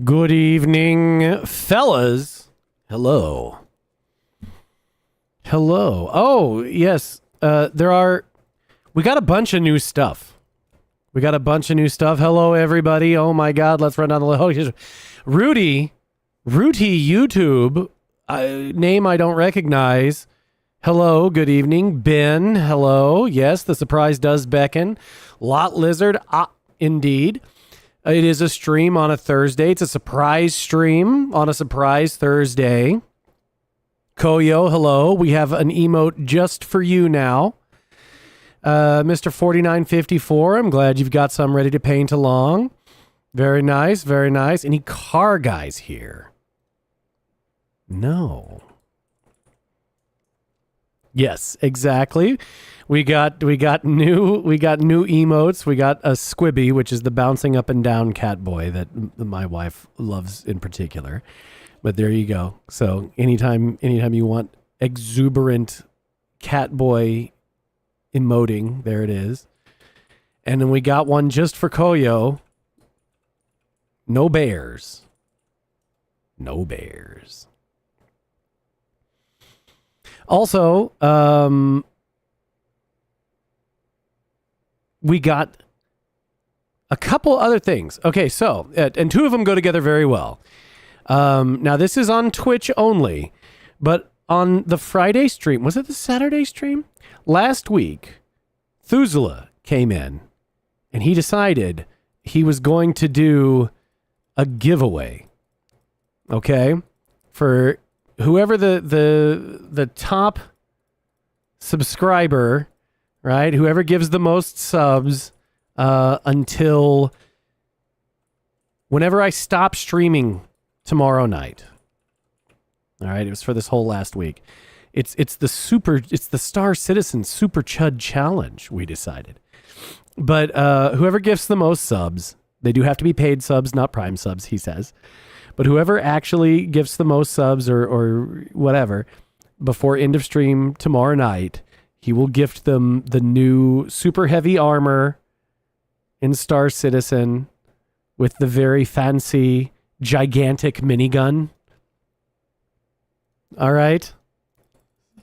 Good evening, fellas. Hello. Hello. Oh, yes. We got a bunch of new stuff. Hello, everybody. Oh, my God. Let's run down the list. Rudy YouTube, name I don't recognize. Hello. Good evening. Ben. Hello. Yes, the surprise does beckon. Lot Lizard. Indeed. It is a stream on a Thursday. It's a surprise stream on a surprise Thursday. Koyo, hello. We have an emote just for you now. Mr. 4954, I'm glad you've got some ready to paint along. Very nice, very nice. Any car guys here? No. Yes, exactly. We got new emotes. We got a Squibby, which is the bouncing up and down cat boy that my wife loves in particular. But there you go. So anytime you want exuberant cat boy emoting, there it is. And then we got one just for Koyo. No bears. No bears. Also, we got a couple other things. Okay, so, and two of them go together very well. Now, this is on Twitch only, but on the Friday stream, was it the Saturday stream? Last week, Thuzula came in, and he decided he was going to do a giveaway, okay? For whoever the top subscriber, right? Whoever gives the most subs until whenever I stop streaming tomorrow night. All right, it was for this whole last week. It's the Star Citizen Super Chud Challenge, we decided. But whoever gets the most subs, they do have to be paid subs, not Prime subs, he says. But whoever actually gives the most subs or whatever before end of stream tomorrow night, he will gift them the new super heavy armor in Star Citizen with the very fancy, gigantic minigun. All right.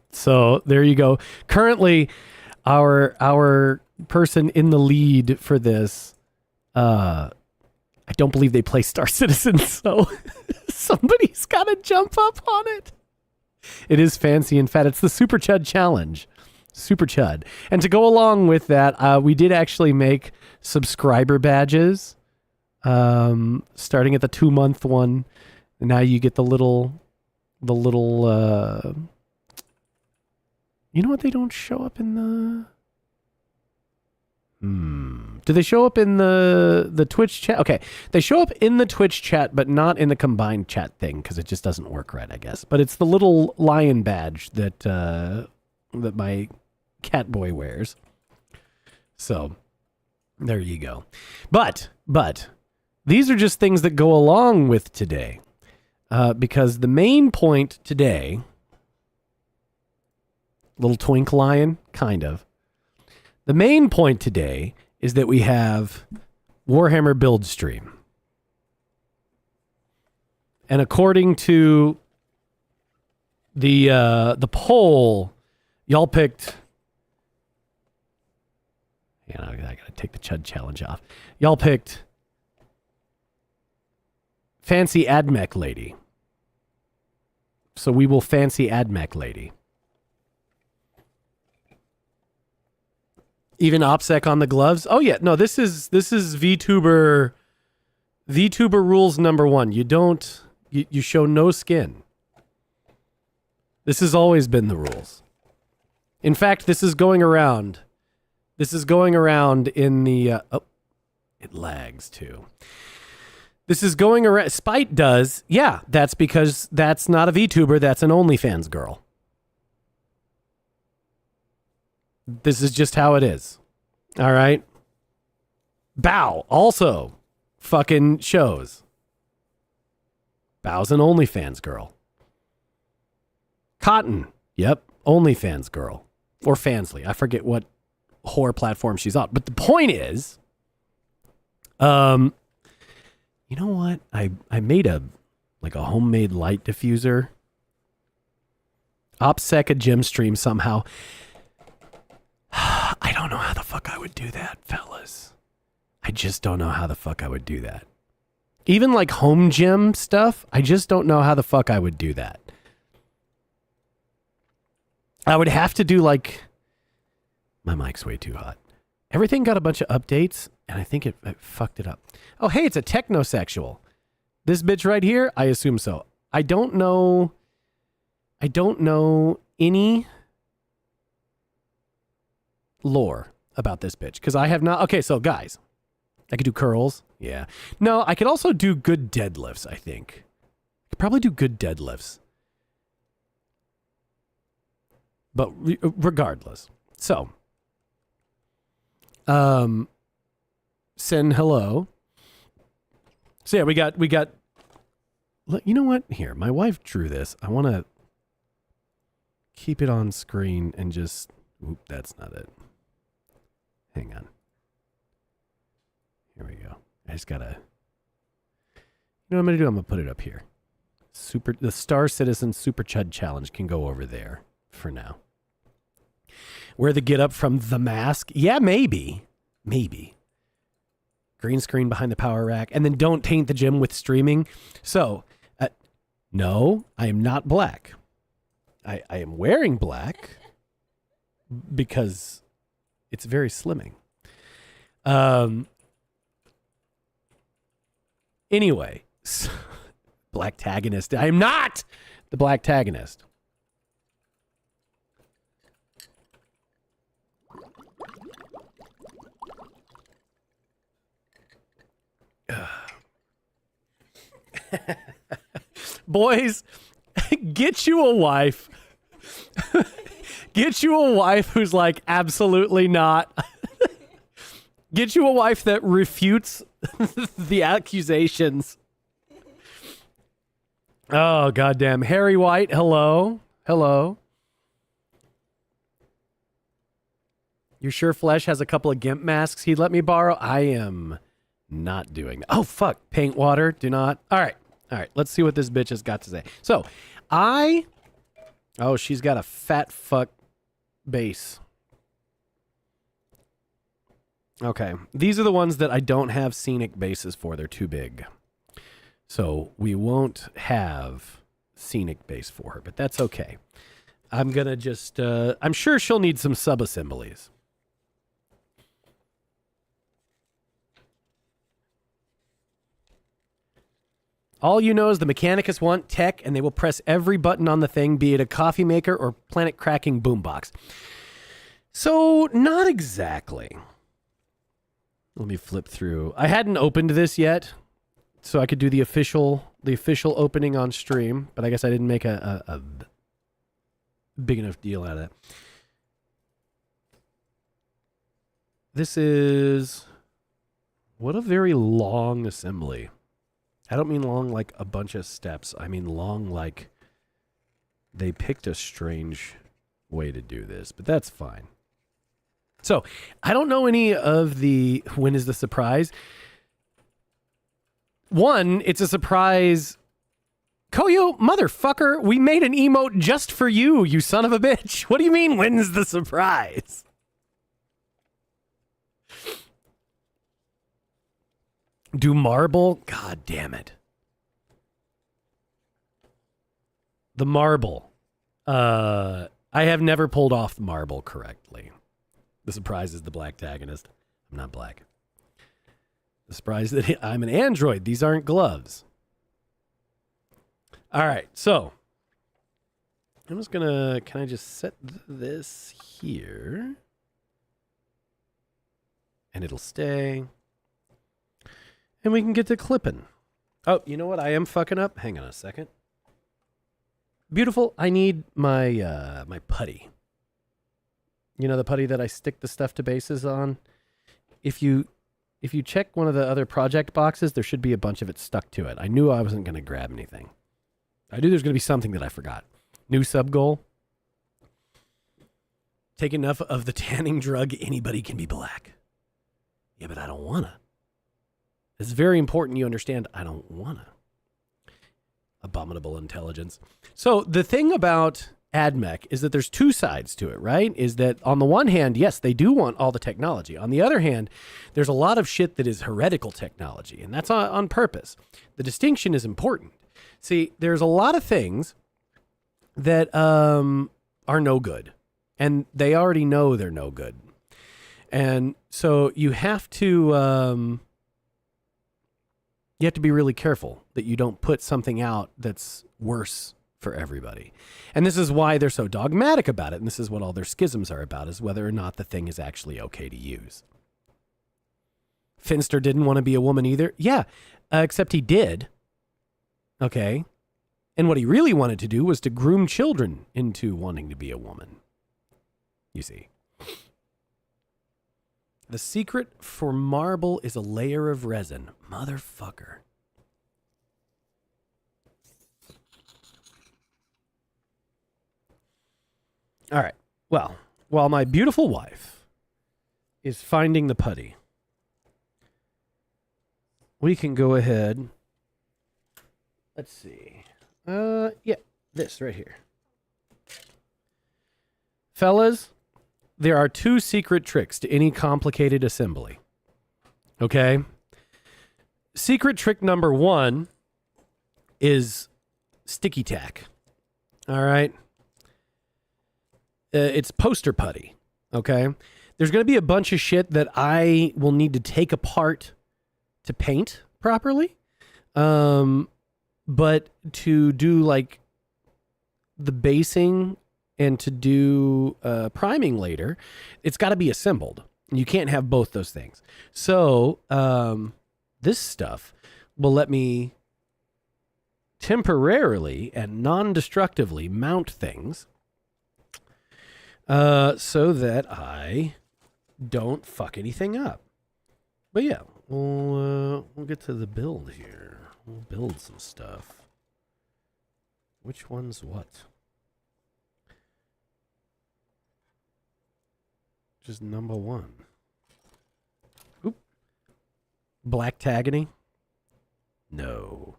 So there you go. Currently, our person in the lead for this, I don't believe they play Star Citizen, so somebody's got to jump up on it. It is fancy and fat. It's the Super Chud Challenge. Super Chud. And to go along with that, we did actually make subscriber badges, starting at the 2-month one. And now you get the little, you know what? They don't show up in the... Do they show up in the Twitch chat? Okay, they show up in the Twitch chat, but not in the combined chat thing because it just doesn't work right, I guess. But it's the little lion badge that that my cat boy wears. So there you go. But these are just things that go along with today, because the main point today, little twink lion, kind of. The main point today is that we have Warhammer build stream. And according to the poll, y'all picked... I gotta take the Chud challenge off. Y'all picked Fancy Admech Lady. So we will Fancy Admech Lady. Even OPSEC on the gloves. Oh yeah, no, this is VTuber rules number 1. You show no skin. This has always been the rules. In fact, this is going around. This is going around in the it lags too. This is going around. Spite does. Yeah, that's because that's not a VTuber, that's an OnlyFans girl. This is just how it is. All right. Bow also fucking shows. Bow's an OnlyFans girl. Cotton. Yep. OnlyFans girl. Or Fansly. I forget what whore platform she's on. But the point is, You know what? I made a homemade light diffuser. OPSEC a gym stream somehow. I don't know how the fuck I would do that, fellas. I just don't know how the fuck I would do that. Even like home gym stuff, I just don't know how the fuck I would do that. I would have to do like... My mic's way too hot. Everything got a bunch of updates, and I think it fucked it up. Oh, hey, it's a technosexual. This bitch right here? I assume so. I don't know any lore about this bitch, because I have not... Okay, so guys, I could do curls. Yeah. No, I could also do good deadlifts, I think. I could probably do good deadlifts. But regardless. So, send hello. So yeah, we got, you know what? Here, my wife drew this. I want to keep it on screen and just, oop, that's not it. Hang on. Here we go. I just gotta, you know what I'm going to do? I'm going to put it up here. The Star Citizen Super Chud Challenge can go over there for now. Where the get up from The Mask? Yeah, maybe. Maybe. Green screen behind the power rack. And then don't taint the gym with streaming. So, no, I am not black. I am wearing black because it's very slimming. Anyway, black tagonist. I am not the black tagonist. Boys, get you a wife. Get you a wife who's like, absolutely not. Get you a wife that refutes the accusations. Oh, goddamn. Harry White, hello. Hello. You're sure Flesh has a couple of GIMP masks he'd let me borrow? I am not doing that. Oh, fuck. Paint water. Do not. All right. All right. Let's see what this bitch has got to say. So, oh, she's got a fat fuck base. Okay. These are the ones that I don't have scenic bases for. They're too big. So, we won't have scenic base for her, but that's okay. I'm going to just, I'm sure she'll need some sub-assemblies. All you know is the Mechanicus want tech, and they will press every button on the thing, be it a coffee maker or planet-cracking boombox. So, not exactly. Let me flip through. I hadn't opened this yet, so I could do the official opening on stream, but I guess I didn't make a big enough deal out of it. This is... What a very long assembly. I don't mean long like a bunch of steps. I mean long like they picked a strange way to do this, but that's fine. So, I don't know any of the... When is the surprise? One, it's a surprise... Koyo, motherfucker, we made an emote just for you, you son of a bitch. What do you mean, when's the surprise? Do marble? God damn it. The marble. I have never pulled off the marble correctly. The surprise is the black tagonist. I'm not black. The surprise that I'm an android. These aren't gloves. All right, so I'm just gonna, can I just set this here? And it'll stay. And we can get to clipping. Oh, you know what I am fucking up? Hang on a second. Beautiful, I need my my putty. You know the putty that I stick the stuff to bases on? If you check one of the other project boxes, there should be a bunch of it stuck to it. I knew I wasn't going to grab anything. I knew there's going to be something that I forgot. New sub goal. Take enough of the tanning drug, anybody can be black. Yeah, but I don't want to. It's very important you understand I don't want to. Abominable intelligence. So the thing about AdMech is that there's two sides to it, right? Is that on the one hand, yes, they do want all the technology. On the other hand, there's a lot of shit that is heretical technology, and that's on purpose. The distinction is important. See, there's a lot of things that are no good, and they already know they're no good. And so you have to be really careful that you don't put something out that's worse for everybody. And this is why they're so dogmatic about it. And this is what all their schisms are about, is whether or not the thing is actually okay to use. Finster didn't want to be a woman either. Yeah, except he did. Okay. And what he really wanted to do was to groom children into wanting to be a woman. You see. The secret for marble is a layer of resin. Motherfucker. All right. Well, while my beautiful wife is finding the putty, we can go ahead. Let's see. Yeah, this right here. Fellas, there are two secret tricks to any complicated assembly. Okay? Secret trick number one is sticky tack. All right? It's poster putty. Okay? There's going to be a bunch of shit that I will need to take apart to paint properly. But to do like the basing and to do priming later, it's got to be assembled. You can't have both those things. So this stuff will let me temporarily and non-destructively mount things so that I don't fuck anything up. But yeah, we'll get to the build here. We'll build some stuff. Which one's what? Just number one. Oop. Black Tagany? No.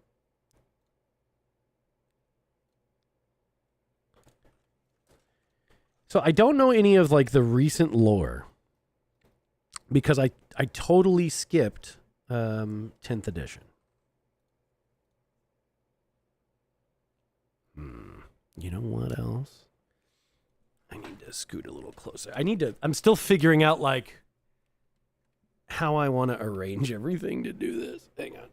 So I don't know any of like the recent lore because I totally skipped 10th edition. You know what else? I need to scoot a little closer. I'm still figuring out like how I want to arrange everything to do this. Hang on.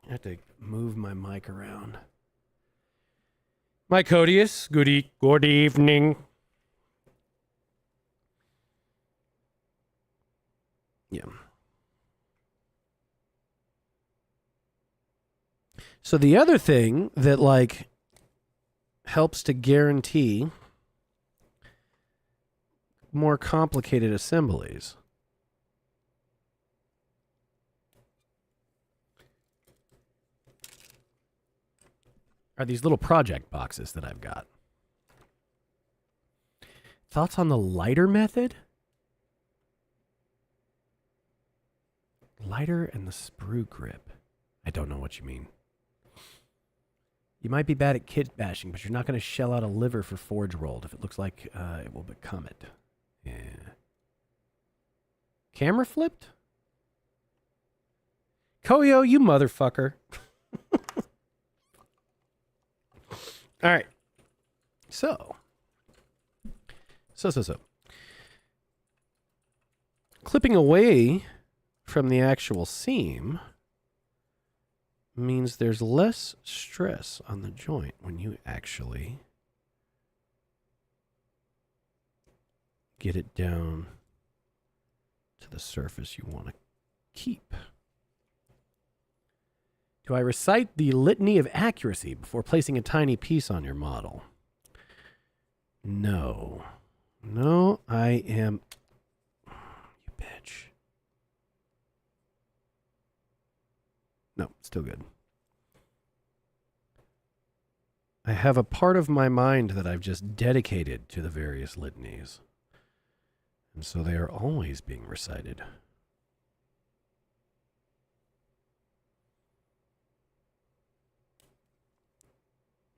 I have to move my mic around. Mike Codius, good evening. Yeah. So the other thing that like helps to guarantee more complicated assemblies are these little project boxes that I've got. Thoughts on the lighter method? Lighter and the sprue grip. I don't know what you mean. You might be bad at kit bashing, but you're not going to shell out a liver for forge rolled if it looks like it will become it. Yeah. Camera flipped? Koyo, you motherfucker. All right. So. Clipping away from the actual seam means there's less stress on the joint when you actually get it down to the surface you want to keep. Do I recite the litany of accuracy before placing a tiny piece on your model? No. No, I am... You bitch. No, still good. I have a part of my mind that I've just dedicated to the various litanies. And so they are always being recited.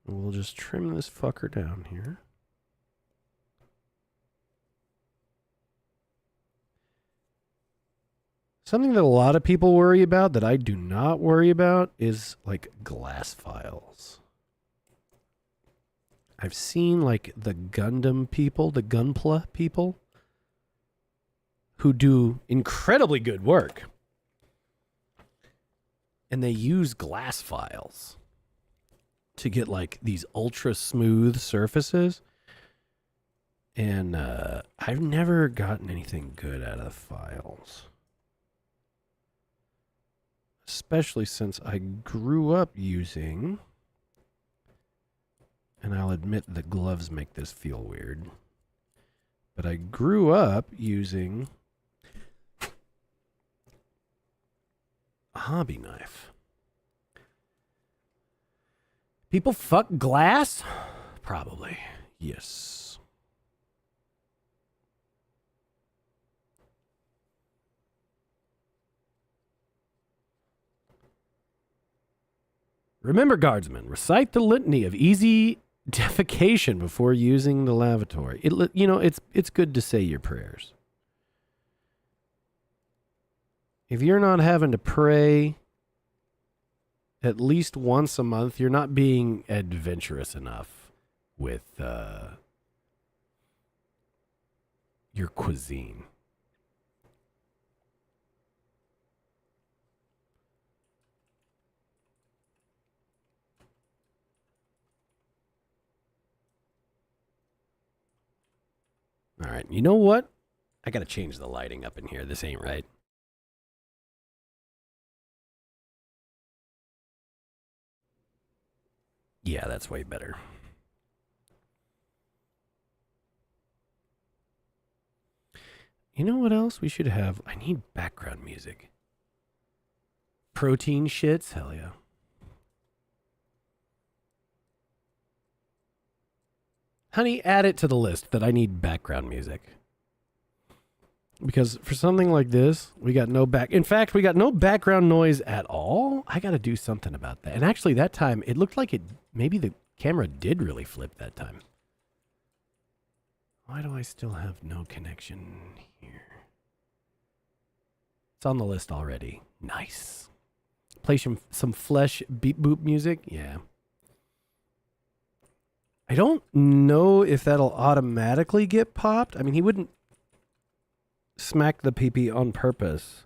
We'll just trim this fucker down here. Something that a lot of people worry about that I do not worry about is like glass files. I've seen like the Gundam people, the Gunpla people, who do incredibly good work. And they use glass files to get like these ultra smooth surfaces. And I've never gotten anything good out of the files. Especially since I grew up using, and I'll admit the gloves make this feel weird, but I grew up using a hobby knife. People fuck glass? Probably. Yes. Remember, guardsmen, recite the litany of easy defecation before using the lavatory. It's good to say your prayers. If you're not having to pray at least once a month, you're not being adventurous enough with your cuisine. All right, you know what? I got to change the lighting up in here. This ain't right. Yeah, that's way better. You know what else we should have? I need background music. Protein shits? Hell yeah. Honey, add it to the list that I need background music. Because for something like this, we got no in fact, we got no background noise at all. I got to do something about that. And actually that time, it looked like maybe the camera did really flip that time. Why do I still have no connection here? It's on the list already. Nice. Play some Flesh beep boop music. Yeah. I don't know if that'll automatically get popped. I mean, he wouldn't smack the PP on purpose.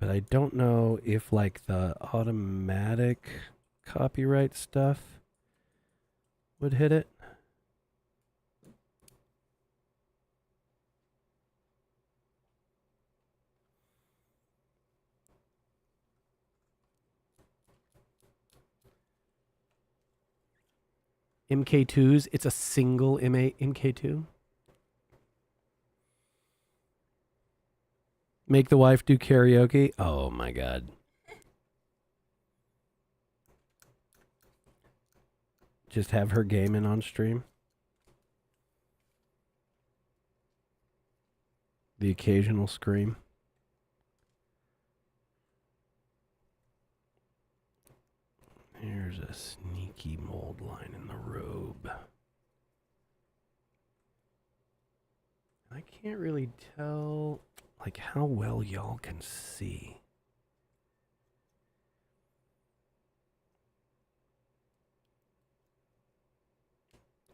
But I don't know if like the automatic copyright stuff would hit it. MK2s, it's a single MK2. Make the wife do karaoke. Oh my God. Just have her gaming on stream. The occasional scream. There's a sneaky mold line in the robe. I can't really tell like how well y'all can see.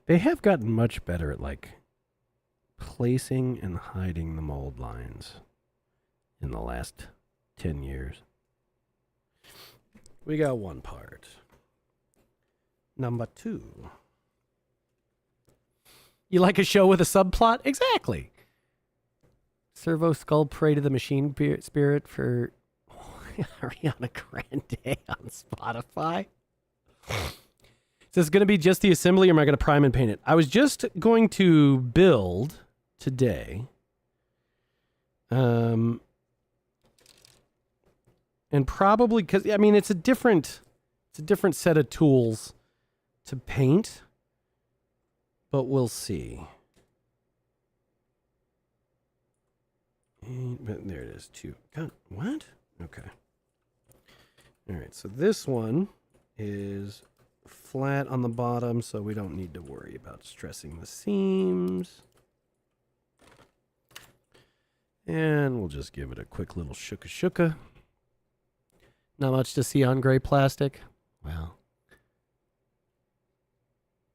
They have gotten much better at like placing and hiding the mold lines in the last 10 years. We got one part. Number 2. You like a show with a subplot? Exactly. Servo Skull Pray to the Machine Spirit for Ariana Grande on Spotify. Is this going to be just the assembly or am I going to prime and paint it? I was just going to build today. And probably because, I mean, it's a different set of tools to paint, but we'll see. But there it is, too. God, what? Okay. All right, so this one is flat on the bottom, so we don't need to worry about stressing the seams. And we'll just give it a quick little shooka. Not much to see on gray plastic. Well,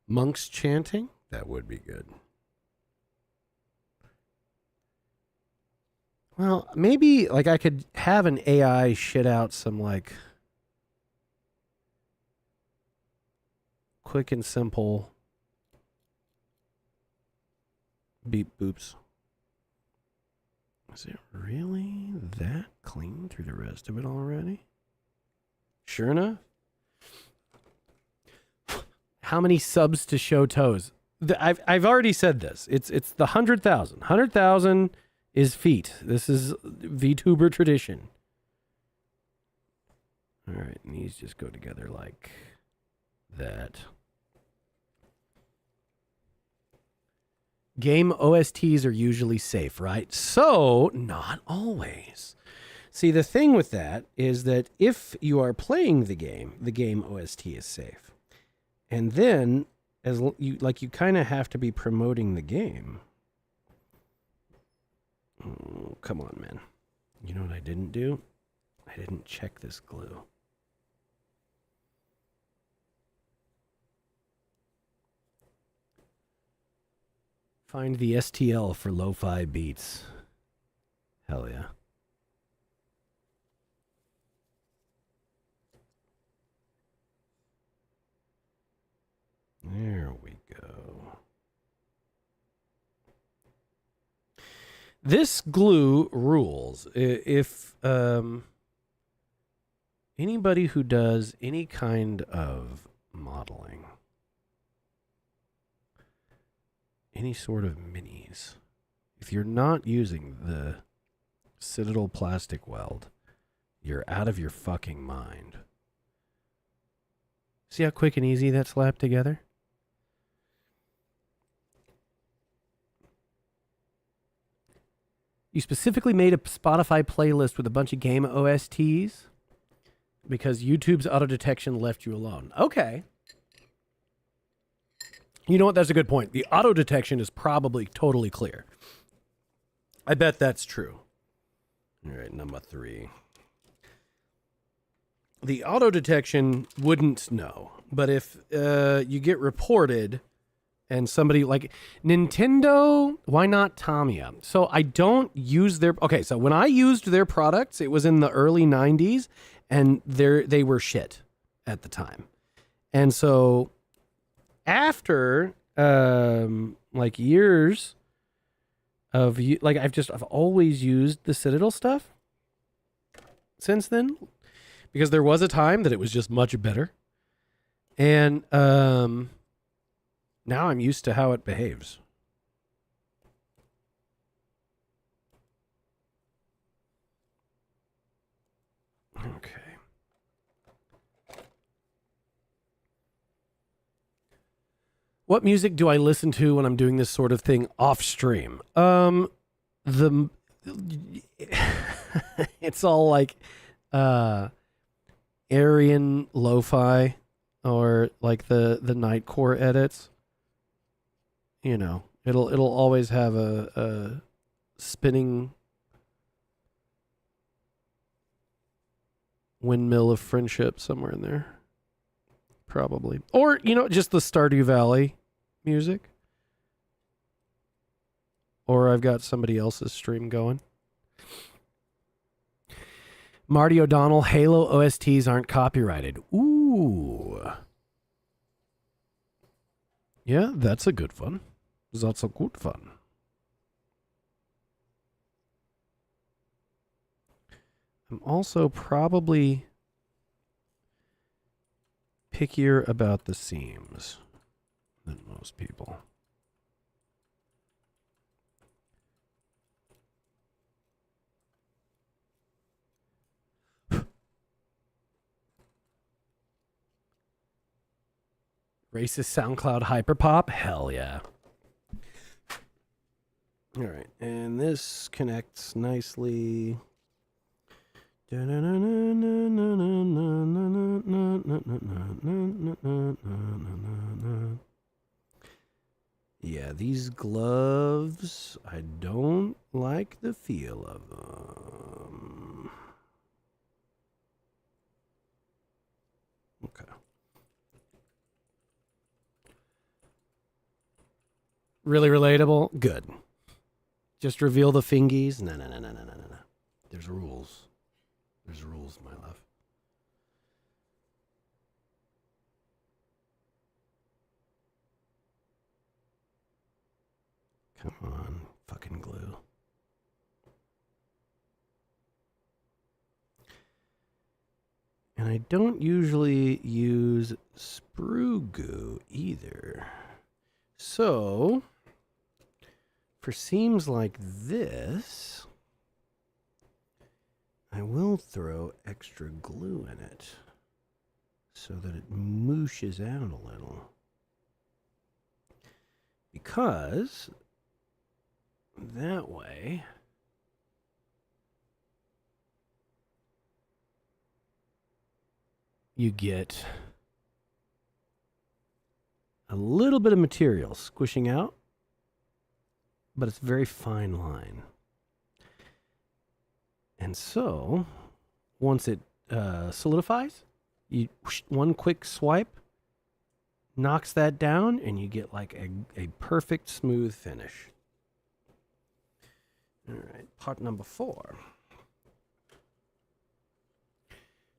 monks chanting? That would be good. Well, maybe like I could have an AI shit out some like quick and simple beep boops. Is it really that clean through the rest of it already? Sure enough. How many subs to show toes? I've already said this. It's the 100,000. 100,000 is feet. This is VTuber tradition. All right, and these just go together like that. Game OSTs are usually safe, right? So, not always. See, the thing with that is that if you are playing the game OST is safe. And then, as you kind of have to be promoting the game. Oh, come on, man. You know what I didn't do? I didn't check this glue. Find the STL for lo-fi beats. Hell yeah. There we go. This glue rules. If anybody who does any kind of modeling, any sort of minis, if you're not using the Citadel plastic weld, you're out of your fucking mind. See how quick and easy that slapped together? You specifically made a Spotify playlist with a bunch of game OSTs because YouTube's auto detection left you alone. Okay. You know what? That's a good point. The auto detection is probably totally clear. I bet that's true. All right, number 3. The auto detection wouldn't know, but if you get reported and somebody like Nintendo, why not Tamiya? So I don't use their... Okay, so when I used their products, it was in the early 90s, and they were shit at the time. And so after like years of... Like I've always used the Citadel stuff since then, because there was a time that it was just much better. And now I'm used to how it behaves. Okay. What music do I listen to when I'm doing this sort of thing off stream? It's all like Aryan lo-fi or like the Nightcore edits. You know, it'll always have a spinning windmill of friendship somewhere in there. Probably. Or, you know, just the Stardew Valley music. Or I've got somebody else's stream going. Marty O'Donnell, Halo OSTs aren't copyrighted. Ooh. Yeah, that's a good one. That's a good one. I'm also probably pickier about the seams than most people. Racist SoundCloud hyperpop? Hell yeah. All right, and this connects nicely Yeah, these gloves, I don't like the feel of them. Okay. Really relatable? Good. Just reveal the fingies? No. There's rules. There's rules, my love. Come on, fucking glue. And I don't usually use sprue goo either. So, for seams like this, I will throw extra glue in it so that it mooshes out a little. Because that way you get a little bit of material squishing out, but it's a very fine line. And so, once it solidifies, you one quick swipe knocks that down, and you get like a perfect smooth finish. All right, part number 4.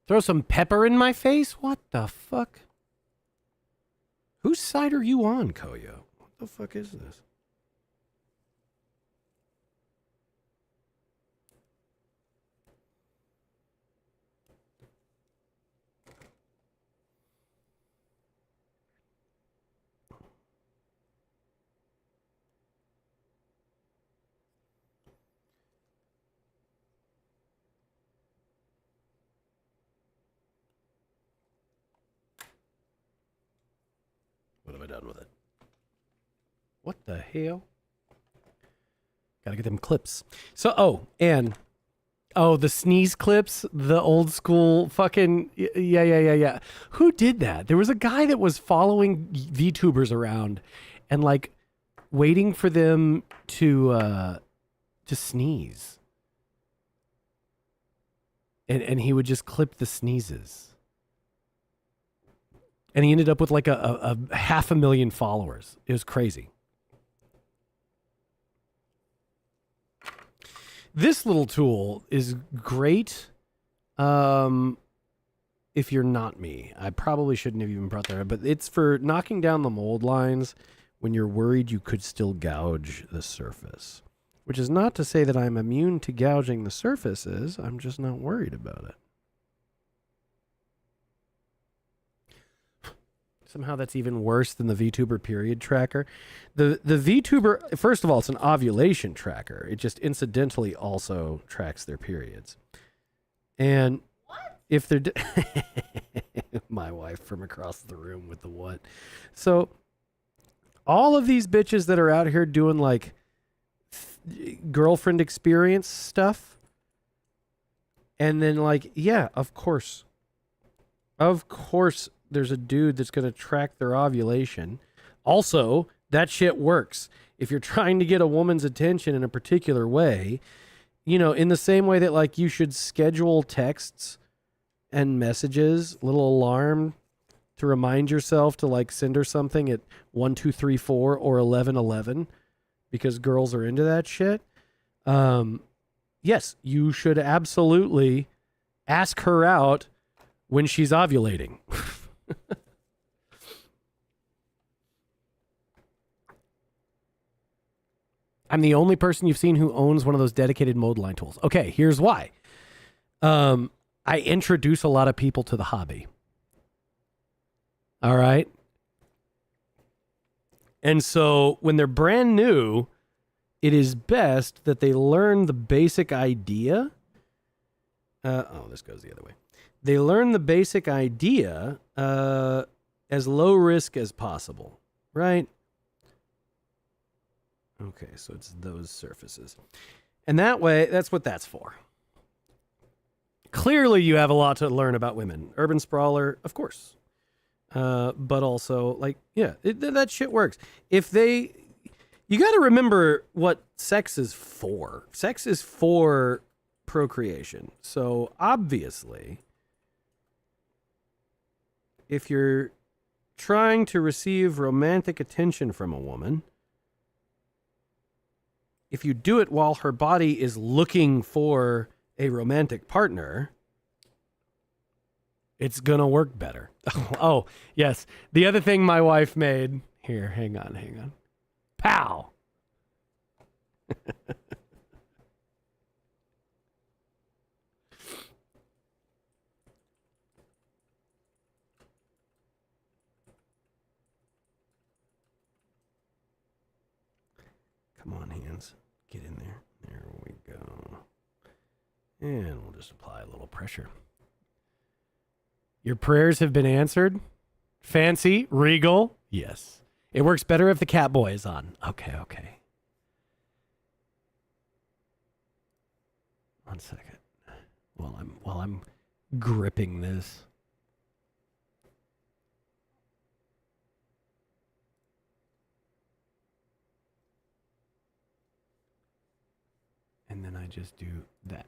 Throw some pepper in my face? What the fuck? Whose side are you on, Koyo? What the fuck is this? What have I done with it? What the hell? Gotta get them clips. So, the sneeze clips, the old school fucking, yeah. Who did that? There was a guy that was following VTubers around and like waiting for them to sneeze. And he would just clip the sneezes. And he ended up with like a 500,000 followers. It was crazy. This little tool is great if you're not me. I probably shouldn't have even brought that up, but it's for knocking down the mold lines when you're worried you could still gouge the surface. Which is not to say that I'm immune to gouging the surfaces. I'm just not worried about it. Somehow that's even worse than the VTuber period tracker. The VTuber, first of all, it's an ovulation tracker. It just incidentally also tracks their periods. And what? If they're... My wife from across the room with the what. So all of these bitches that are out here doing like girlfriend experience stuff. And then like, yeah, of course. Of course there's a dude that's going to track their ovulation. Also, that shit works. If you're trying to get a woman's attention in a particular way, you know, in the same way that like you should schedule texts and messages, little alarm to remind yourself to like send her something at 1, 2, 3, 4 or 11, 11, because girls are into that shit. Yes, you should absolutely ask her out when she's ovulating. I'm the only person you've seen who owns one of those dedicated mold line tools. Okay, here's why. I introduce a lot of people to the hobby. All right. And so when they're brand new, it is best that they learn the basic idea. This goes the other way. They learn the basic idea as low risk as possible, right? Okay, so it's those surfaces. And that way, that's what that's for. Clearly, you have a lot to learn about women. Urban sprawler, of course. But also, like, yeah, that shit works. If they, you got to remember what sex is for. Sex is for procreation. So obviously, if you're trying to receive romantic attention from a woman, if you do it while her body is looking for a romantic partner, it's going to work better. Oh, yes. The other thing my wife made. Here, hang on. Pow! Come on, hands. Get in there. There we go. And we'll just apply a little pressure. Your prayers have been answered? Fancy? Regal? Yes. It works better if the cat boy is on. Okay. 1 second. While I'm gripping this. And then I just do that.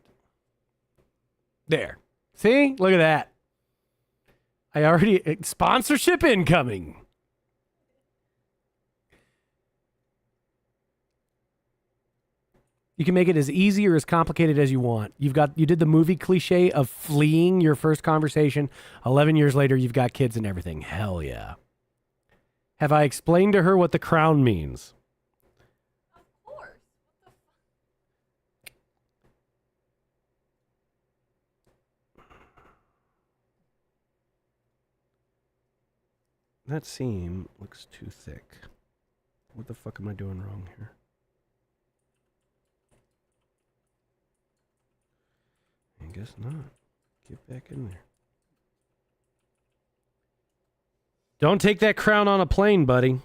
There. See? Look at that. I already... Sponsorship incoming. You can make it as easy or as complicated as you want. You did the movie cliche of fleeing your first conversation. 11 years later, you've got kids and everything. Hell yeah. Have I explained to her what the crown means? Of course. What the That seam looks too thick. What the fuck am I doing wrong here? I guess not. Get back in there. Don't take that crown on a plane, buddy.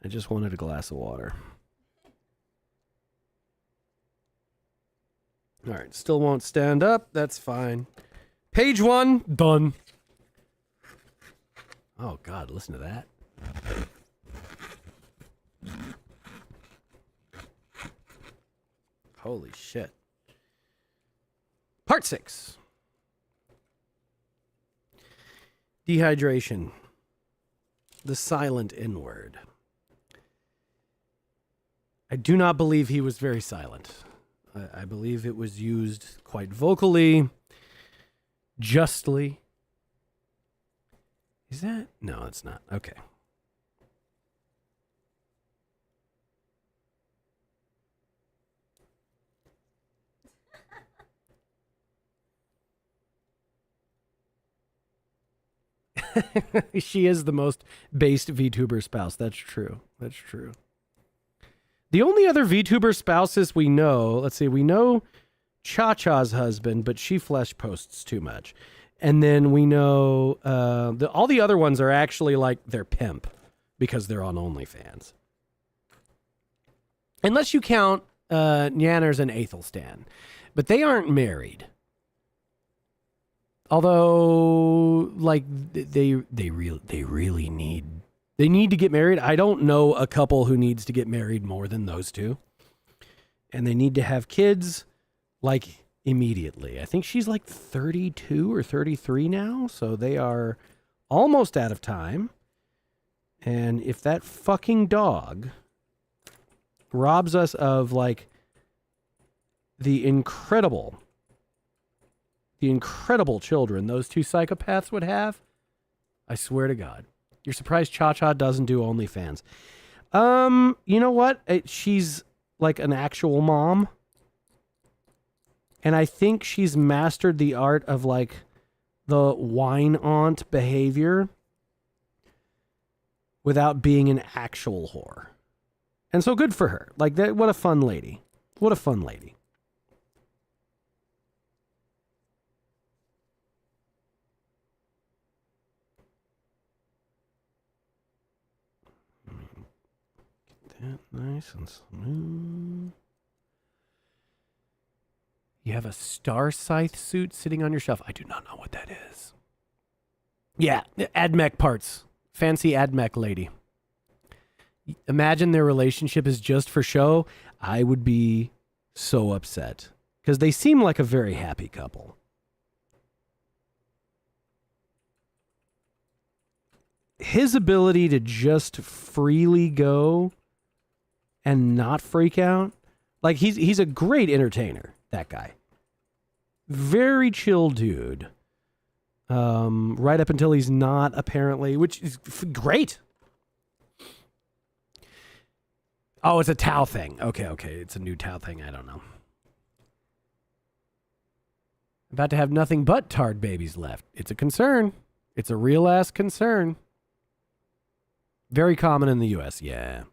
I just wanted a glass of water. All right, still won't stand up. That's fine. Page 1, done. Oh, God, listen to that. Holy shit. Part 6. Dehydration. The silent N-word. I do not believe he was very silent. I believe it was used quite vocally, justly. Is that? No, it's not. Okay. She is the most based VTuber spouse. That's true. The only other VTuber spouses we know, let's see, we know Cha-Cha's husband, but she flesh posts too much. And then we know all the other ones are actually like their pimp because they're on OnlyFans. Unless you count Nyanners and Athelstan. But they aren't married. Although, like, they really need to get married. I don't know a couple who needs to get married more than those two. And they need to have kids, like, immediately. I think she's like 32 or 33 now, so they are almost out of time. And if that fucking dog robs us of, like, the incredible children those two psychopaths would have, I swear to God. You're surprised Cha-Cha doesn't do OnlyFans. You know what? She's like an actual mom. And I think she's mastered the art of like the wine aunt behavior without being an actual whore. And so good for her. Like that, what a fun lady. What a fun lady. Get that nice and smooth. You have a Star Scythe suit sitting on your shelf. I do not know what that is. Yeah, AdMech parts. Fancy AdMech lady. Imagine their relationship is just for show. I would be so upset because they seem like a very happy couple. His ability to just freely go and not freak out, like he's a great entertainer, that guy. Very chill dude. Right up until he's not, apparently, which is great. Oh, it's a Tau thing. Okay. It's a new Tau thing. I don't know. About to have nothing but tarred babies left. It's a concern. It's a real ass concern. Very common in the US. Yeah.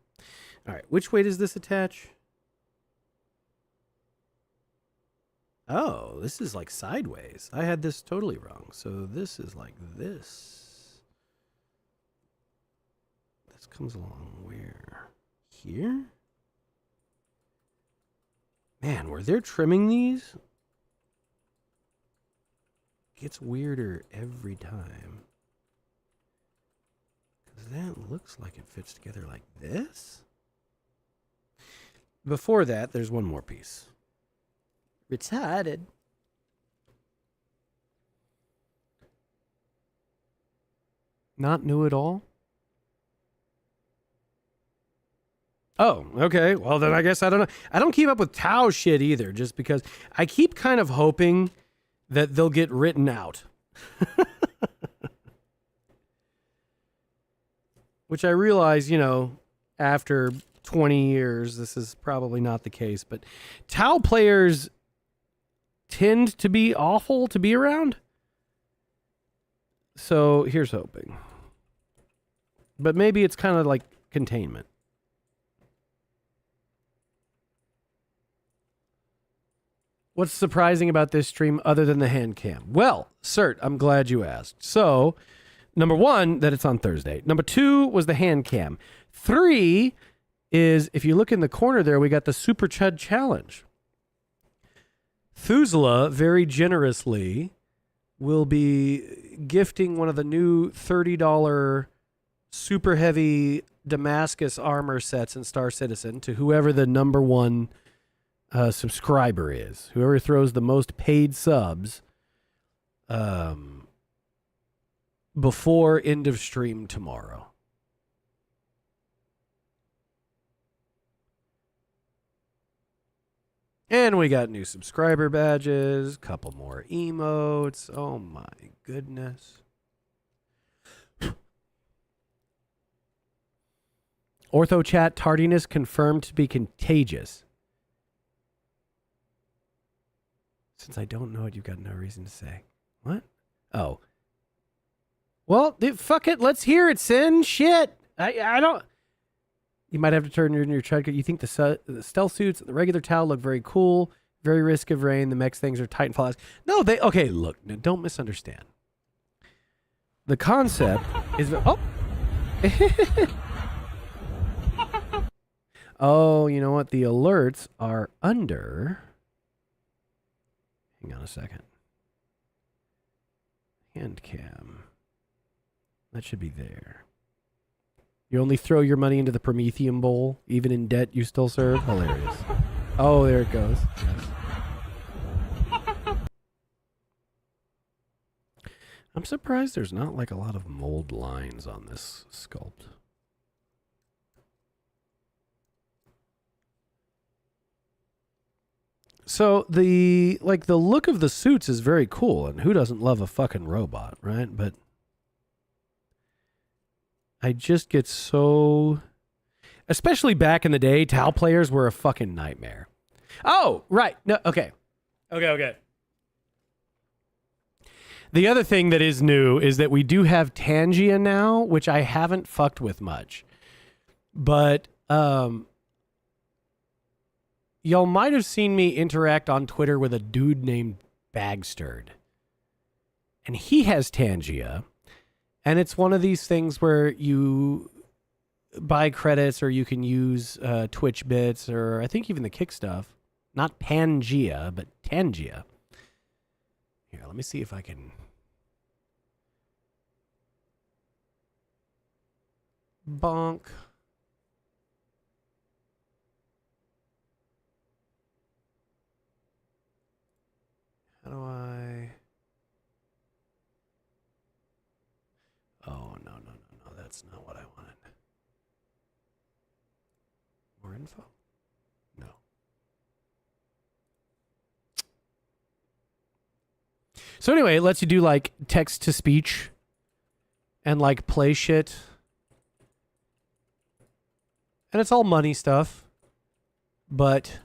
All right. Which way does this attach? Oh, this is like sideways. I had this totally wrong. So this is like this. This comes along where? Here? Man, where they're trimming these, gets weirder every time. Because that looks like it fits together like this. Before that, there's one more piece. Retarded. Not new at all? Oh, okay. Well, then I guess I don't know. I don't keep up with Tau shit either, just because I keep kind of hoping that they'll get written out. Which I realize, after 20 years, this is probably not the case. But Tau players tend to be awful to be around. So here's hoping. But maybe it's kind of like containment. What's surprising about this stream other than the hand cam? Well, Cert, I'm glad you asked. So, number one, that it's on Thursday. Number two was the hand cam. 3 is, if you look in the corner there, we got the Super Chud Challenge. Thuzla very generously will be gifting one of the new $30 super heavy Damascus armor sets in Star Citizen to whoever the number one subscriber is. Whoever throws the most paid subs before end of stream tomorrow. And we got new subscriber badges, couple more emotes. Oh my goodness. Ortho chat tardiness confirmed to be contagious. Since I don't know it, you've got no reason to say. What? Oh. Well, fuck it. Let's hear it, Sin. Shit. I don't... You might have to turn your tread. You think the stealth suits and the regular Tau look very cool. Very risk of rain. The mechs things are tight and flawless. No, they... Okay, look. Don't misunderstand. The concept is... Oh! Oh, you know what? The alerts are under... Hang on a second. Hand cam. That should be there. You only throw your money into the Prometheum bowl. Even in debt, you still serve? Hilarious. Oh, there it goes. Yes. I'm surprised there's not like a lot of mold lines on this sculpt. So the look of the suits is very cool, and who doesn't love a fucking robot, right? But I just get so, especially back in the day, Tau players were a fucking nightmare. Oh, right. No, okay. The other thing that is new is that we do have Tangia now, which I haven't fucked with much. But y'all might have seen me interact on Twitter with a dude named Bagsterd. And he has Tangia. And it's one of these things where you buy credits or you can use Twitch bits or I think even the Kick stuff. Not Pangea, but Tangia. Here, let me see if I can... Bonk. How do I... Oh, no, that's not what I wanted. More info? No. So anyway, it lets you do like text to speech and like play shit. And it's all money stuff. But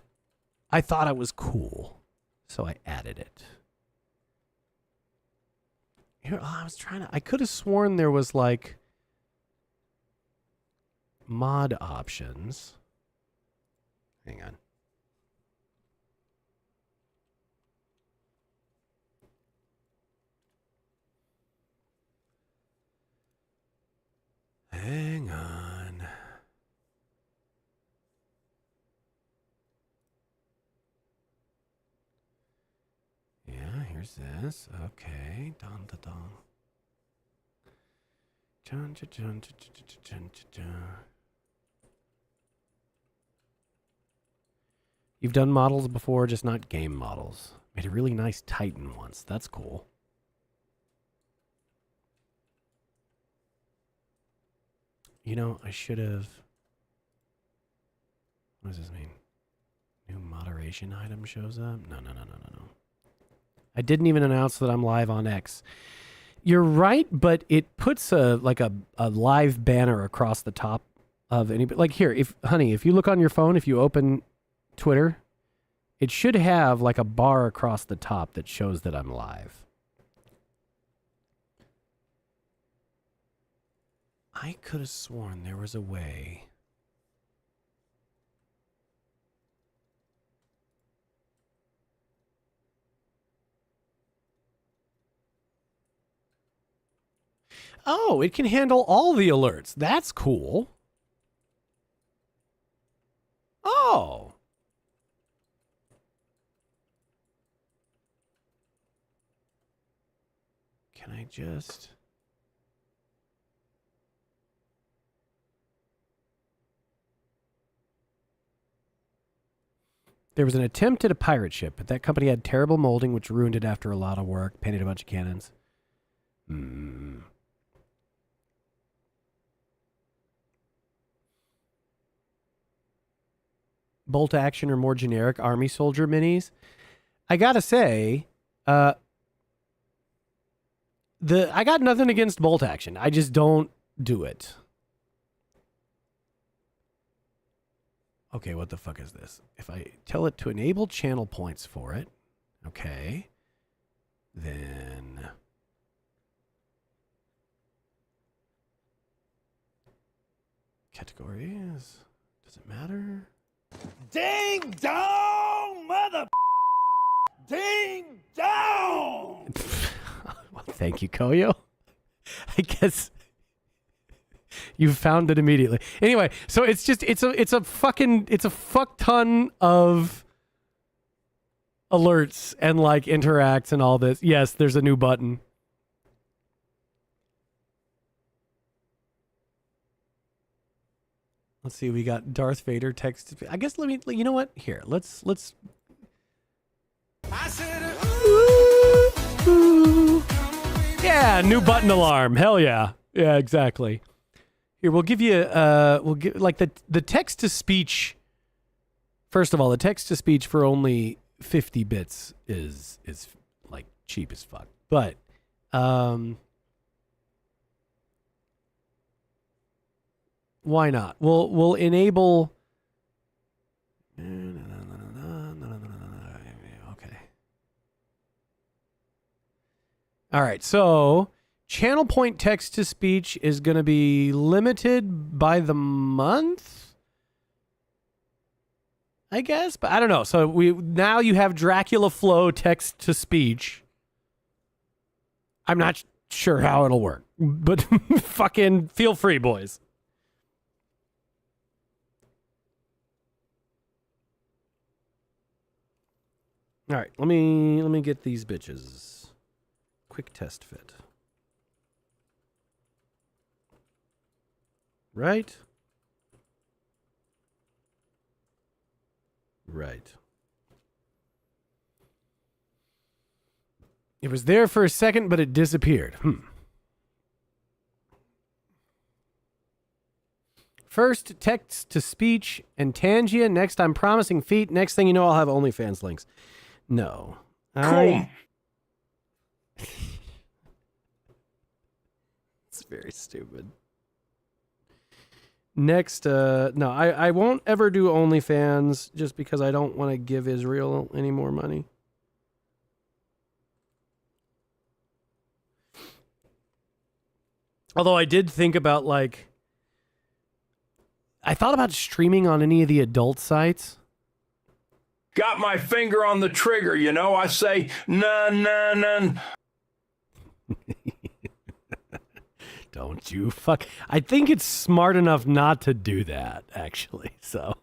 I thought it was cool. So I added it. Here, I could have sworn there was like mod options. Hang on. Hang on. Yeah, here's this. Okay. Dun, dun, dun. Dun, dun, dun, dun, dun, dun, dun. You've done models before, just not game models. Made a really nice Titan once. That's cool. You know, I should have... What does this mean? New moderation item shows up? No. I didn't even announce that I'm live on X. You're right, but it puts a live banner across the top of any... Like here, if you look on your phone, if you open Twitter, it should have like a bar across the top that shows that I'm live. I could have sworn there was a way. Oh, it can handle all the alerts. That's cool. Oh. Can I just... There was an attempt at a pirate ship, but that company had terrible molding, which ruined it after a lot of work. Painted a bunch of cannons. Bolt action or more generic army soldier minis. I gotta say, I got nothing against bolt action. I just don't do it. Okay, what the fuck is this? If I tell it to enable channel points for it, okay, then categories, does it matter? Ding dong, mother. Ding dong. Well, thank you, Koyo. I guess you found it immediately. Anyway, so it's just it's a fuck ton of alerts and like interacts and all this. Yes, there's a new button. Let's see, we got Darth Vader text. I guess you know what? Here, let's. Yeah, new button alarm. Hell yeah. Yeah, exactly. Here, we'll give you like the text to speech. First of all, the text to speech for only 50 bits is like cheap as fuck. But why not? We'll enable. Okay. All right. So channel point text to speech is going to be limited by the month, I guess, but I don't know. So now you have Dracula Flow text to speech. I'm not sure how it'll work, but fucking feel free, boys. All right, let me get these bitches. Quick test fit. Right? Right. It was there for a second, but it disappeared. First, text to speech and Tangia. Next, I'm promising feet. Next thing you know, I'll have OnlyFans links. No. It's very stupid. Next, no, I won't ever do OnlyFans just because I don't want to give Israel any more money. Although I did think about, like, I thought about streaming on any of the adult sites. Got my finger on the trigger, you know. I say, none. Don't you fuck. I think it's smart enough not to do that, actually, so.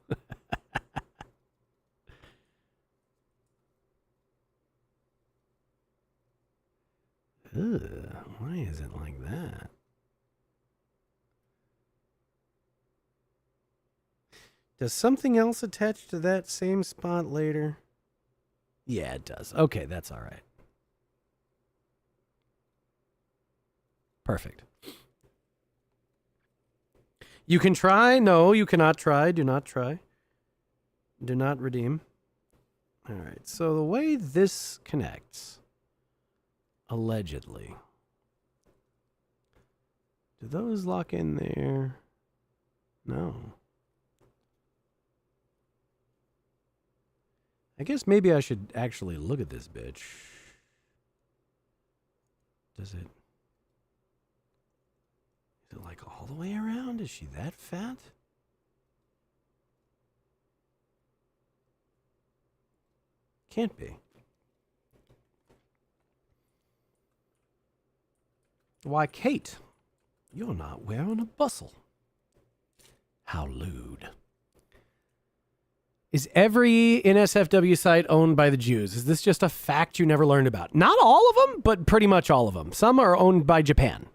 Ugh, why is it like that? Does something else attach to that same spot later? Yeah, it does. Okay, that's all right. Perfect. You can try. No, you cannot try. Do not try. Do not redeem. All right, so the way this connects, allegedly. Do those lock in there? No. I guess maybe I should actually look at this bitch. Is it like all the way around? Is she that fat? Can't be. Why, Kate, you're not wearing a bustle. How lewd. Is every NSFW site owned by the Jews? Is this just a fact you never learned about? Not all of them, but pretty much all of them. Some are owned by Japan.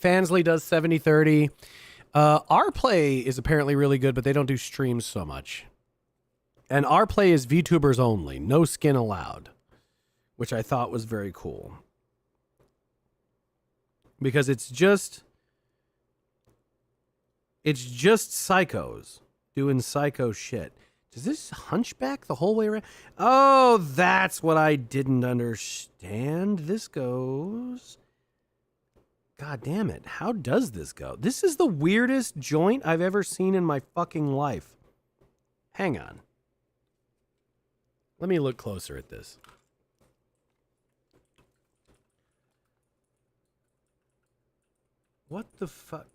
Fansly does 70-30. Our play is apparently really good, but they don't do streams so much. And our play is VTubers only, no skin allowed, which I thought was very cool. Because it's just psychos doing psycho shit. Does this hunchback the whole way around? Oh, that's what I didn't understand. This goes... God damn it. How does this go? This is the weirdest joint I've ever seen in my fucking life. Hang on. Let me look closer at this. What the fuck?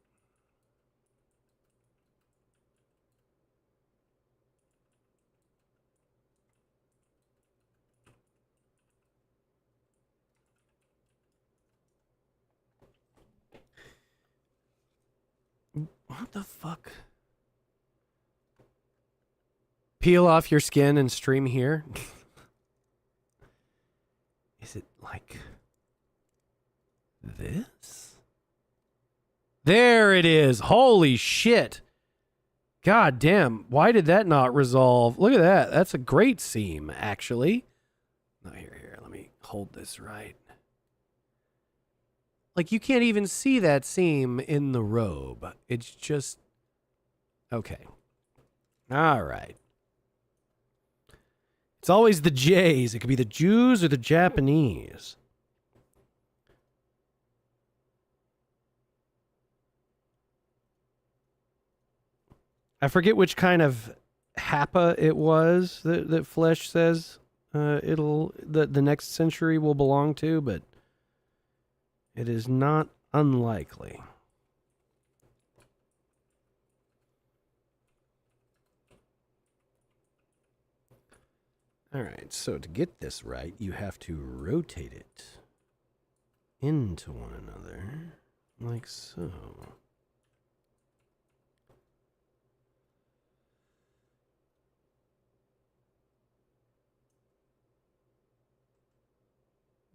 What the fuck? Peel off your skin and stream here? Is it like this? There it is. Holy shit. God damn. Why did that not resolve? Look at that. That's a great seam, actually. No, here. Let me hold this right. Like, you can't even see that seam in the robe. It's just... Okay. All right. It's always the J's. It could be the Jews or the Japanese. I forget which kind of Happa it was that Flesh says the next century will belong to, but it is not unlikely. All right, so to get this right, you have to rotate it into one another, like so.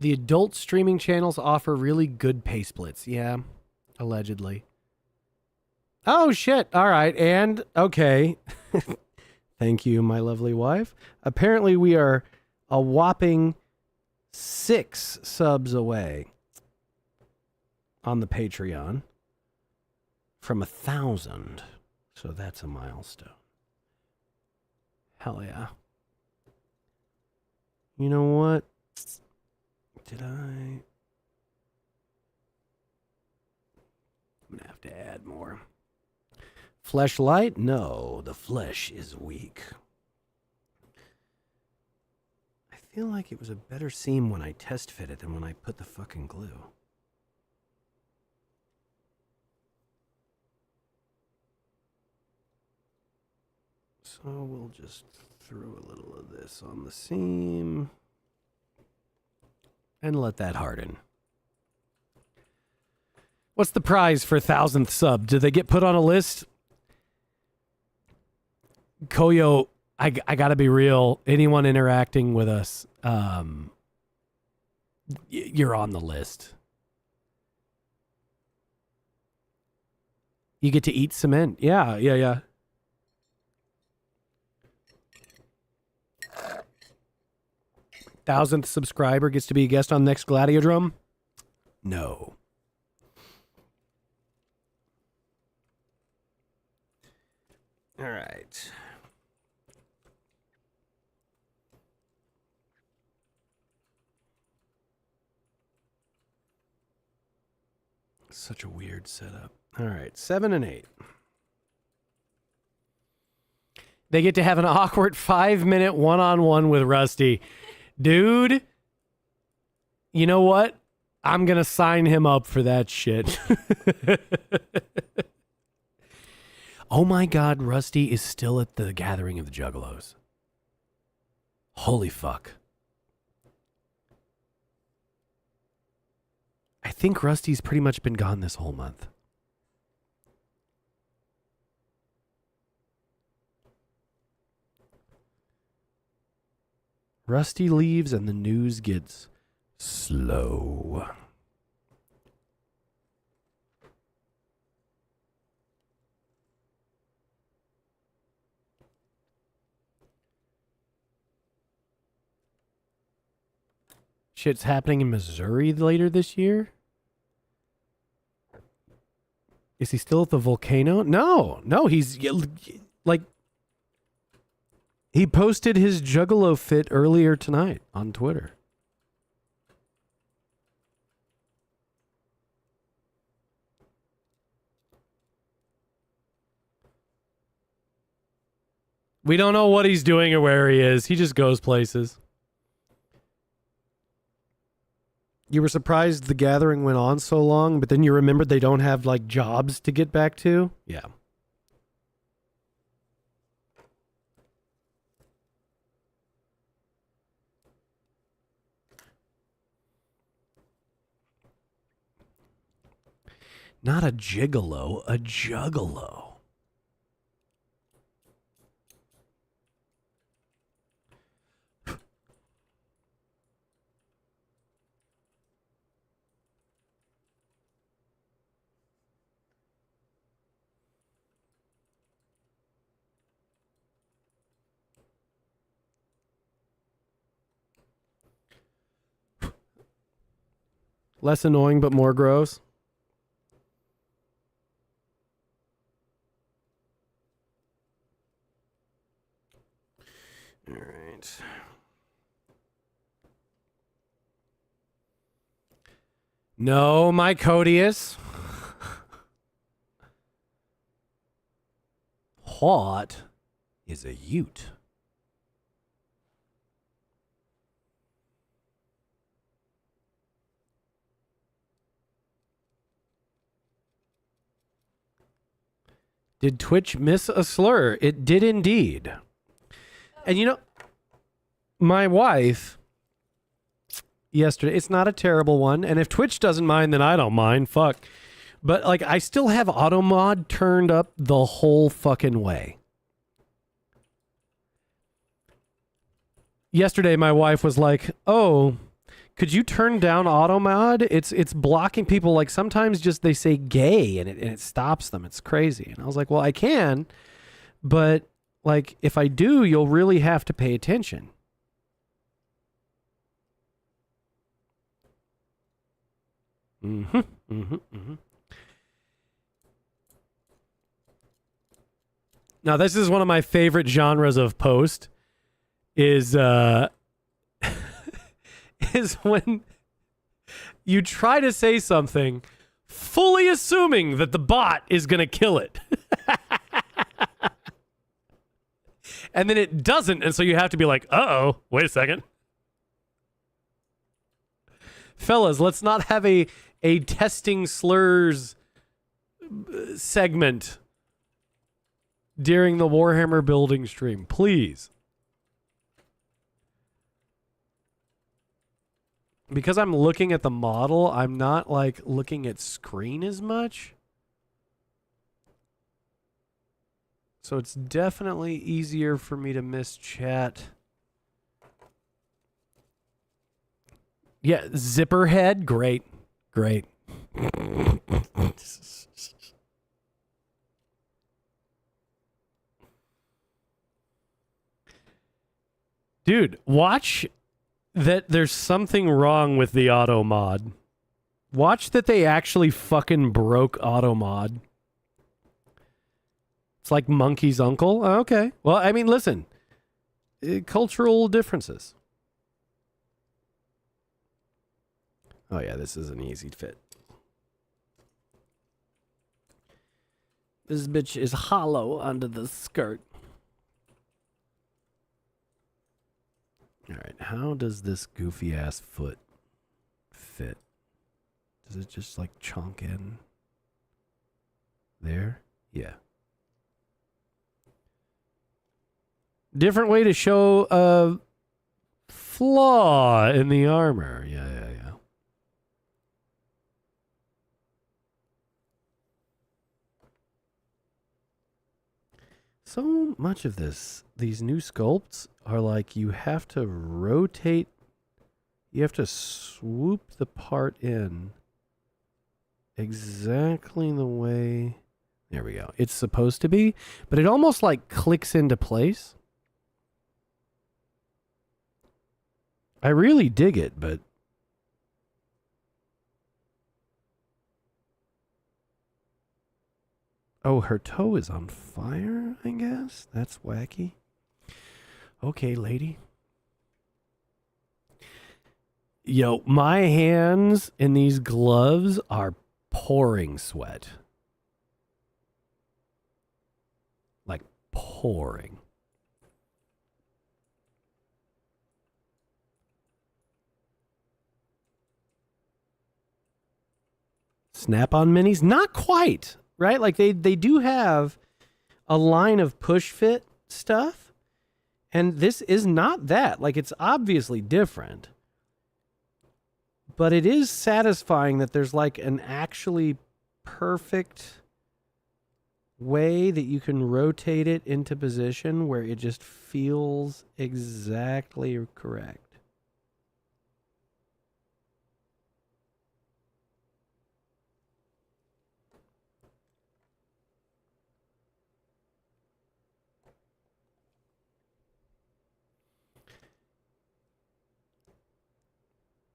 The adult streaming channels offer really good pay splits. Yeah, allegedly. Oh, shit. All right. And, okay. Thank you, my lovely wife. Apparently, we are a whopping 6 subs away on the Patreon from 1,000. So that's a milestone. Hell yeah. You know what? Did I? I'm gonna have to add more. Fleshlight? No, the flesh is weak. I feel like it was a better seam when I test fit it than when I put the fucking glue. So we'll just throw a little of this on the seam and let that harden. What's the prize for 1,000th sub? Do they get put on a list? Koyo, I gotta be real. Anyone interacting with us, you're on the list. You get to eat cement. Yeah. 1,000th subscriber gets to be a guest on next Gladiodrome? No. All right. Such a weird setup. All right, 7 and 8. They get to have an awkward 5-minute one-on-one with Rusty. Dude, you know what? I'm going to sign him up for that shit. Oh my God, Rusty is still at the Gathering of the Juggalos. Holy fuck. I think Rusty's pretty much been gone this whole month. Rusty leaves and the news gets slow. Shit's happening in Missouri later this year? Is he still at the volcano? No, he's like, he posted his Juggalo fit earlier tonight on Twitter. We don't know what he's doing or where he is. He just goes places. You were surprised the gathering went on so long, but then you remembered they don't have like jobs to get back to? Yeah. Not a gigolo, a juggalo. Less annoying, but more gross. All right. No, my Codius. What is a ute? Did Twitch miss a slur? It did indeed. And you know, my wife yesterday, it's not a terrible one. And if Twitch doesn't mind, then I don't mind. Fuck. But like, I still have auto mod turned up the whole fucking way. Yesterday, my wife was like, oh, could you turn down auto mod? It's blocking people. Like sometimes just they say gay and it stops them. It's crazy. And I was like, well, I can, but like if I do, you'll really have to pay attention. Mm-hmm. Mm-hmm. Mm-hmm. Now, this is one of my favorite genres of post is is when you try to say something fully assuming that the bot is going to kill it. And then it doesn't, and so you have to be like, uh-oh, wait a second. Fellas, let's not have a testing slurs segment during the Warhammer building stream, please. Because I'm looking at the model, I'm not like looking at screen as much. So it's definitely easier for me to miss chat. Yeah, zipper head, great. Great. Dude, watch that there's something wrong with the auto mod. Watch that they actually fucking broke auto mod. It's like Monkey's uncle. Oh, okay. Well, I mean, listen. Cultural differences. Oh, yeah, this is an easy fit. This bitch is hollow under the skirt. All right, how does this goofy ass foot fit? Does it just like chunk in there? Yeah. Different way to show a flaw in the armor. Yeah. So much of these new sculpts are like you have to rotate, you have to swoop the part in exactly the way, there we go, it's supposed to be, but it almost like clicks into place. I really dig it, but oh, her toe is on fire, I guess? That's wacky. Okay, lady. Yo, my hands in these gloves are pouring sweat. Like pouring. Snap-on minis? Not quite. Right? Like they do have a line of push fit stuff. And this is not that. Like it's obviously different. But it is satisfying that there's like an actually perfect way that you can rotate it into position where it just feels exactly correct.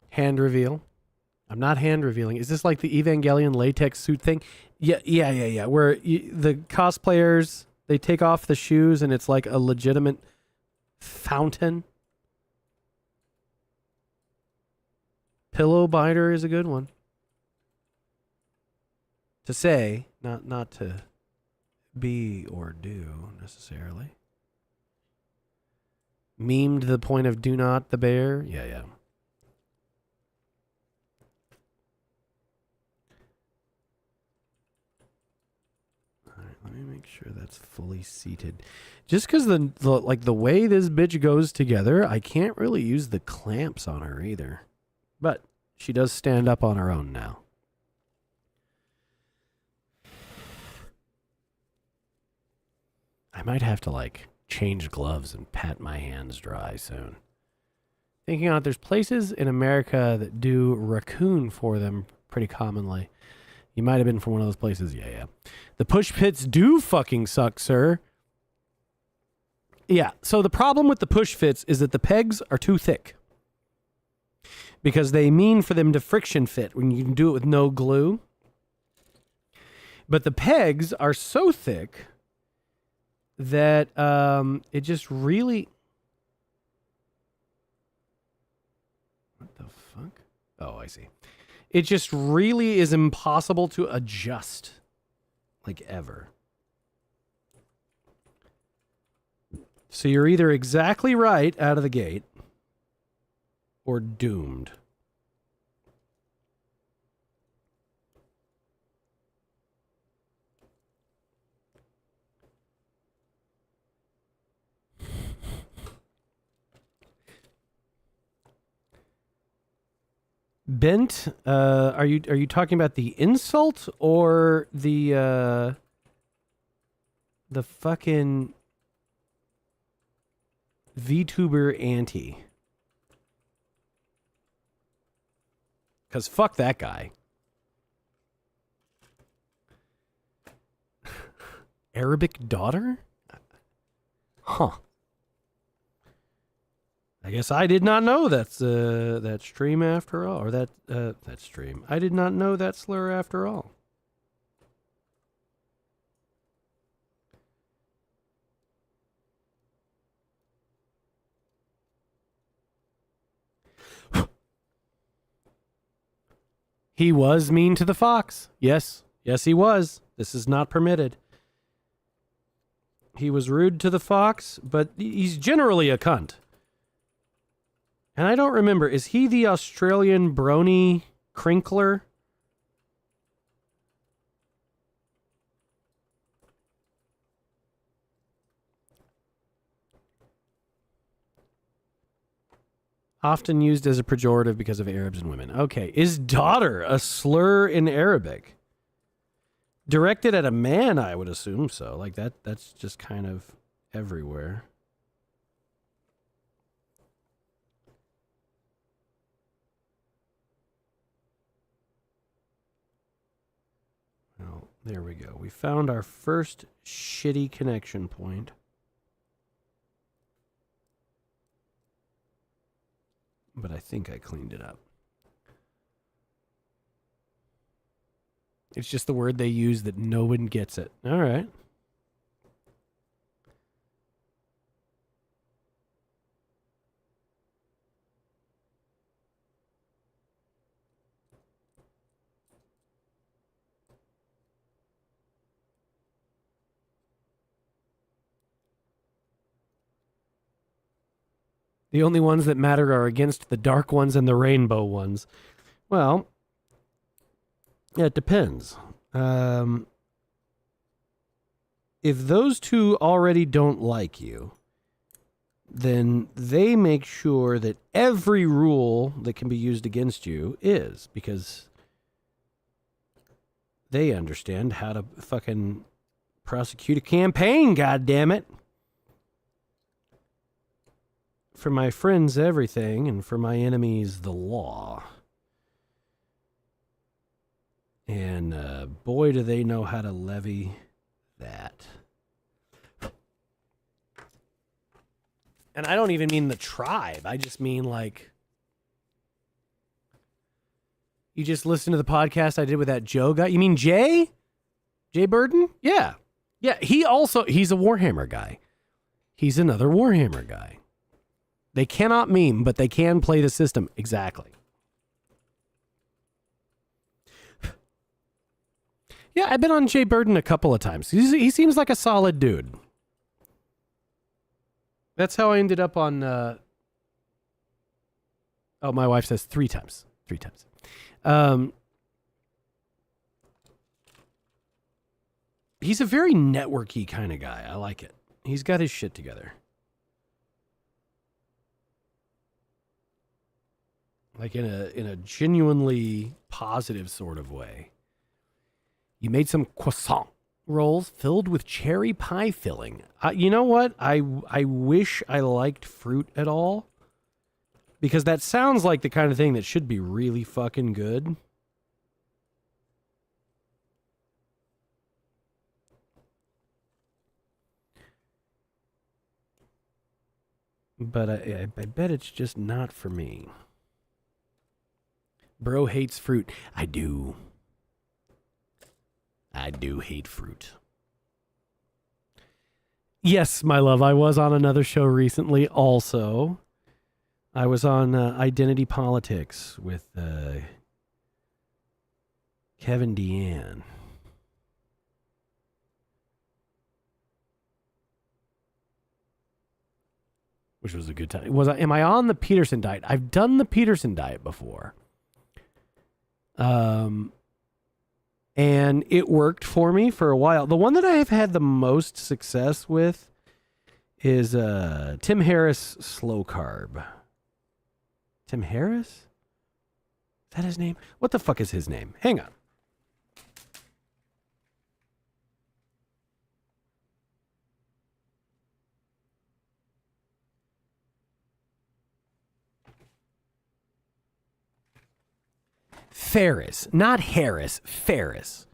Hand reveal. I'm not hand revealing. Is this like the Evangelion latex suit thing? Yeah. Where the cosplayers, they take off the shoes and it's like a legitimate fountain. Pillow biter is a good one. To say, not to be or do necessarily. Memed to the point of do not the bear. Yeah. Let me make sure that's fully seated. Just because the way this bitch goes together, I can't really use the clamps on her either. But she does stand up on her own now. I might have to like change gloves and pat my hands dry soon. Thinking on it, there's places in America that do raccoon for them pretty commonly. You might have been from one of those places. Yeah. The push pits do fucking suck, sir. Yeah, so the problem with the push fits is that the pegs are too thick. Because they mean for them to friction fit when you can do it with no glue. But the pegs are so thick that it just really... What the fuck? Oh, I see. It just really is impossible to adjust. Like ever. So you're either exactly right out of the gate or doomed. Bent, are you talking about the insult or the fucking VTuber anti? Because fuck that guy. Arabic daughter? Huh. I guess I did not know that's that stream after all, or that stream. I did not know that slur after all. He was mean to the fox. Yes, he was. This is not permitted. He was rude to the fox, but he's generally a cunt. And I don't remember, is he the Australian brony crinkler? Often used as a pejorative because of Arabs and women. Okay, is daughter a slur in Arabic? Directed at a man, I would assume so. Like that's just kind of everywhere. Well, there we go. We found our first shitty connection point. But I think I cleaned it up. It's just the word they use that no one gets it. All right. The only ones that matter are against the dark ones and the rainbow ones. Well, yeah, it depends. If those two already don't like you, then they make sure that every rule that can be used against you is, because they understand how to fucking prosecute a campaign, goddammit. For my friends, everything, and for my enemies, the law. And boy, do they know how to levy that. And I don't even mean the tribe. I just mean like... You just listen to the podcast I did with that Joe guy? You mean Jay? Jay Burden? Yeah. Yeah, he's a Warhammer guy. He's another Warhammer guy. They cannot meme, but they can play the system. Exactly. Yeah, I've been on Jay Burden a couple of times. He seems like a solid dude. That's how I ended up on... Oh, my wife says 3 times. 3 times. He's a very networky kind of guy. I like it. He's got his shit together. Like in a genuinely positive sort of way. You made some croissant rolls filled with cherry pie filling. You know what? I wish I liked fruit at all. Because that sounds like the kind of thing that should be really fucking good. But I bet it's just not for me. Bro hates fruit. I do. I do hate fruit. Yes, my love, I was on another show recently also. I was on Identity Politics with Kevin Deanne. Which was a good time. Am I on the Peterson diet? I've done the Peterson diet before. And it worked for me for a while. The one that I have had the most success with is Tim Harris Slow Carb. Tim Harris? Is that his name? What the fuck is his name? Hang on. Ferriss, not Harris, Ferriss.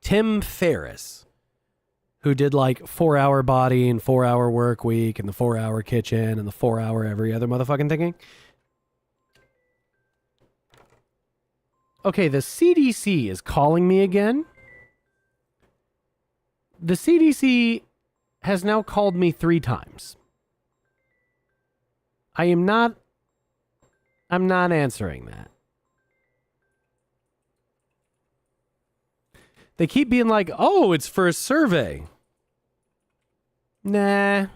Tim Ferriss, who did like 4 Hour Body and 4 Hour Work Week and the 4 Hour Kitchen and the 4 Hour every other motherfucking thinking. Okay, the CDC is calling me again. The CDC has now called me 3 times. I'm not answering that. They keep being like, oh, it's for a survey. Nah.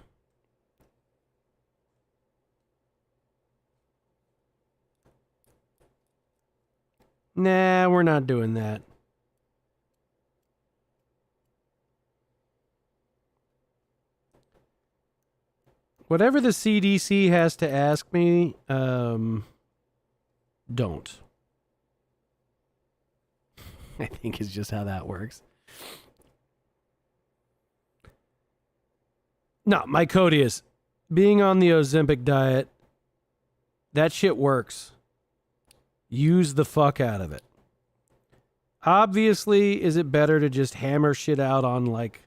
Nah, we're not doing that. Whatever the CDC has to ask me, don't. I think is just how that works. No, Mycodius, being on the Ozempic diet, that shit works. Use the fuck out of it. Obviously, is it better to just hammer shit out on like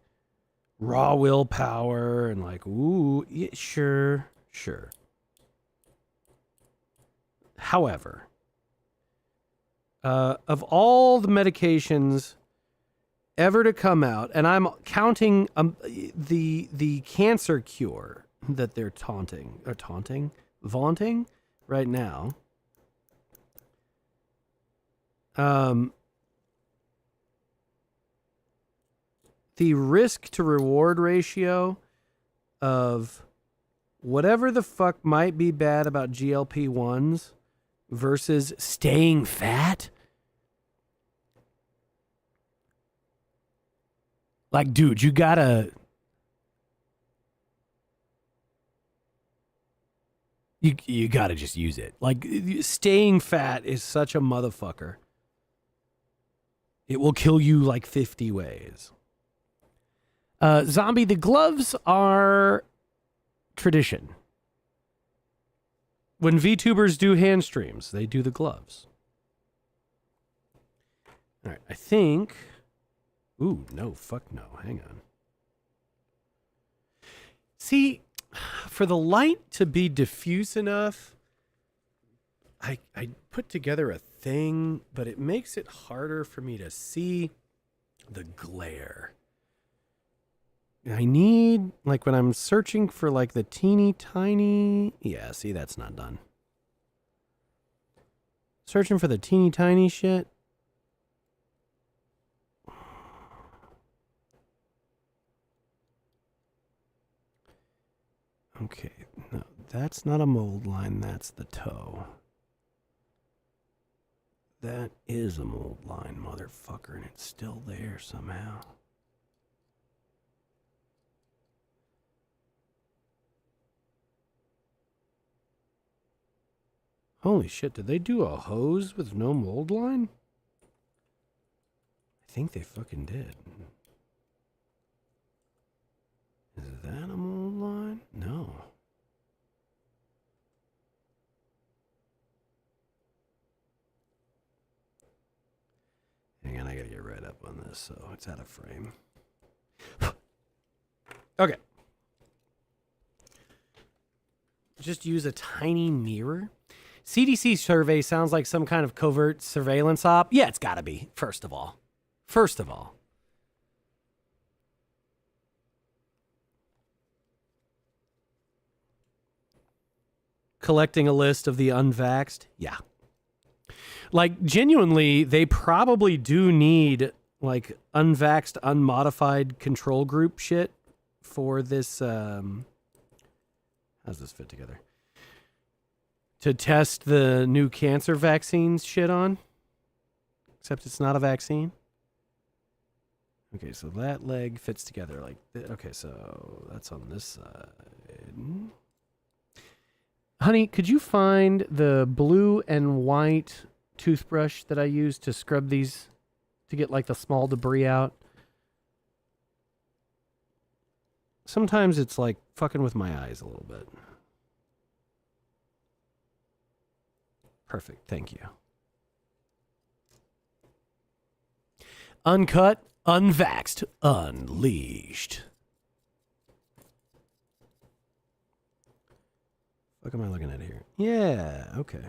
raw willpower and like, ooh, yeah, sure. However, of all the medications ever to come out, and I'm counting the cancer cure that they're vaunting right now. The risk to reward ratio of whatever the fuck might be bad about GLP-1s versus staying fat. Like, dude, you gotta just use it. Like, staying fat is such a motherfucker. It will kill you like 50 ways. Zombie, the gloves are tradition. When VTubers do hand streams, they do the gloves. All right, I think... Ooh, no, fuck no. Hang on. See, for the light to be diffuse enough, I put together a thing, but it makes it harder for me to see the glare. I need, like, when I'm searching for, like, the teeny tiny... Yeah, see, that's not done. Searching for the teeny tiny shit. Okay, no, that's not a mold line, that's the toe. That is a mold line, motherfucker, and it's still there somehow. Holy shit, did they do a hose with no mold line? I think they fucking did. Is that a mold line? No. get right up on this, so it's out of frame. Okay. Just use a tiny mirror. CDC survey sounds like some kind of covert surveillance op. Yeah, it's got to be, first of all. First of all. Collecting a list of the unvaxxed? Yeah. Like, genuinely, they probably do need, like, unvaxxed, unmodified control group shit for this, how's this fit together? To test the new cancer vaccines shit on. Except it's not a vaccine. Okay, so that leg fits together like okay, so that's on this side. Honey, could you find the blue and white toothbrush that I use to scrub these to get like the small debris out? Sometimes it's like fucking with my eyes a little bit. Perfect, thank you. Uncut, unvaxxed, unleashed. What am I looking at here? Yeah, okay.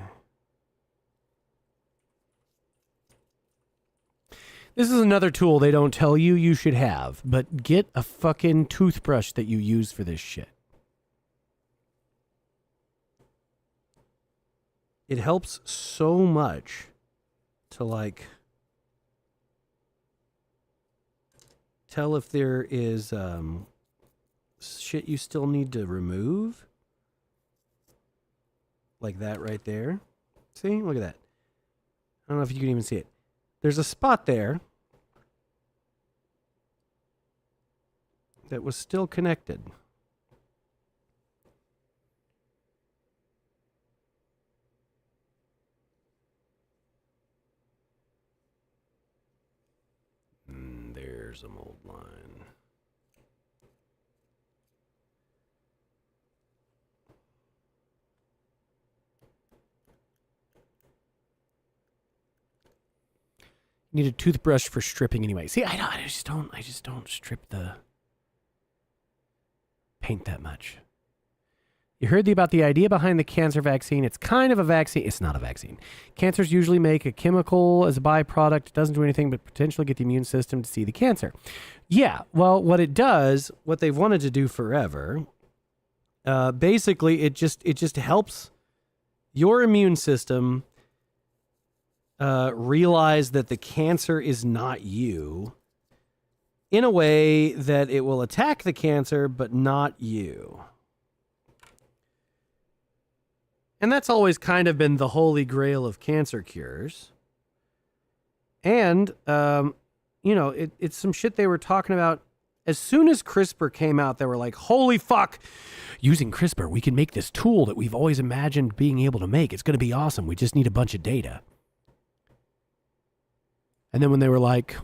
This is another tool they don't tell you you should have, but get a fucking toothbrush that you use for this shit. It helps so much to like tell if there is shit you still need to remove. Like that right there. See? Look at that. I don't know if you can even see it. There's a spot there that was still connected. There's a mold line. Need a toothbrush for stripping anyway. See, I just don't strip the paint that much. You heard about the idea behind the cancer vaccine. It's kind of a vaccine. It's not a vaccine. Cancers usually make a chemical as a byproduct. It doesn't do anything but potentially get the immune system to see the cancer. Yeah, well, what it does, what they've wanted to do forever, basically it just helps your immune system realize that the cancer is not you in a way that it will attack the cancer, but not you. And that's always kind of been the holy grail of cancer cures. And, it's some shit they were talking about. As soon as CRISPR came out, they were like, holy fuck, using CRISPR, we can make this tool that we've always imagined being able to make. It's going to be awesome. We just need a bunch of data. And then when they were like,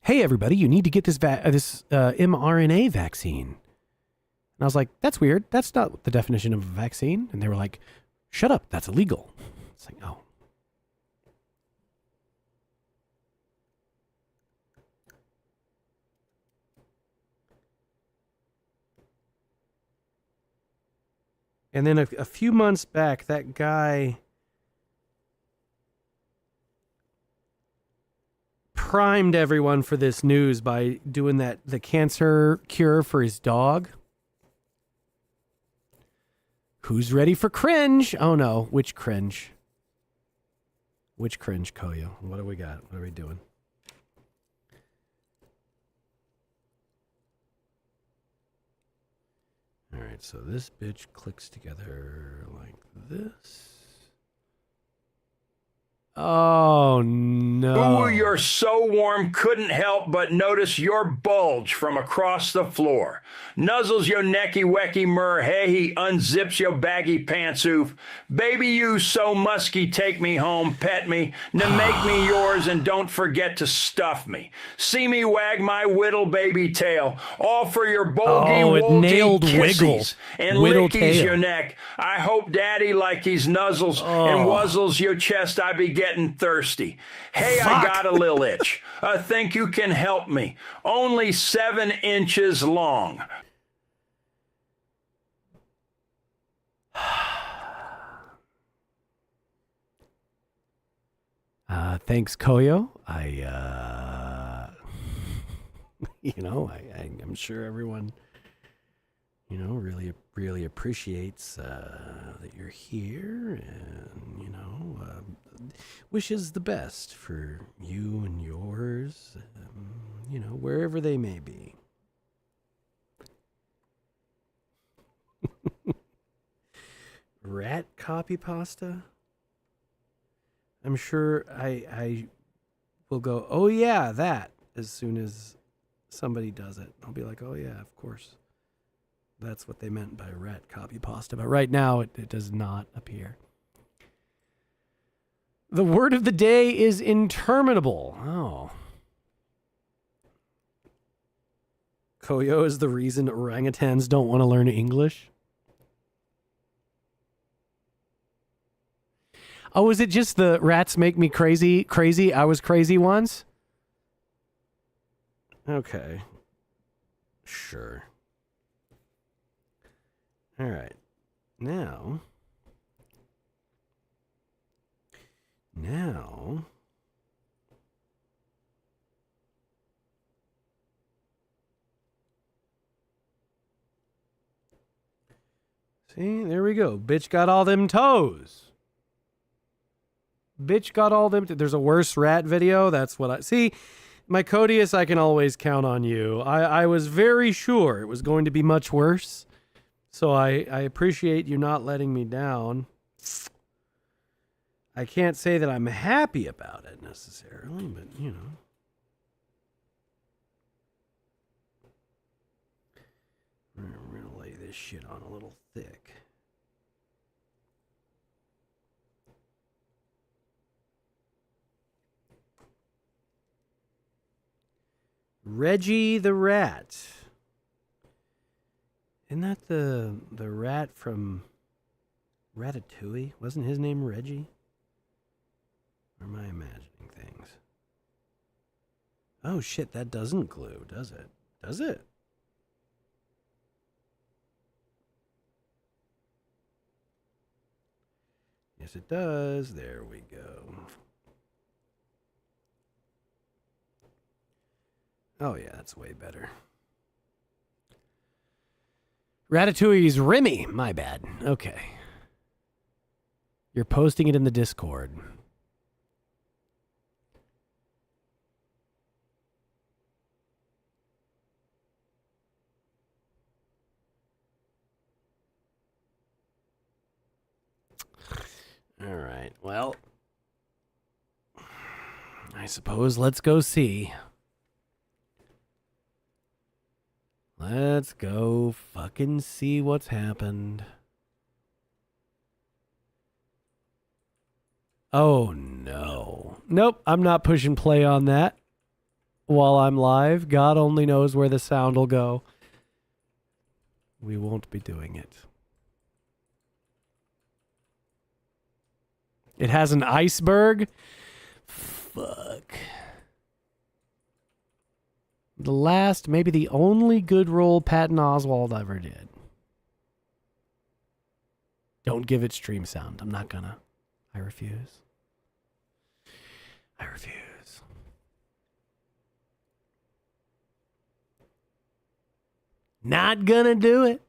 hey, everybody, you need to get this mRNA vaccine. And I was like, that's weird. That's not the definition of a vaccine. And they were like, shut up. That's illegal. It's like, oh. And then a few months back, that guy primed everyone for this news by doing the cancer cure for his dog. Who's ready for cringe? Oh no, which cringe? Which cringe, Koyo? What do we got? What are we doing? All right, so this bitch clicks together like this. Oh, no. Ooh, you're so warm, couldn't help but notice your bulge from across the floor. Nuzzles your necky wecky mur, hey, he unzips your baggy pantsoof. Baby, you so musky, take me home, pet me, now make me yours, and don't forget to stuff me. See me wag my whittle baby tail, all for your bulgy, nailed wiggle. And Whittle lickies tail. your neck. I hope daddy like he's nuzzles and wuzzles your chest. I began getting thirsty. Hey, I got a little itch. Think you can help me. Only 7 inches long. Thanks, Koyo. I'm sure everyone, really appreciates that you're here and, wishes the best for you and yours, wherever they may be. Rat copy pasta? I'm sure I will go, oh yeah, that, as soon as somebody does it. I'll be like, oh yeah, of course. That's what they meant by rat copy pasta. But right now, it does not appear. The word of the day is interminable. Oh. Koyo is the reason orangutans don't want to learn English? Oh, is it just the rats make me crazy? I was crazy once? Okay. Sure. All right. Now. See, there we go. Bitch got all them toes. Bitch got all them. There's a worse rat video. That's what I see. My Codius, I can always count on you. I was very sure it was going to be much worse. So I appreciate you not letting me down. I can't say that I'm happy about it necessarily, but I'm going to lay this shit on a little thick. Reggie the Rat. Isn't that the rat from Ratatouille? Wasn't his name Reggie? Or am I imagining things? Oh shit, that doesn't glue, does it? Does it? Yes, it does. There we go. Oh yeah, that's way better. Ratatouille's Remy. My bad. Okay. You're posting it in the Discord. All right. Well, I suppose let's go see. Let's go fucking see what's happened. Oh no. Nope, I'm not pushing play on that while I'm live. God only knows where the sound will go. We won't be doing it. It has an iceberg? Fuck. The last, maybe the only good role Patton Oswalt ever did. Don't give it stream sound. I'm not gonna. I refuse. I refuse. Not gonna do it.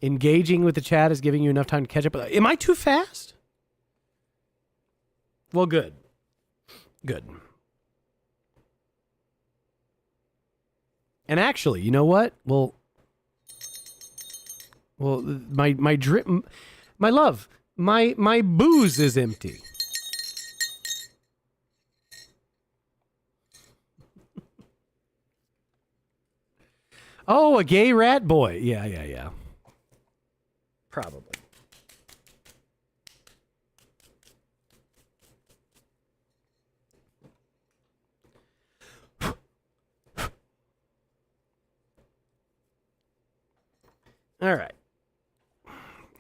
Engaging with the chat is giving you enough time to catch up. Am I too fast? Well, good. Good. And actually, you know what? Well, my love, my booze is empty. Oh, a gay rat boy. Yeah. Probably. All right.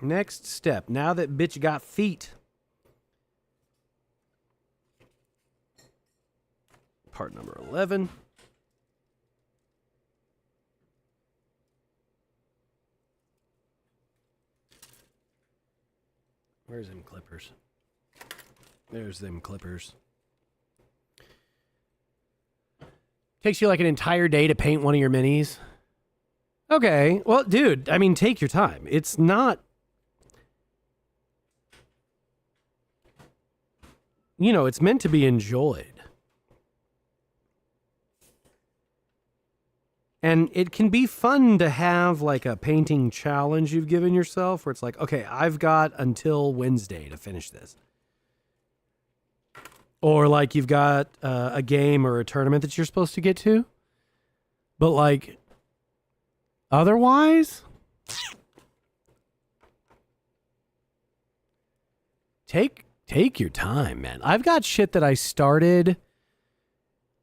Next step. Now that bitch got feet. Part number 11. Where's them clippers? There's them clippers. Takes you like an entire day to paint one of your minis. Okay. Well, dude, I mean, take your time. It's not... You know, it's meant to be enjoyed. And it can be fun to have like a painting challenge you've given yourself where it's like, okay, I've got until Wednesday to finish this. Or like you've got a game or a tournament that you're supposed to get to. But like, otherwise, take your time, man. I've got shit that I started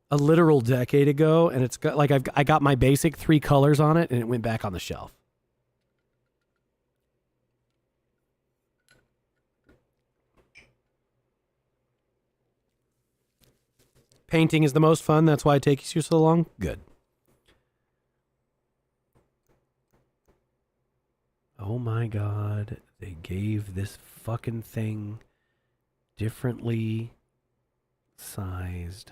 a literal decade ago, and it's got like I got my basic 3 colors on it, and it went back on the shelf. Painting is the most fun. That's why it takes you so long. Good. Oh my God. They gave this fucking thing differently sized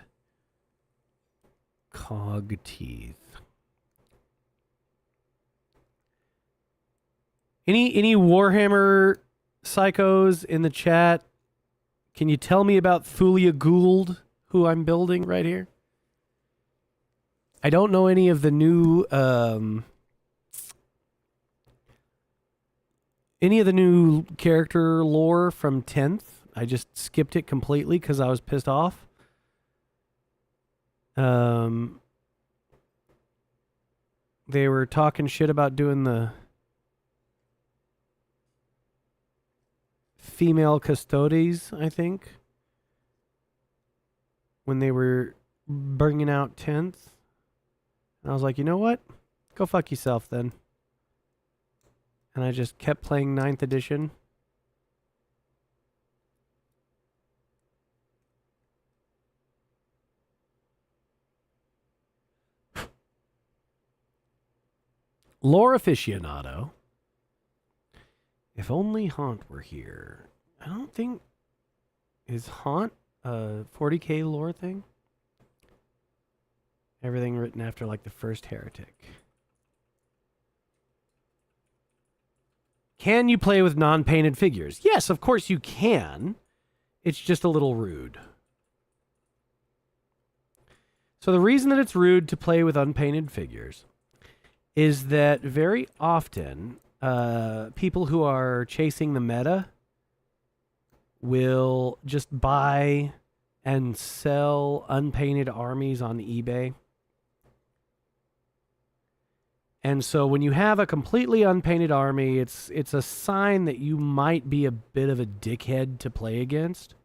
cog teeth. Any Warhammer psychos in the chat? Can you tell me about Thulia Gould, who I'm building right here? I don't know any of the new character lore from 10th. I just skipped it completely because I was pissed off. They were talking shit about doing the female custodes, I think, when they were bringing out 10th. And I was like, you know what? Go fuck yourself then. And I just kept playing 9th edition. Lore aficionado. If only Haunt were here. I don't think... Is Haunt a 40k lore thing? Everything written after like the first heretic. Can you play with non-painted figures? Yes, of course you can. It's just a little rude. So the reason that it's rude to play with unpainted figures is that very often people who are chasing the meta will just buy and sell unpainted armies on eBay. And so when you have a completely unpainted army, it's a sign that you might be a bit of a dickhead to play against.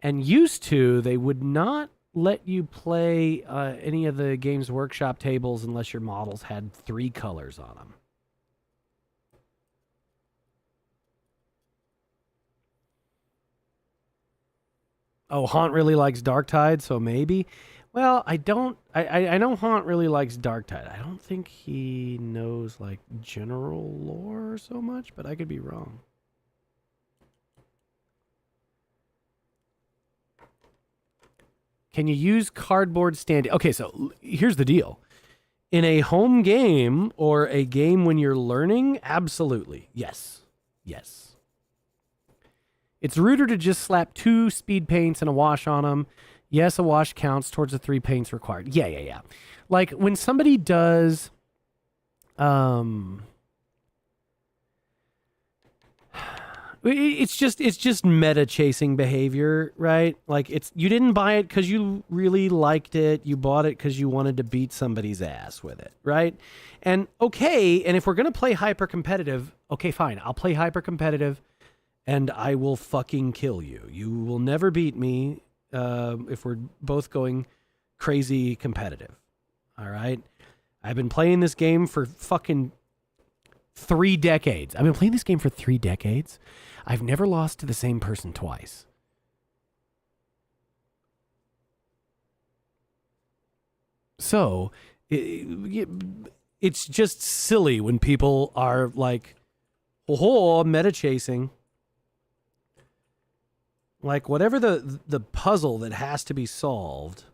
And used to, they would not let you play any of the Games Workshop tables unless your models had 3 colors on them. Oh, Haunt really likes Darktide, so maybe. Well, I know Haunt really likes Darktide. I don't think he knows like general lore so much, but I could be wrong. Can you use cardboard standee? Okay, so here's the deal. In a home game or a game when you're learning, absolutely. Yes. Yes. It's ruder to just slap 2 speed paints and a wash on them. Yes, a wash counts towards the 3 paints required. Yeah. Like when somebody does it's just meta chasing behavior, right? Like you didn't buy it because you really liked it. You bought it because you wanted to beat somebody's ass with it, right? And okay, and if we're gonna play hyper competitive, okay, fine. I'll play hyper competitive, and I will fucking kill you. You will never beat me if we're both going crazy competitive. All right. I've been playing this game for fucking 3 decades. I've been playing this game for 3 decades. I've never lost to the same person twice. So, it's just silly when people are like, oh, meta chasing. Like, whatever the puzzle that has to be solved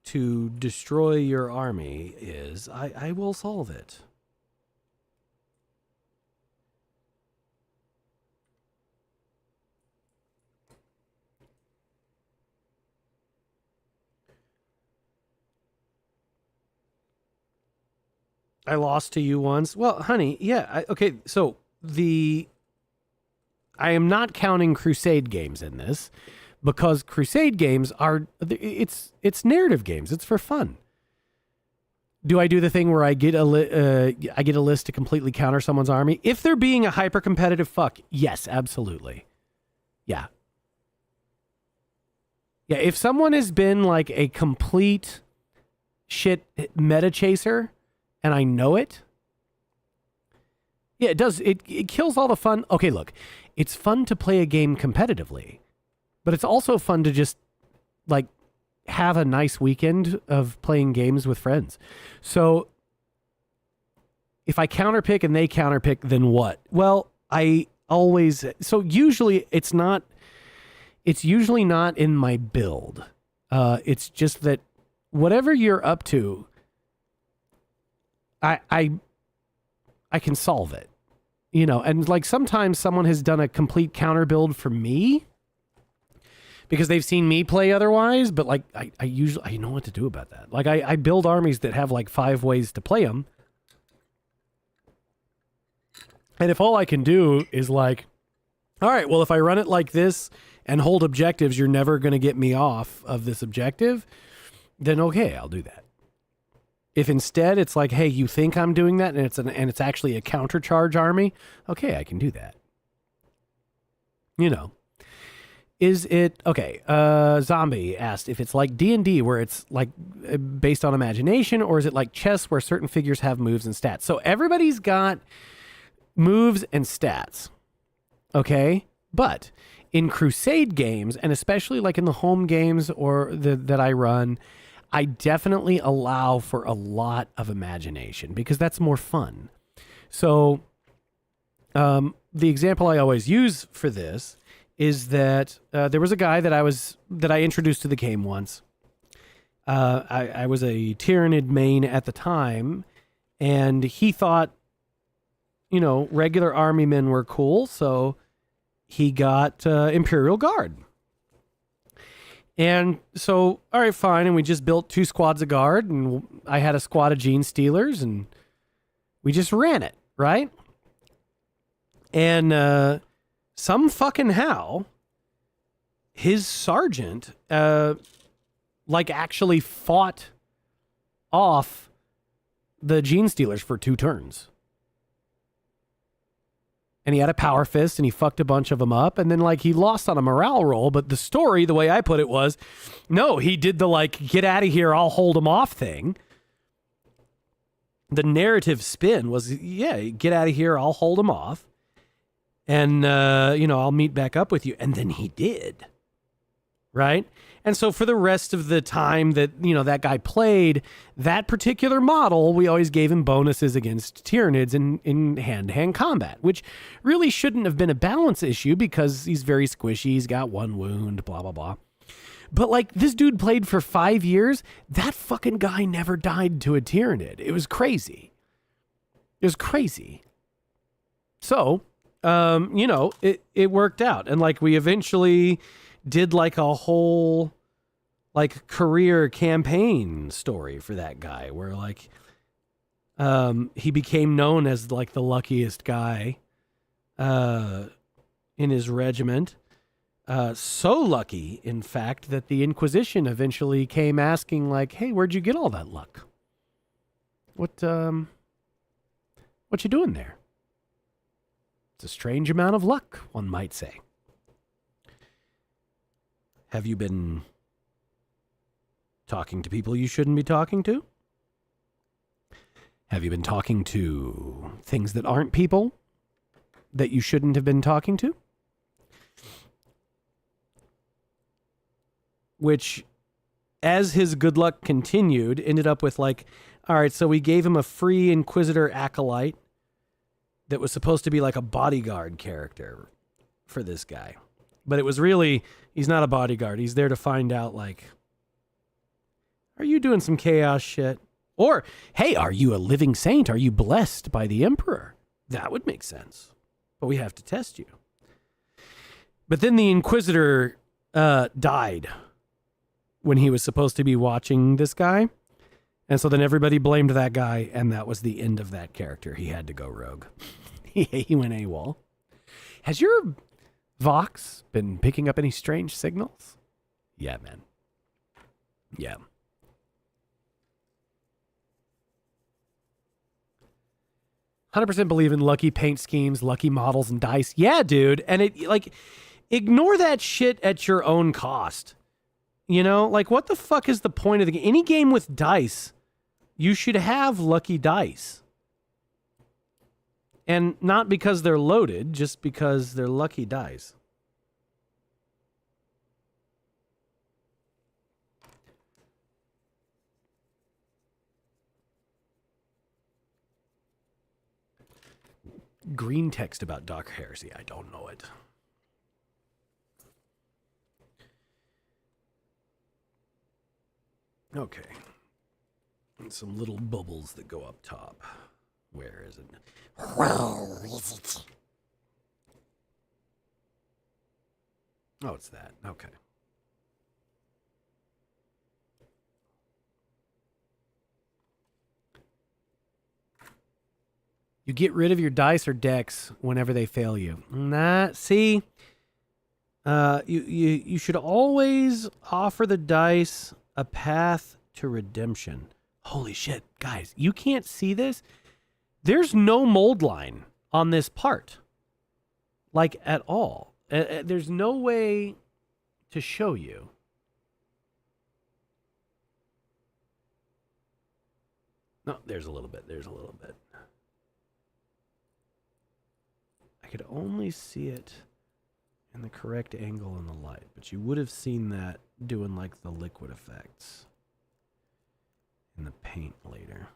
to destroy your army is, I will solve it. I lost to you once. Well, honey, yeah. Okay, so I am not counting Crusade games in this because Crusade games are it's narrative games. It's for fun. Do I do the thing where I get a list to completely counter someone's army if they're being a hyper competitive fuck? Yes, absolutely. Yeah. Yeah, if someone has been like a complete shit meta chaser and I know it, yeah, it does. It kills all the fun. Okay, look, it's fun to play a game competitively, but it's also fun to just like have a nice weekend of playing games with friends. So if I counterpick and they counterpick, then what? Well, usually it's usually not in my build. It's just that whatever you're up to, I can solve it, and like sometimes someone has done a complete counter build for me because they've seen me play otherwise, but like I usually know what to do about that. Like I build armies that have like 5 ways to play them. And if all I can do is like, all right, well, if I run it like this and hold objectives, you're never going to get me off of this objective, then okay, I'll do that. If instead it's like, hey, you think I'm doing that and it's actually a countercharge army, okay, I can do that. Is it okay? Zombie asked if it's like D&D where it's like based on imagination, or is it like chess where certain figures have moves and stats? So everybody's got moves and stats, okay? But in Crusade games, and especially like in the home games or that I run, I definitely allow for a lot of imagination because that's more fun. So the example I always use for this is that there was a guy that I introduced to the game once. I was a Tyranid main at the time, and he thought, regular army men were cool, so he got Imperial Guard. And so, all right, fine. And we just built 2 squads of guard, and I had a squad of Gene Stealers, and we just ran it, right? And some fucking how, his sergeant, actually fought off the Gene Stealers for 2 turns. And he had a power fist and he fucked a bunch of them up. And then he lost on a morale roll. But the story, the way I put it was, no, he did the get out of here, I'll hold him off thing. The narrative spin was, yeah, get out of here, I'll hold him off. And, I'll meet back up with you. And then he did. Right? And so for the rest of the time that, that guy played that particular model, we always gave him bonuses against Tyranids in hand-to-hand combat, which really shouldn't have been a balance issue because he's very squishy. He's got 1 wound, blah, blah, blah. But this dude played for 5 years. That fucking guy never died to a Tyranid. It was crazy. It was crazy. So, it worked out. And we eventually did a whole career campaign story for that guy where he became known as the luckiest guy in his regiment. So lucky, in fact, that the Inquisition eventually came asking hey, where'd you get all that luck? What you doing there? It's a strange amount of luck, one might say. Have you been talking to people you shouldn't be talking to? Have you been talking to things that aren't people that you shouldn't have been talking to? Which, as his good luck continued, ended up with like, all right, so we gave him a free Inquisitor acolyte that was supposed to be like a bodyguard character for this guy. But it was really, he's not a bodyguard. He's there to find out, like, are you doing some chaos shit? Or, hey, are you a living saint? Are you blessed by the Emperor? That would make sense. But we have to test you. But then the Inquisitor died when he was supposed to be watching this guy. And so then everybody blamed that guy, and that was the end of that character. He had to go rogue. He went AWOL. Has your Vox been picking up any strange signals? Yeah, man. Yeah. "100% believe in lucky paint schemes, lucky models, and dice." Yeah, dude. And it, like, ignore that shit at your own cost. You know, like, what the fuck is the point of the game? Any game with dice, you should have lucky dice. And not because they're loaded, just because they're lucky dice. Green text about Dark Heresy. I don't know it. Okay. And some little bubbles that go up top. Where is it? Where is it? Oh, it's that. Okay. You get rid of your dice or decks whenever they fail you. See, you should always offer the dice a path to redemption. Holy shit, guys, you can't see this? There's no mold line on this part, like, at all. There's no way to show you. No, there's a little bit. There's a little bit. I could only see it in the correct angle in the light, but you would have seen that doing like the liquid effects in the paint later.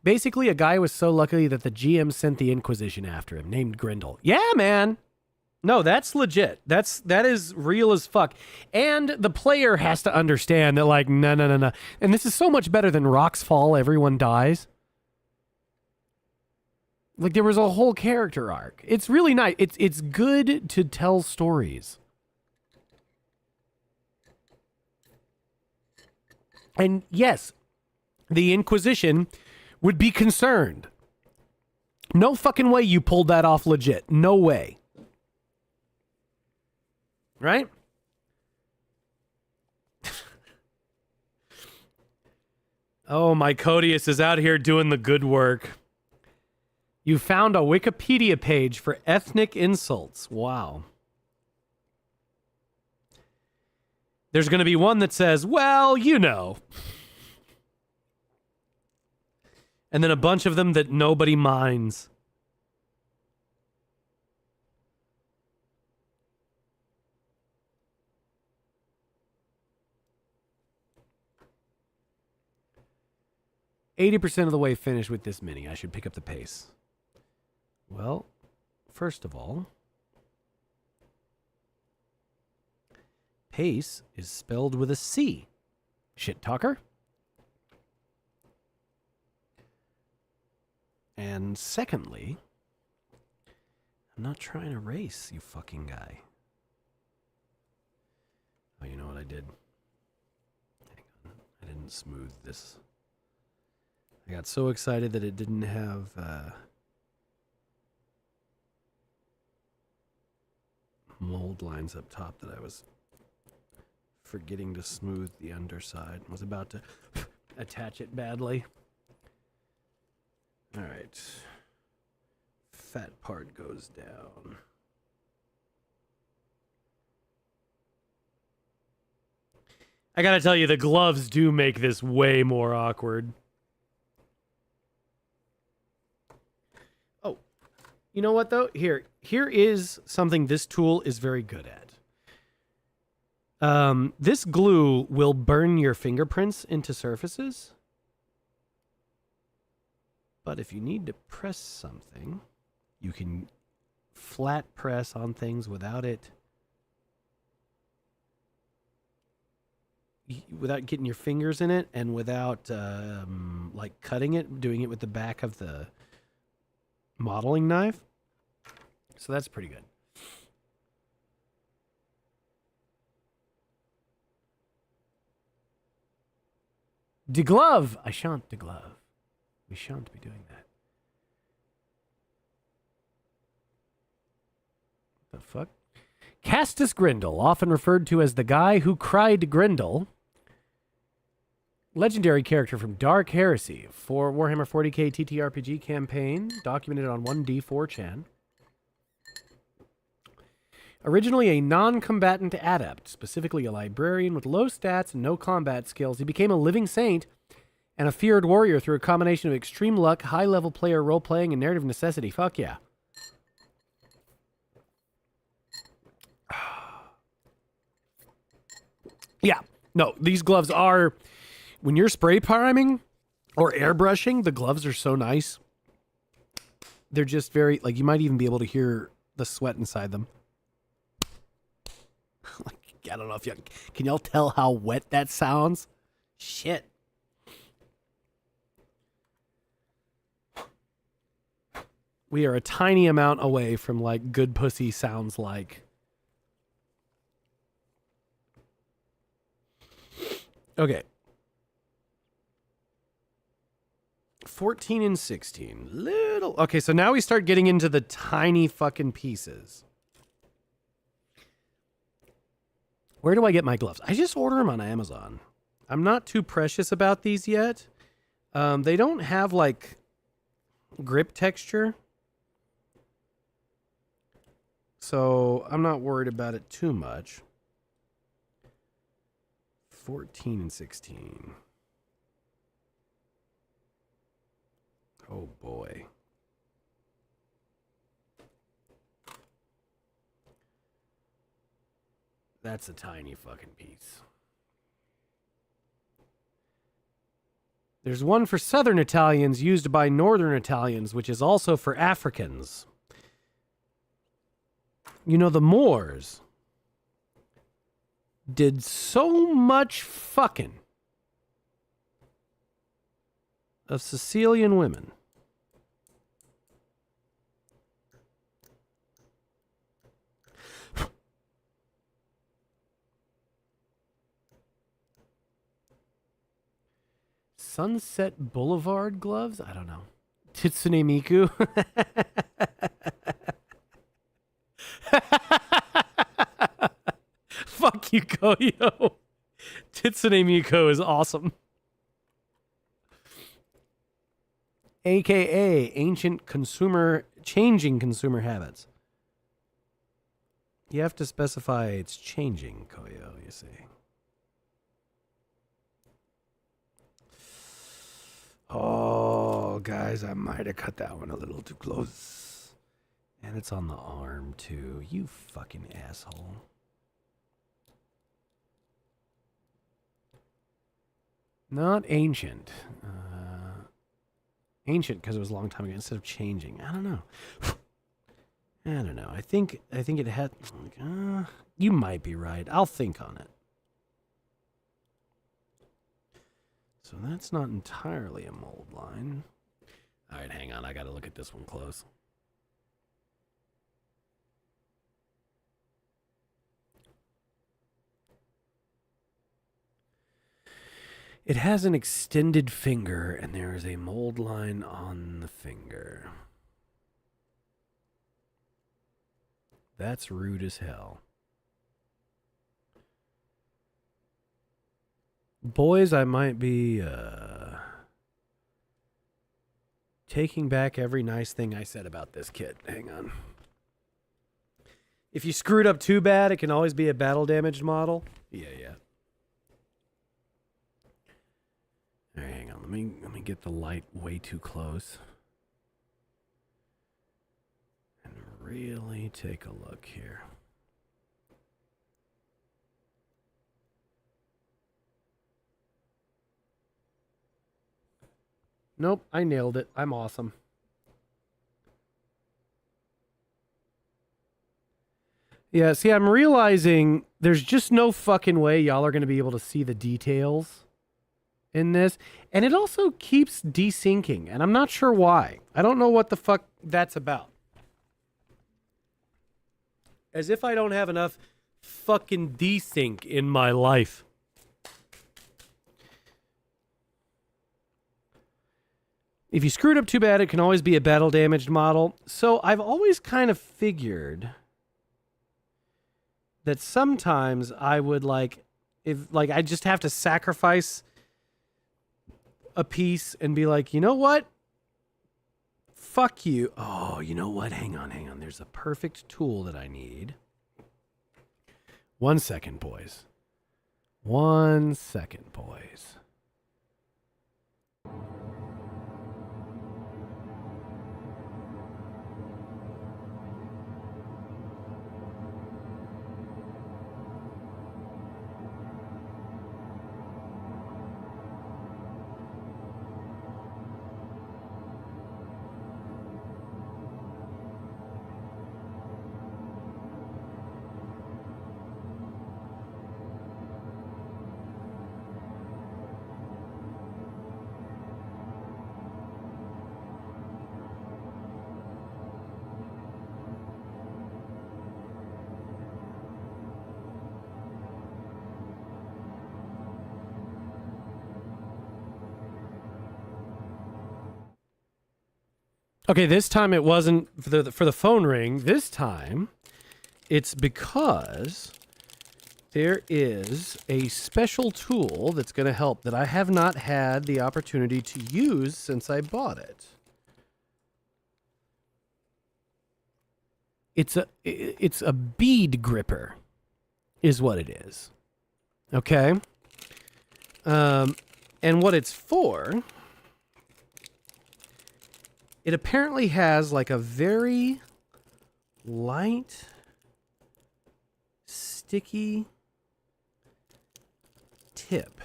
Basically, a guy was so lucky that the GM sent the Inquisition after him, named Grindel. Yeah, man. No, that's legit. That is real as fuck. And the player has to understand that, like, no. And this is so much better than Rocks Fall, everyone dies. Like, there was a whole character arc. It's really nice. It's good to tell stories. And yes, the Inquisition would be concerned. No fucking way you pulled that off legit. No way. Right? Oh, my Codius is out here doing the good work. You found a Wikipedia page for ethnic insults. Wow. There's going to be one that says, well, you know. And then a bunch of them that nobody minds. "80% of the way finished with this mini. I should pick up the pace." Well, first of all, pace is spelled with a C. Shit talker. And secondly, I'm not trying to race, you fucking guy. Oh, you know what I did? Hang on. I didn't smooth this. I got so excited that it didn't have mold lines up top that I was forgetting to smooth the underside. I was about to attach it badly. All right. Fat part goes down. I gotta tell you, the gloves do make this way more awkward. Oh, you know what though? Here is something this tool is very good at. This glue will burn your fingerprints into surfaces. But if you need to press something, you can flat press on things without getting your fingers in it, and without like cutting it, doing it with the back of the modeling knife. So that's pretty good. De glove. I shan't de glove. We shan't be doing that. The fuck? Castus Grindel, often referred to as the guy who cried Grindel. Legendary character from Dark Heresy for Warhammer 40k TTRPG campaign, documented on 1D4chan. Originally a non-combatant adept, specifically a librarian with low stats and no combat skills, he became a living saint and a feared warrior through a combination of extreme luck, high-level player role-playing, and narrative necessity. Fuck yeah. Yeah. No, these gloves are... When you're spray priming or airbrushing, the gloves are so nice. They're just very... Like, you might even be able to hear the sweat inside them. Like, I don't know if you... Can y'all tell how wet that sounds? Shit. We are a tiny amount away from, like, good pussy sounds like. Okay. 14 and 16. Little. Okay, so now we start getting into the tiny fucking pieces. Where do I get my gloves? I just order them on Amazon. I'm not too precious about these yet. They don't have, like, grip texture. So I'm not worried about it too much. 14 and 16. Oh boy. That's a tiny fucking piece. There's one for Southern Italians used by Northern Italians, which is also for Africans. You know, the Moors did so much fucking of Sicilian women. Sunset Boulevard gloves? I don't know. Kitsune Miku? Fuck you, Koyo. Kitsune Miku is awesome. AKA changing consumer habits. You have to specify it's changing, Koyo, you see. Oh, guys, I might have cut that one a little too close. And it's on the arm, too. You fucking asshole. Not ancient. Ancient because it was a long time ago instead of changing. I don't know. I don't know. I think it had... you might be right. I'll think on it. So that's not entirely a mold line. All right, hang on. I got to look at this one close. It has an extended finger, and there is a mold line on the finger. That's rude as hell. Boys, I might be taking back every nice thing I said about this kit. Hang on. If you screwed up too bad, it can always be a battle damaged model. Yeah. let me get the light way too close. And really take a look here. Nope, I nailed it. I'm awesome. Yeah, see, I'm realizing there's just no fucking way y'all are going to be able to see the details in this. And it also keeps desyncing, and I'm not sure why. I don't know what the fuck that's about. As if I don't have enough fucking desync in my life. If you screwed up too bad, it can always be a battle damaged model. So I've always kind of figured that sometimes I would I just have to sacrifice a piece and be like, you know what? Fuck you. Oh, you know what? Hang on. There's a perfect tool that I need. 1 second, boys. 1 second, boys. Okay, this time it wasn't for the phone ring. This time, it's because there is a special tool that's going to help that I have not had the opportunity to use since I bought it. It's a bead gripper, is what it is. Okay, and what it's for. It apparently has like a very light, sticky tip.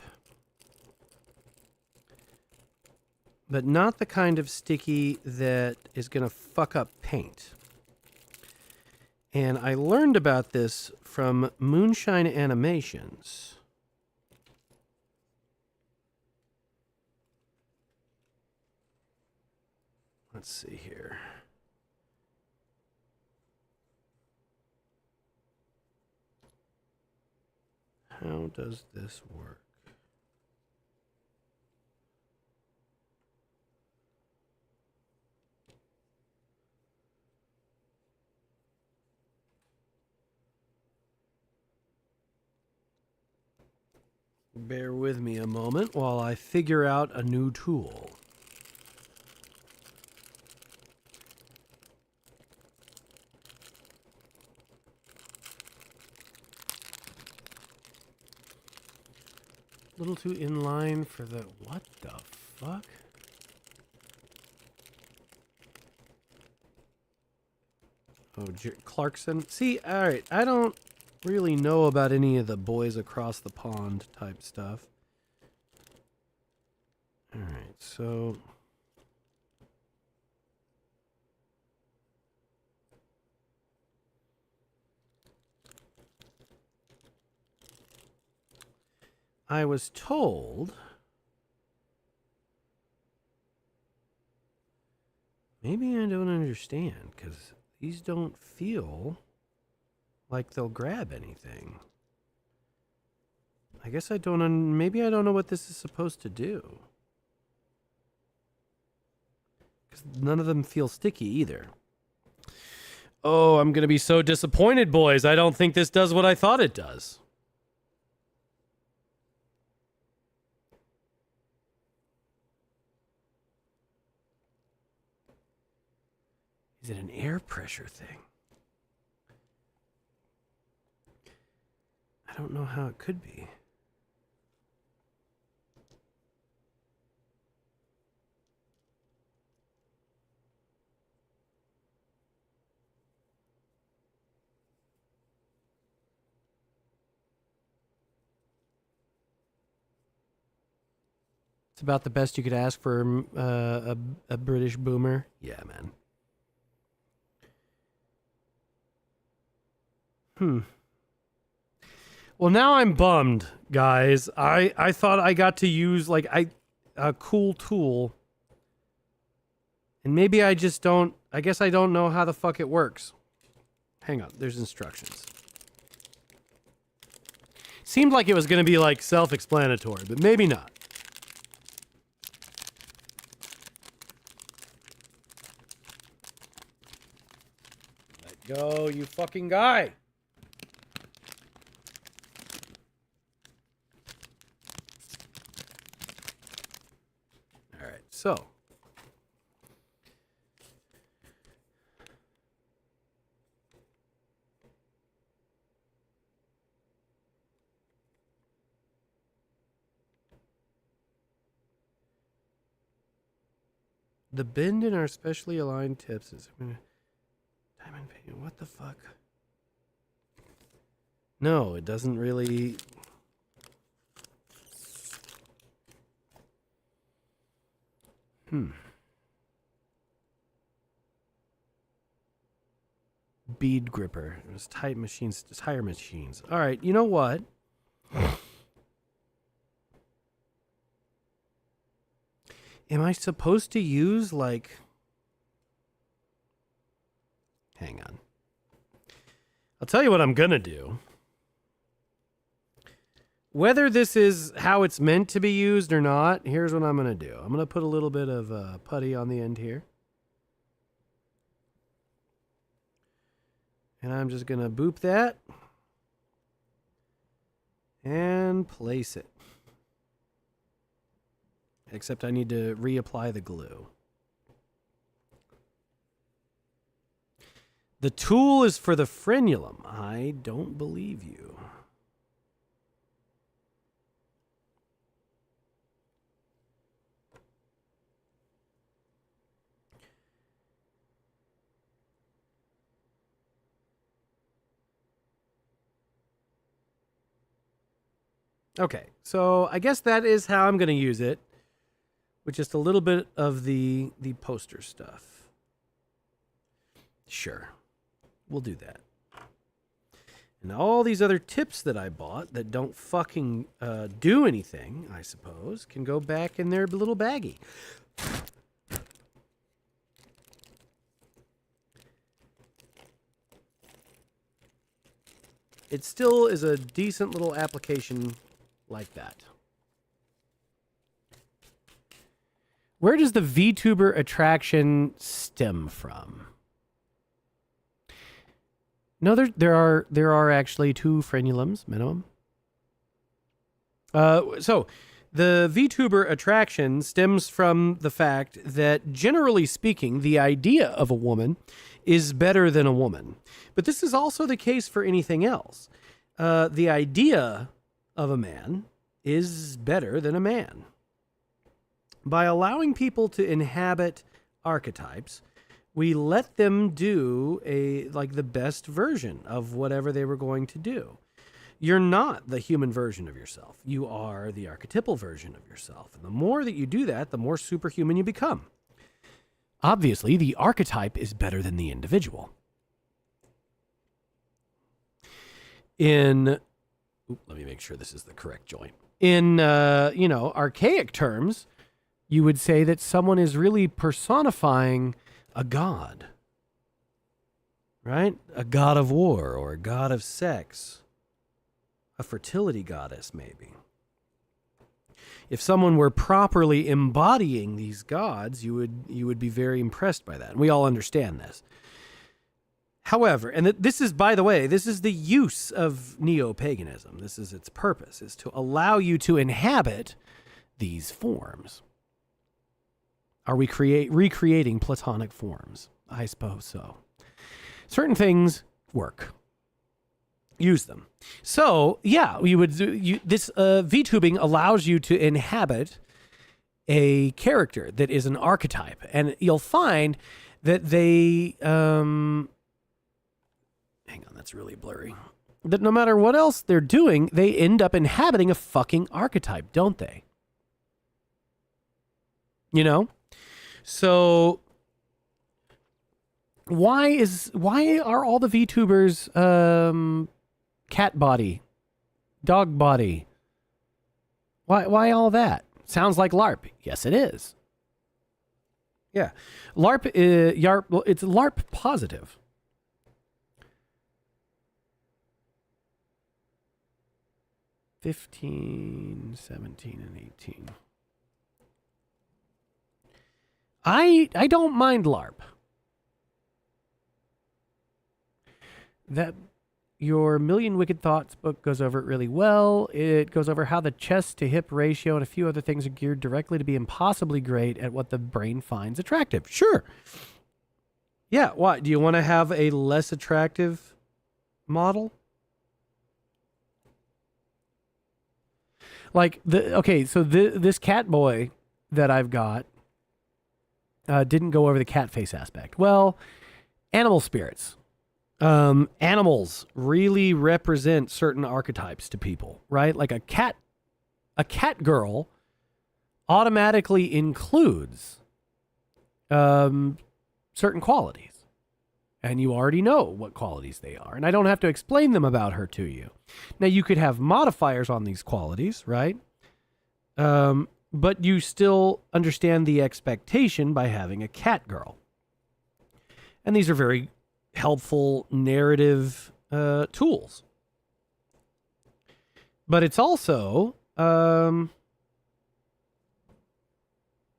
But not the kind of sticky that is going to fuck up paint. And I learned about this from Moonshine Animations. Let's see here. How does this work? Bear with me a moment while I figure out a new tool. A little too in line for the... What the fuck? Oh, Clarkson. See, alright, I don't really know about any of the boys across the pond type stuff. Alright, so... I was told... Maybe I don't understand, because these don't feel like they'll grab anything. I guess I don't... Maybe I don't know what this is supposed to do. Because none of them feel sticky either. Oh, I'm going to be so disappointed, boys. I don't think this does what I thought it does. Is it an air pressure thing? I don't know how it could be. It's about the best you could ask for a British boomer. Yeah, man. Well, now I'm bummed, guys. I thought I got to use like a cool tool. And maybe I just don't, I guess I don't know how the fuck it works. Hang on, there's instructions. Seemed like it was going to be like self-explanatory, but maybe not. Let go, you fucking guy. All right, so. The bend in our specially aligned tips is diamond paint. What the fuck? No, it doesn't really. Bead gripper. It was tight machines, tire machines. All right, you know what? Am I supposed to use, like... Hang on. I'll tell you what I'm gonna do. Whether this is how it's meant to be used or not, here's what I'm gonna do. I'm gonna put a little bit of putty on the end here. And I'm just gonna boop that. And place it. Except I need to reapply the glue. The tool is for the frenulum. I don't believe you. Okay, so I guess that is how I'm going to use it. With just a little bit of the poster stuff. Sure. We'll do that. And all these other tips that I bought that don't fucking do anything, I suppose, can go back in their little baggie. It still is a decent little application like that. Where does the VTuber attraction stem from? No, there are actually 2 frenulums minimum. So the VTuber attraction stems from the fact that, generally speaking, the idea of a woman is better than a woman. But this is also the case for anything else. The idea of a man is better than a man. By allowing people to inhabit archetypes, we let them do the best version of whatever they were going to do. You're not the human version of yourself. You are the archetypal version of yourself. And the more that you do that, the more superhuman you become. Obviously, the archetype is better than the individual. Let me make sure this is the correct joint. In, archaic terms, you would say that someone is really personifying a god, right? A god of war or a god of sex, a fertility goddess, maybe. If someone were properly embodying these gods, you would be very impressed by that. And we all understand this. However, and this is, by the way, this is the use of neo-paganism. This is its purpose, is to allow you to inhabit these forms. Are we recreating Platonic forms? I suppose so. Certain things work. Use them. So, yeah, this VTubing allows you to inhabit a character that is an archetype. And you'll find that they... hang on, that's really blurry. That no matter what else they're doing, they end up inhabiting a fucking archetype, don't they? You know? So why are all the VTubers cat body, dog body? Why all that? Sounds like LARP. Yes, it is. Yeah. LARP it's LARP positive. $15, $17, and $18. I don't mind LARP. That your Million Wicked Thoughts book goes over it really well. It goes over how the chest to hip ratio and a few other things are geared directly to be impossibly great at what the brain finds attractive. Sure. Yeah, what? Do you want to have a less attractive model? Like, this cat boy that I've got didn't go over the cat face aspect. Well, animal spirits. Animals really represent certain archetypes to people, right? Like a cat girl automatically includes certain qualities. And you already know what qualities they are. And I don't have to explain them about her to you. Now, you could have modifiers on these qualities, right? But you still understand the expectation by having a cat girl. And these are very helpful narrative tools. But it's also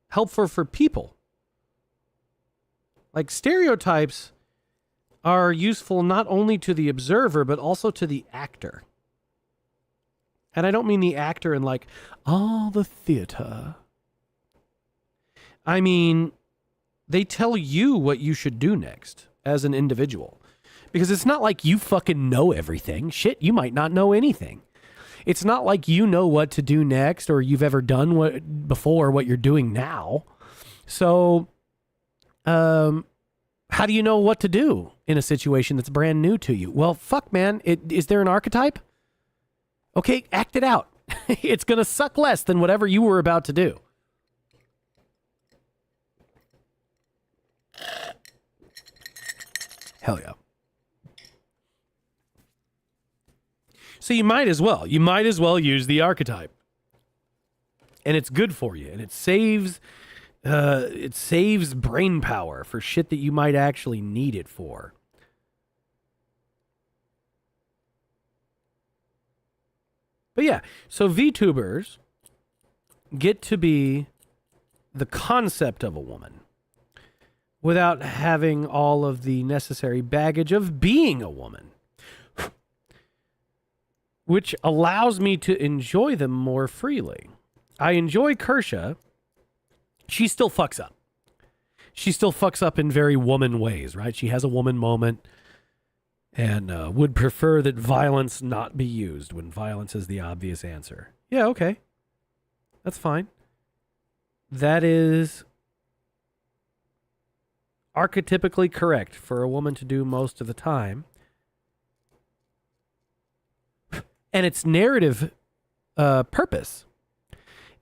helpful for people. Like, stereotypes are useful not only to the observer, but also to the actor. And I don't mean the actor in like, the theater. I mean, they tell you what you should do next as an individual. Because it's not like you fucking know everything. Shit, you might not know anything. It's not like you know what to do next or you've ever done what you're doing now. So, how do you know what to do in a situation that's brand new to you? Well, fuck, man. Is there an archetype? Okay, act it out. It's going to suck less than whatever you were about to do. Hell yeah. So you might as well use the archetype. And it's good for you. And it saves brain power for shit that you might actually need it for. But yeah, so VTubers get to be the concept of a woman without having all of the necessary baggage of being a woman, which allows me to enjoy them more freely. I enjoy Kersha. She still fucks up. She still fucks up in very woman ways, right? She has a woman moment and would prefer that violence not be used when violence is the obvious answer. Yeah, okay. That's fine. That is archetypically correct for a woman to do most of the time. And its narrative purpose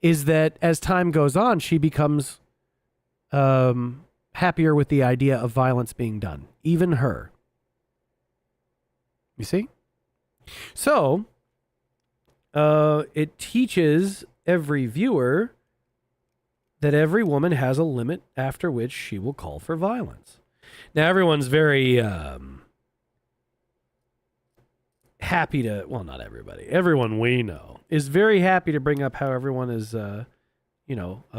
is that as time goes on, she becomes happier with the idea of violence being done. Even her. You see? So, it teaches every viewer that every woman has a limit after which she will call for violence. Now, everyone's very happy to, well, not everybody, everyone we know is very happy to bring up how everyone is, a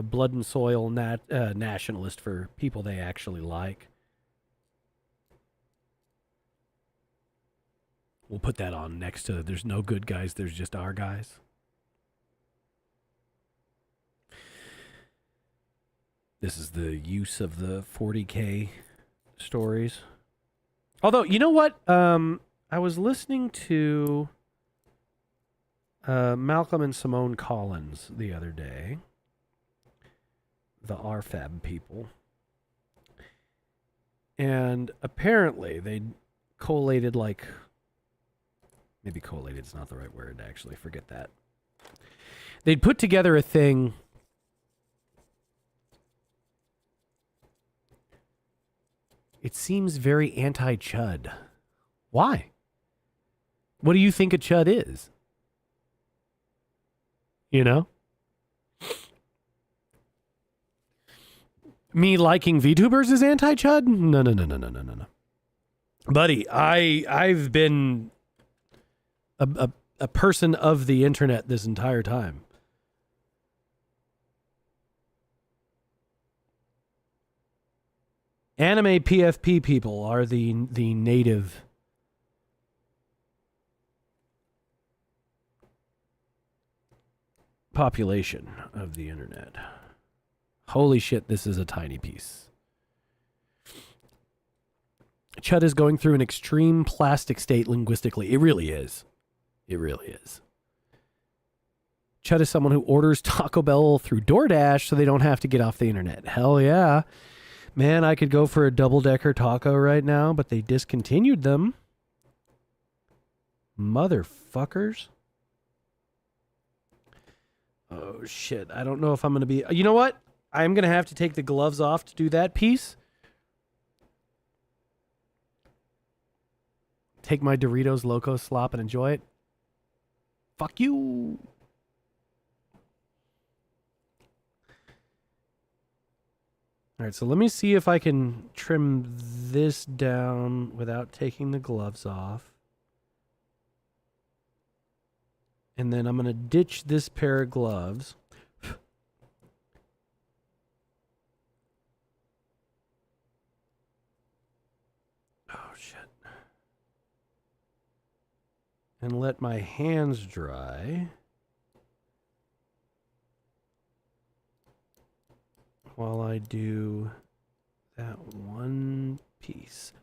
blood and soil nationalist for people they actually like. We'll put that on next to there's no good guys, there's just our guys. This is the use of the 40K stories. Although, you know what? I was listening to Malcolm and Simone Collins the other day. The RFAB people. And apparently they collated like... Maybe collated is not the right word, actually. Forget that. They'd put together a thing It seems very anti-chud. Why? What do you think a chud is? You know? Me liking VTubers is anti-chud? No. Buddy, I've been a person of the internet this entire time. Anime PFP people are the native population of the internet. Holy shit, this is a tiny piece. Chud is going through an extreme plastic state linguistically. It really is. It really is. Chud is someone who orders Taco Bell through DoorDash so they don't have to get off the internet. Hell yeah. Man, I could go for a double-decker taco right now, but they discontinued them. Motherfuckers. Oh, shit. I don't know if I'm going to be... You know what? I'm going to have to take the gloves off to do that piece. Take my Doritos Loco Slop and enjoy it. Fuck you. All right, so let me see if I can trim this down without taking the gloves off. And then I'm going to ditch this pair of gloves. Oh, shit. And let my hands dry. While I do that one piece.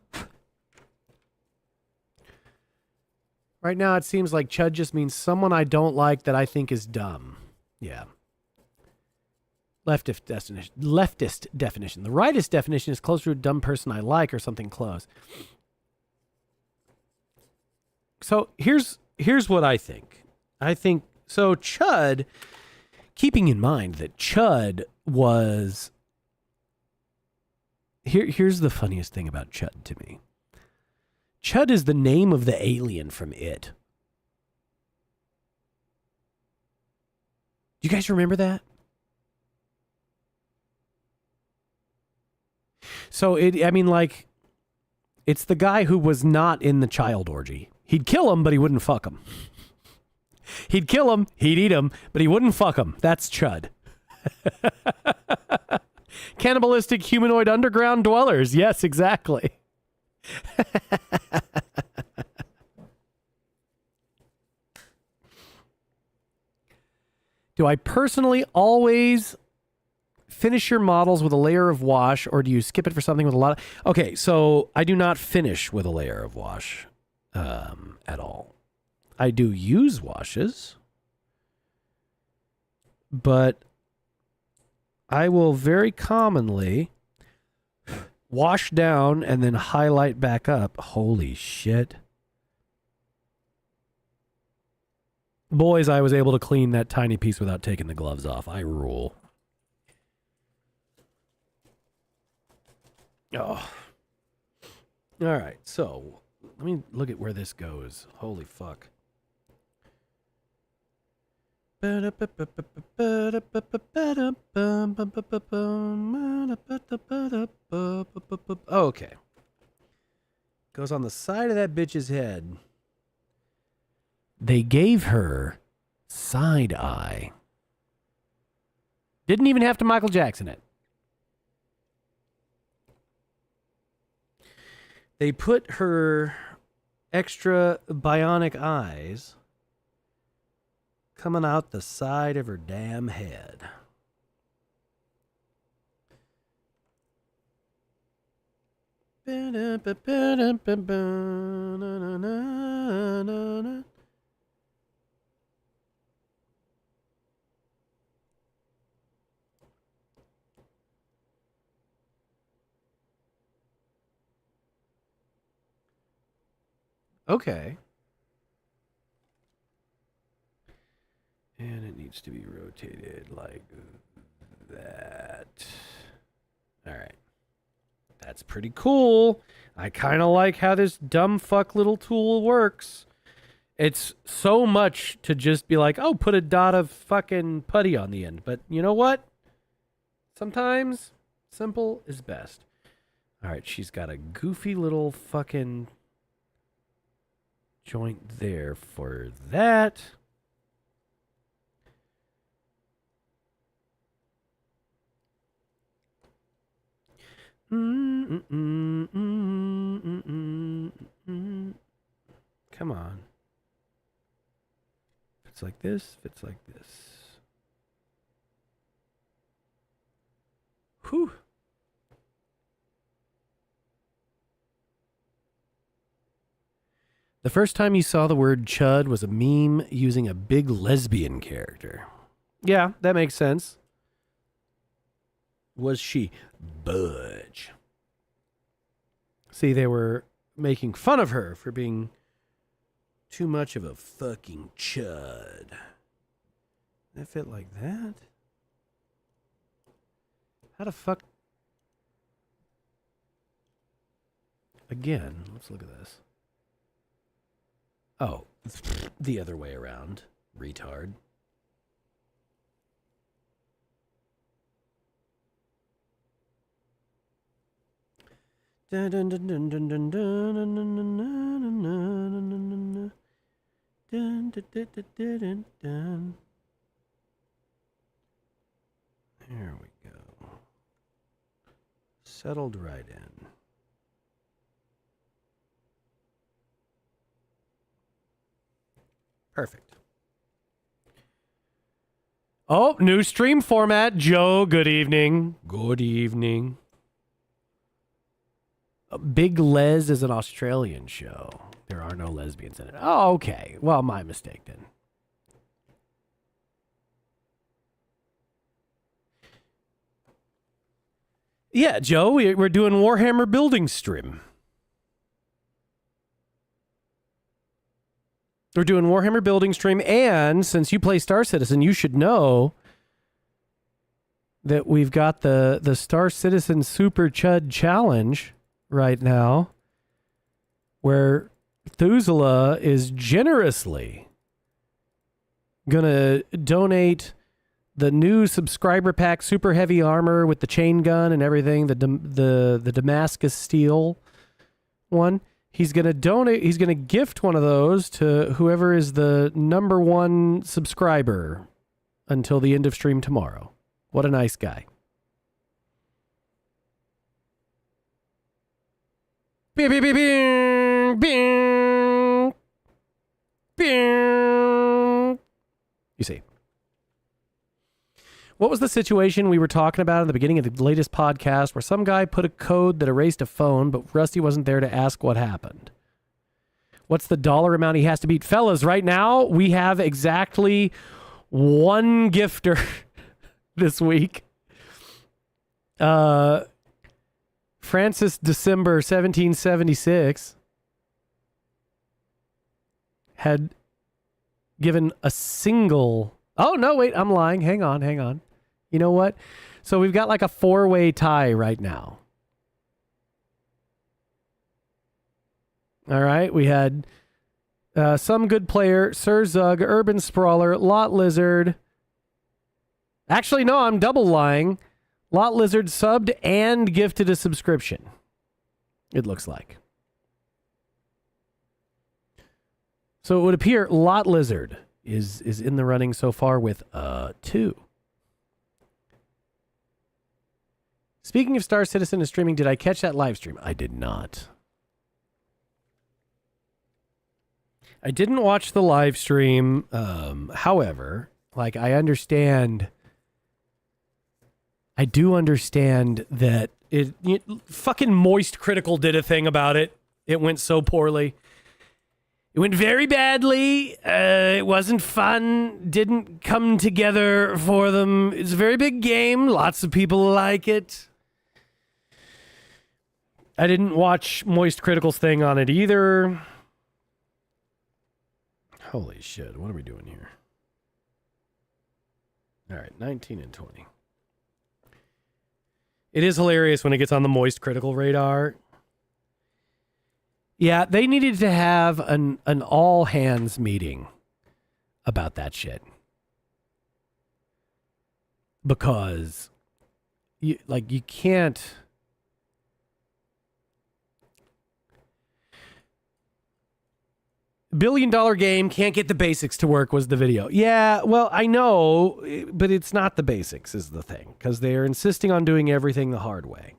Right now, it seems like chud just means someone I don't like that I think is dumb. Yeah. Leftist definition. The rightist definition is closer to a dumb person I like or something close. So here's what I think. I think, so chud, keeping in mind that chud was... Here's the funniest thing about chud to me. Chud is the name of the alien from It. Do you guys remember that? So it's the guy who was not in the child orgy. He'd kill him, but he wouldn't fuck him. He'd kill him, he'd eat him, but he wouldn't fuck him. That's chud. Cannibalistic humanoid underground dwellers. Yes, exactly. Do I personally always finish your models with a layer of wash, or do you skip it for something with a lot of... Okay, so I do not finish with a layer of wash at all. I do use washes, but I will very commonly wash down and then highlight back up. Holy shit. Boys, I was able to clean that tiny piece without taking the gloves off. I rule. Oh. All right, so let me look at where this goes. Holy fuck. Okay. Goes on the side of that bitch's head. They gave her side eye. Didn't even have to Michael Jackson it. They put her extra bionic eyes coming out the side of her damn head. Okay. And it needs to be rotated like that. All right. That's pretty cool. I kind of like how this dumb fuck little tool works. It's so much to just be like, oh, put a dot of fucking putty on the end. But you know what? Sometimes simple is best. All right, she's got a goofy little fucking joint there for that. Come on. Fits like this, fits like this. Whew. The first time you saw the word chud was a meme using a big lesbian character. Yeah, that makes sense. Was she budge? See, they were making fun of her for being too much of a fucking chud. That fit like that? How the fuck? Again, let's look at this. Oh, the other way around. Retard. Dun dun dun dun dun dun dun dun dun dun dun dun. There we go. Settled right in. Perfect. Oh, new stream format. Joe, good evening. Good evening. Big Les is an Australian show. There are no lesbians in it. Oh, okay. Well, my mistake then. Yeah, Joe, we're doing Warhammer building stream. We're doing Warhammer building stream, and since you play Star Citizen, you should know that we've got the Star Citizen Super Chud Challenge right now, where Thuzula is generously gonna donate the new subscriber pack super heavy armor with the chain gun and everything, the Damascus steel one. He's going to donate, he's going to gift one of those to whoever is the number one subscriber until the end of stream tomorrow. What a nice guy. Bing, bing, bing, bing, bing, bing. You see. What was the situation we were talking about in the beginning of the latest podcast where some guy put a code that erased a phone, but Rusty wasn't there to ask what happened? What's the dollar amount he has to beat? Fellas, right now we have exactly one gifter this week. Francis December 1776 had given a single... Oh, no, wait, I'm lying. Hang on. You know what? So we've got like a 4-way tie right now. All right, we had Some Good Player, Sir Zug, Urban Sprawler, Lot Lizard. Actually, no, I'm double lying. Lot Lizard subbed and gifted a subscription, it looks like. So it would appear Lot Lizard is in the running so far with 2. Speaking of Star Citizen and streaming, did I catch that live stream? I did not. I didn't watch the live stream. However, like I do understand that fucking Moist Critical did a thing about it. It went so poorly. It went very badly. It wasn't fun. Didn't come together for them. It's a very big game. Lots of people like it. I didn't watch Moist Critical's thing on it either. Holy shit. What are we doing here? All right, 19 and 20. It is hilarious when it gets on the moist critical radar. Yeah, they needed to have an all hands meeting about that shit. Because you can't. $1 billion game can't get the basics to work was the video. Yeah, well, I know, but it's not the basics is the thing, because they're insisting on doing everything the hard way.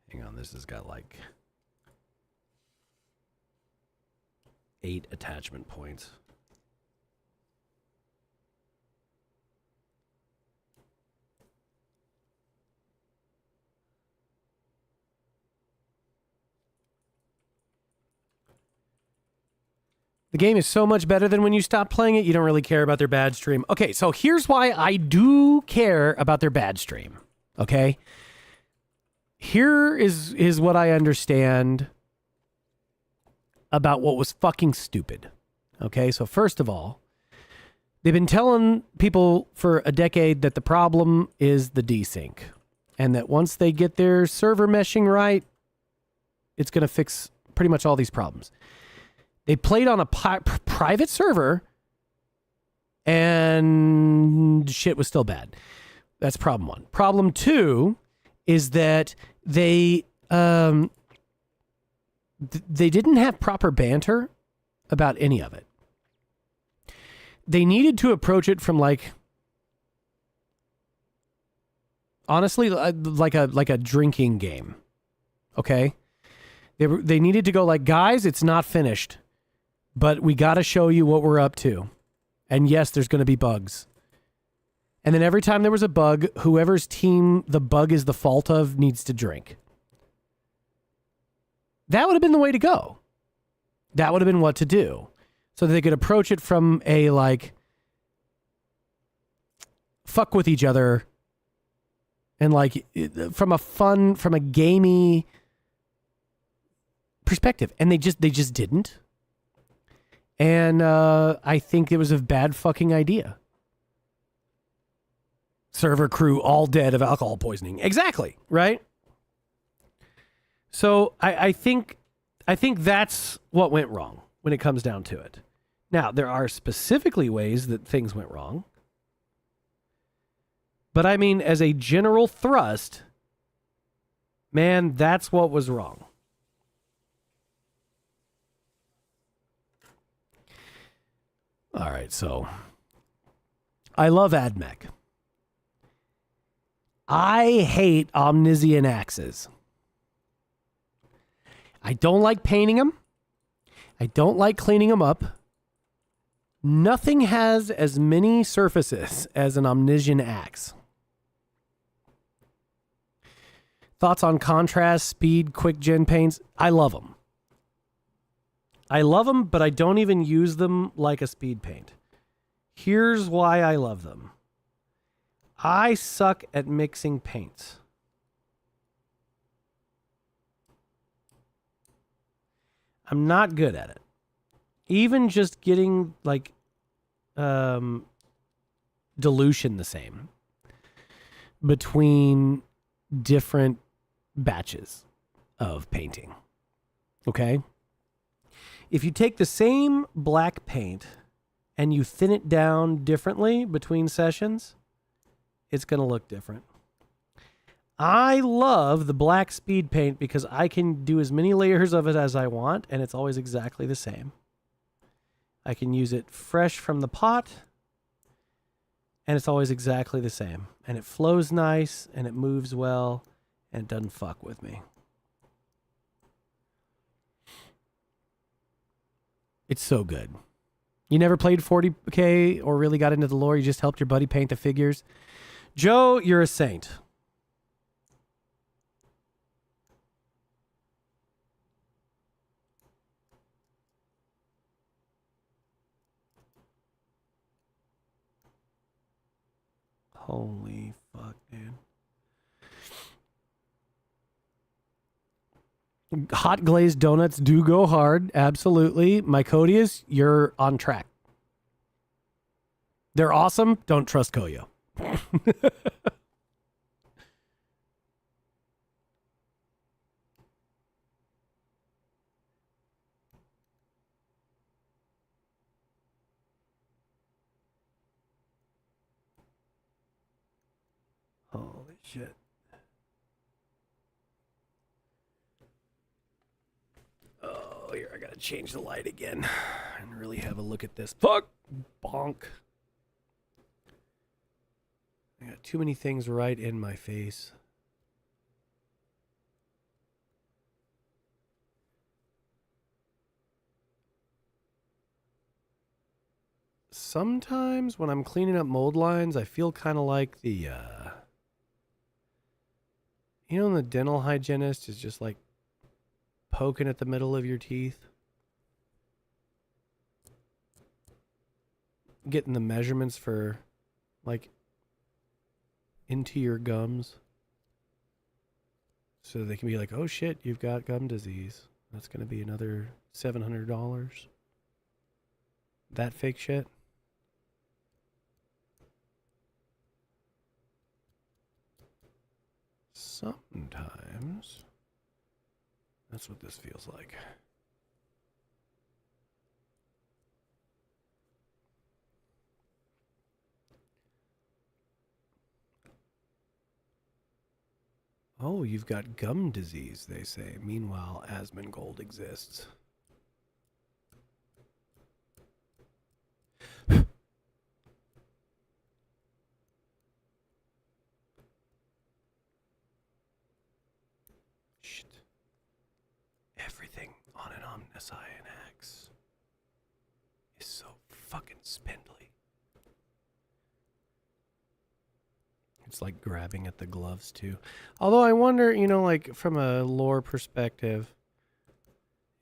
Hang on, this has got like 8 attachment points. The game is so much better than when you stop playing it, you don't really care about their bad stream. Okay, so here's why I do care about their bad stream. Okay? Here is what I understand about what was fucking stupid. Okay, so first of all, they've been telling people for a decade that the problem is the desync. And that once they get their server meshing right, it's going to fix pretty much all these problems. They played on a private server and shit was still bad. That's problem 1. Problem 2 is that they didn't have proper banter about any of it. They needed to approach it from like, honestly, like a drinking game. Okay? They needed to go like, guys, it's not finished, but we got to show you what we're up to. And yes, there's going to be bugs. And then every time there was a bug, whoever's team the bug is the fault of needs to drink. That would have been the way to go. That would have been what to do. So that they could approach it from a like, fuck with each other. And like, from a gamey perspective. And they just didn't. And I think it was a bad fucking idea. Server crew all dead of alcohol poisoning. Exactly, right? So I think that's what went wrong when it comes down to it. Now, there are specifically ways that things went wrong. But I mean, as a general thrust, man, that's what was wrong. All right, so I love AdMech. I hate Omnision axes. I don't like painting them. I don't like cleaning them up. Nothing has as many surfaces as an Omnision axe. Thoughts on contrast, speed, quick gen paints? I love them. I love them, but I don't even use them like a speed paint. Here's why I love them. I suck at mixing paints. I'm not good at it. Even just getting like dilution the same between different batches of painting. Okay? If you take the same black paint and you thin it down differently between sessions, it's going to look different. I love the black speed paint because I can do as many layers of it as I want, and it's always exactly the same. I can use it fresh from the pot, and it's always exactly the same. And it flows nice, and it moves well, and it doesn't fuck with me. It's so good. You never played 40K or really got into the lore? You just helped your buddy paint the figures? Joe, you're a saint. Holy fuck, dude. Hot glazed donuts do go hard. Absolutely. Mycodius, you're on track. They're awesome. Don't trust Koyo. Holy shit. Oh, here, I gotta change the light again and really have a look at this. Fuck! Bonk. I got too many things right in my face. Sometimes when I'm cleaning up mold lines, I feel kind of like the, you know, when the dental hygienist is just like poking at the middle of your teeth, getting the measurements for like into your gums so they can be like, oh shit, you've got gum disease. That's going to be another $700. That fake shit. Sometimes that's what this feels like. Oh, you've got gum disease, they say. Meanwhile, Asmongold exists. Shit. Everything on an Omnis-INX is so fucking spindly. It's like grabbing at the gloves too. Although I wonder, you know, like from a lore perspective,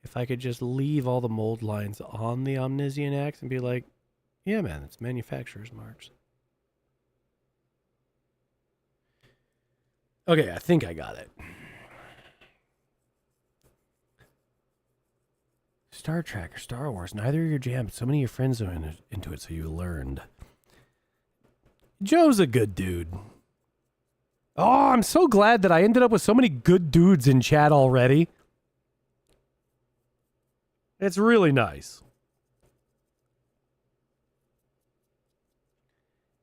if I could just leave all the mold lines on the Omnisian Axe and be like, yeah, man, it's manufacturer's marks. Okay, I think I got it. Star Trek or Star Wars, neither are your jam, but so many of your friends are into it, so you learned. Joe's a good dude. Oh, I'm so glad that I ended up with so many good dudes in chat already. It's really nice.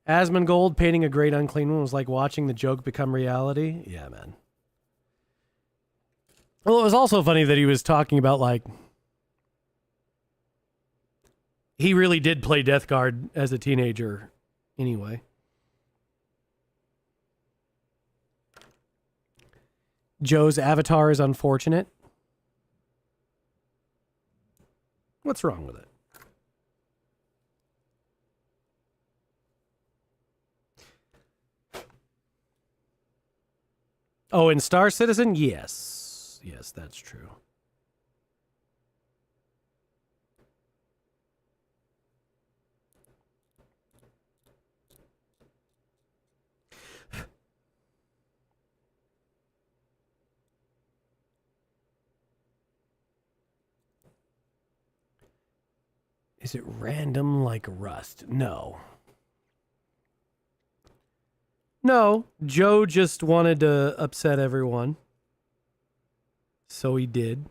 Asmongold painting a great unclean one was like watching the joke become reality. Yeah, man. Well, it was also funny that he was talking about, like, he really did play Death Guard as a teenager anyway. Joe's avatar is unfortunate. What's wrong with it? Oh, in Star Citizen? Yes. Yes, that's true. Is it random like Rust? No. No, Joe just wanted to upset everyone. So he did.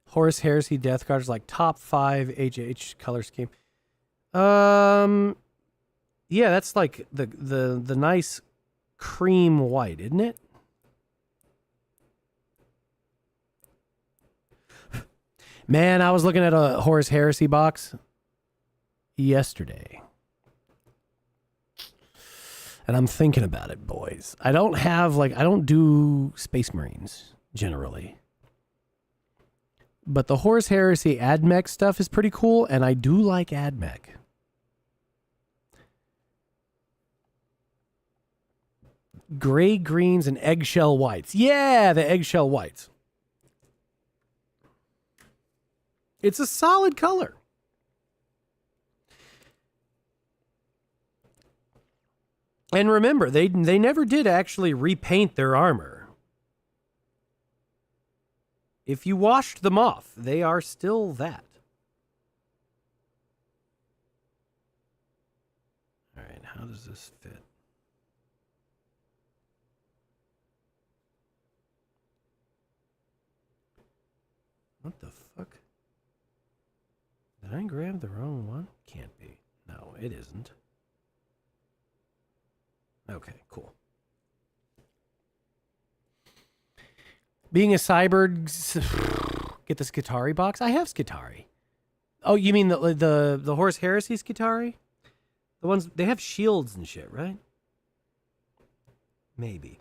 Horus Heresy Death Guard is like top 5 HH color scheme. Yeah, that's like the nice cream white, isn't it? Man, I was looking at a Horus Heresy box yesterday. And I'm thinking about it, boys. I don't do Space Marines generally. But the Horus Heresy AdMech stuff is pretty cool, and I do like AdMech. Gray greens and eggshell whites. Yeah, the eggshell whites. It's a solid color. And remember, they never did actually repaint their armor. If you washed them off, they are still that. All right, how does this fit? What the fuck? Did I grab the wrong one? Can't be. No, it isn't. Okay, cool. Being a cyborg, get the Skitarii box. I have Skitarii. Oh, you mean the Horus Heresy Skitarii? The ones they have shields and shit, right? Maybe,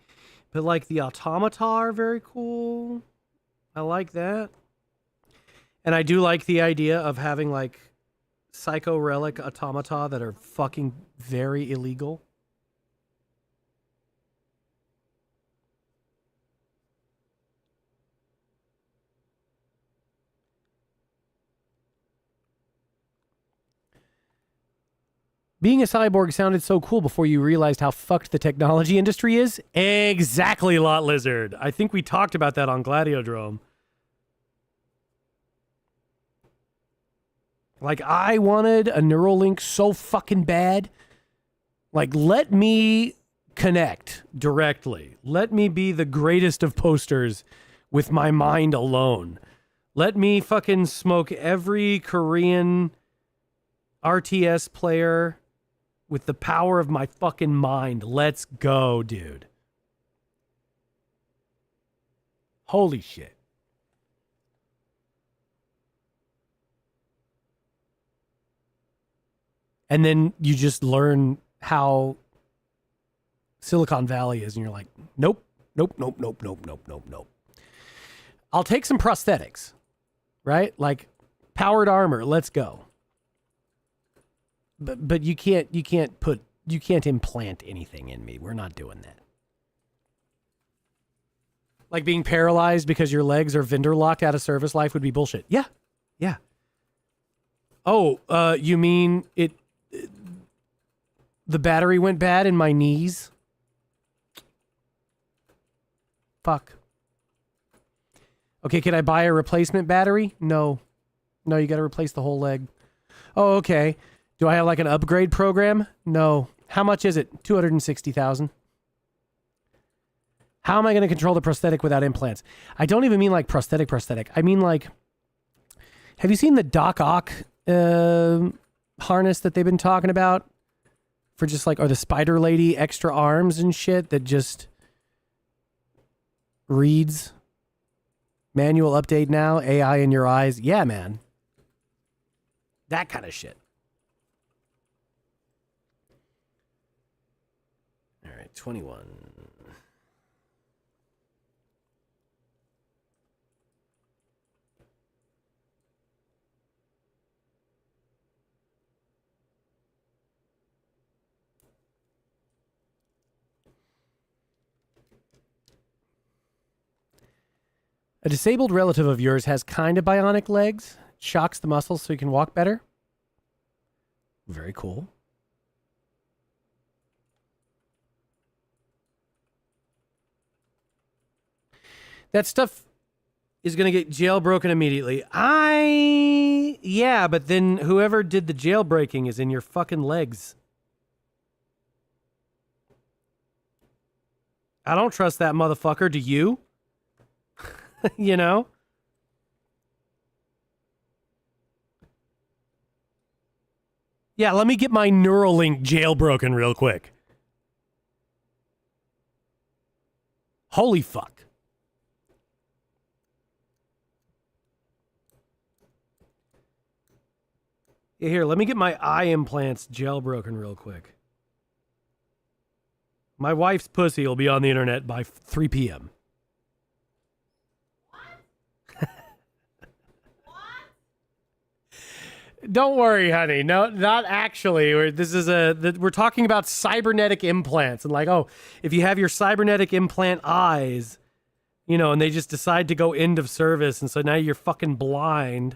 but like the automata are very cool. I like that, and I do like the idea of having like psycho relic automata that are fucking very illegal. Being a cyborg sounded so cool before you realized how fucked the technology industry is. Exactly, Lot Lizard. I think we talked about that on Gladiodrome. Like, I wanted a Neuralink so fucking bad. Like, let me connect directly. Let me be the greatest of posters with my mind alone. Let me fucking smoke every Korean RTS player with the power of my fucking mind. Let's go, dude. Holy shit. And then you just learn how Silicon Valley is, and you're like, nope, nope, nope, nope, nope, nope, nope, nope. I'll take some prosthetics, right? Like powered armor, let's go. But you can't implant anything in me. We're not doing that. Like being paralyzed because your legs are vendor locked out of service life would be bullshit. Yeah. Yeah. Oh, you mean the battery went bad in my knees? Fuck. Okay, can I buy a replacement battery? No. No, you got to replace the whole leg. Oh, okay. Do I have like an upgrade program? No. How much is it? 260,000. How am I going to control the prosthetic without implants? I don't even mean like prosthetic. I mean like, have you seen the Doc Ock harness that they've been talking about for just like, or the Spider Lady extra arms and shit that just reads manual update now, AI in your eyes? Yeah, man. That kind of shit. All right, 21. A disabled relative of yours has kind of bionic legs, shocks the muscles so he can walk better. Very cool. That stuff is going to get jailbroken immediately. Yeah, but then whoever did the jailbreaking is in your fucking legs. I don't trust that motherfucker. Do you? You know? Yeah, let me get my Neuralink jailbroken real quick. Holy fuck. Yeah, here, let me get my eye implants jailbroken real quick. My wife's pussy will be on the internet by 3 p.m. Don't worry, honey. No, not actually. We're talking about cybernetic implants, and like, oh, if you have your cybernetic implant eyes, you know, and they just decide to go end of service, and so now you're fucking blind.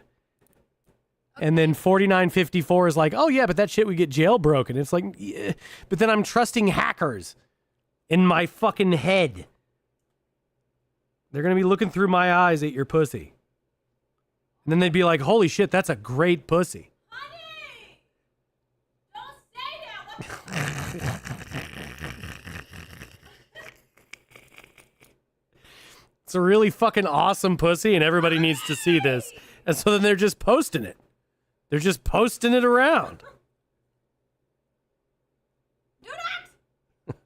And then 4954 is like, oh yeah, but that shit would get jailbroken. It's like, yeah. But then I'm trusting hackers in my fucking head. They're going to be looking through my eyes at your pussy. And then they'd be like, holy shit, that's a great pussy. Honey! Don't say that! It's a really fucking awesome pussy, and everybody needs to see this. And so then they're just posting it. They're just posting it around. Do not!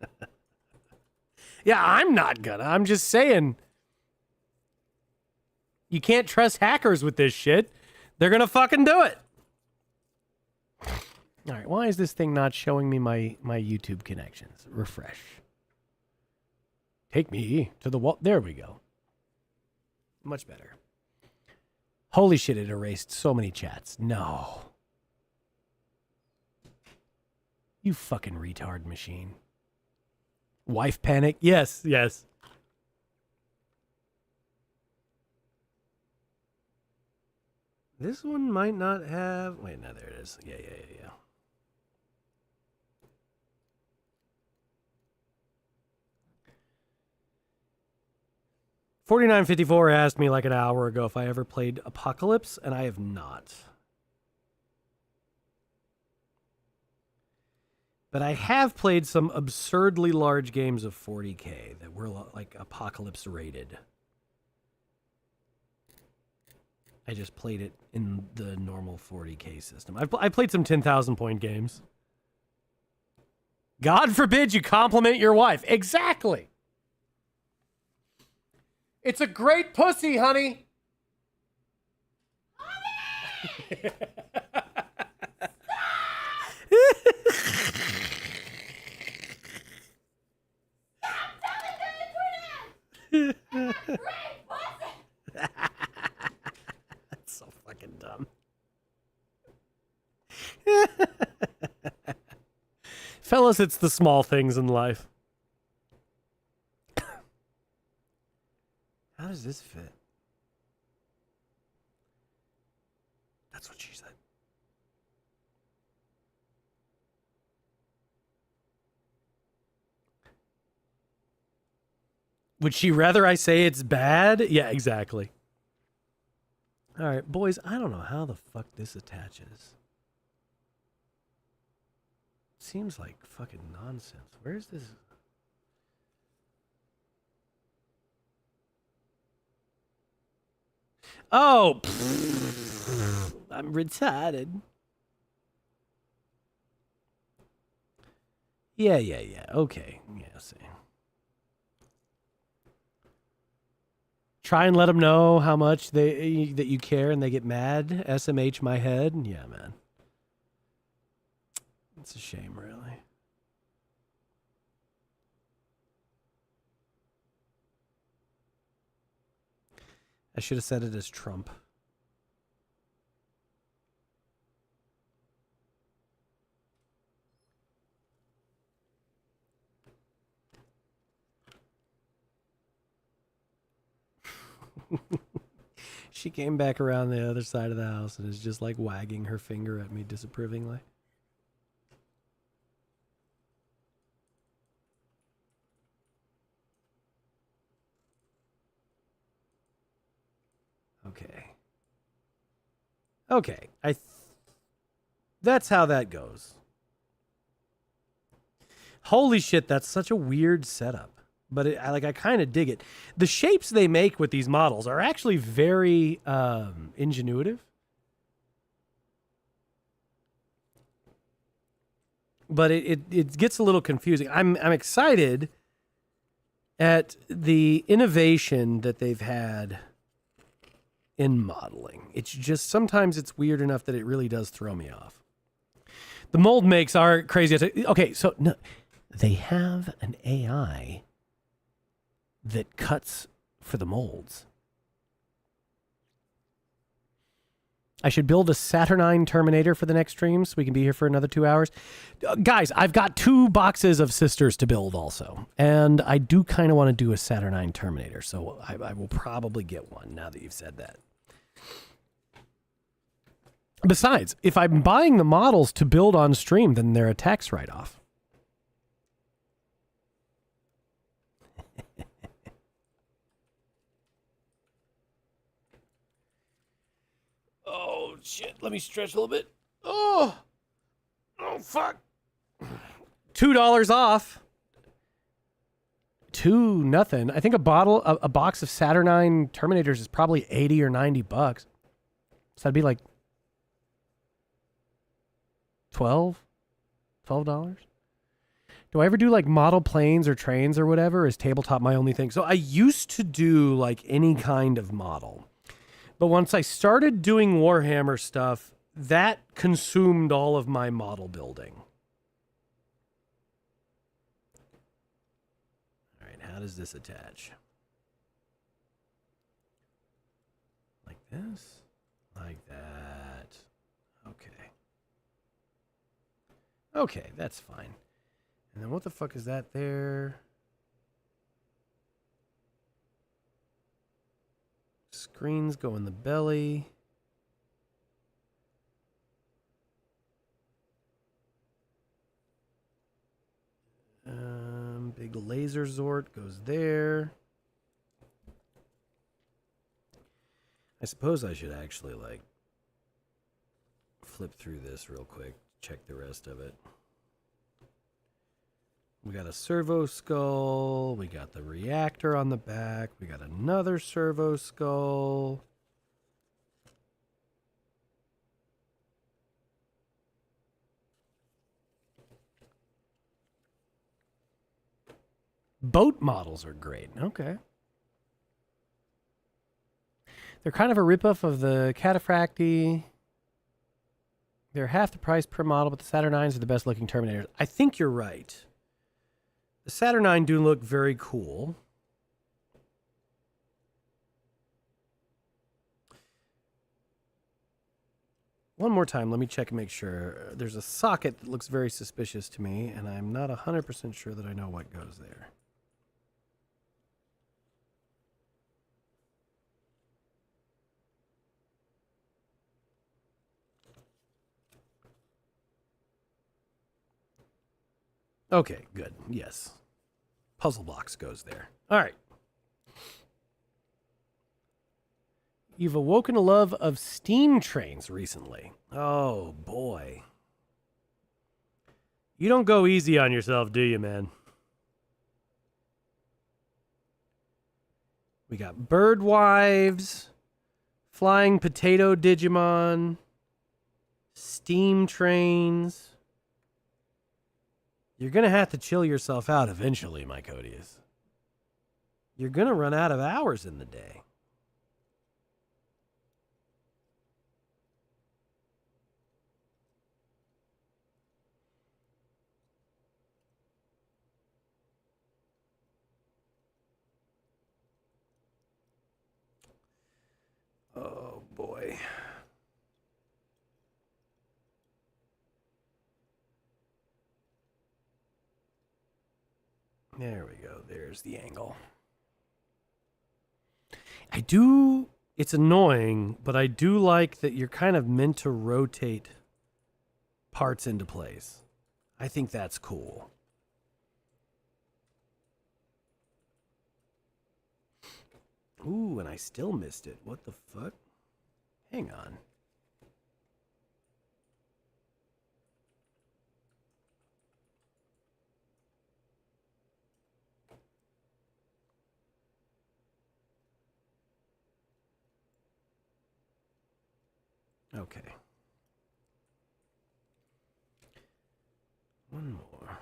Yeah, I'm not gonna. I'm just saying. You can't trust hackers with this shit. They're gonna fucking do it. All right, why is this thing not showing me my YouTube connections? Refresh. Take me to the wall. There we go. Much better. Holy shit, it erased so many chats. No. You fucking retard machine. Wife panic? Yes, yes. This one might not have... Wait, no, there it is. Yeah. 4954 asked me like an hour ago if I ever played Apocalypse, and I have not. But I have played some absurdly large games of 40K that were like Apocalypse rated. I just played it in the normal 40K system. I played some 10,000 point games. God forbid you compliment your wife. Exactly. It's a great pussy, honey. Honey! That's so fucking dumb. Fellas, it's the small things in life. How does this fit? That's what she said. Would she rather I say it's bad? Yeah, exactly. All right, boys, I don't know how the fuck this attaches. Seems like fucking nonsense. Where's this? Oh, I'm retarded. Yeah. Okay. Yeah, see. Try and let them know how much that you care and they get mad. SMH my head. Yeah, man. It's a shame, really. I should have said it as Trump. She came back around the other side of the house and is just like wagging her finger at me disapprovingly. Okay. That's how that goes. Holy shit, that's such a weird setup. But I kind of dig it. The shapes they make with these models are actually very ingenuitive. But it gets a little confusing. I'm excited at the innovation that they've had in modeling. It's just sometimes it's weird enough that it really does throw me off. The mold makes are crazy. Okay, so no, they have an AI that cuts for the molds. I should build a Saturnine Terminator for the next stream so we can be here for another 2 hours. Guys, I've got 2 boxes of sisters to build also. And I do kind of want to do a Saturnine Terminator, so I will probably get one now that you've said that. Besides, if I'm buying the models to build on stream, then they're a tax write-off. Oh, shit. Let me stretch a little bit. Oh, fuck. $2 off. 2 nothing. I think a box of Saturnine Terminators is probably 80 or 90 bucks. So that'd be like $12. Do I ever do like model planes or trains or whatever? Is tabletop my only thing? So I used to do like any kind of model. But once I started doing Warhammer stuff, that consumed all of my model building. All right, how does this attach? Like this? Like that. Okay. Okay, that's fine. And then what the fuck is that there? Screens go in the belly. Big laser Zort goes there. I suppose I should actually like flip through this real quick, check the rest of it. We got a servo skull. We got the reactor on the back. We got another servo skull. Boat models are great. Okay. They're kind of a ripoff of the Cataphracti. They're half the price per model, but the Saturnines are the best looking Terminators. I think you're right. The Saturnine do look very cool. One more time, let me check and make sure. There's a socket that looks very suspicious to me, and I'm not 100% sure that I know what goes there. Okay, good. Yes. Puzzle box goes there. All right. You've awoken a love of steam trains recently. Oh, boy. You don't go easy on yourself, do you, man? We got bird wives, flying potato Digimon, steam trains. You're going to have to chill yourself out eventually, my Codius. You're going to run out of hours in the day. Oh, boy. There we go. There's the angle. It's annoying, but I do like that you're kind of meant to rotate parts into place. I think that's cool. Ooh, and I still missed it. What the fuck? Hang on. Okay. One more.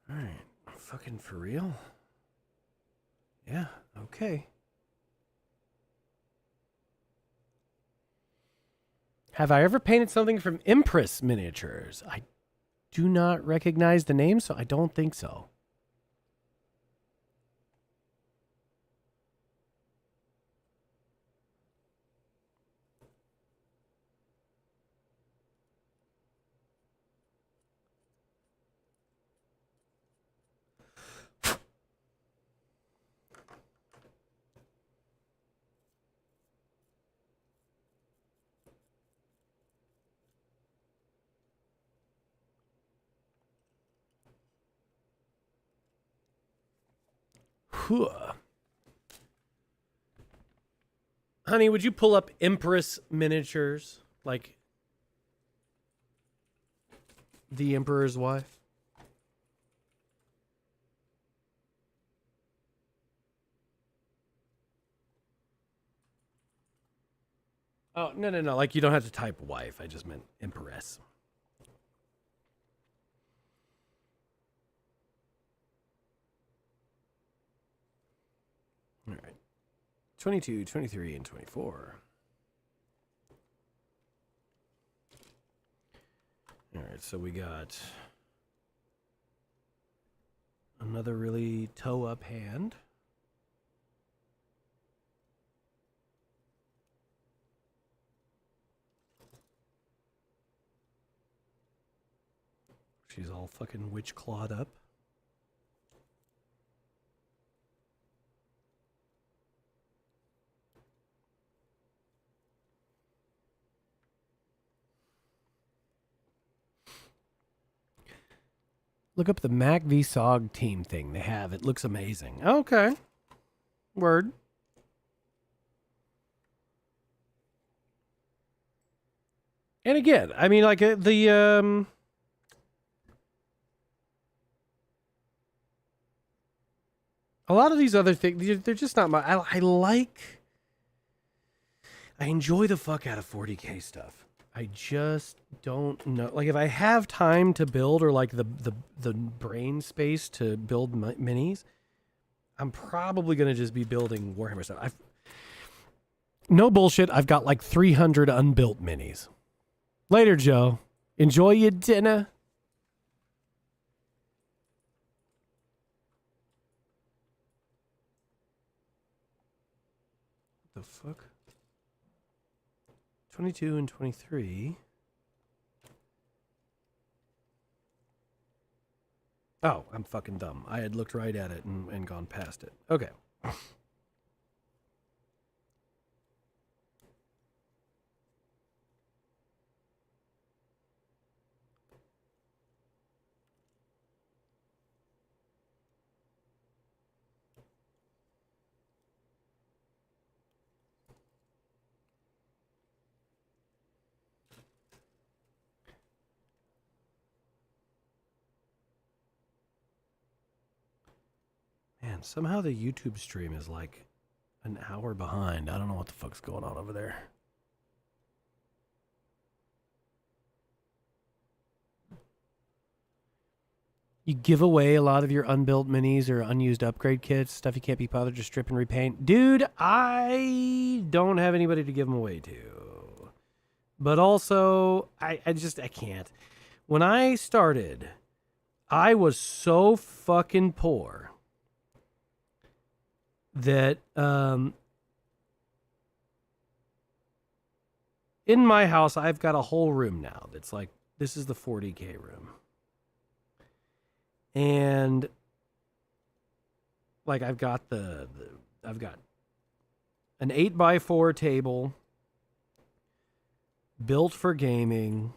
All right. Fucking for real? Yeah, okay. Have I ever painted something from Empress Miniatures? I do not recognize the name, so I don't think so. Honey, would you pull up Empress Miniatures? Like the Emperor's wife? Oh, no. Like, you don't have to type wife. I just meant Empress. All right. 22, 23, and 24. All right, so we got another really toe-up hand. She's all fucking witch clawed up. Look up the Mac v SOG team thing they have. It looks amazing. Okay. Word. And again, I mean, like the a lot of these other things, they're just not my. I enjoy the fuck out of 40K stuff. I just don't know. Like, if I have time to build, or like the brain space to build minis, I'm probably gonna just be building Warhammer stuff. No bullshit. I've got like 300 unbuilt minis. Later, Joe. Enjoy your dinner. The fuck? 22 and 23. Oh, I'm fucking dumb. I had looked right at it and gone past it. Okay. Man, somehow the YouTube stream is like an hour behind. I don't know what the fuck's going on over there. You give away a lot of your unbuilt minis or unused upgrade kits, stuff you can't be bothered to strip and repaint. Dude, I don't have anybody to give them away to. But also, I can't. When I started, I was so fucking poor that in my house, I've got a whole room now that's like, this is the 40K room. And like, I've got I've got an 8x4 table built for gaming,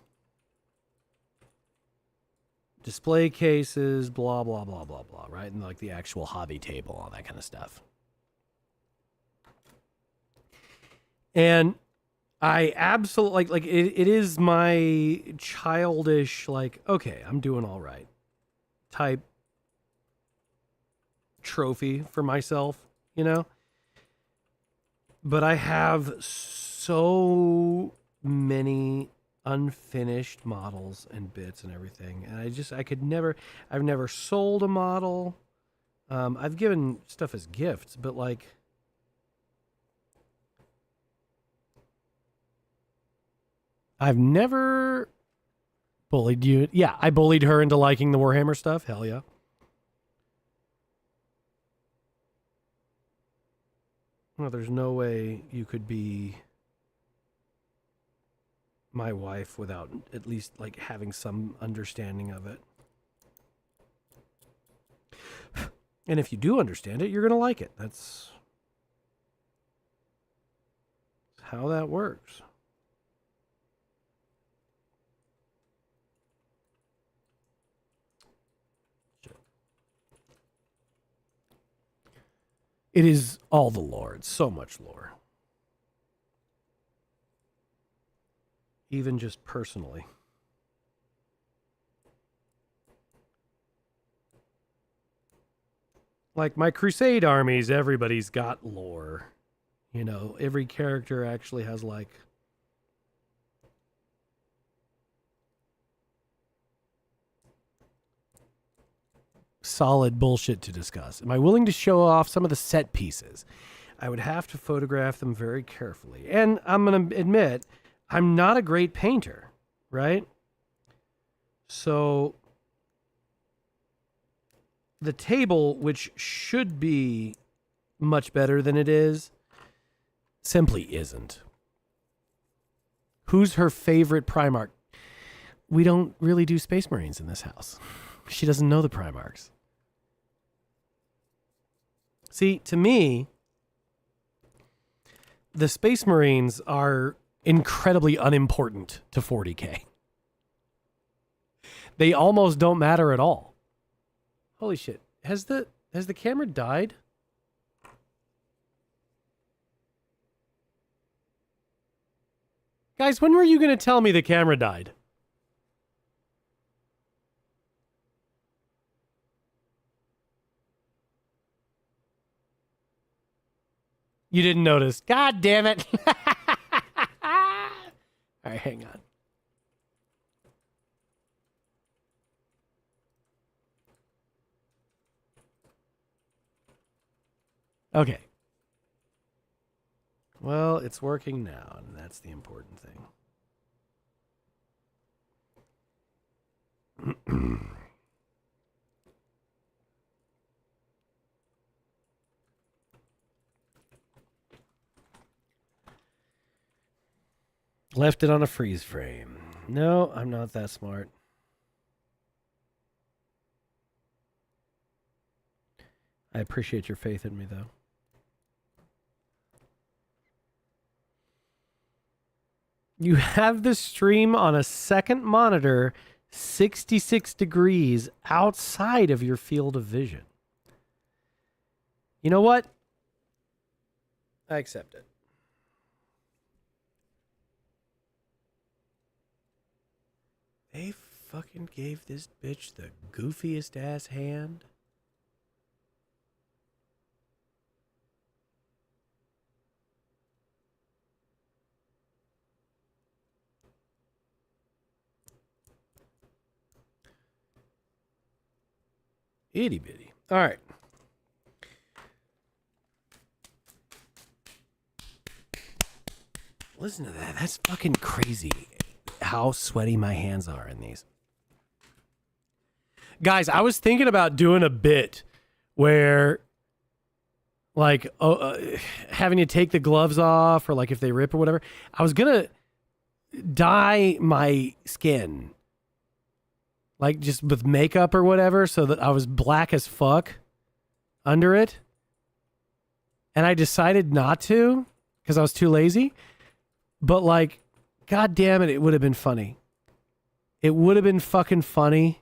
display cases, blah, blah, blah, blah, blah, right? And like the actual hobby table, all that kind of stuff. And I absolutely like it is my childish, like, okay, I'm doing all right type trophy for myself, you know? But I have so many unfinished models and bits and everything. And I've never sold a model. I've given stuff as gifts, but like, I've never bullied you. Yeah, I bullied her into liking the Warhammer stuff. Hell yeah. Well, there's no way you could be my wife without at least like having some understanding of it. And if you do understand it, you're going to like it. That's how that works. It is all the lore. It's so much lore. Even just personally. Like my Crusade armies, everybody's got lore. You know, every character actually has like solid bullshit to discuss. Am I willing to show off some of the set pieces? I would have to photograph them very carefully. And I'm going to admit, I'm not a great painter, right? So the table, which should be much better than it is, simply isn't. Who's her favorite Primarch? We don't really do Space Marines in this house. She doesn't know the Primarchs. See, to me, the Space Marines are incredibly unimportant to 40K. They almost don't matter at all. Holy shit. Has the camera died? Guys, when were you going to tell me the camera died? You didn't notice. God damn it. All right, hang on. Okay. Well, it's working now, and that's the important thing. Left it on a freeze frame. No, I'm not that smart. I appreciate your faith in me, though. You have the stream on a second monitor, 66 degrees outside of your field of vision. You know what? I accept it. They fucking gave this bitch the goofiest ass hand. Itty bitty. All right. Listen to that. That's fucking crazy how sweaty my hands are in these. Guys, I was thinking about doing a bit where like having to take the gloves off, or like if they rip or whatever. I was going to dye my skin like just with makeup or whatever, so that I was black as fuck under it. And I decided not to because I was too lazy. But like, God damn it, it would have been funny. It would have been fucking funny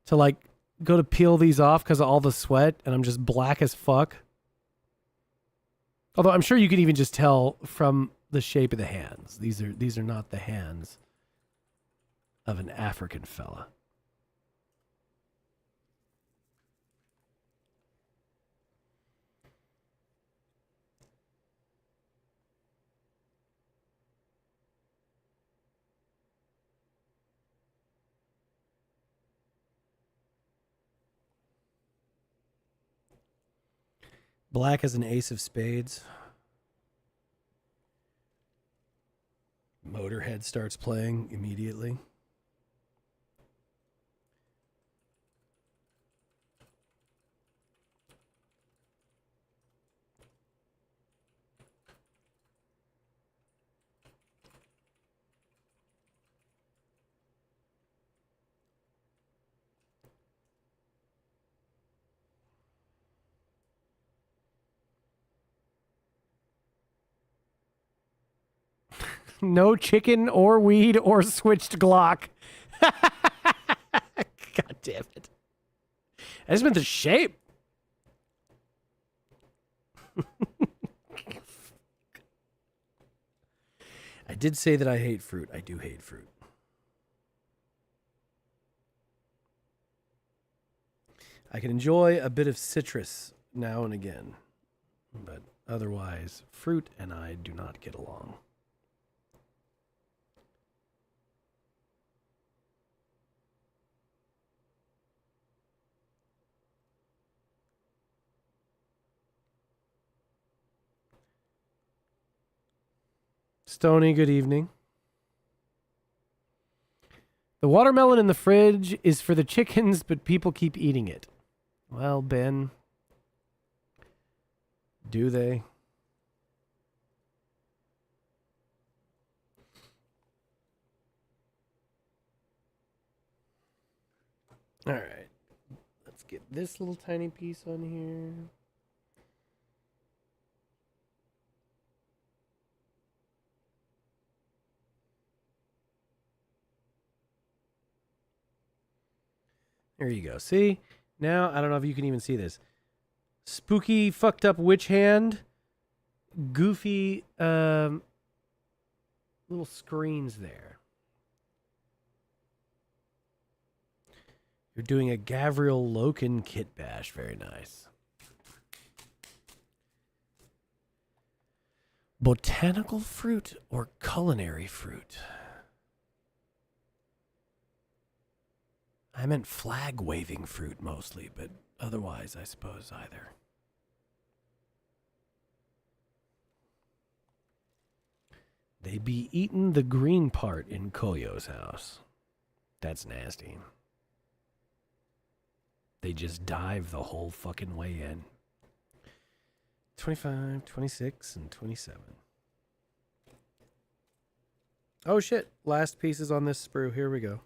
to like go to peel these off because of all the sweat and I'm just black as fuck. Although I'm sure you could even just tell from the shape of the hands. These are not the hands of an African fella. Black as an ace of spades. Motorhead starts playing immediately. No chicken or weed or switched Glock. God damn it. I just meant the shape. I did say that I hate fruit. I do hate fruit. I can enjoy a bit of citrus now and again, but otherwise, fruit and I do not get along. Stony, good evening. The watermelon in the fridge is for the chickens, but people keep eating it. Well, Ben, do they? All right. Let's get this little tiny piece on here. There you go. See? Now, I don't know if you can even see this. Spooky, fucked up witch hand. Goofy little screens there. You're doing a Gavriel Loken kit bash. Very nice. Botanical fruit or culinary fruit? I meant flag-waving fruit mostly, but otherwise, I suppose either. They be eating the green part in Koyo's house. That's nasty. They just dive the whole fucking way in. 25, 26, and 27. Oh shit, last pieces on this sprue. Here we go.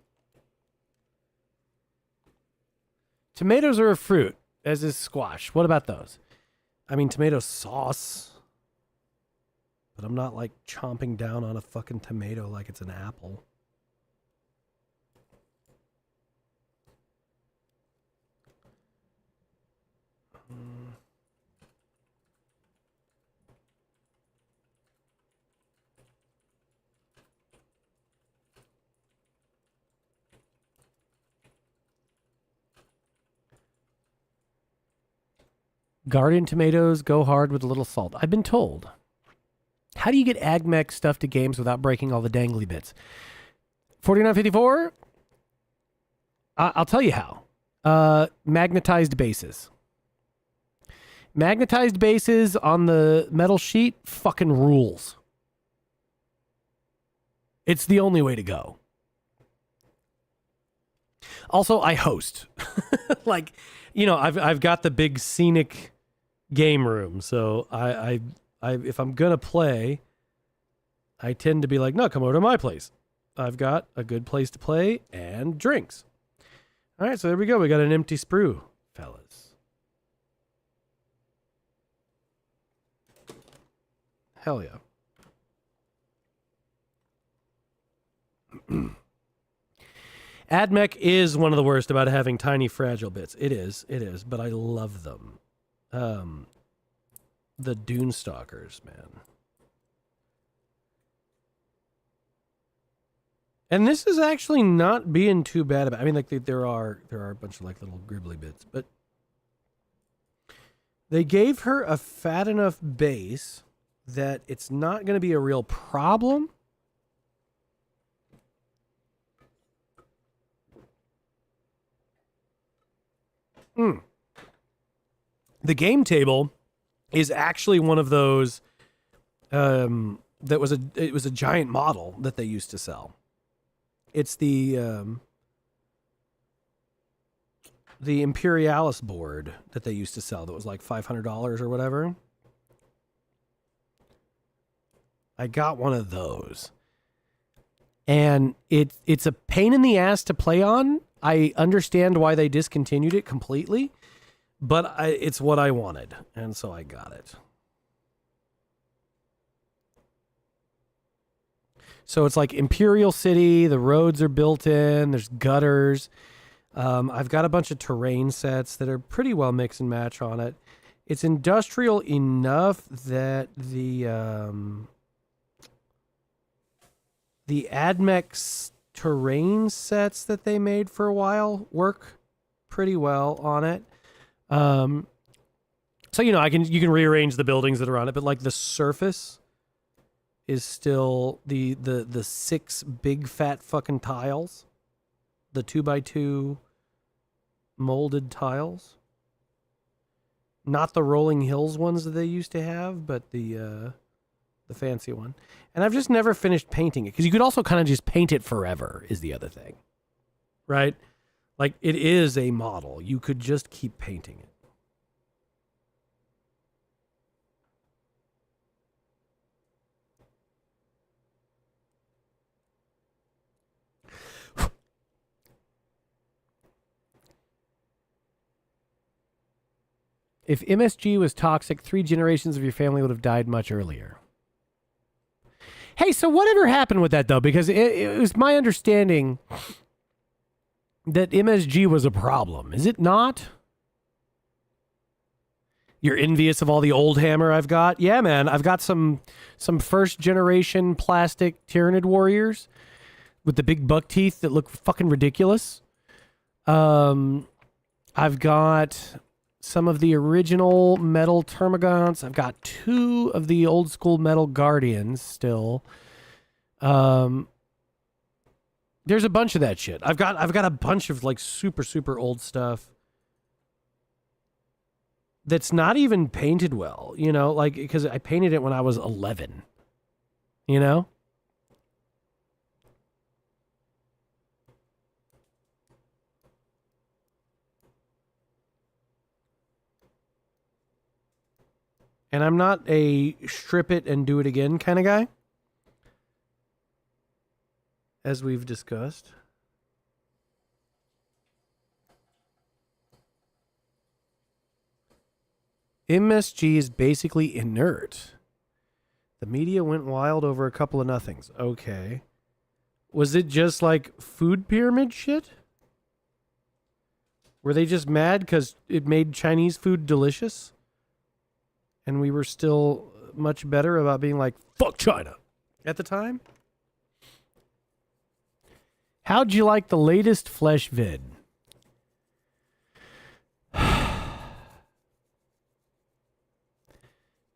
Tomatoes are a fruit, as is squash. What about those? I mean, tomato sauce. But I'm not like chomping down on a fucking tomato like it's an apple. Guardian tomatoes go hard with a little salt. I've been told. How do you get AgMech stuff to games without breaking all the dangly bits? 4954? I'll tell you how. Magnetized bases. Magnetized bases on the metal sheet fucking rules. It's the only way to go. Also, I host. Like, you know, I've got the big scenic game room, so I if I'm gonna play, I tend to be like, no, come over to my place. I've got a good place to play and drinks. All right, so there we go. We got an empty sprue, fellas. Hell yeah. AdMech is one of the worst about having tiny fragile bits. It is, but I love them. The Dune Stalkers, man. And this is actually not being too bad about. I mean, like there are a bunch of like little gribbly bits, but they gave her a fat enough base that it's not going to be a real problem. The game table is actually one of those it was a giant model that they used to sell. It's the Imperialis board that they used to sell that was like $500 or whatever. I got one of those. And it's a pain in the ass to play on. I understand why they discontinued it completely, but it's what I wanted, and so I got it. So it's like Imperial City, the roads are built in, there's gutters. I've got a bunch of terrain sets that are pretty well mix and match on it. It's industrial enough that the Admex terrain sets that they made for a while work pretty well on it. So you can rearrange the buildings that are on it, but like the surface is still the 6 big fat fucking tiles, the 2x2 molded tiles. Not the rolling hills ones that they used to have, but the fancy one. And I've just never finished painting it, because you could also kind of just paint it forever is the other thing, right? Like, it is a model. You could just keep painting it. If MSG was toxic, 3 generations of your family would have died much earlier. Hey, so whatever happened with that, though? Because it was my understanding that MSG was a problem. Is it not? You're envious of all the old hammer I've got? Yeah, man. I've got some first-generation plastic Tyranid warriors with the big buck teeth that look fucking ridiculous. I've got some of the original metal Termagants. I've got 2 of the old school metal Guardians still. There's a bunch of that shit. I've got a bunch of like super old stuff that's not even painted well, you know, like, because I painted it when I was 11, you know? And I'm not a strip it and do it again kind of guy, as we've discussed. MSG is basically inert. The media went wild over a couple of nothings. Okay. Was it just like food pyramid shit? Were they just mad because it made Chinese food delicious? And we were still much better about being like, fuck China at the time? How'd you like the latest Flesh vid?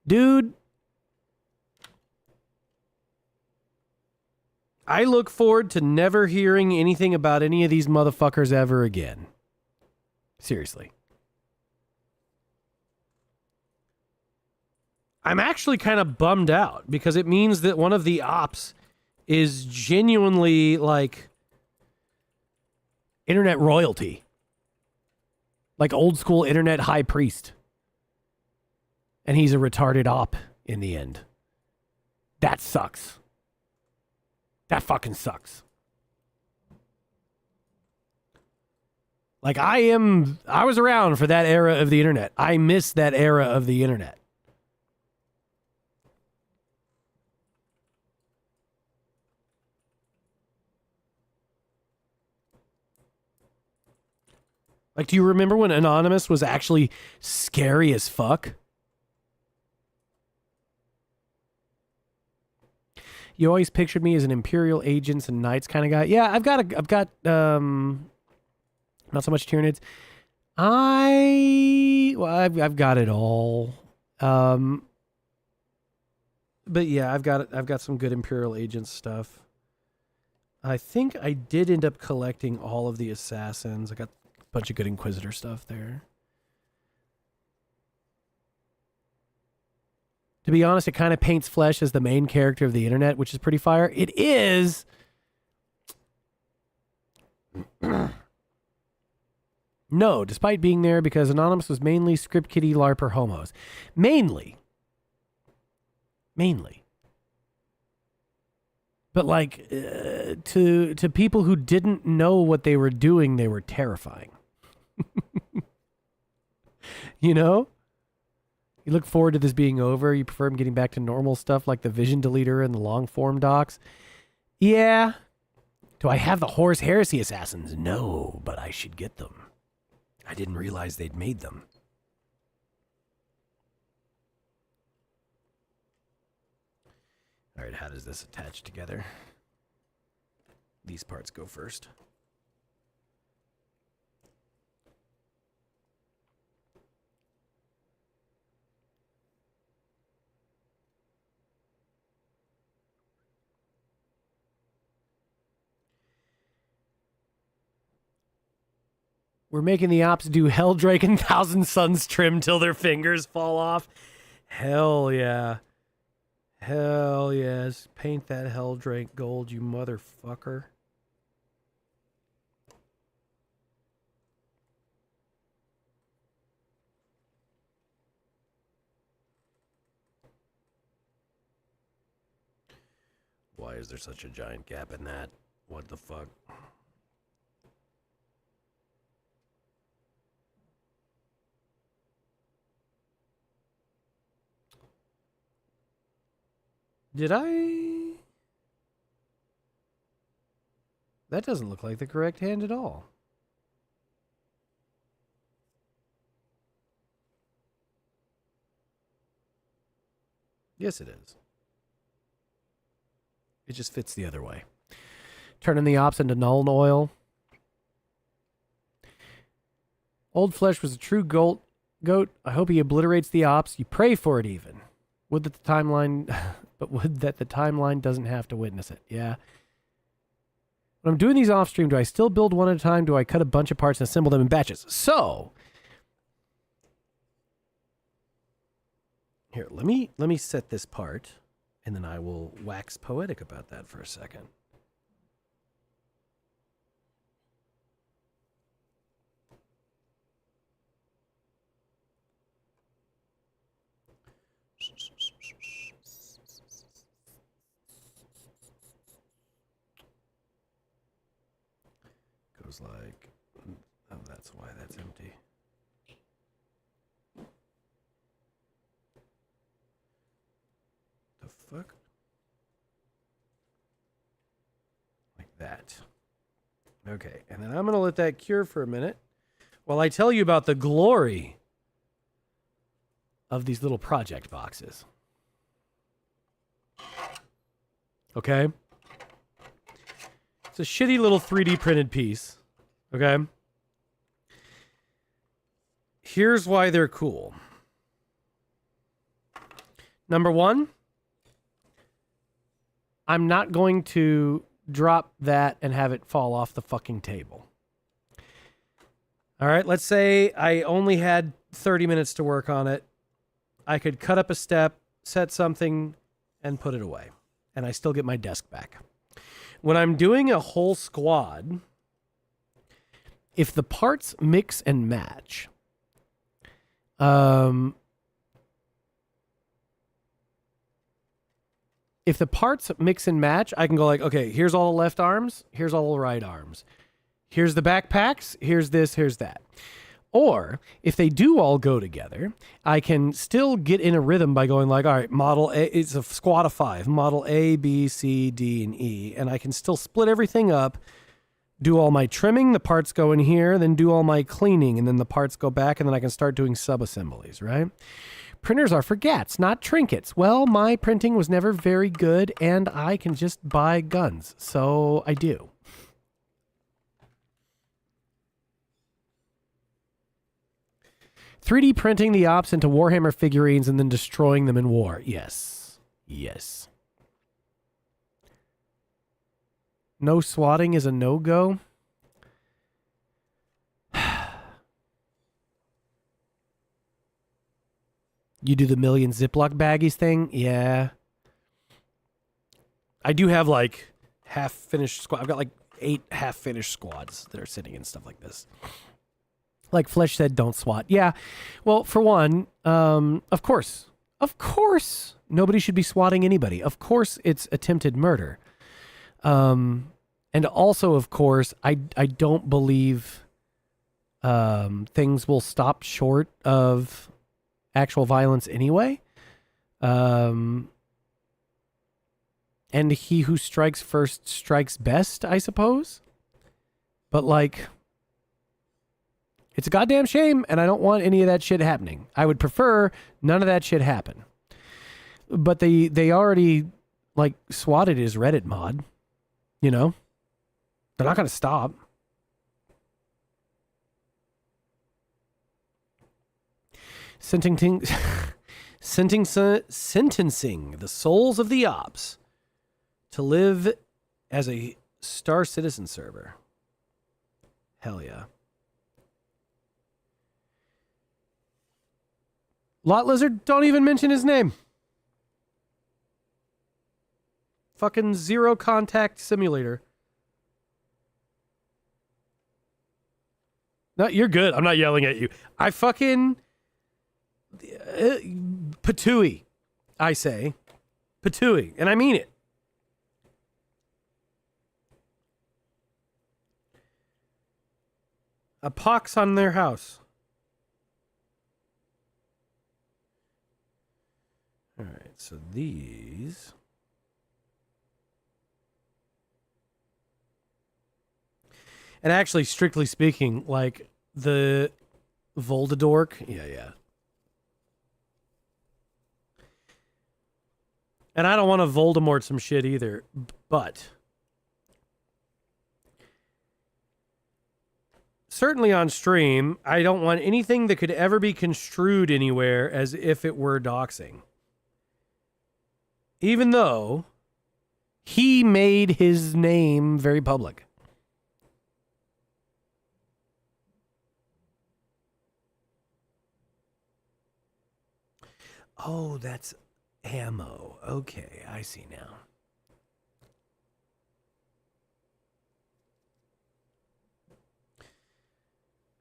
Dude, I look forward to never hearing anything about any of these motherfuckers ever again. Seriously. I'm actually kind of bummed out because it means that one of the ops is genuinely like internet royalty. Like old school internet high priest. And he's a retarded op in the end. That sucks. That fucking sucks. Like I was around for that era of the internet. I miss that era of the internet. Like, do you remember when Anonymous was actually scary as fuck? You always pictured me as an Imperial Agents and Knights kind of guy. Yeah, I've got not so much Tyranids. I've got it all. But yeah, I've got some good Imperial Agents stuff. I think I did end up collecting all of the Assassins. I got a bunch of good Inquisitor stuff there. To be honest, it kind of paints Flesh as the main character of the internet, which is pretty fire. It is. No, despite being there, because Anonymous was mainly script kiddie LARPer homos. Mainly. But like, to people who didn't know what they were doing, they were terrifying. You know? You look forward to this being over. You prefer him getting back to normal stuff like the Vision Deleter and the long form docs. Yeah. Do I have the Horus Heresy Assassins? No, but I should get them. I didn't realize they'd made them. All right, how does this attach together? These parts go first. We're making the ops do Helldrake and Thousand Suns trim till their fingers fall off. Hell yeah. Hell yes. Paint that Helldrake gold, you motherfucker. Why is there such a giant gap in that? What the fuck? Did I? That doesn't look like the correct hand at all. Yes, it is. It just fits the other way. Turning the ops into Nuln oil. Old Flesh was a true goat. I hope he obliterates the ops. You pray for it even. Would that the timeline... But would that the timeline doesn't have to witness it. Yeah. When I'm doing these off stream, do I still build one at a time? Do I cut a bunch of parts and assemble them in batches? So, here, let me set this part, and then I will wax poetic about that for a second. Goes like, oh, that's why that's empty. The fuck? Like that. Okay, and then I'm going to let that cure for a minute while I tell you about the glory of these little project boxes. Okay? It's a shitty little 3D printed piece. Okay? Here's why they're cool. Number one, I'm not going to drop that and have it fall off the fucking table. All right, let's say I only had 30 minutes to work on it. I could cut up a step, set something, and put it away. And I still get my desk back. When I'm doing a whole squad, if the parts mix and match, if the parts mix and match, I can go like, okay, here's all the left arms, here's all the right arms. Here's the backpacks, here's this, here's that. Or if they do all go together, I can still get in a rhythm by going like, all right, model A, it's a squad of 5, model A, B, C, D, and E. And I can still split everything up, do all my trimming, the parts go in here, then do all my cleaning, and then the parts go back, and then I can start doing sub-assemblies, right? Printers are for gats, not trinkets. Well, my printing was never very good, and I can just buy guns, so I do. "3D printing the ops into Warhammer figurines and then destroying them in war." Yes. Yes. No swatting is a no-go. You do the million Ziploc baggies thing? Yeah. I do have like half-finished squad. I've got like 8 half-finished squads that are sitting in stuff like this. Like Flesh said, don't swat. Yeah. Well, for one, of course, nobody should be swatting anybody. Of course, it's attempted murder. And also, of course, I don't believe things will stop short of actual violence anyway. And he who strikes first strikes best, I suppose. But like, it's a goddamn shame, and I don't want any of that shit happening. I would prefer none of that shit happen. But they already like swatted his Reddit mod. You know? They're not going to stop. Sentencing the souls of the ops to live as a Star Citizen server. Hell yeah. Lot Lizard, don't even mention his name. Fucking Zero Contact Simulator. No, you're good. I'm not yelling at you. I fucking... patooey, I say. Patooey. And I mean it. A pox on their house. All right, so these... And actually, strictly speaking, like the Voldadork, yeah. And I don't want to Voldemort some shit either, but certainly on stream, I don't want anything that could ever be construed anywhere as if it were doxing. Even though he made his name very public. Oh, that's ammo. Okay, I see now.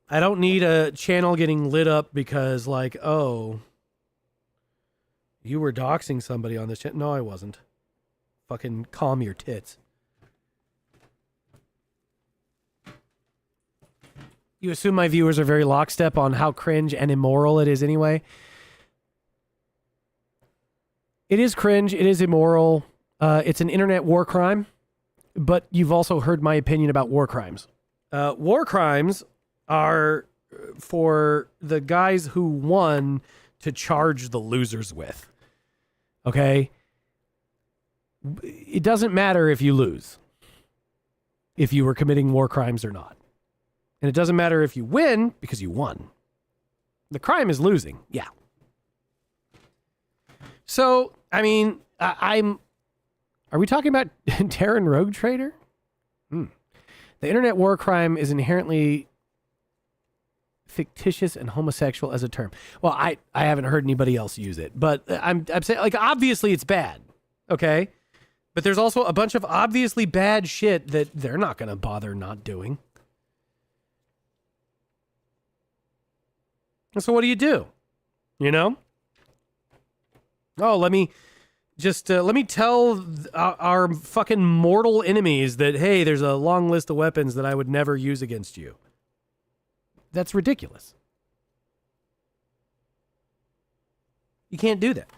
I don't need a channel getting lit up because, like, oh, you were doxing somebody on this channel. No, I wasn't. Fucking calm your tits. You assume my viewers are very lockstep on how cringe and immoral it is anyway? It is cringe. It is immoral. It's an internet war crime. But you've also heard my opinion about war crimes. War crimes are for the guys who won to charge the losers with. Okay? It doesn't matter if you lose. If you were committing war crimes or not. And it doesn't matter if you win because you won. The crime is losing. Yeah. So, I mean, are we talking about Terran Rogue Trader? The internet war crime is inherently fictitious and homosexual as a term. Well, I haven't heard anybody else use it, but I'm saying, like, obviously it's bad, okay? But there's also a bunch of obviously bad shit that they're not going to bother not doing. And so what do? You know? Oh, let me tell our fucking mortal enemies that, hey, there's a long list of weapons that I would never use against you. That's ridiculous. You can't do that.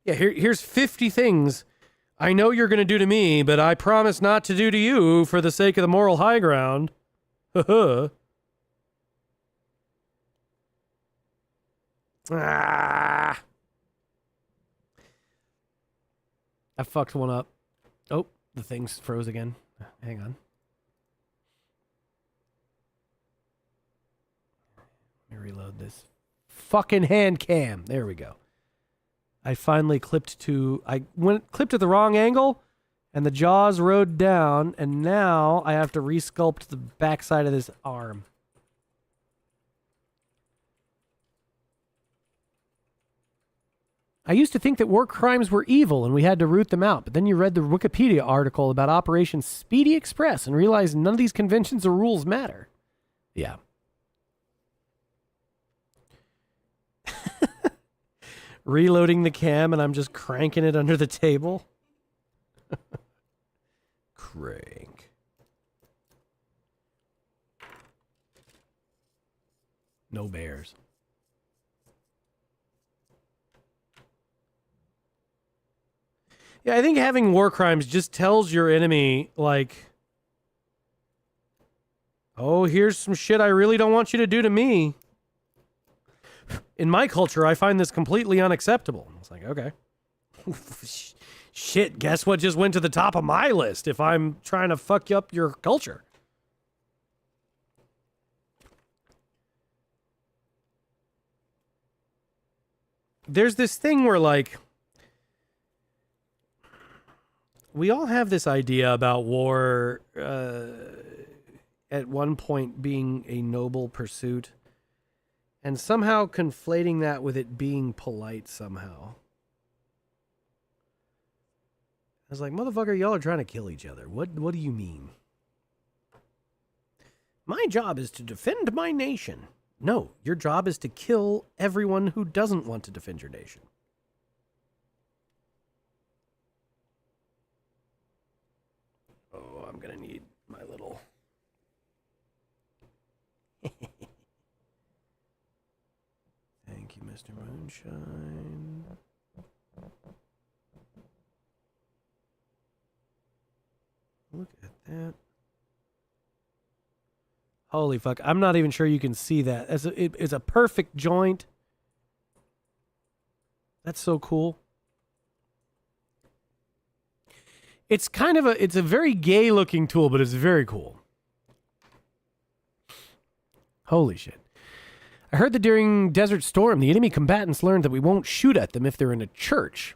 Yeah, here's 50 things I know you're going to do to me, but I promise not to do to you for the sake of the moral high ground. I fucked one up. Oh, the thing's froze again. Hang on. Let me reload this fucking hand cam. There we go. I finally clipped to the wrong angle and the jaws rode down and now I have to resculpt the backside of this arm. I used to think that war crimes were evil and we had to root them out, but then you read the Wikipedia article about Operation Speedy Express and realized none of these conventions or rules matter. Yeah. Reloading the cam and I'm just cranking it under the table. Crank. No bears. Yeah, I think having war crimes just tells your enemy, like, oh, here's some shit I really don't want you to do to me. In my culture, I find this completely unacceptable. It's like, okay. Shit, guess what just went to the top of my list if I'm trying to fuck up your culture? There's this thing where, like, we all have this idea about war at one point being a noble pursuit, and somehow conflating that with it being polite somehow. I was like, motherfucker, y'all are trying to kill each other. What do you mean? My job is to defend my nation. No, your job is to kill everyone who doesn't want to defend your nation. Oh, I'm going to need my little... Thank you, Mr. Moonshine. Look at that. Holy fuck. I'm not even sure you can see that. It's a perfect joint. That's so cool. It's kind of it's a very gay looking tool, but it's very cool. Holy shit. I heard that during Desert Storm, the enemy combatants learned that we won't shoot at them if they're in a church.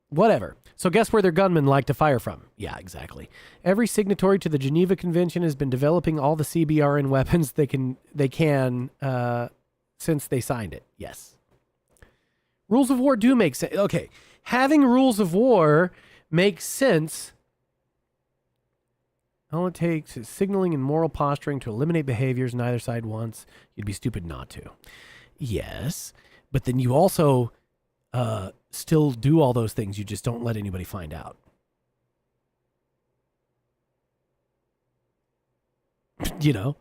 Whatever. So guess where their gunmen like to fire from? Yeah, exactly. Every signatory to the Geneva Convention has been developing all the CBRN weapons they can since they signed it. Yes. Rules of war do make sense. Okay. Having rules of war makes sense. All it takes is signaling and moral posturing to eliminate behaviors neither side wants. You'd be stupid not to. Yes. But then you also still do all those things. You just don't let anybody find out. You know?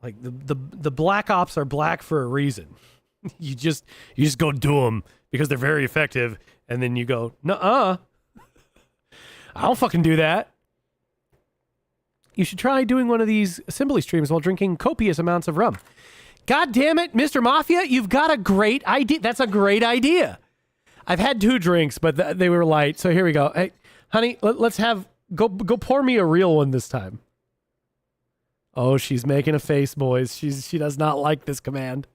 Like the black ops are black for a reason. You just go do them because they're very effective, and then you go, nuh-uh. I don't fucking do that. You should try doing one of these assembly streams while drinking copious amounts of rum. God damn it, Mr. Mafia, you've got a great idea. That's a great idea. I've had 2 drinks, but they were light. So here we go. Hey, honey, let's go pour me a real one this time. Oh, she's making a face, boys. She does not like this command.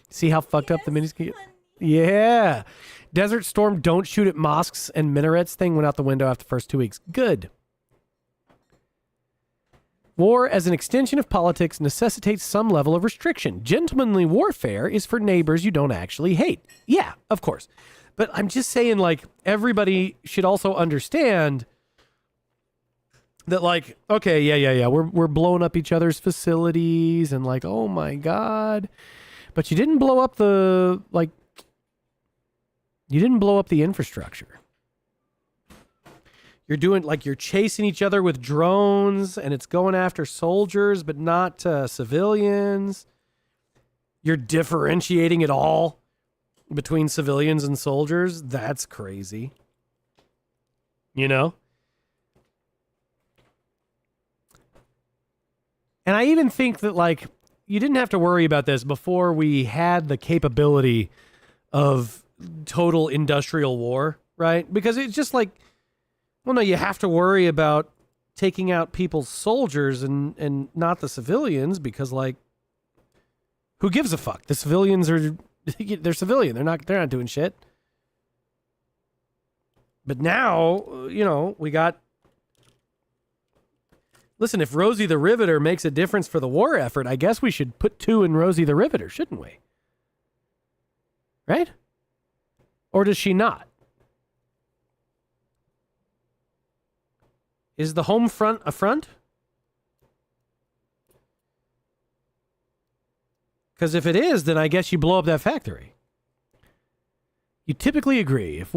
See how fucked up the minis can get? Yeah. Desert Storm don't shoot at mosques and minarets thing went out the window after the first 2 weeks. Good. War as an extension of politics necessitates some level of restriction. Gentlemanly warfare is for neighbors you don't actually hate. Yeah, of course. But I'm just saying, like, everybody should also understand that, like, okay, yeah. We're blowing up each other's facilities and, like, oh my God. But you didn't blow up the infrastructure. You're doing, like, you're chasing each other with drones and it's going after soldiers, but not civilians. You're differentiating it all between civilians and soldiers. That's crazy. You know? And I even think that, like, you didn't have to worry about this before we had the capability of total industrial war, right? Because it's just like, well, no, you have to worry about taking out people's soldiers and not the civilians because, like, who gives a fuck? The civilians they're civilian. They're not doing shit. But now, you know, we got, listen, if Rosie the Riveter makes a difference for the war effort, I guess we should put 2 in Rosie the Riveter, shouldn't we? Right? Or does she not? Is the home front a front? Because if it is, then I guess you blow up that factory. You typically agree. If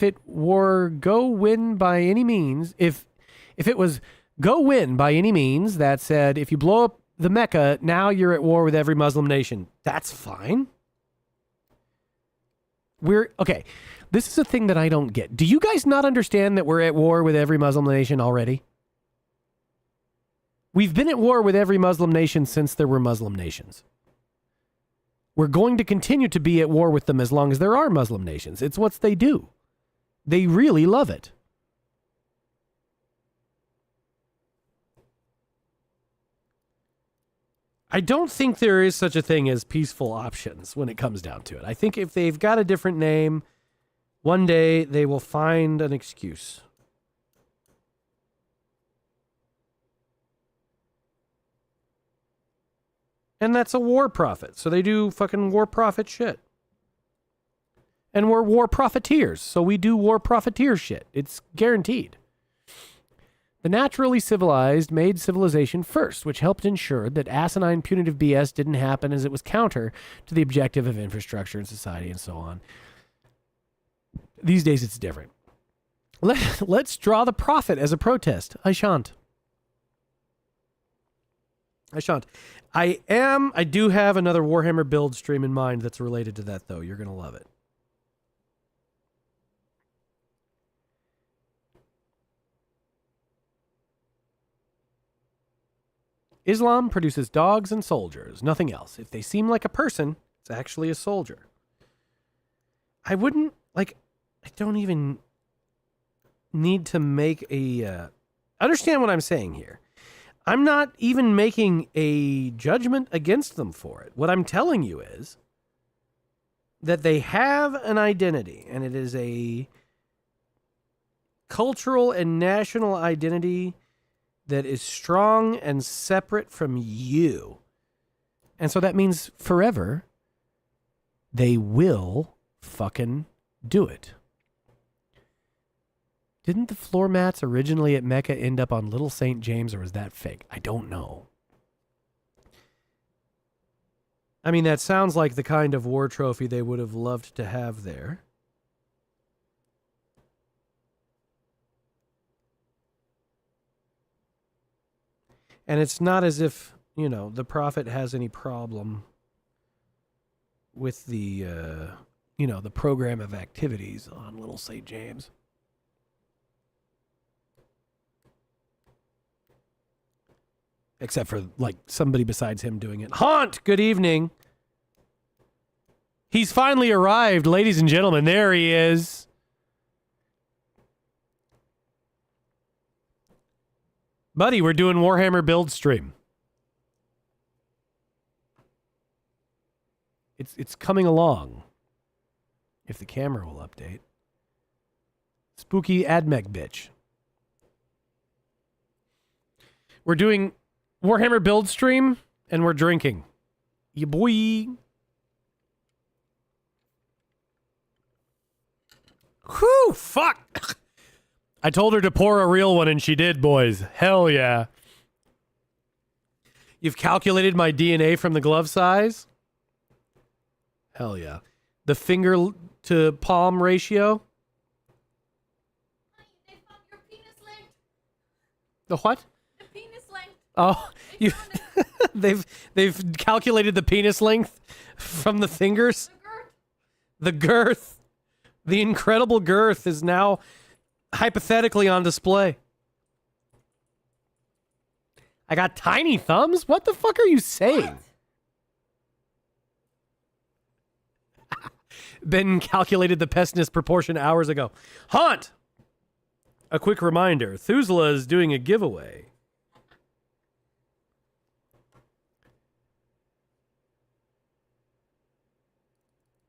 it were go win by any means, if it was go win by any means, that said, if you blow up the Mecca, now you're at war with every Muslim nation. That's fine. Okay. This is a thing that I don't get. Do you guys not understand that we're at war with every Muslim nation already? We've been at war with every Muslim nation since there were Muslim nations. We're going to continue to be at war with them as long as there are Muslim nations. It's what they do. They really love it. I don't think there is such a thing as peaceful options when it comes down to it. I think if they've got a different name, one day they will find an excuse. And that's a war prophet. So they do fucking war prophet shit. And we're war profiteers. So we do war profiteer shit. It's guaranteed. The naturally civilized made civilization first, which helped ensure that asinine punitive BS didn't happen as it was counter to the objective of infrastructure and society and so on. These days it's different. Let's draw the prophet as a protest. I shan't. I do have another Warhammer build stream in mind that's related to that, though. You're going to love it. Islam produces dogs and soldiers, nothing else. If they seem like a person, it's actually a soldier. I don't even need to make a... understand what I'm saying here. I'm not even making a judgment against them for it. What I'm telling you is that they have an identity, and it is a cultural and national identity that is strong and separate from you. And so that means forever, they will fucking do it. Didn't the floor mats originally at Mecca end up on Little St. James, or was that fake? I don't know. I mean, that sounds like the kind of war trophy they would have loved to have there. And it's not as if, the prophet has any problem with the, the program of activities on Little St. James. Except for, somebody besides him doing it. Haunt, good evening. He's finally arrived, ladies and gentlemen. There he is. Buddy, we're doing Warhammer build stream. It's coming along. If the camera will update. Spooky AdMech bitch. We're doing Warhammer build stream, and we're drinking. Ya boy. Whew, fuck. I told her to pour a real one, and she did, boys. Hell yeah. You've calculated my DNA from the glove size? Hell yeah. The finger to palm ratio? They found your penis length. The what? The penis length. Oh, you they've calculated the penis length from the fingers? The girth. The incredible girth is now hypothetically on display. I got tiny thumbs? What the fuck are you saying? Ben calculated the pestness proportion hours ago. Haunt! A quick reminder, Thuzla is doing a giveaway.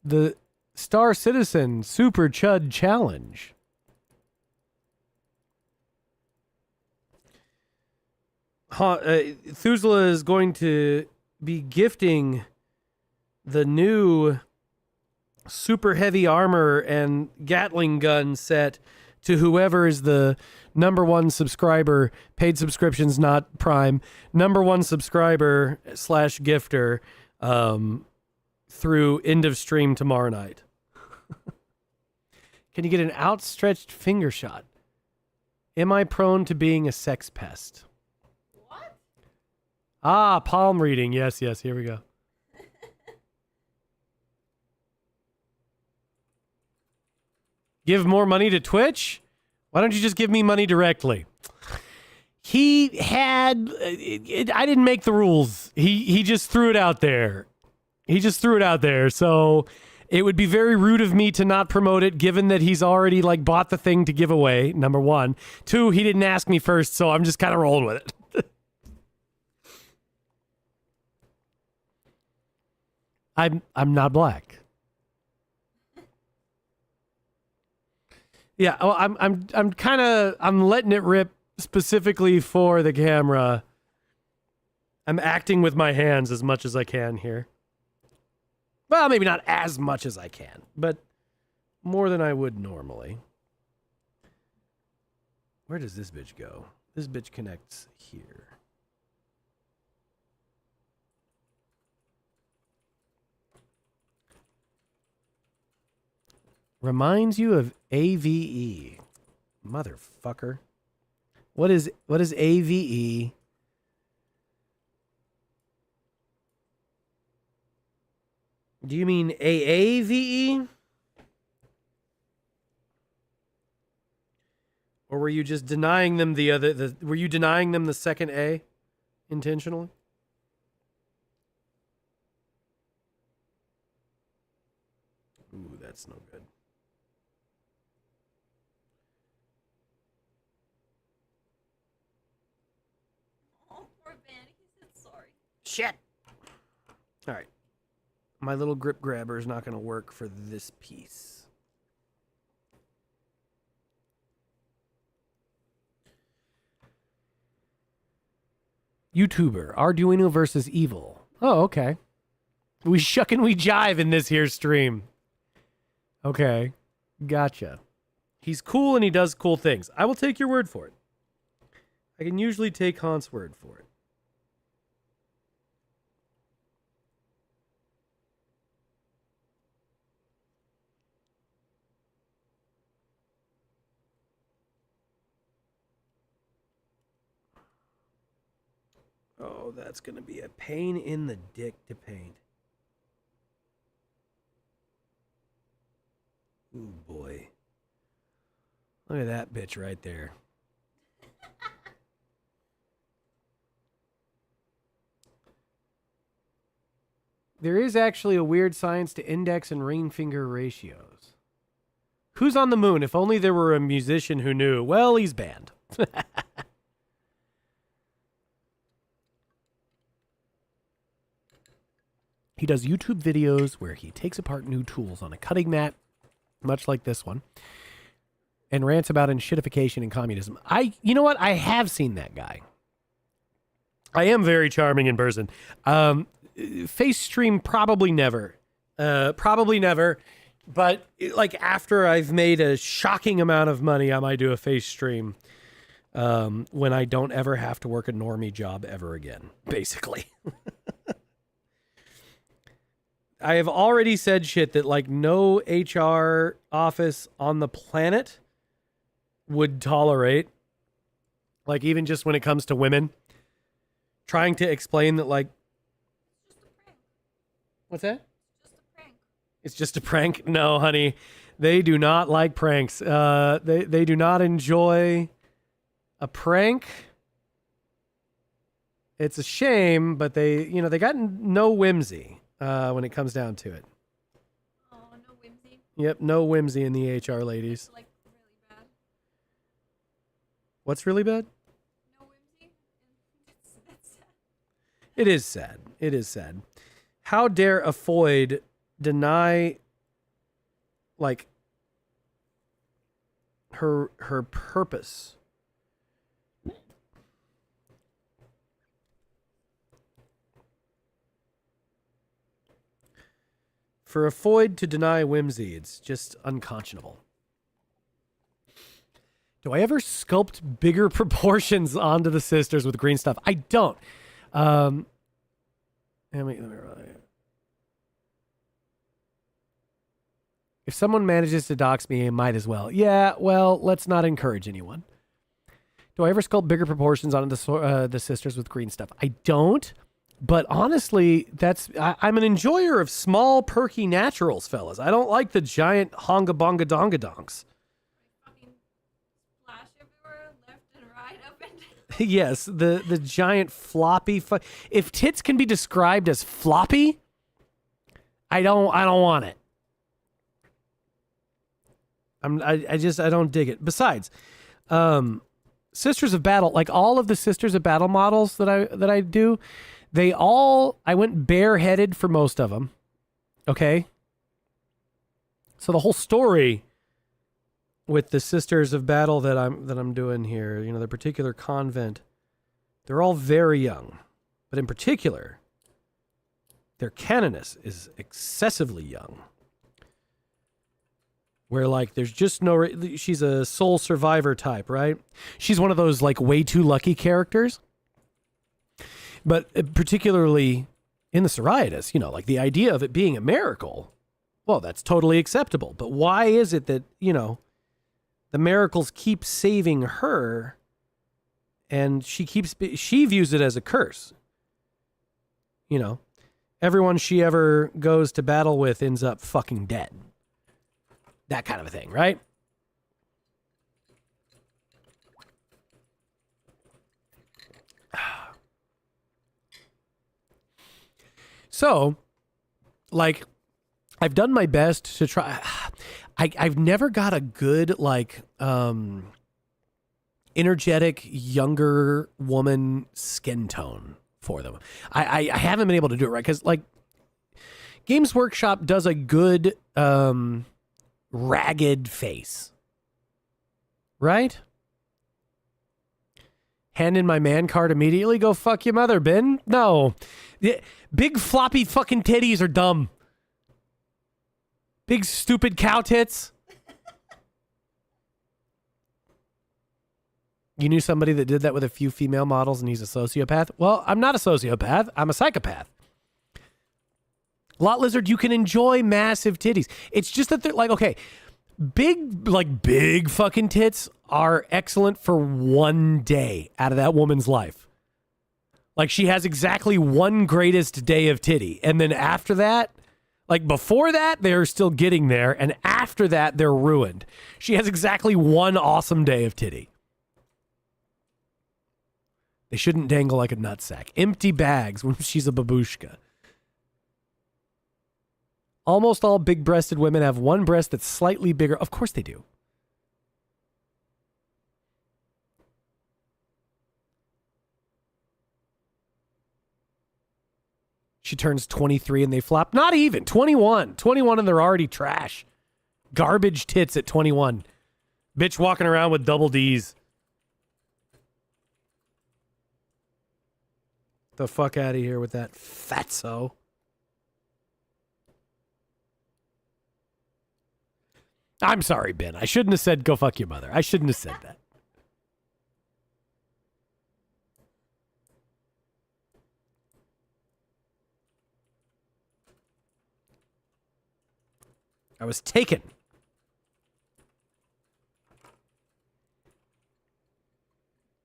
The Star Citizen Super Chud Challenge. Thuzla is going to be gifting the new super heavy armor and Gatling gun set to whoever is the number one subscriber, paid subscriptions, not Prime, number one subscriber / gifter through end of stream tomorrow night. Can you get an outstretched finger shot? Am I prone to being a sex pest? What? Ah, palm reading. Yes, here we go. Give more money to Twitch? Why don't you just give me money directly? He had... I didn't make the rules. He just threw it out there. He just threw it out there. So it would be very rude of me to not promote it, given that he's already like bought the thing to give away. Number one. Two, he didn't ask me first, so I'm just kind of rolling with it. I'm not black. Yeah, well, I'm letting it rip specifically for the camera. I'm acting with my hands as much as I can here. Well, maybe not as much as I can, but more than I would normally. Where does this bitch go? This bitch connects here. Reminds you of AVE. Motherfucker. What is AVE? Do you mean AAVE? Or were you just denying them were you denying them the second A intentionally? Ooh, that's no good. Oh, poor Ben. He said sorry. Shit. All right. My little grip grabber is not going to work for this piece. YouTuber, Arduino versus Evil. Oh, okay. We shuck and we jive in this here stream. Okay. Gotcha. He's cool and he does cool things. I will take your word for it. I can usually take Haunt's word for it. Oh, that's going to be a pain in the dick to paint. Ooh, boy. Look at that bitch right there. There is actually a weird science to index and ring finger ratios. Who's on the moon? If only there were a musician who knew. Well, he's banned. He does YouTube videos where he takes apart new tools on a cutting mat, much like this one, and rants about shitification and communism. You know what? I have seen that guy. I am very charming in person. Face stream, probably never. Probably never. But like after I've made a shocking amount of money, I might do a face stream when I don't ever have to work a normie job ever again, basically. I have already said shit that like no HR office on the planet would tolerate. Like even just when it comes to women. Trying to explain that like... It's just a prank. What's that? Just a prank. It's just a prank? No, honey. They do not like pranks. They do not enjoy a prank. It's a shame, but they got no whimsy. When it comes down to it. Oh, no whimsy. Yep, no whimsy in the HR ladies. Like really bad. What's really bad? No whimsy. That's sad. It is sad. It is sad. How dare a Foyd deny, like, her purpose? For a Foyd to deny whimsy, it's just unconscionable. Do I ever sculpt bigger proportions onto the sisters with green stuff? I don't. If someone manages to dox me, I might as well. Yeah, well, let's not encourage anyone. Do I ever sculpt bigger proportions onto the sisters with green stuff? I don't. But honestly, I'm an enjoyer of small, perky naturals, fellas. I don't like the giant honga bonga donga donks. Fucking splash everywhere, left and right, up and down. Yes, the giant floppy. If tits can be described as floppy, I don't want it. I don't dig it. Besides, Sisters of Battle, like all of the Sisters of Battle models that I do, I went bareheaded for most of them. Okay? So the whole story with the Sisters of Battle that I'm doing here, you know, the particular convent, they're all very young. But in particular, their canoness is excessively young. Where, like, there's just she's a soul survivor type, right? She's one of those, like, way too lucky characters. But particularly in the Soriatus, you know, like, the idea of it being a miracle, well, that's totally acceptable. But why is it that, you know, the miracles keep saving her and she views it as a curse? You know, everyone she ever goes to battle with ends up fucking dead. That kind of a thing, right? So, like, I've done my best to try. I've never got a good, like, energetic, younger woman skin tone for them. I haven't been able to do it right because, like, Games Workshop does a good ragged face, right? Hand in my man card immediately. Go fuck your mother, Ben. No, big floppy fucking titties are dumb. Big stupid cow tits. You knew somebody that did that with a few female models and he's a sociopath? Well, I'm not a sociopath. I'm a psychopath. Lot Lizard, you can enjoy massive titties. It's just that they're like, okay, big fucking tits are excellent for one day out of that woman's life. Like, she has exactly one greatest day of titty. And then after that, like, before that, they're still getting there. And after that, they're ruined. She has exactly one awesome day of titty. They shouldn't dangle like a nutsack. Empty bags when she's a babushka. Almost all big-breasted women have one breast that's slightly bigger. Of course they do. She turns 23 and they flop. Not even. 21. 21 and they're already trash. Garbage tits at 21. Bitch walking around with double Ds. The fuck out of here with that fatso. I'm sorry, Ben. I shouldn't have said go fuck your mother. I shouldn't have said that. I was taken.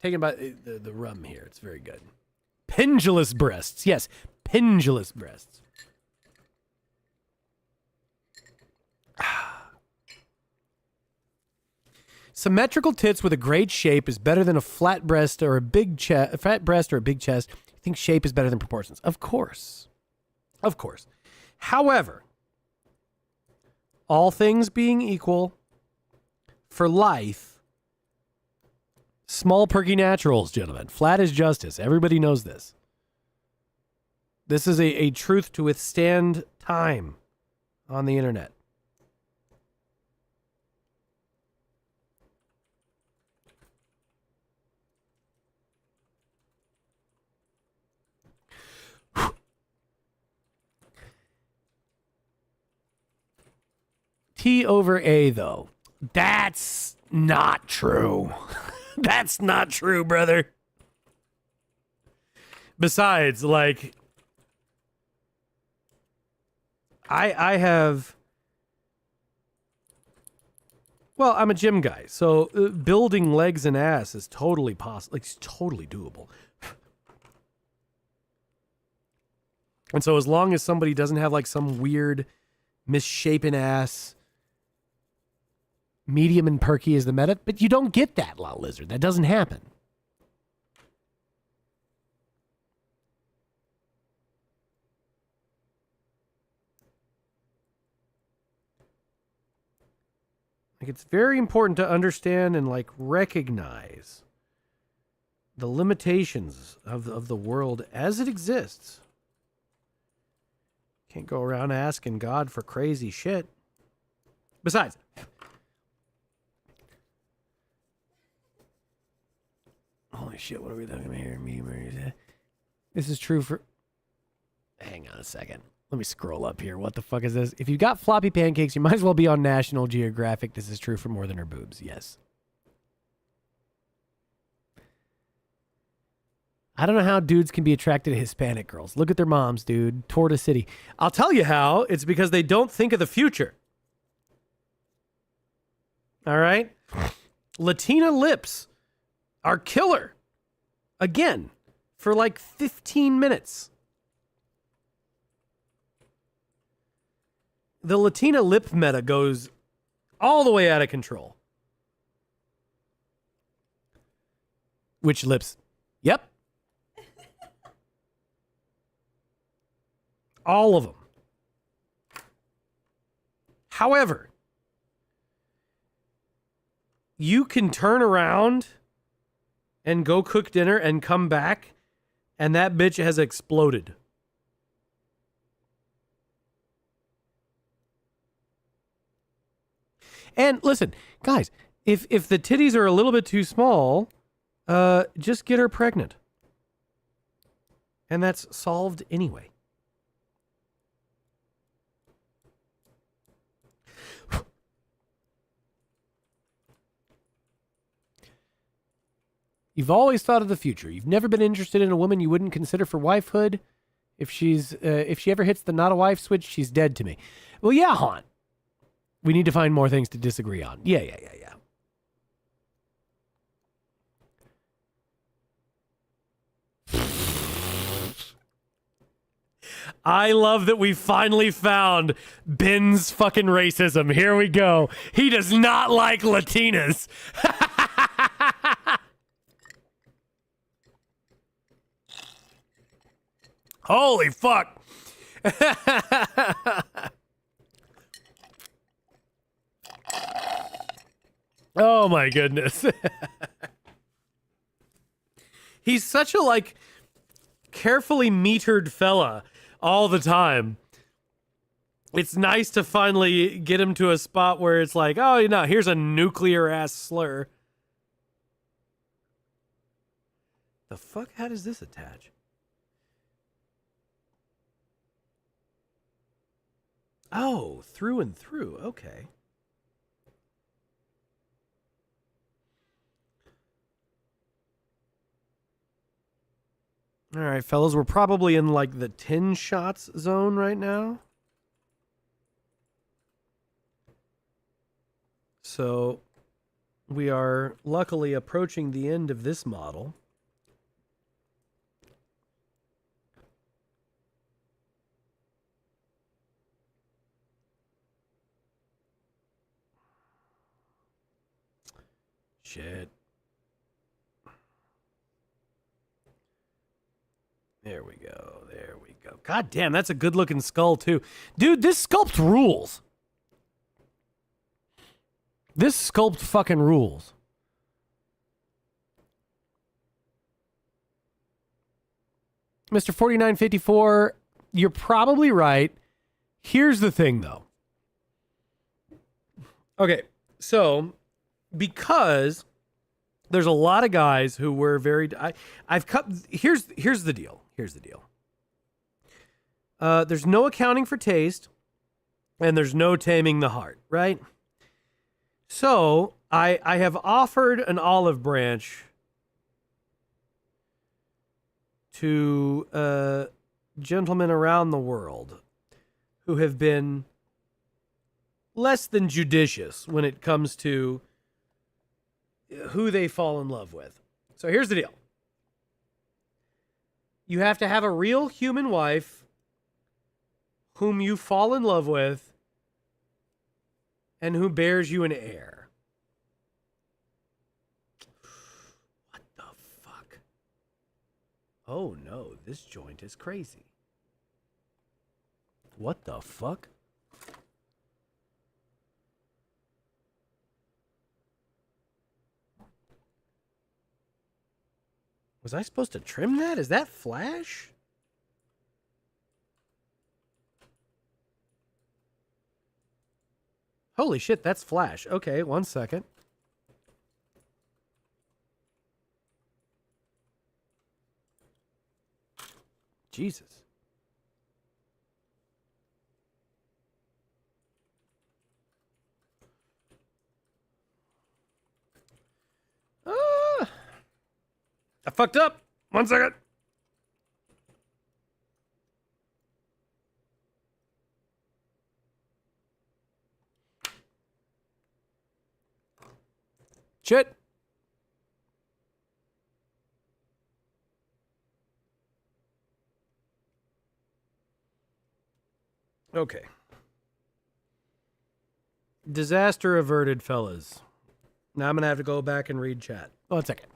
Taken by the rum here. It's very good. Pendulous breasts. Yes, pendulous breasts. Symmetrical tits with a great shape is better than a flat breast or a big chest. A fat breast or a big chest. I think shape is better than proportions. Of course. Of course. However, all things being equal, for life, small perky naturals, gentlemen. Flat is justice. Everybody knows this. This is a truth to withstand time on the internet. T over A, though. That's not true. That's not true, brother. Besides, like, I have... Well, I'm a gym guy, so building legs and ass is totally possible. Like, it's totally doable. And so as long as somebody doesn't have, like, some weird misshapen ass... Medium and perky is the meta, but you don't get that, Lot Lizard. That doesn't happen. Like, it's very important to understand and like recognize the limitations of the world as it exists. Can't go around asking God for crazy shit. Besides, holy shit, what are we talking about here? This is true for... Hang on a second. Let me scroll up here. What the fuck is this? If you got floppy pancakes, you might as well be on National Geographic. This is true for more than her boobs. Yes. I don't know how dudes can be attracted to Hispanic girls. Look at their moms, dude. Torta City. I'll tell you how. It's because they don't think of the future. All right? Latina lips are killer. Again, for like 15 minutes. The Latina lip meta goes all the way out of control. Which lips? Yep. All of them. However, you can turn around and go cook dinner and come back, and that bitch has exploded. And listen, guys, if the titties are a little bit too small, just get her pregnant. And that's solved anyway. You've always thought of the future. You've never been interested in a woman you wouldn't consider for wifehood. If she ever hits the not a wife switch, she's dead to me. Well, yeah, Han. We need to find more things to disagree on. Yeah. I love that we finally found Ben's fucking racism. Here we go. He does not like Latinas. Holy fuck. Oh my goodness. He's such a like carefully metered fella all the time. It's nice to finally get him to a spot where it's like, oh, you know, here's a nuclear ass slur. The fuck? How does this attach? Oh, through and through. Okay. All right, fellas, we're probably in like the 10 shots zone right now. So we are luckily approaching the end of this model. Shit. There we go. There we go. God damn, that's a good looking skull too. Dude, this sculpt rules. This sculpt fucking rules. Mr. 4954, you're probably right. Here's the thing though. Okay, so because there's a lot of guys who were very I've cut here's the deal. Here's the deal. There's no accounting for taste and there's no taming the heart, right? So I have offered an olive branch to gentlemen around the world who have been less than judicious when it comes to who they fall in love with. So here's the deal. You have to have a real human wife whom you fall in love with and who bears you an heir. What the fuck? Oh no, this joint is crazy. What the fuck? Was I supposed to trim that? Is that flash? Holy shit, that's flash. Okay, 1 second. Jesus. I fucked up. 1 second. Shit. Okay. Disaster averted, fellas. Now I'm going to have to go back and read chat. 1 second.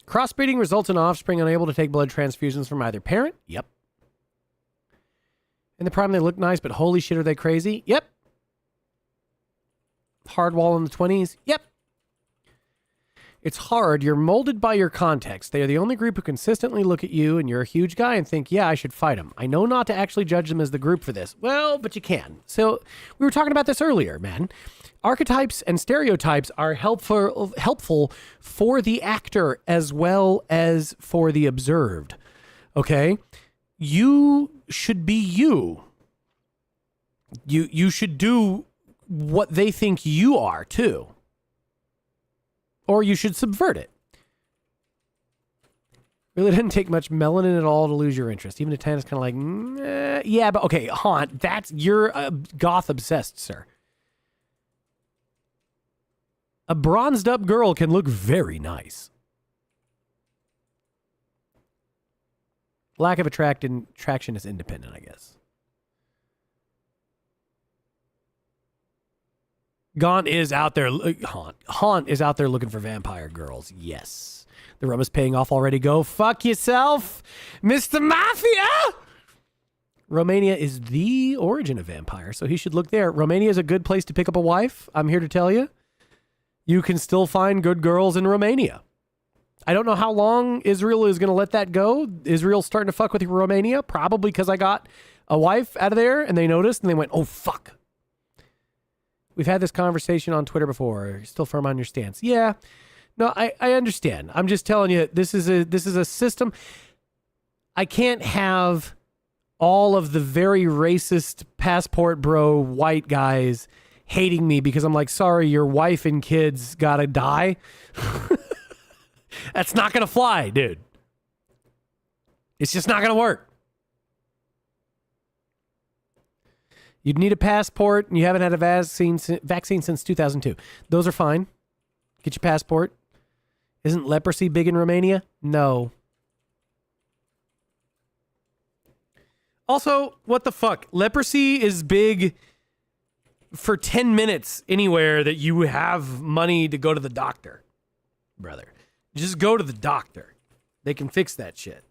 Crossbreeding results in offspring unable to take blood transfusions from either parent? Yep. In the prime, they look nice, but holy shit, are they crazy? Yep. Hardwall in the 20s? Yep. It's hard. You're molded by your context. They are the only group who consistently look at you, and you're a huge guy, and think, yeah, I should fight them. I know not to actually judge them as the group for this. Well, but you can. So we were talking about this earlier, man. Archetypes and stereotypes are helpful for the actor as well as for the observed. Okay? You should be you. You should do what they think you are, too. Or you should subvert it. Really didn't take much melanin at all to lose your interest. Even a 10 is kind of like, yeah, but okay, Haunt, you're goth obsessed, sir. A bronzed up girl can look very nice. Lack of attraction is independent, I guess. Haunt is out there. Haunt is out there looking for vampire girls. Yes. The rum is paying off already. Go fuck yourself, Mr. Mafia! Romania is the origin of vampire, so he should look there. Romania is a good place to pick up a wife. I'm here to tell you. You can still find good girls in Romania. I don't know how long Israel is going to let that go. Israel's starting to fuck with Romania, probably because I got a wife out of there, and they noticed, and they went, oh, fuck. We've had this conversation on Twitter before. You're still firm on your stance. Yeah. No, I understand. I'm just telling you, this is a system. I can't have all of the very racist passport bro white guys hating me because I'm like, sorry, your wife and kids gotta die. That's not gonna fly, dude. It's just not gonna work. You'd need a passport, and you haven't had a vaccine since 2002. Those are fine. Get your passport. Isn't leprosy big in Romania? No. Also, what the fuck? Leprosy is big for 10 minutes anywhere that you have money to go to the doctor, brother. Just go to the doctor. They can fix that shit.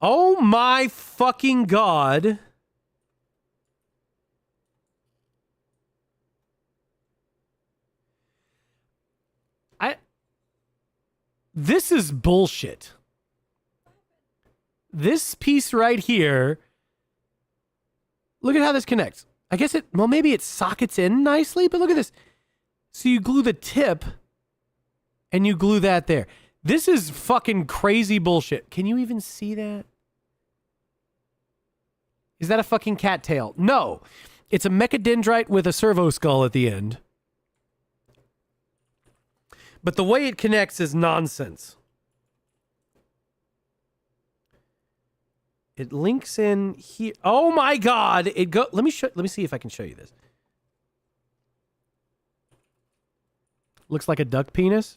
Oh my fucking God. This is bullshit. This piece right here. Look at how this connects. I guess maybe it sockets in nicely, but look at this. So you glue the tip and you glue that there. This is fucking crazy bullshit. Can you even see that? Is that a fucking cattail? No. It's a mechadendrite with a servo skull at the end. But the way it connects is nonsense. It links in here. Oh my God! Let me see if I can show you this. Looks like a duck penis.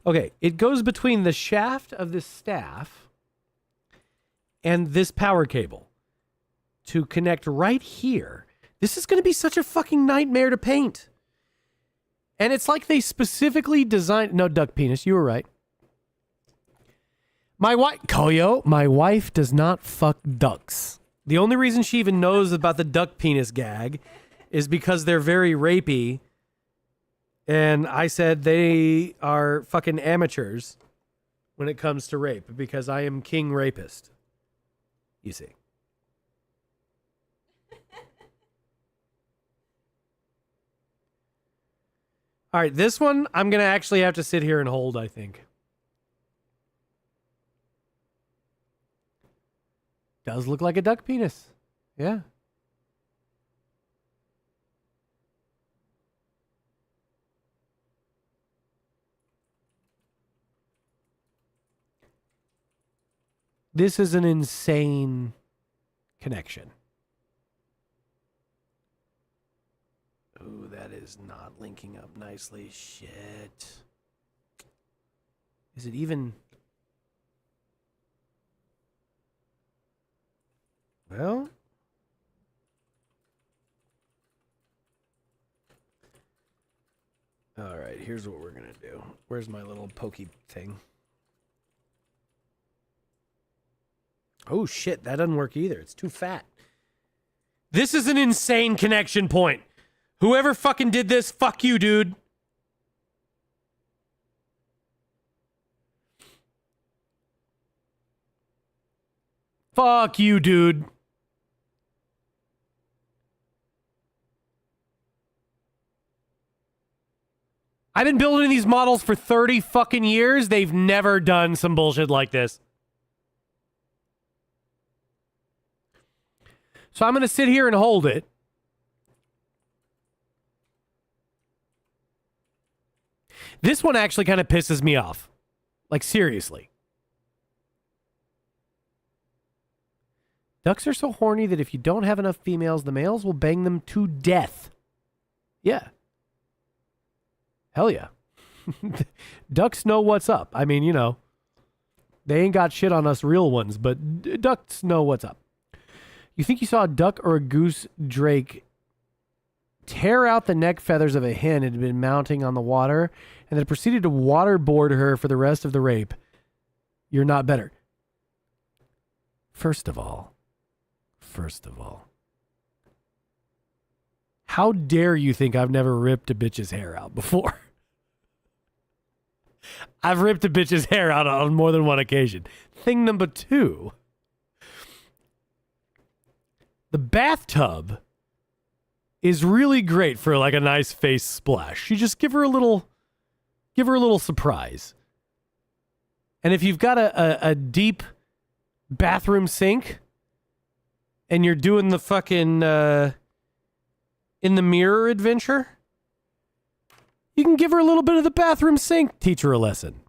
Okay, it goes between the shaft of this staff and this power cable to connect right here. This is going to be such a fucking nightmare to paint. And it's like they specifically designed... No, duck penis, you were right. My wife, Koyo, my wife does not fuck ducks. The only reason she even knows about the duck penis gag is because they're very rapey. And I said they are fucking amateurs when it comes to rape because I am king rapist. You see. All right, this one I'm going to actually have to sit here and hold, I think. Does look like a duck penis. Yeah. This is an insane connection. Ooh, that is not linking up nicely. Shit. Is it even... Well... All right, here's what we're going to do. Where's my little pokey thing? Oh, shit, that doesn't work either. It's too fat. This is an insane connection point. Whoever fucking did this, fuck you, dude. Fuck you, dude. I've been building these models for 30 fucking years. They've never done some bullshit like this. So I'm going to sit here and hold it. This one actually kind of pisses me off. Like, seriously. Ducks are so horny that if you don't have enough females, the males will bang them to death. Yeah. Hell yeah. Ducks know what's up. I mean, you know, they ain't got shit on us real ones, but ducks know what's up. You think you saw a duck or a goose drake tear out the neck feathers of a hen it had been mounting on the water and then proceeded to waterboard her for the rest of the rape? You're not better. First of all, how dare you think I've never ripped a bitch's hair out before? I've ripped a bitch's hair out on more than one occasion. Thing number two, the bathtub is really great for like a nice face splash. You just give her a little surprise. And if you've got a deep bathroom sink and you're doing the fucking in the mirror adventure, you can give her a little bit of the bathroom sink, teach her a lesson.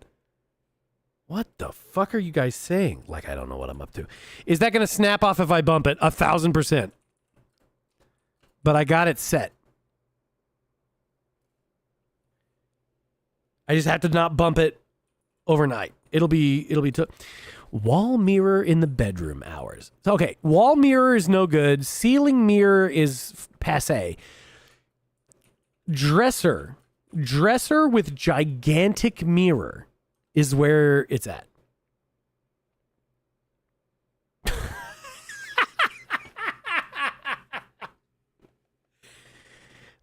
What the fuck are you guys saying? Like, I don't know what I'm up to. Is that going to snap off if I bump it? 1,000%. But I got it set. I just have to not bump it overnight. It'll be wall mirror in the bedroom hours. So, okay, wall mirror is no good. Ceiling mirror is passé. Dresser with gigantic mirror is where it's at.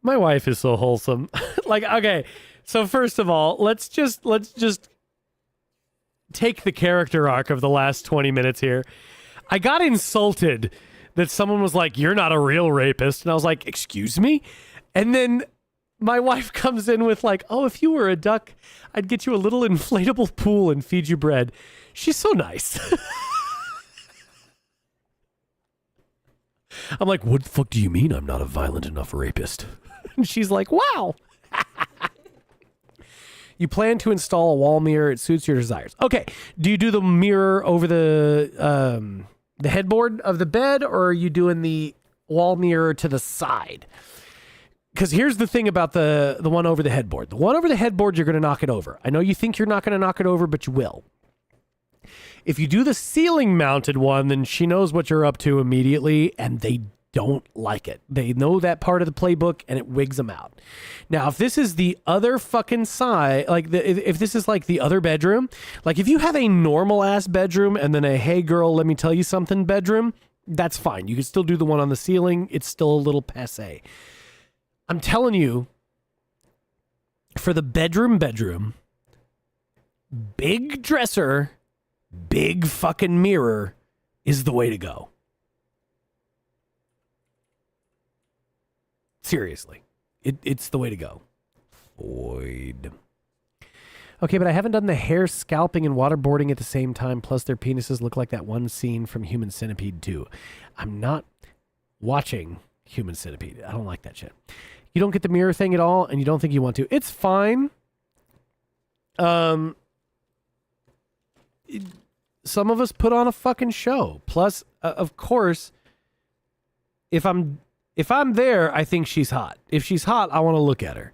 My wife is so wholesome. Like, okay, so first of all, let's just take the character arc of the last 20 minutes here. I got insulted that someone was like, "You're not a real rapist." And I was like, "Excuse me?" And then my wife comes in with like, "Oh, if you were a duck, I'd get you a little inflatable pool and feed you bread." She's so nice. I'm like, "What the fuck do you mean I'm not a violent enough rapist?" And she's like, "Wow." You plan to install a wall mirror. It suits your desires. Okay. Do you do the mirror over the headboard of the bed, or are you doing the wall mirror to the side? Because here's the thing about the one over the headboard. The one over the headboard, you're going to knock it over. I know you think you're not going to knock it over, but you will. If you do the ceiling mounted one, then she knows what you're up to immediately, and don't like it. They know that part of the playbook and it wigs them out. Now, if this is the other fucking side, like if this is like the other bedroom, like if you have a normal ass bedroom and then a hey girl, let me tell you something bedroom, that's fine. You can still do the one on the ceiling. It's still a little passe. I'm telling you, for the bedroom, big dresser, big fucking mirror is the way to go. Seriously. It's the way to go. Void. Okay, but I haven't done the hair scalping and waterboarding at the same time, plus their penises look like that one scene from Human Centipede 2. I'm not watching Human Centipede. I don't like that shit. You don't get the mirror thing at all, and you don't think you want to. It's fine. Some of us put on a fucking show. Plus, of course, if I'm there, I think she's hot. If she's hot, I want to look at her.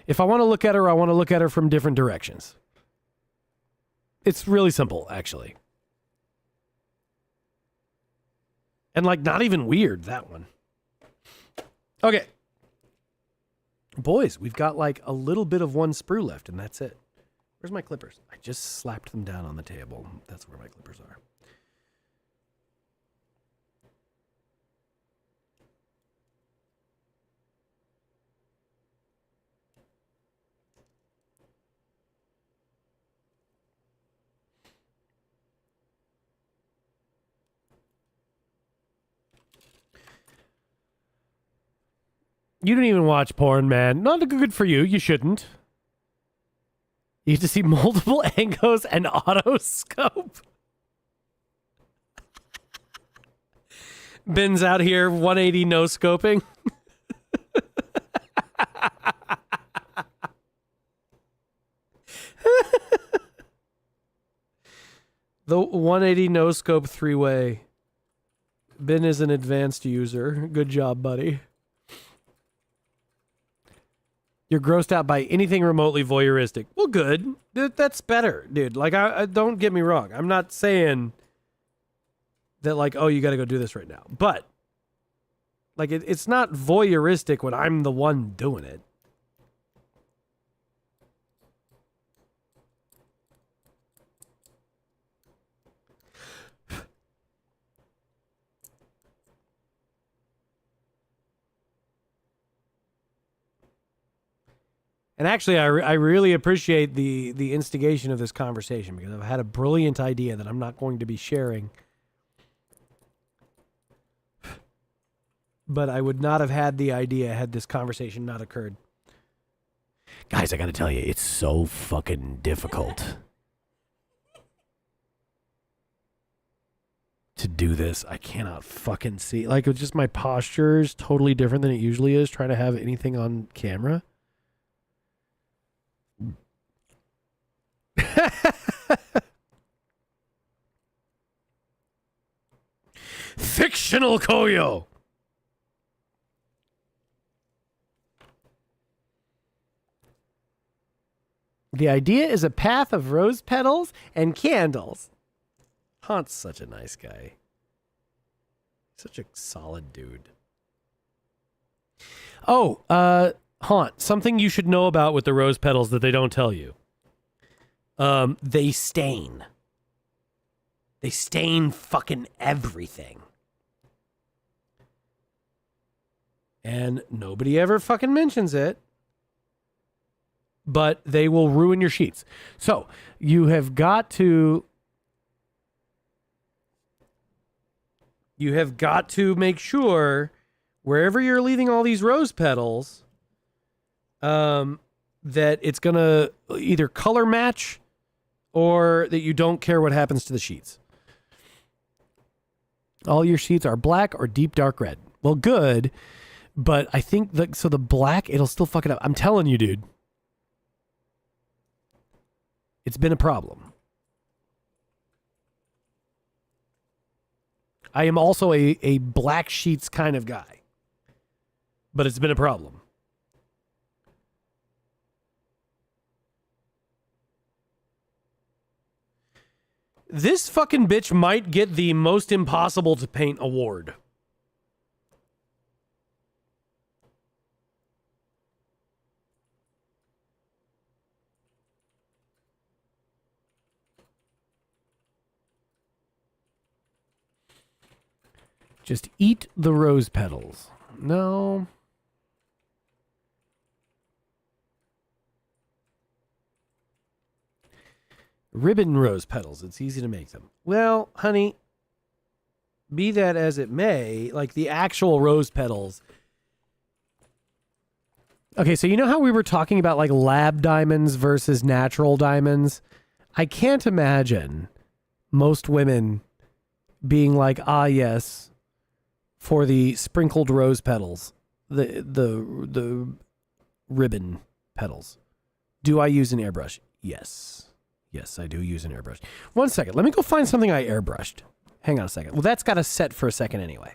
If I want to look at her, I want to look at her from different directions. It's really simple, actually. And like, not even weird, that one. Okay. Boys, we've got like a little bit of one sprue left, and that's it. Where's my clippers? I just slapped them down on the table. That's where my clippers are. You don't even watch porn, man. Not good for you. You shouldn't. You get to see multiple angles and autoscope. Ben's out here 180 no scoping. The 180 no scope 3-way. Ben is an advanced user. Good job, buddy. You're grossed out by anything remotely voyeuristic. Well, good. That's better, dude. Like, I don't get me wrong. I'm not saying that, like, oh, you got to go do this right now. But, like, it's not voyeuristic when I'm the one doing it. And actually, I really appreciate the instigation of this conversation because I've had a brilliant idea that I'm not going to be sharing. But I would not have had the idea had this conversation not occurred. Guys, I got to tell you, it's so fucking difficult to do this. I cannot fucking see. Like, it's just my posture is totally different than it usually is trying to have anything on camera. Fictional Koyo. The idea is a path of rose petals and candles. Haunt's such a nice guy. Such a solid dude. Oh, Haunt, something you should know about with the rose petals that they don't tell you. They stain. They stain fucking everything. And nobody ever fucking mentions it. But they will ruin your sheets. So, you have got to make sure wherever you're leaving all these rose petals, that it's going to either color match or that you don't care what happens to the sheets. All your sheets are black or deep dark red. Well, good, but I think the black, it'll still fuck it up. I'm telling you, dude. It's been a problem. I am also a black sheets kind of guy, but it's been a problem. This fucking bitch might get the most impossible to paint award. Just eat the rose petals. No. Ribbon rose petals. It's easy to make them. Well, honey, be that as it may, like the actual rose petals. Okay, so you know how we were talking about like lab diamonds versus natural diamonds? I can't imagine most women being like, ah, yes, for the sprinkled rose petals, the ribbon petals. Do I use an airbrush? Yes. Yes, I do use an airbrush. 1 second. Let me go find something I airbrushed. Hang on a second. Well, that's got to set for a second anyway.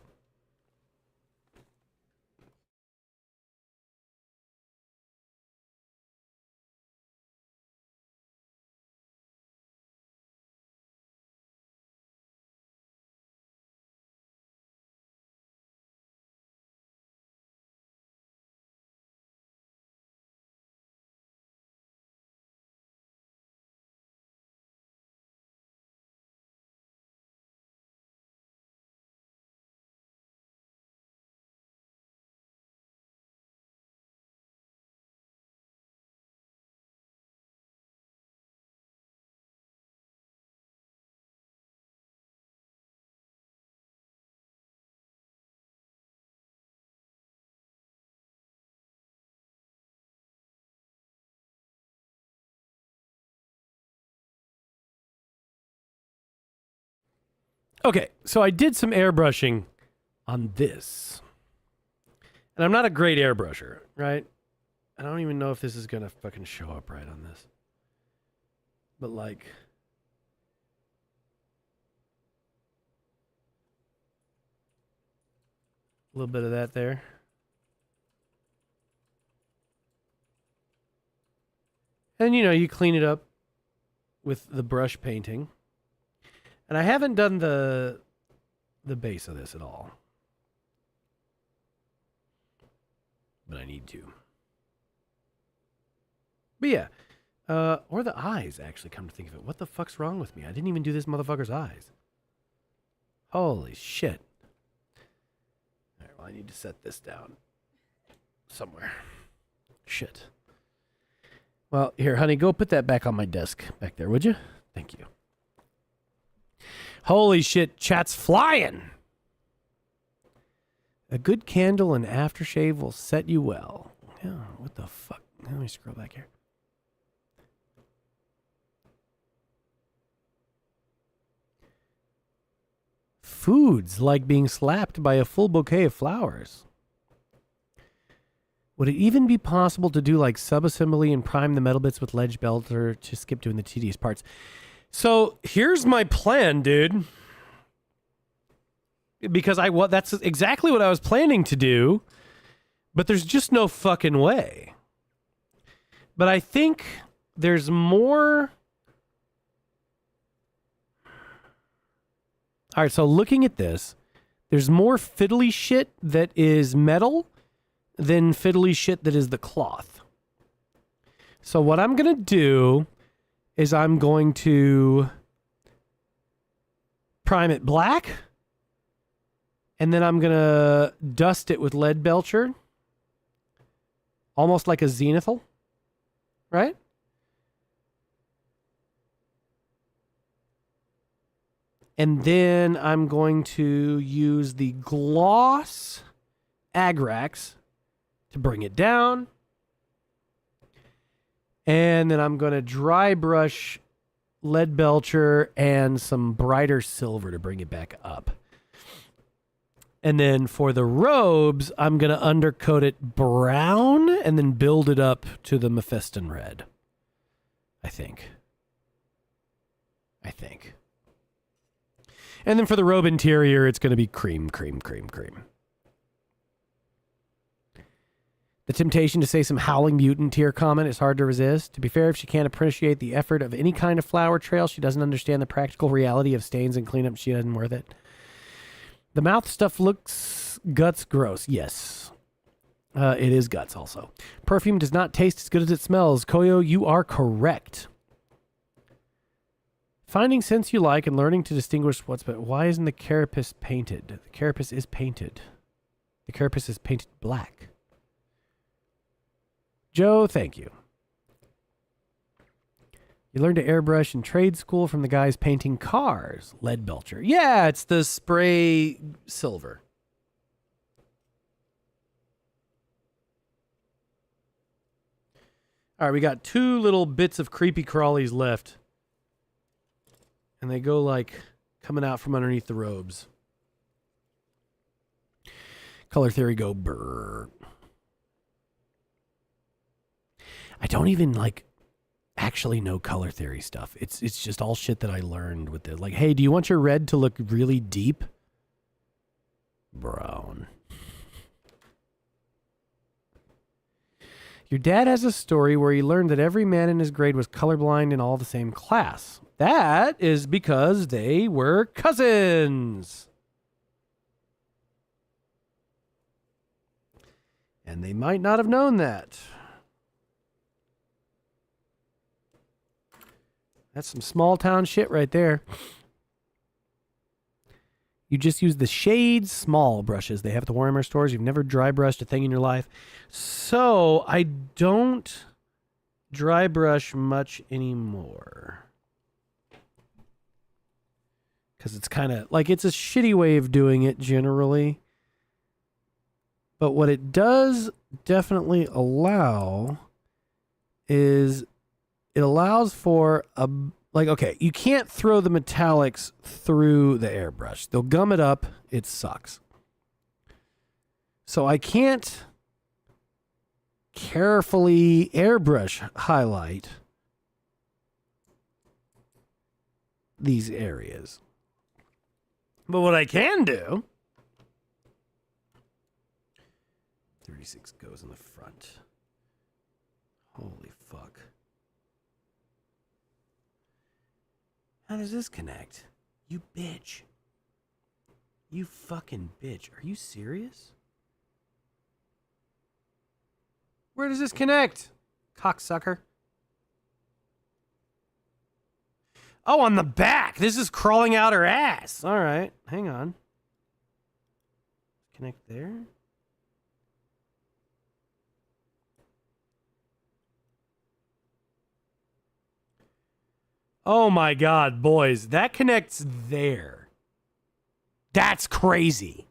Okay, so I did some airbrushing on this. And I'm not a great airbrusher, right? I don't even know if this is going to fucking show up right on this. But like... a little bit of that there. And, you know, you clean it up with the brush painting. And I haven't done the base of this at all. But I need to. But yeah. Or the eyes, actually, come to think of it. What the fuck's wrong with me? I didn't even do this motherfucker's eyes. Holy shit. All right, well, I need to set this down somewhere. Shit. Well, here, honey, go put that back on my desk back there, would you? Thank you. Holy shit, chat's flying. A good candle and aftershave will set you well. Yeah, what the fuck? Let me scroll back here. Foods like being slapped by a full bouquet of flowers. Would it even be possible to do like sub-assembly and prime the metal bits with ledge belt or to skip doing the tedious parts? So here's my plan, dude. Because that's exactly what I was planning to do, but there's just no fucking way. But I think there's more. All right, so looking at this, there's more fiddly shit that is metal than fiddly shit that is the cloth. So what I'm going to do is I'm going to prime it black, and then I'm going to dust it with lead belcher, almost like a zenithal, right? And then I'm going to use the gloss Agrax to bring it down. And then I'm going to dry brush lead belcher and some brighter silver to bring it back up. And then for the robes, I'm going to undercoat it brown and then build it up to the Mephiston red. I think. And then for the robe interior, it's going to be cream. The temptation to say some howling mutant tier comment is hard to resist. To be fair, if she can't appreciate the effort of any kind of flower trail, she doesn't understand the practical reality of stains and cleanup. She isn't worth it. The mouth stuff looks guts gross. Yes. It is guts also. Perfume does not taste as good as it smells. Koyo, you are correct. Finding scents you like and learning to distinguish what's better. Why isn't the carapace painted? The carapace is painted. The carapace is painted black. Joe, thank you. You learned to airbrush in trade school from the guys painting cars. Lead Belcher. Yeah, it's the spray silver. All right, we got 2 little bits of creepy crawlies left. And they go like coming out from underneath the robes. Color theory go brrr. I don't even like actually know color theory stuff. It's just all shit that I learned with it. Like, hey, do you want your red to look really deep? Brown. Your dad has a story where he learned that every man in his grade was colorblind in all the same class. That is because they were cousins. And they might not have known that. That's some small town shit right there. You just use the shade small brushes they have at the Warhammer stores. You've never dry brushed a thing in your life. So I don't dry brush much anymore. Because it's kind of like, it's a shitty way of doing it generally. But what it does definitely allow is it allows for a, like, okay, you can't throw the metallics through the airbrush. They'll gum it up. It sucks. So I can't carefully airbrush highlight these areas. But what I can do, 36 goes in the front. Holy fuck. How does this connect? You bitch. You fucking bitch. Are you serious? Where does this connect? Cocksucker. Oh, on the back. This is crawling out her ass. All right. Hang on. Connect there. Oh my God, boys. That connects there. That's crazy.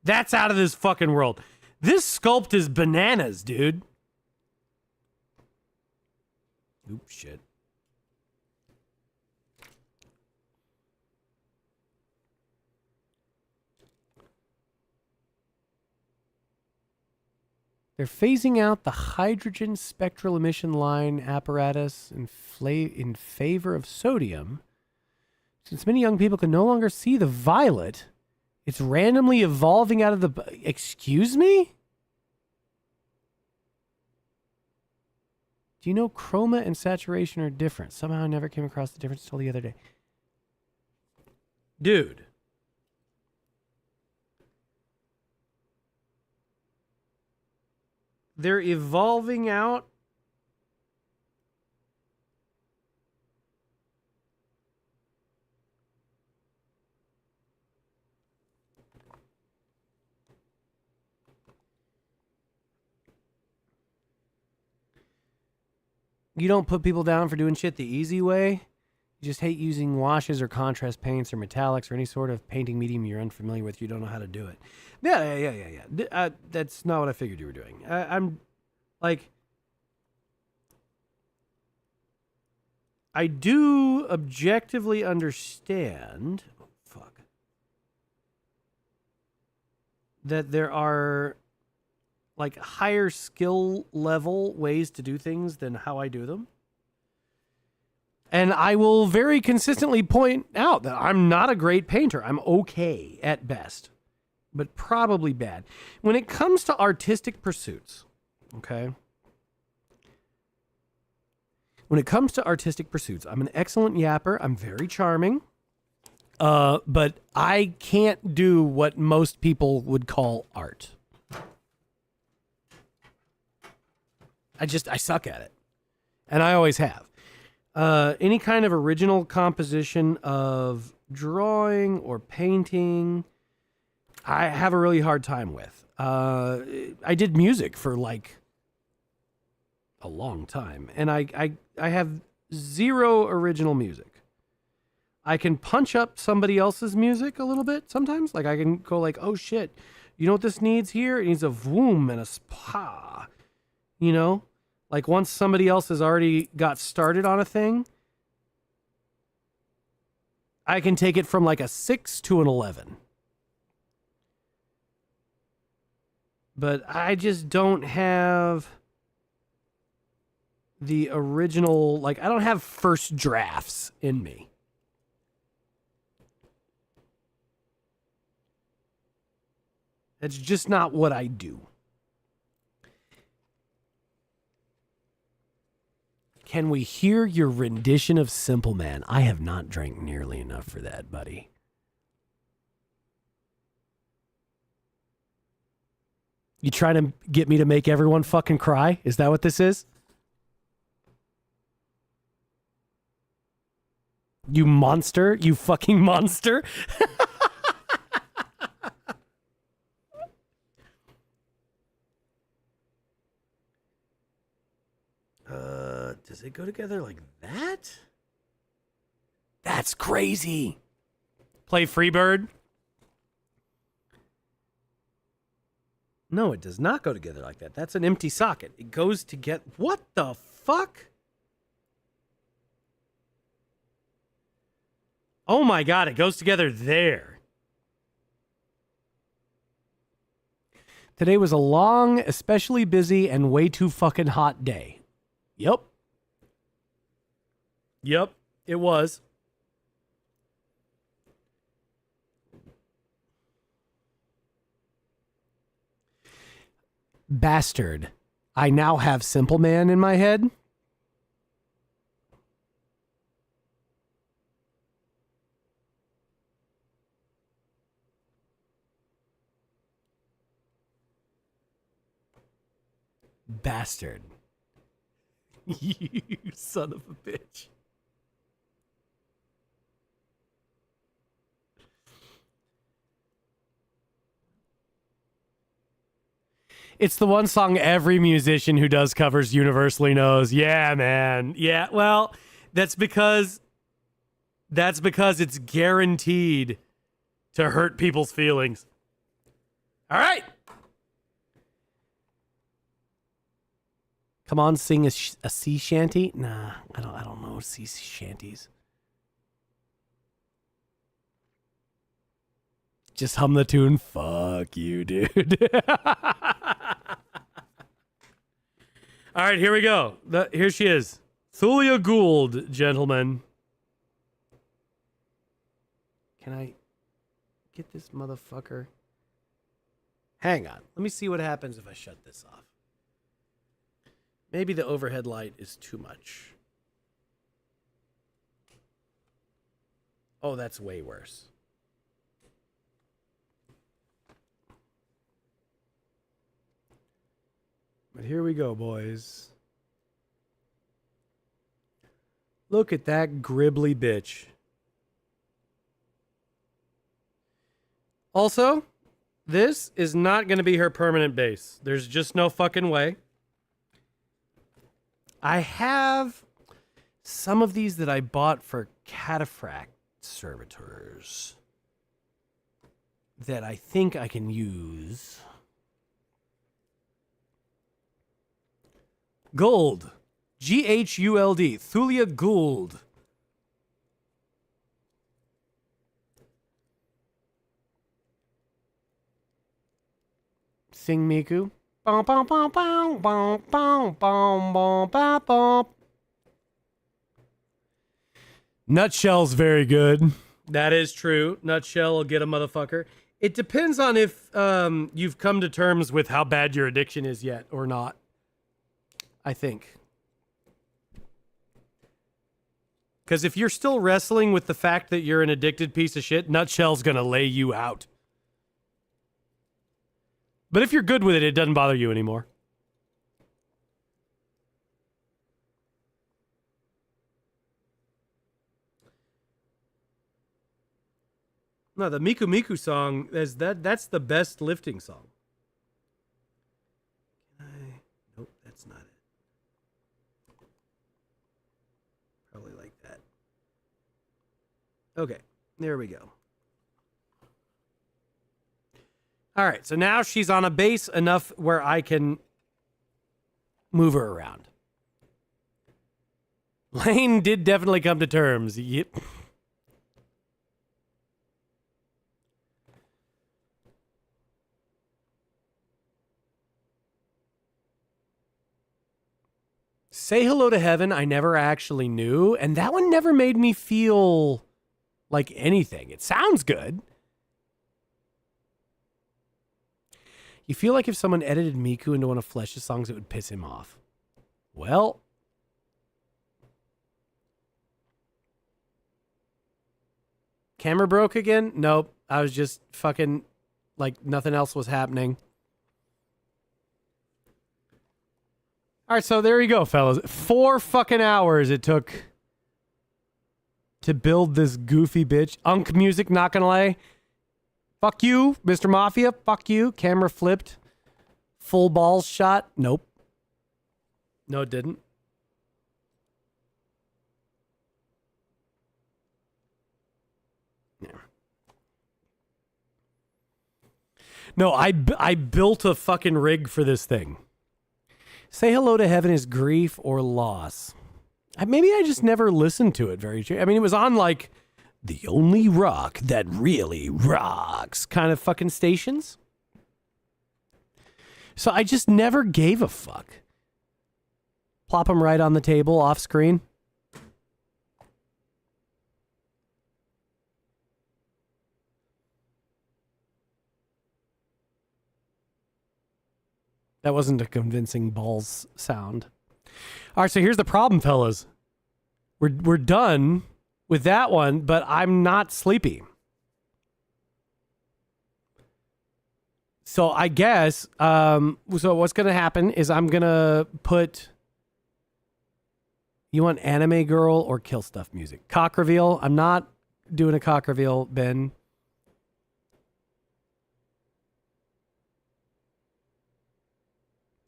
That's out of this fucking world. This sculpt is bananas, dude. Oops, shit. They're phasing out the hydrogen spectral emission line apparatus in favor of sodium. Since many young people can no longer see the violet, it's randomly evolving out of the... Excuse me? Do you know chroma and saturation are different? Somehow I never came across the difference until the other day. Dude. They're evolving out. You don't put people down for doing shit the easy way. You just hate using washes or contrast paints or metallics or any sort of painting medium you're unfamiliar with. You don't know how to do it. Yeah. That's not what I figured you were doing. I'm like, I do objectively understand. Oh, fuck. That there are like higher skill level ways to do things than how I do them. And I will very consistently point out that I'm not a great painter. I'm okay at best, but probably bad. When it comes to artistic pursuits, okay? When it comes to artistic pursuits, I'm an excellent yapper. I'm very charming. But I can't do what most people would call art. I suck at it. And I always have. Any kind of original composition of drawing or painting, I have a really hard time with. I did music for like a long time, and I have zero original music. I can punch up somebody else's music a little bit sometimes. Like I can go like, oh shit, you know what this needs here? It needs a vroom and a spa. You know? Like once somebody else has already got started on a thing, I can take it from like a 6 to an 11. But I just don't have the original, like I don't have first drafts in me. That's just not what I do. Can we hear your rendition of Simple Man? I have not drank nearly enough for that, buddy. You trying to get me to make everyone fucking cry? Is that what this is? You monster. You fucking monster. Does it go together like that? That's crazy. Play Freebird. No, it does not go together like that. That's an empty socket. It goes to get... What the fuck? Oh my god, it goes together there. Today was a long, especially busy, and way too fucking hot day. Yep. Yep, it was. Bastard. I now have Simple Man in my head. Bastard. You son of a bitch. It's the one song every musician who does covers universally knows. Yeah, man. Yeah, well, that's because it's guaranteed to hurt people's feelings. All right. Come on, sing a sea shanty. Nah, I don't know sea shanties. Just hum the tune. Fuck you, dude. All right, here we go. Here she is. Thulia Gould, gentlemen. Can I get this motherfucker? Hang on. Let me see what happens if I shut this off. Maybe the overhead light is too much. Oh, that's way worse. But here we go, boys. Look at that gribbly bitch. Also, this is not going to be her permanent base. There's just no fucking way. I have some of these that I bought for cataphract servitors that I think I can use. Gold. G-H-U-L-D. Thulia Gould. Sing Miku. Nutshell's very good. That is true. Nutshell will get a motherfucker. It depends on if you've come to terms with how bad your addiction is yet or not. I think. Because if you're still wrestling with the fact that you're an addicted piece of shit, Nutshell's going to lay you out. But if you're good with it, it doesn't bother you anymore. No, the Miku Miku song is that's the best lifting song. Nope, that's not it. Probably like that. Okay, there we go. All right, so now she's on a base enough where I can move her around. Lane did definitely come to terms. Yep. Say Hello to Heaven, I never actually knew, and that one never made me feel like anything. It sounds good. You feel like if someone edited Miku into one of Flesh's songs, it would piss him off. Well, camera broke again? Nope. I was just fucking like nothing else was happening. All right, so there you go, fellas. 4 fucking hours it took to build this goofy bitch. Unk music, not gonna lie. Fuck you, Mr. Mafia. Fuck you. Camera flipped. Full balls shot. Nope. No, it didn't. Yeah. No, I built a fucking rig for this thing. Say Hello to Heaven is grief or loss. Maybe I just never listened to it very true. I mean, it was on like the only rock that really rocks kind of fucking stations. So I just never gave a fuck. Plop them right on the table off screen. That wasn't a convincing balls sound. All right, so here's the problem, fellas. We're done with that one, but I'm not sleepy. So I guess, so what's going to happen is I'm going to put, you want anime girl or kill stuff music? Cock reveal. I'm not doing a cock reveal, Ben.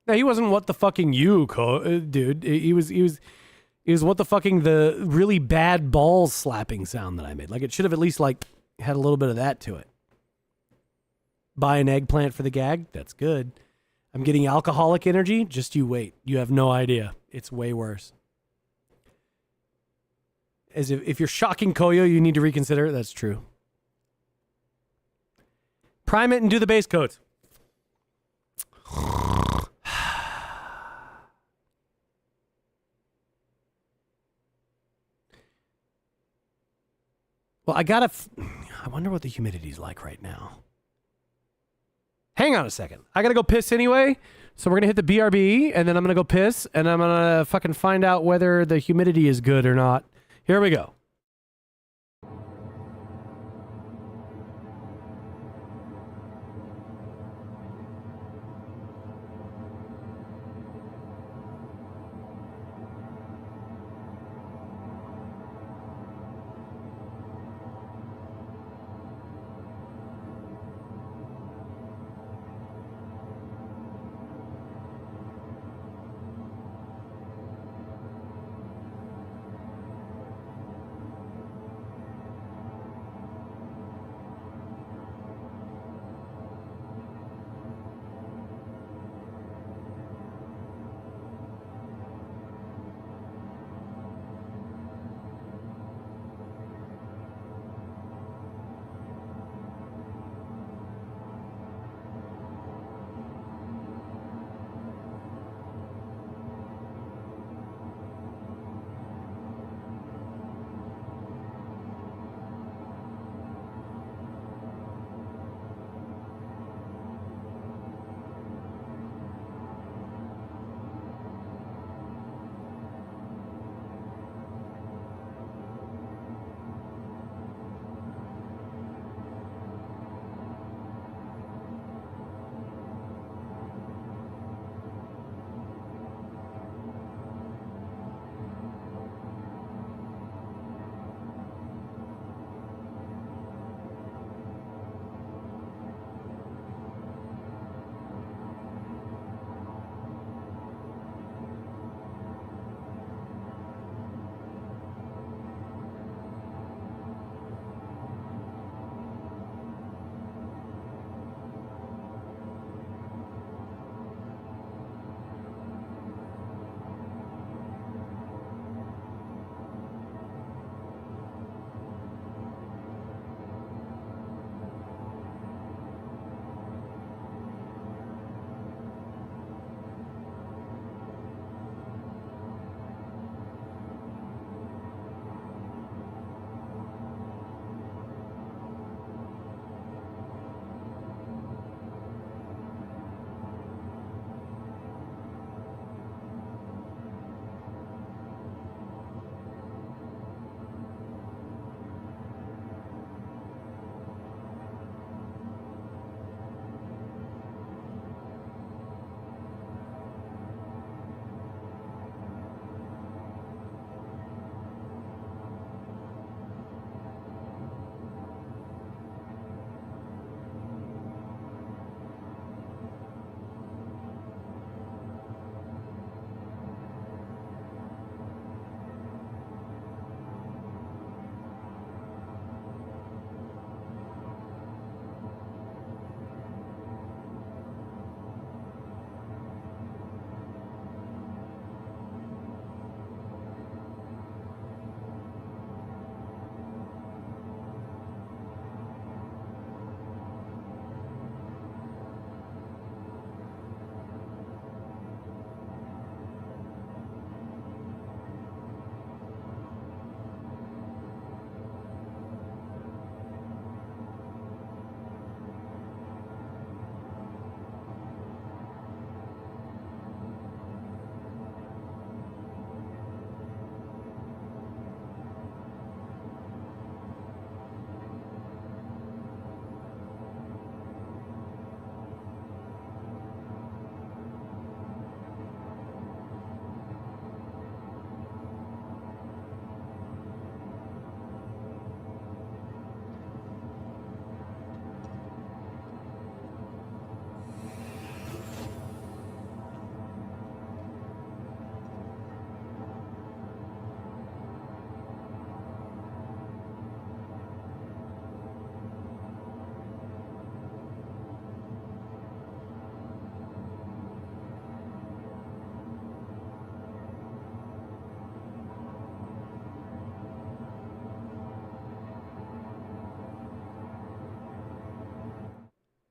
No, he wasn't what the fucking you, dude. He was what the fucking the really bad balls slapping sound that I made. Like it should have at least like had a little bit of that to it. Buy an eggplant for the gag. That's good. I'm getting alcoholic energy. Just you wait. You have no idea. It's way worse. As if you're shocking Koyo, you need to reconsider. That's true. Prime it and do the base coats. Well, I wonder what the humidity's like right now. Hang on a second. I gotta go piss anyway. So we're gonna hit the BRB, and then I'm gonna go piss, and I'm gonna fucking find out whether the humidity is good or not. Here we go.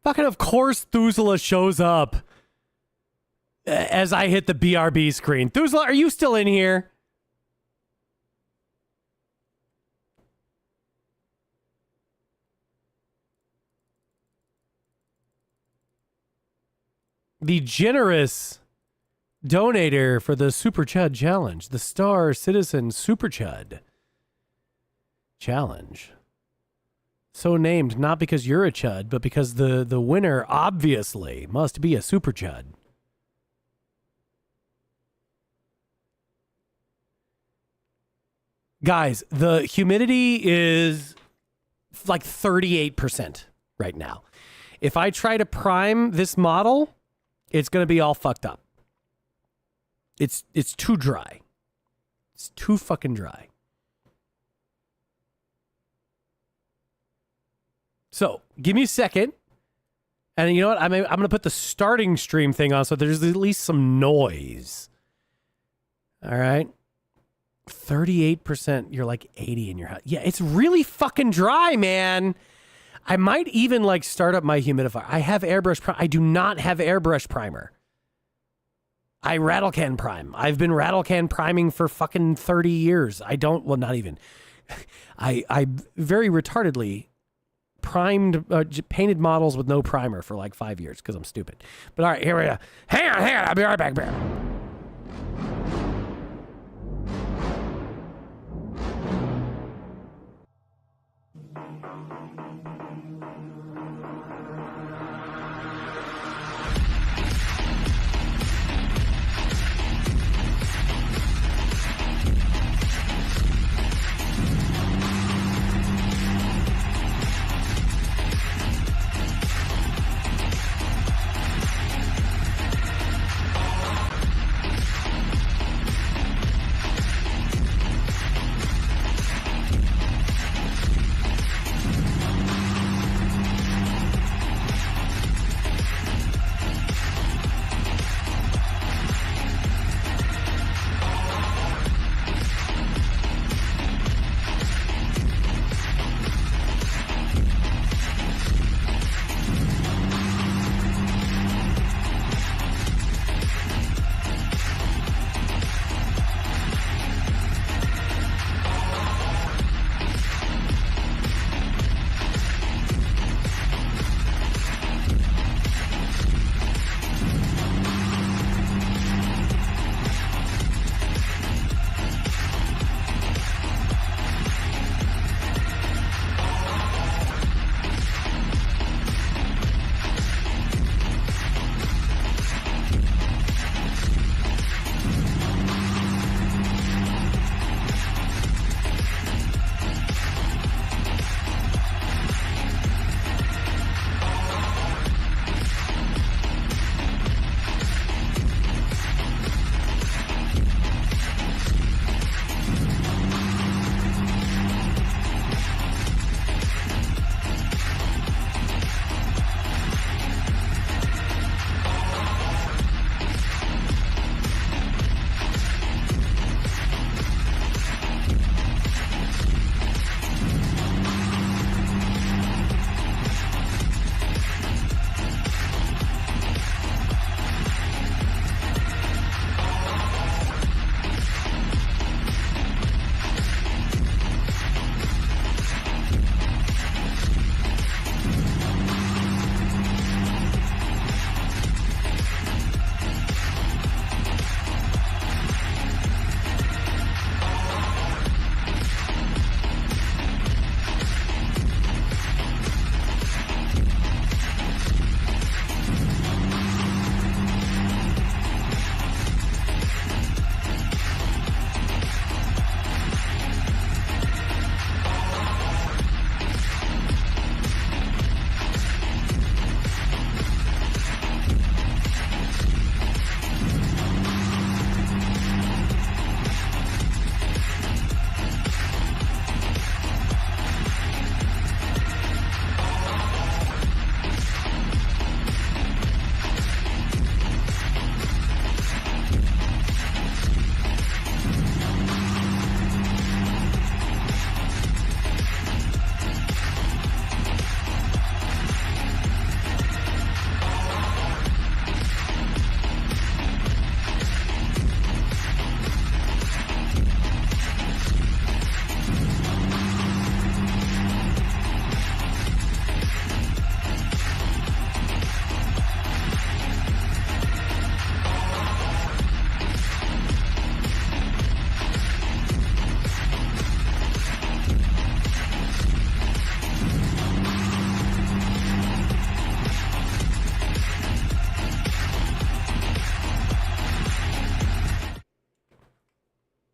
Fucking of course Thuzula shows up as I hit the BRB screen. Thuzula, are you still in here? The generous donator for the Super Chud Challenge, the Star Citizen Super Chud Challenge. So named not because you're a chud, but because the winner obviously must be a super chud. Guys, the humidity is like 38% right now. If I try to prime this model, it's going to be all fucked up. It's too dry. It's too fucking dry. So, give me a second. And you know what? I'm going to put the starting stream thing on so there's at least some noise. All right. 38%. You're like 80 in your house. Yeah, it's really fucking dry, man. I might even like start up my humidifier. I have airbrush primer. I do not have airbrush primer. I rattle can prime. I've been rattle can priming for fucking 30 years. I don't, well, not even. I very retardedly primed, painted models with no primer for like 5 years because I'm stupid. But all right, here we go. Hang on. I'll be right back, Bear.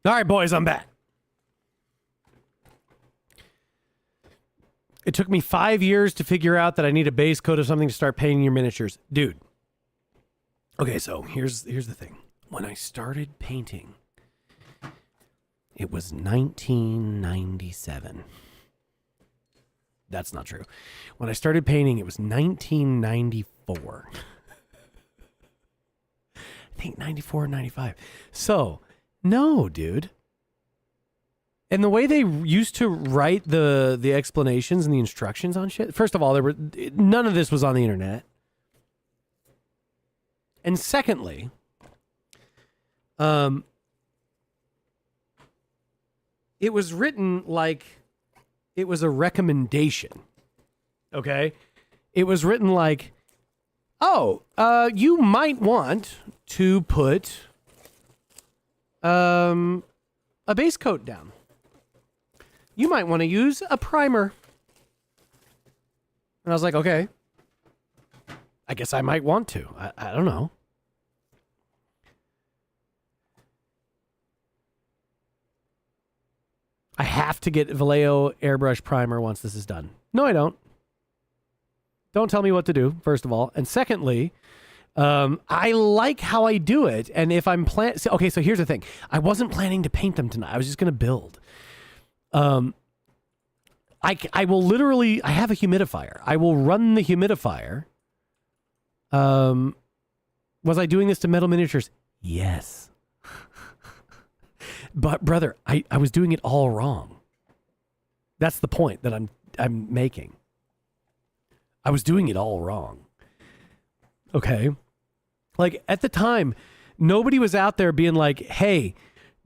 All right, boys, I'm back. It took me 5 years to figure out that I need a base coat of something to start painting your miniatures. Dude. Okay, so here's the thing. When I started painting, it was 1997. That's not true. When I started painting, it was 1994. I think 94 or 95. So, no, dude. And the way they used to write the explanations and the instructions on shit. First of all, none of this was on the internet. And secondly, it was written like it was a recommendation. Okay? It was written like, oh, you might want to put a base coat down. You might want to use a primer. And I was like, okay. I guess I might want to. I don't know. I have to get Vallejo airbrush primer once this is done. No, I don't. Don't tell me what to do, first of all. And secondly, I like how I do it. And if I'm okay, so here's the thing. I wasn't planning to paint them tonight. I was just going to build. I will literally, I have a humidifier. I will run the humidifier. Was I doing this to metal miniatures? Yes. But brother, I was doing it all wrong. That's the point that I'm making. I was doing it all wrong. Okay. Like at the time, nobody was out there being like, hey,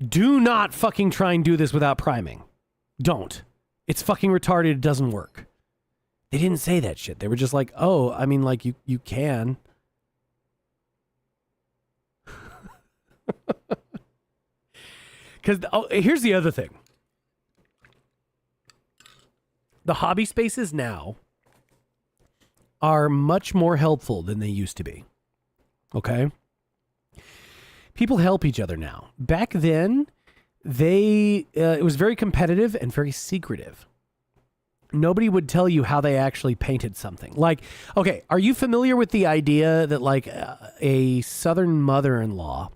do not fucking try and do this without priming. Don't. It's fucking retarded. It doesn't work. They didn't say that shit. They were just like, oh, I mean, like, you can. Because here's the other thing. The hobby spaces now are much more helpful than they used to be. Okay? People help each other now. Back then, it was very competitive and very secretive. Nobody would tell you how they actually painted something. Like, okay, are you familiar with the idea that like a Southern mother-in-law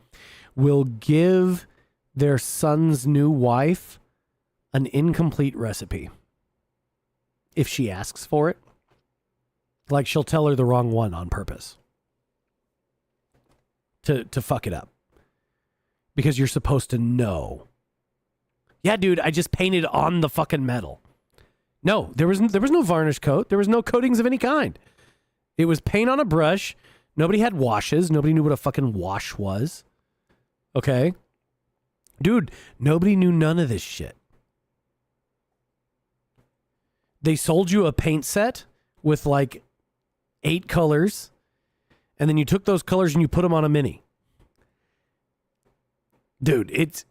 will give their son's new wife an incomplete recipe if she asks for it? Like she'll tell her the wrong one on purpose to fuck it up. Because you're supposed to know. Yeah, dude, I just painted on the fucking metal. No, there was no varnish coat. There was no coatings of any kind. It was paint on a brush. Nobody had washes. Nobody knew what a fucking wash was. Okay? Dude, nobody knew none of this shit. They sold you a paint set with like 8 colors, and then you took those colors and you put them on a mini. Dude, it's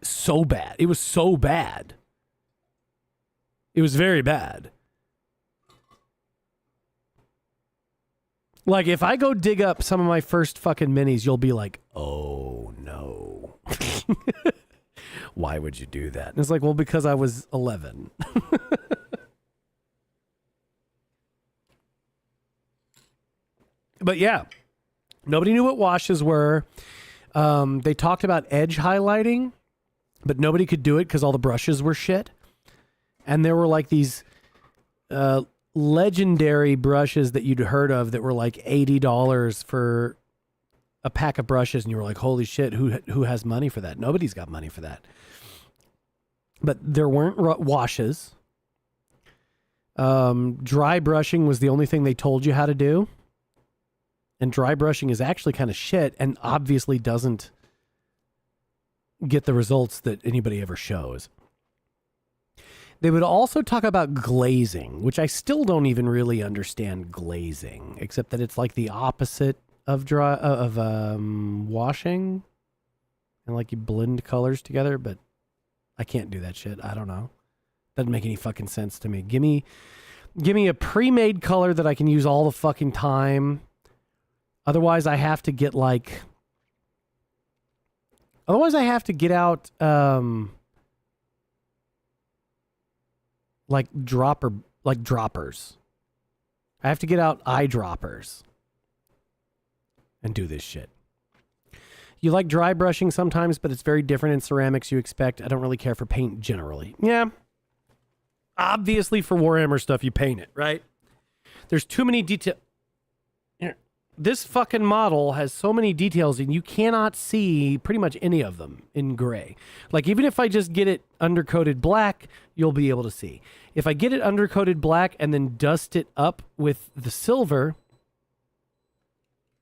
so bad. It was so bad. It was very bad. Like, if I go dig up some of my first fucking minis, you'll be like, oh, no. Why would you do that? And it's like, well, because I was 11. But yeah, nobody knew what washes were. They talked about edge highlighting, but nobody could do it because all the brushes were shit. And there were like these legendary brushes that you'd heard of that were like $80 for a pack of brushes. And you were like, holy shit, who has money for that? Nobody's got money for that. But there weren't washes. Dry brushing was the only thing they told you how to do. And dry brushing is actually kind of shit and obviously doesn't get the results that anybody ever shows. They would also talk about glazing, which I still don't even really understand glazing, except that it's like the opposite of washing, and like you blend colors together. But I can't do that shit. I don't know. Doesn't make any fucking sense to me. Give me a pre-made color that I can use all the fucking time. Otherwise, I have to get like. Otherwise, I have to get out droppers. I have to get out eyedroppers and do this shit. You like dry brushing sometimes, but it's very different in ceramics you expect. I don't really care for paint generally. Yeah. Obviously, for Warhammer stuff, you paint it, right? There's too many details. This fucking model has so many details, and you cannot see pretty much any of them in gray. Like, even if I just get it undercoated black, you'll be able to see. If I get it undercoated black and then dust it up with the silver,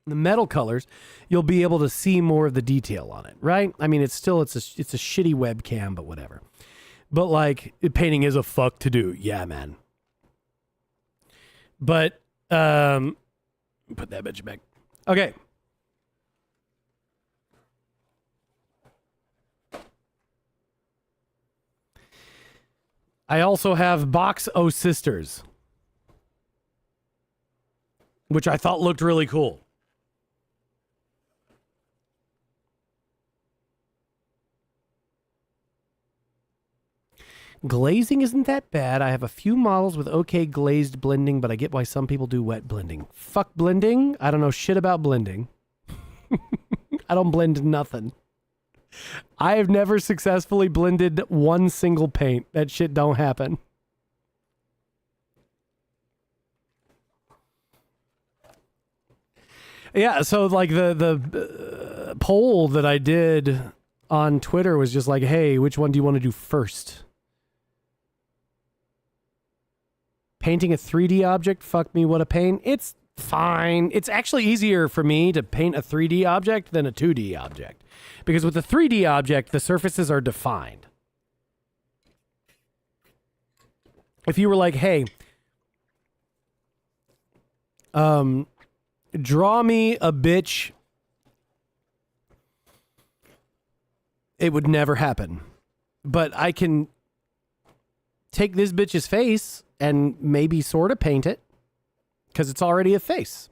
the metal colors, you'll be able to see more of the detail on it, right? I mean, it's a shitty webcam, but whatever. But, like, painting is a fuck to do. Yeah, man. But, put that bitch back. Okay. I also have Box O Sisters, which I thought looked really cool. Glazing isn't that bad. I have a few models with okay glazed blending, but I get why some people do wet blending. Fuck blending. I don't know shit about blending. I don't blend nothing. I have never successfully blended one single paint. That shit don't happen. Yeah, so like the poll that I did on Twitter was just like, hey, which one do you want to do first? Painting a 3D object, fuck me, what a pain. It's fine. It's actually easier for me to paint a 3D object than a 2D object. Because with a 3D object, the surfaces are defined. If you were like, hey, draw me a bitch, it would never happen. But I can take this bitch's face and maybe sort of paint it because it's already a face.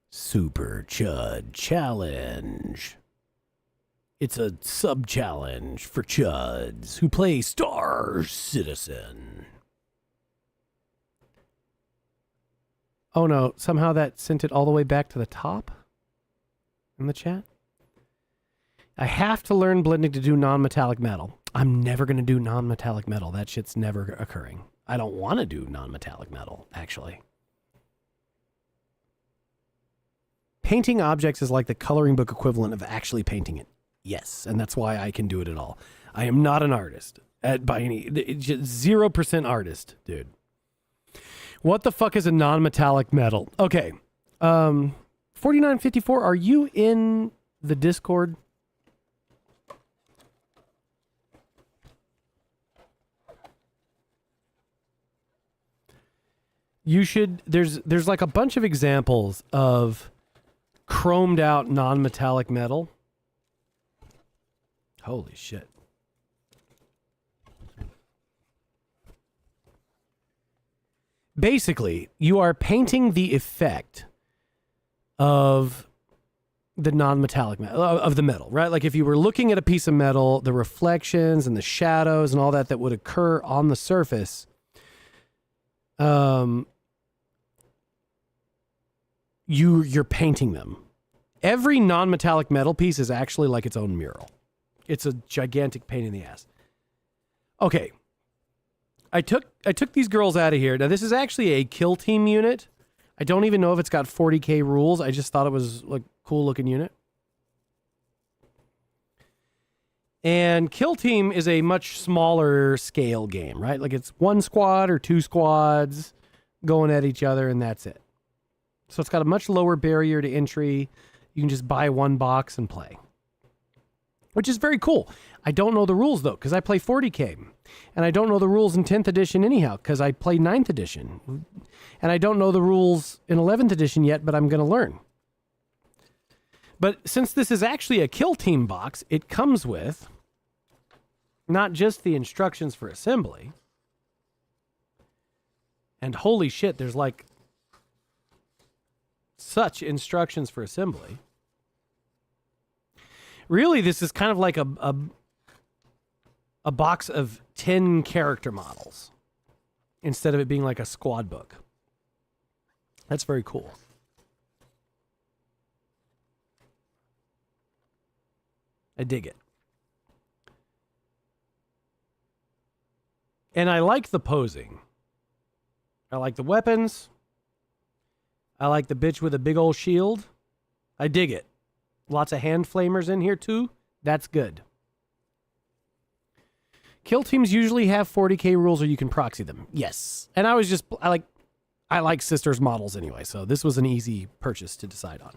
Super Chud Challenge. It's a sub-challenge for chuds who play Star Citizen. Oh no, somehow that sent it all the way back to the top in the chat. I have to learn blending to do non-metallic metal. I'm never going to do non-metallic metal. That shit's never occurring. I don't want to do non-metallic metal, actually. Painting objects is like the coloring book equivalent of actually painting it. Yes, and that's why I can do it at all. I am not an artist by any... Just 0% artist, dude. What the fuck is a non-metallic metal? Okay. 4954, are you in the Discord? You should... There's like a bunch of examples of chromed out non-metallic metal. Holy shit. Basically, you are painting the effect of the non-metallic metal, of the metal, right? Like if you were looking at a piece of metal, the reflections and the shadows and all that would occur on the surface, you're painting them. Every non-metallic metal piece is actually like its own mural. It's a gigantic pain in the ass. Okay. I took these girls out of here. Now, this is actually a kill team unit. I don't even know if it's got 40k rules. I just thought it was like cool looking unit. And kill team is a much smaller scale game, right? Like it's one squad or two squads going at each other and that's it. So it's got a much lower barrier to entry. You can just buy one box and play, which is very cool. I don't know the rules, though, because I play 40k. And I don't know the rules in 10th edition anyhow, because I play 9th edition. And I don't know the rules in 11th edition yet, but I'm going to learn. But since this is actually a kill team box, it comes with not just the instructions for assembly. And holy shit, there's like such instructions for assembly. Really, this is kind of like a box of 10 character models instead of it being like a squad book. That's very cool. I dig it. And I like the posing. I like the weapons. I like the bitch with a big old shield. I dig it. Lots of hand flamers in here too. That's good. Kill teams usually have 40k rules or you can proxy them. Yes. And I like sisters models anyway, so this was an easy purchase to decide on.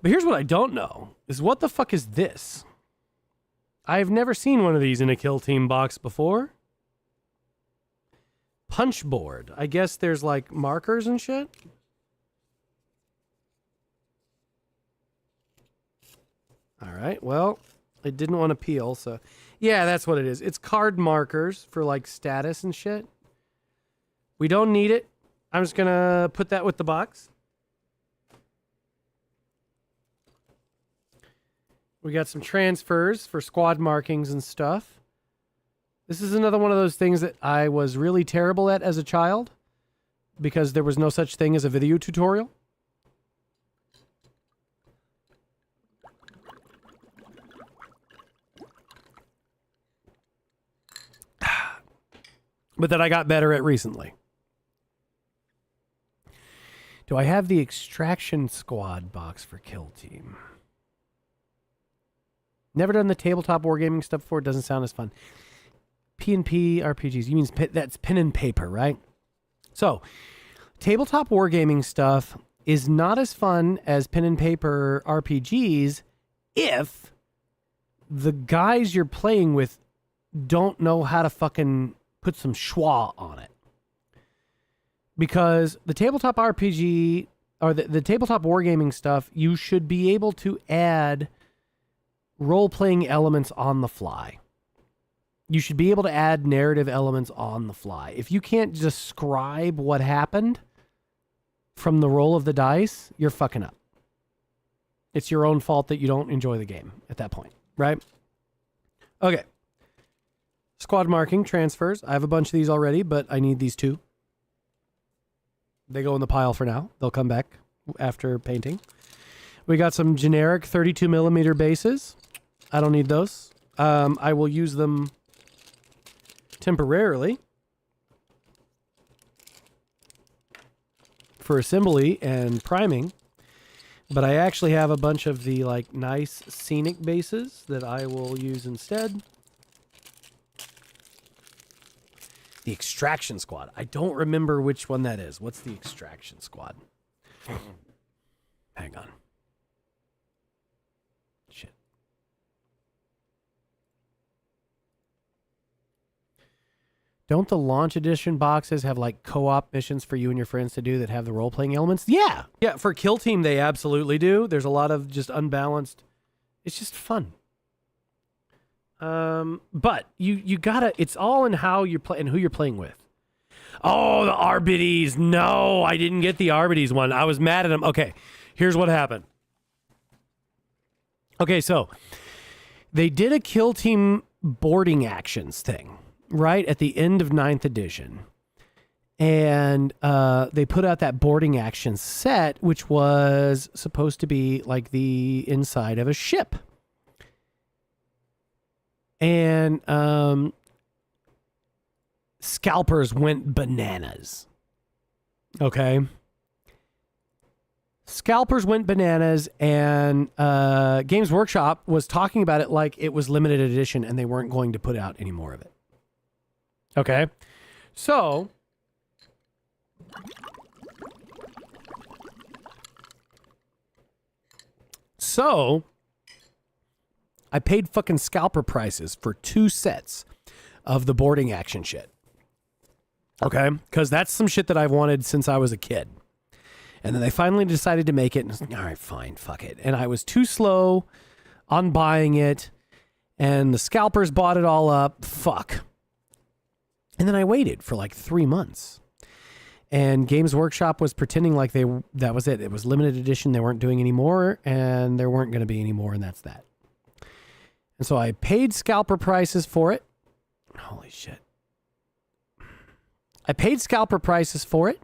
But here's what I don't know, is what the fuck is this? I've never seen one of these in a kill team box before. Punch board. I guess there's like markers and shit. All right, well, it didn't want to peel, so... Yeah, that's what it is. It's card markers for like status and shit. We don't need it. I'm just gonna put that with the box. We got some transfers for squad markings and stuff. This is another one of those things that I was really terrible at as a child because there was no such thing as a video tutorial. But that I got better at recently. Do I have the Extraction Squad box for Kill Team? Never done the tabletop wargaming stuff before. It doesn't sound as fun. P&P RPGs. You mean that's pen and paper, right? So, tabletop wargaming stuff is not as fun as pen and paper RPGs if the guys you're playing with don't know how to fucking put some schwa on it. Because the tabletop RPG or the tabletop wargaming stuff, you should be able to add role-playing elements on the fly. You should be able to add narrative elements on the fly. If you can't describe what happened from the roll of the dice, you're fucking up. It's your own fault that you don't enjoy the game at that point, right? Okay. Squad marking, transfers. I have a bunch of these already, but I need these two. They go in the pile for now. They'll come back after painting. We got some generic 32 millimeter bases. I don't need those. I will use them temporarily for assembly and priming. But I actually have a bunch of the like nice scenic bases that I will use instead. The Extraction Squad. I don't remember which one that is. What's the Extraction Squad? Hang on. Shit. Don't the launch edition boxes have like co-op missions for you and your friends to do that have the role-playing elements? Yeah. Yeah, for Kill Team, they absolutely do. There's a lot of just unbalanced. It's just fun. But you gotta, it's all in how you're playing and who you're playing with. Oh, the Arbites. No, I didn't get the Arbites one. I was mad at them. Okay, here's what happened. Okay, so they did a Kill Team boarding actions thing, right? At the end of 9th edition. And they put out that boarding action set, which was supposed to be like the inside of a ship. And scalpers went bananas. Okay. Scalpers went bananas, and Games Workshop was talking about it like it was limited edition and they weren't going to put out any more of it. Okay. So I paid fucking scalper prices for 2 sets of the boarding action shit. Okay? Because that's some shit that I've wanted since I was a kid. And then they finally decided to make it. And I was like, all right, fine, fuck it. And I was too slow on buying it. And the scalpers bought it all up. Fuck. And then I waited for like 3 months. And Games Workshop was pretending like that was it. It was limited edition. They weren't doing any more, and there weren't going to be any more, and that's that. And so I paid scalper prices for it. Holy shit. I paid scalper prices for it,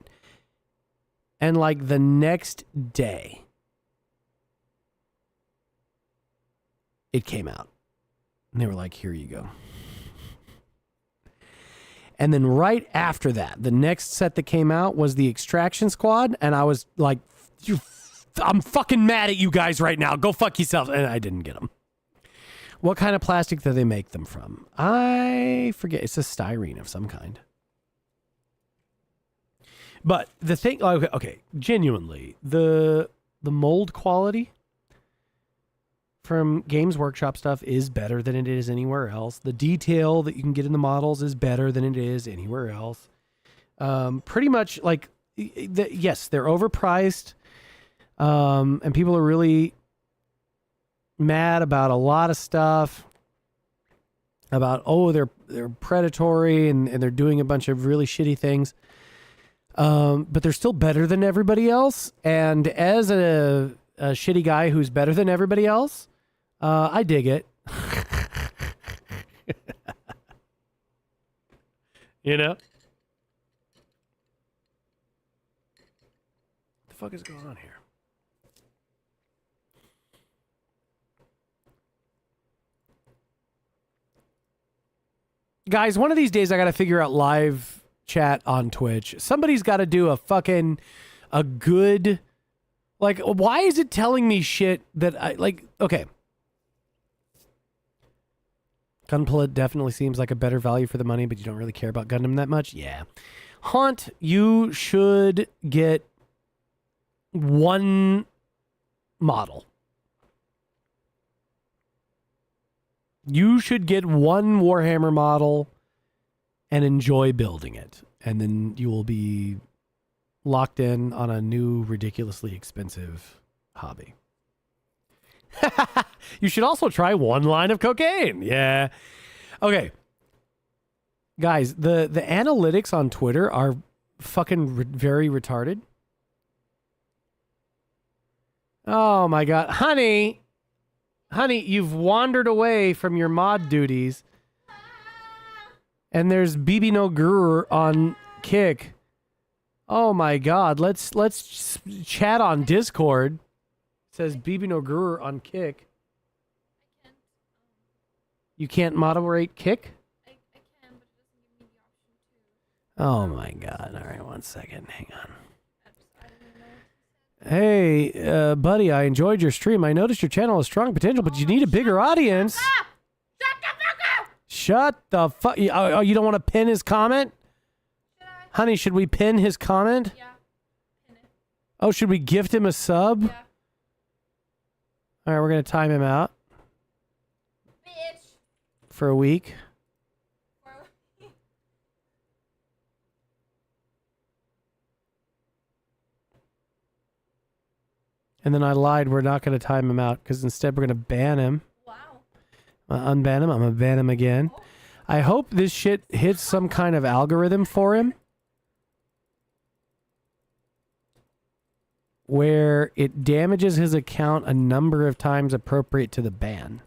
and like the next day, it came out. And they were like, here you go. And then right after that, the next set that came out was the Extraction Squad. And I was like, I'm fucking mad at you guys right now. Go fuck yourself. And I didn't get them. What kind of plastic do they make them from? I forget. It's a styrene of some kind. But the thing, okay, genuinely, the mold quality from Games Workshop stuff is better than it is anywhere else. The detail that you can get in the models is better than it is anywhere else. Pretty much like, yes, they're overpriced. And people are really mad about a lot of stuff. About, they're predatory and they're doing a bunch of really shitty things. But they're still better than everybody else. And as a shitty guy who's better than everybody else, I dig it. You know? What the fuck is going on here? Guys, one of these days I got to figure out live chat on Twitch. Somebody's got to do a good, like, why is it telling me shit that I, like, okay. Gunpla definitely seems like a better value for the money, but you don't really care about Gundam that much? Yeah. Haunt, you should get one model. You should get one Warhammer model and enjoy building it. And then you will be locked in on a new, ridiculously expensive hobby. You should also try one line of cocaine. Yeah. Okay. Guys, the analytics on Twitter are fucking very retarded. Oh my God. Honey, you've wandered away from your mod duties. And there's BB No Gur on Kick. Oh my God. Let's chat on Discord. Says BB No Gur on Kick. I can't. You can't moderate Kick? I can, but it doesn't give me the option to. Oh my God. All right, 1 second. Hang on. I don't even know. Hey, buddy, I enjoyed your stream. I noticed your channel has strong potential, but you need a bigger audience. Shut the fuck. Oh, you don't want to pin his comment? Should I? Honey, should we pin his comment? Yeah. Pin it. Oh, should we gift him a sub? Yeah. All right, we're going to time him out Bitch. for a week. And then I lied. We're not going to time him out because instead we're going to ban him. Wow. Unban him. I'm going to ban him again. I hope this shit hits some kind of algorithm for him where it damages his account a number of times appropriate to the ban.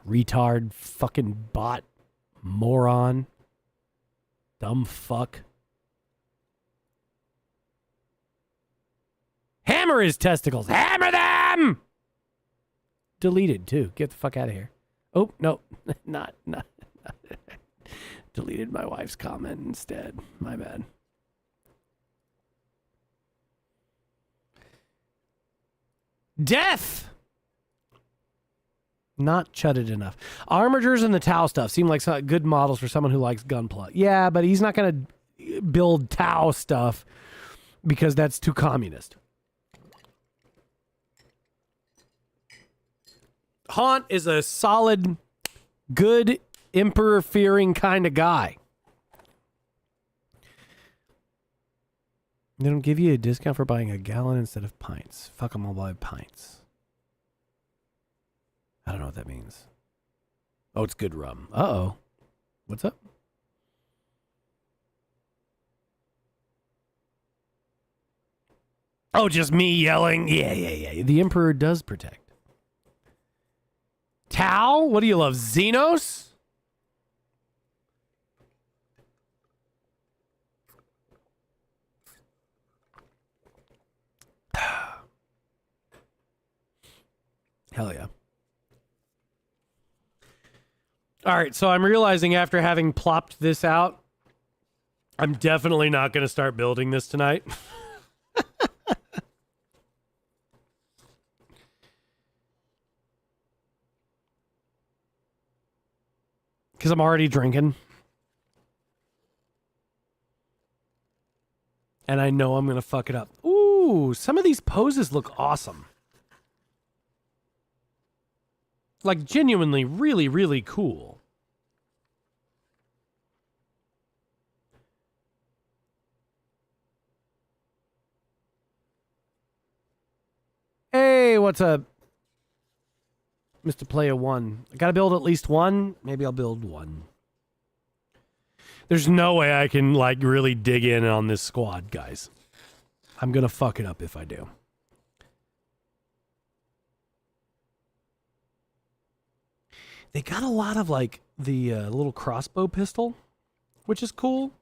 Retard, fucking bot, moron, dumb fuck. Hammer his testicles. Hammer them! Deleted too. Get the fuck out of here. Oh, no. Not. Deleted my wife's comment instead. My bad. Death! Not chudded enough. Armatures and the Tau stuff seem like some good models for someone who likes Gunpla. Yeah, but he's not going to build Tau stuff because that's too communist. Haunt is a solid, good, emperor-fearing kind of guy. They don't give you a discount for buying a gallon instead of pints. Fuck them, I'll buy pints. I don't know what that means. Oh, it's good rum. Uh-oh. What's up? Oh, just me yelling. Yeah. The Emperor does protect. Tau, what do you love? Xenos? Hell yeah. All right, so I'm realizing after having plopped this out, I'm definitely not going to start building this tonight. Because I'm already drinking. And I know I'm going to fuck it up. Ooh, some of these poses look awesome. Like, genuinely, really, really cool. Hey, what's up? Mr. Player 1. I gotta build at least one. Maybe I'll build one. There's no way I can, like, really dig in on this squad, guys. I'm gonna fuck it up if I do. They got a lot of, like, the little crossbow pistol, which is cool.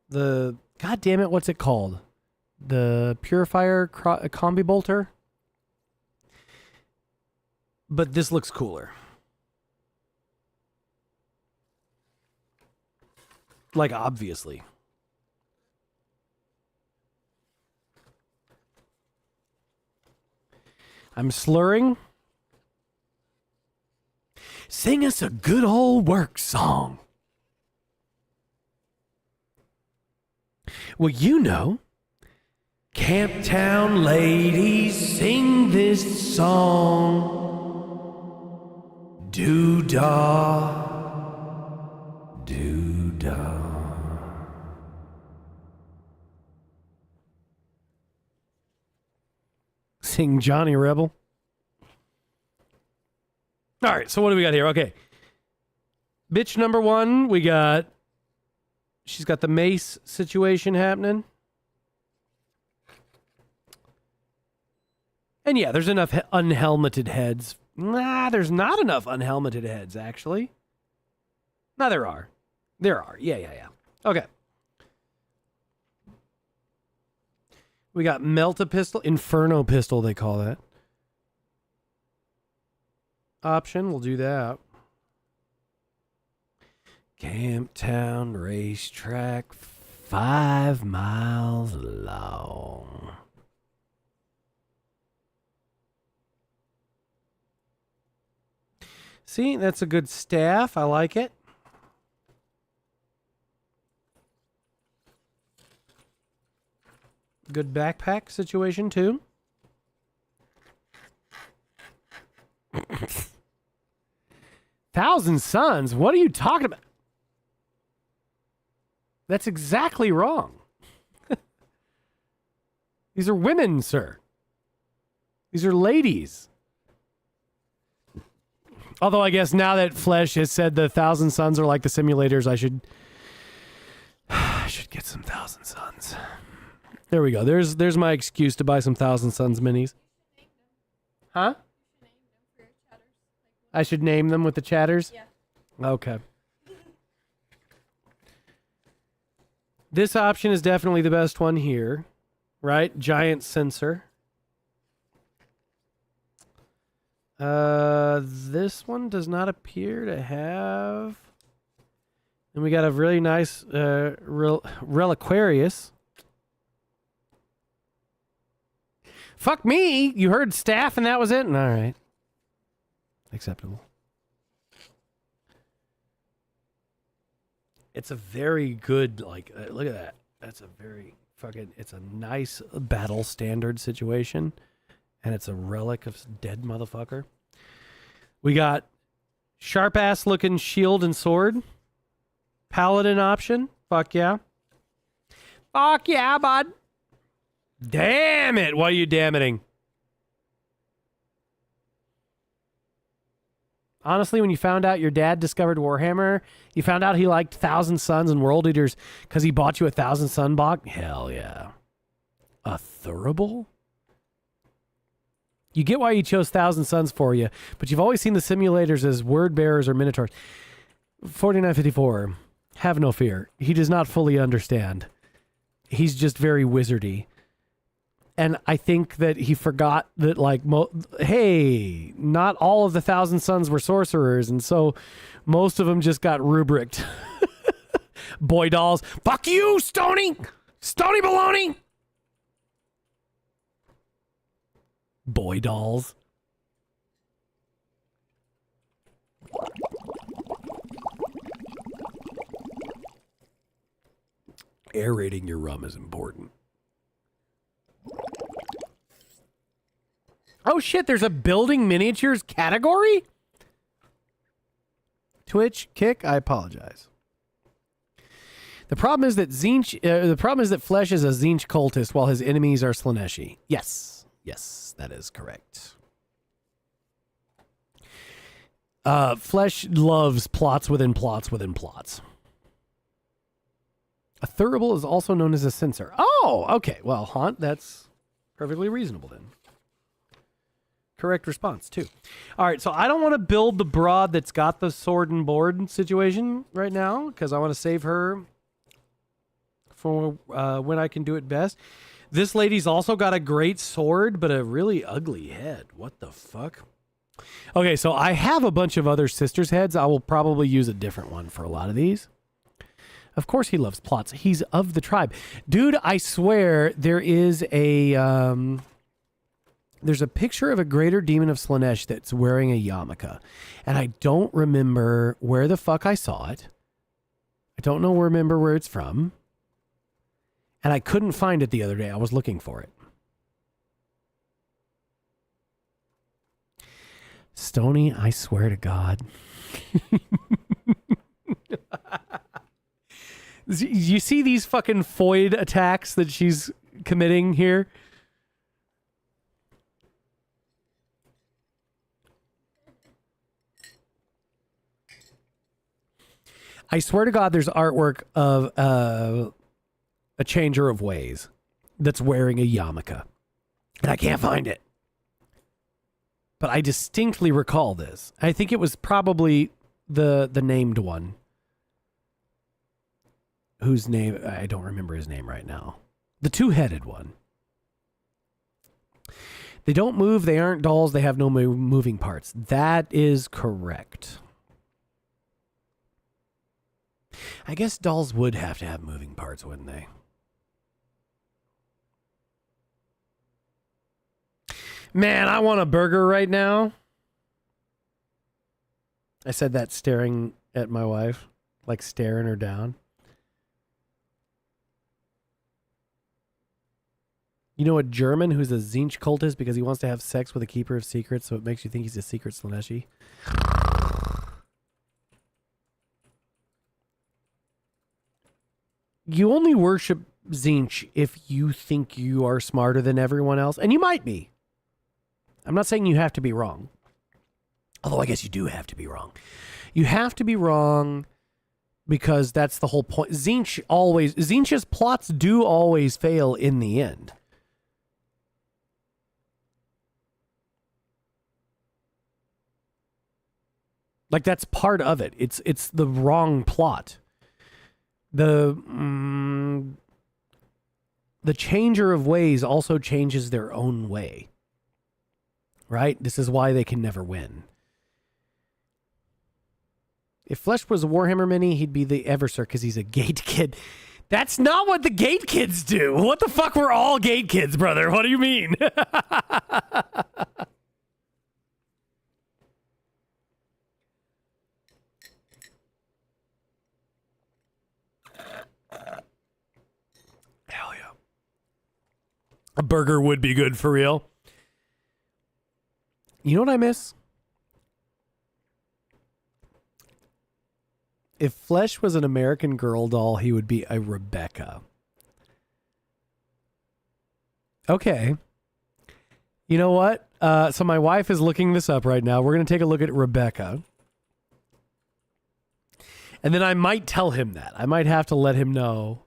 The, god damn it, what's it called? The Purifier Combi Bolter? But this looks cooler. Like, obviously. I'm slurring. Sing us a good old work song. Well, you know, Camptown ladies sing this song. Doo-dah, doo-dah. Sing Johnny Rebel. All right, so what do we got here? Okay. Bitch number one, we got... She's got the mace situation happening. And yeah, there's enough unhelmeted heads. Nah, there's not enough unhelmeted heads, actually. No, there are. There are. Yeah. Okay. We got Melta pistol. Inferno pistol, they call that. Option, we'll do that. Camptown racetrack, 5 miles long. See, that's a good staff. I like it. Good backpack situation, too. Thousand Sons? What are you talking about? That's exactly wrong. These are women, sir. These are ladies. Although I guess now that Flesh has said the Thousand Sons are like the simulators, I should get some Thousand Sons. There we go. There's my excuse to buy some Thousand Sons minis. Huh? I should name them with the chatters? Yeah. Okay. This option is definitely the best one here, right? Giant sensor. This one does not appear to have... And we got a really nice Reliquarius. Fuck me! You heard staff and that was it? All right. Acceptable. It's a very good, like, look at that. That's a very fucking, it's a nice battle standard situation. And it's a relic of dead motherfucker. We got sharp ass looking shield and sword. Paladin option. Fuck yeah. Fuck yeah, bud. Damn it. What are you damning? Honestly, when you found out your dad discovered Warhammer, you found out he liked Thousand Suns and World Eaters because he bought you a Thousand Sun box? Hell yeah. A Thurible? You get why he chose Thousand Suns for you, but you've always seen the simulators as word bearers or minotaurs. 4954. Have no fear. He does not fully understand. He's just very wizardy. And I think that he forgot that, like, hey, not all of the Thousand Suns were sorcerers, and so most of them just got rubricked. Boy dolls. Fuck you, Stony! Stony baloney! Boy dolls. Aerating your rum is important. Oh shit, there's a building miniatures category? Twitch, Kick, I apologize. The problem is that Flesh is a Zinch cultist while his enemies are Slaneshi. Yes. Yes, that is correct. Flesh loves plots within plots within plots. A Thurible is also known as a censor. Oh, okay. Well, Haunt, that's perfectly reasonable then. Correct response, too. All right, so I don't want to build the broad that's got the sword and board situation right now because I want to save her for when I can do it best. This lady's also got a great sword, but a really ugly head. What the fuck? Okay, so I have a bunch of other sisters' heads. I will probably use a different one for a lot of these. Of course he loves plots. He's of the tribe. Dude, I swear there is a... there's a picture of a greater demon of Slanesh that's wearing a yarmulke. And I don't remember where the fuck I saw it. I don't remember where it's from. And I couldn't find it the other day. I was looking for it. Stony, I swear to God. You see these fucking foid attacks that she's committing here? I swear to God, there's artwork of a changer of ways that's wearing a yarmulke. And I can't find it. But I distinctly recall this. I think it was probably the named one. Whose name, I don't remember his name right now. The two-headed one. They don't move, they aren't dolls, they have no moving parts. That is correct. I guess dolls would have to have moving parts, wouldn't they? Man, I want a burger right now. I said that staring at my wife, like staring her down. You know a German who's a Zinch cultist because he wants to have sex with a keeper of secrets, so it makes you think he's a secret Slaneshi? You only worship Zinch if you think you are smarter than everyone else, and you might be. I'm not saying you have to be wrong. Although I guess you do have to be wrong. You have to be wrong because that's the whole point. Zinch's plots do always fail in the end. Like, that's part of it. It's the wrong plot. The changer of ways also changes their own way. Right? This is why they can never win. If Flesh was a Warhammer mini, he'd be the Eversir because he's a gate kid. That's not what the gate kids do. What the fuck? We're all gate kids, brother. What do you mean? Hell yeah. A burger would be good for real. You know what I miss? If Flesh was an American Girl doll, he would be a Rebecca. Okay. You know what? So my wife is looking this up right now. We're going to take a look at Rebecca. And then I might tell him that. I might have to let him know.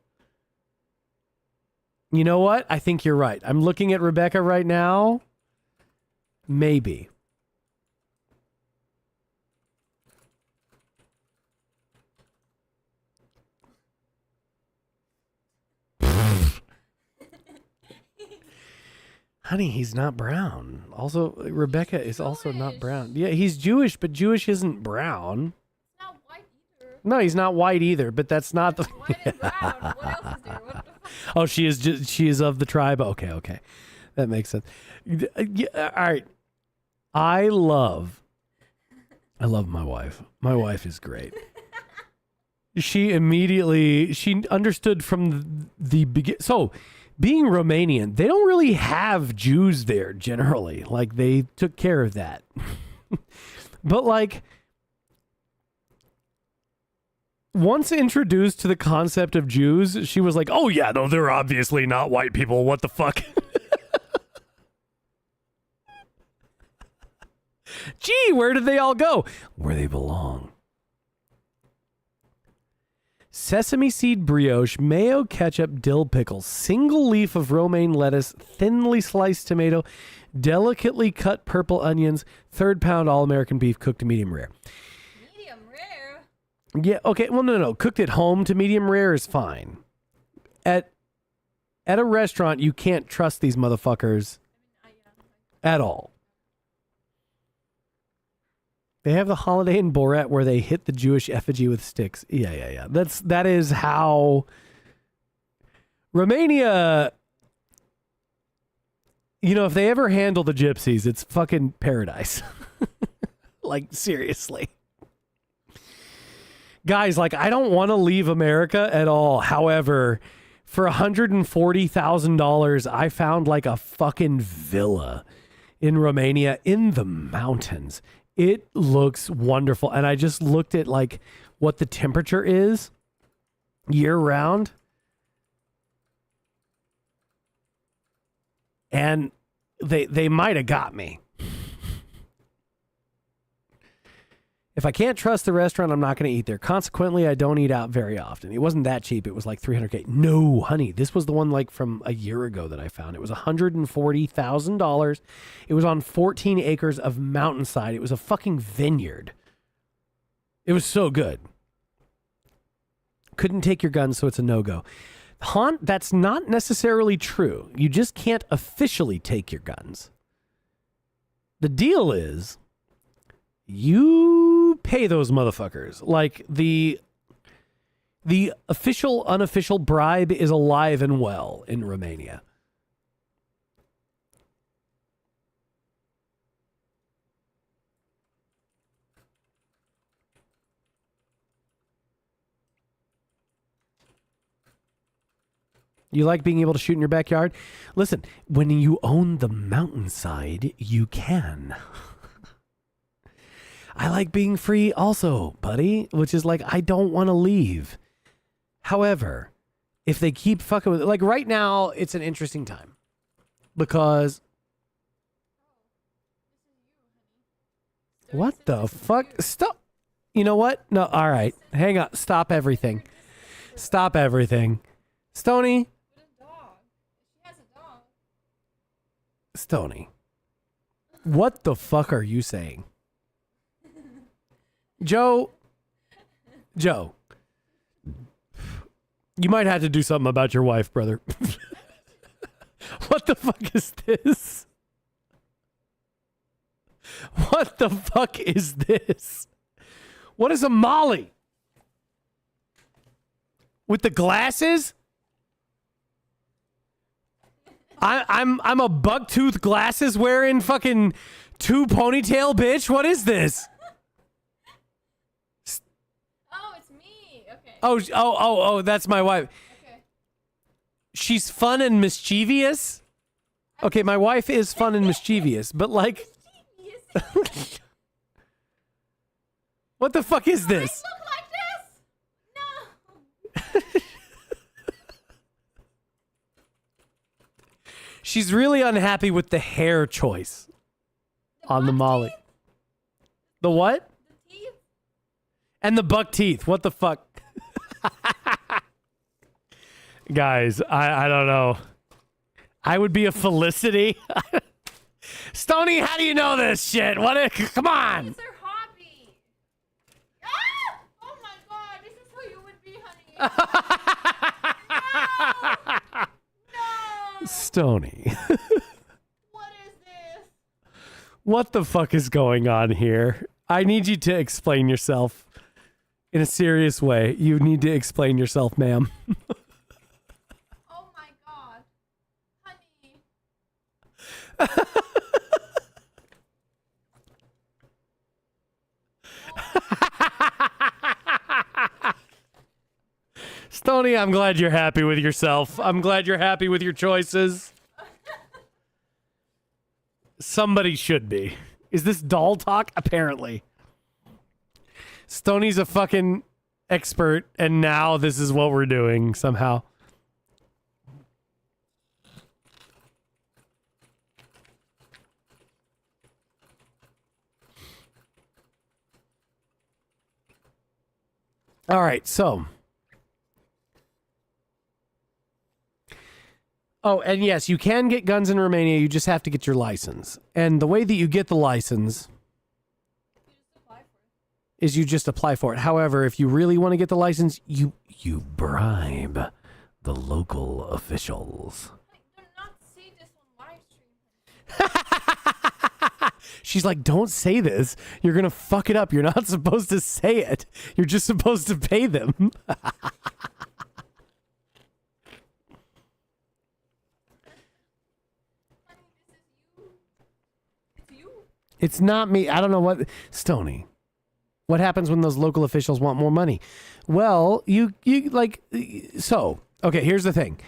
You know what? I think you're right. I'm looking at Rebecca right now. Maybe. Honey, he's not brown. Also, Rebecca is also not brown. Yeah, he's Jewish, but Jewish isn't brown. Not white either. No, he's not white either, but that's not the... White and brown. What else is there? What the fuck? Oh, she is of the tribe. Okay. That makes sense. Yeah, all right. I love my wife. My wife is great. She understood from the beginning. So, being Romanian, they don't really have Jews there generally. Like, they took care of that. But, like, once introduced to the concept of Jews, she was like, oh, yeah, no, they're obviously not white people. What the fuck? Gee, where did they all go? Where they belong. Sesame seed brioche, mayo, ketchup, dill pickle, single leaf of romaine lettuce, thinly sliced tomato, delicately cut purple onions, 3rd pound all-American beef cooked to medium rare. Medium rare. Yeah, okay, well, no. Cooked at home to medium rare is fine. At a restaurant, you can't trust these motherfuckers at all. They have the holiday in Borat where they hit the Jewish effigy with sticks. Yeah. That is how Romania, you know, if they ever handle the gypsies, it's fucking paradise. Like, seriously. Guys, like, I don't want to leave America at all. However, for $140,000, I found like a fucking villa in Romania in the mountains. It looks wonderful. And I just looked at like what the temperature is year round. And they might have got me. If I can't trust the restaurant, I'm not going to eat there. Consequently, I don't eat out very often. It wasn't that cheap. It was like $300K. No, honey, this was the one like from a year ago that I found. It was $140,000. It was on 14 acres of mountainside. It was a fucking vineyard. It was so good. Couldn't take your guns, so it's a no-go. That's not necessarily true. You just can't officially take your guns. The deal is, you pay those motherfuckers. Like, the official, unofficial bribe is alive and well in Romania. You like being able to shoot in your backyard? Listen, when you own the mountainside, you can. I like being free also, buddy, which is like, I don't want to leave. However, if they keep fucking with it, like right now, it's an interesting time because what the fuck? Stop. You know what? No, all right. Hang on. Stop everything. Stop everything. Stony. With a dog. She has a dog. Stony. What the fuck are you saying? Joe, you might have to do something about your wife, brother. What the fuck is this? What the fuck is this? What is a Molly? With the glasses? I'm a bucktooth glasses wearing fucking 2 ponytail bitch. What is this? Oh, it's me. Okay. Oh, that's my wife. Okay. She's fun and mischievous. Okay, my wife is fun and mischievous, but like, what the fuck is this? I look like this? No. She's really unhappy with the hair choice on the Molly. The what? The teeth? And the buck teeth. What the fuck? Guys, I don't know. I would be a Felicity. Stony, how do you know this shit? Come on. It's their hobby. Ah! Oh my god, this is who you would be, honey. No! Stony. What is this? What the fuck is going on here? I need you to explain yourself in a serious way. You need to explain yourself, ma'am. Oh my god. Honey. Stony, I'm glad you're happy with yourself. I'm glad you're happy with your choices. Somebody should be. Is this doll talk? Apparently. Stony's a fucking expert, and now this is what we're doing somehow. All right, so. Oh, and yes, you can get guns in Romania. You just have to get your license. And the way that you get the license is you just apply for it. However, if you really want to get the license, you bribe the local officials. I do not see this on live stream. She's like, don't say this. You're going to fuck it up. You're not supposed to say it. You're just supposed to pay them. It's not me. I don't know what. Stony. What happens when those local officials want more money? Well, you like, so, okay, here's the thing.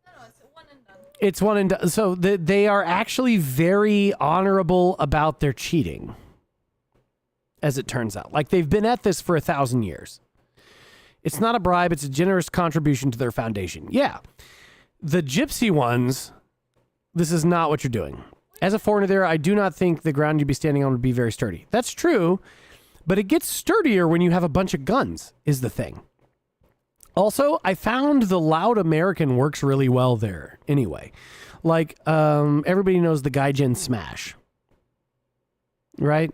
No, it's one and done. It's one and done. So they are actually very honorable about their cheating, as it turns out. Like, they've been at this for 1,000 years. It's not a bribe. It's a generous contribution to their foundation. Yeah. The gypsy ones, this is not what you're doing. As a foreigner there, I do not think the ground you'd be standing on would be very sturdy. That's true, but it gets sturdier when you have a bunch of guns, is the thing. Also, I found the loud American works really well there anyway. Like, everybody knows the Gaijin Smash, right?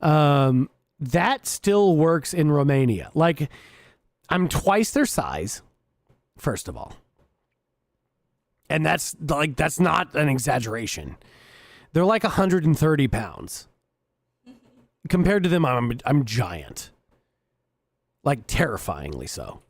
That still works in Romania. Like, I'm twice their size, first of all. And that's not an exaggeration. They're like 130 pounds. Compared to them, I'm giant. Like, terrifyingly so.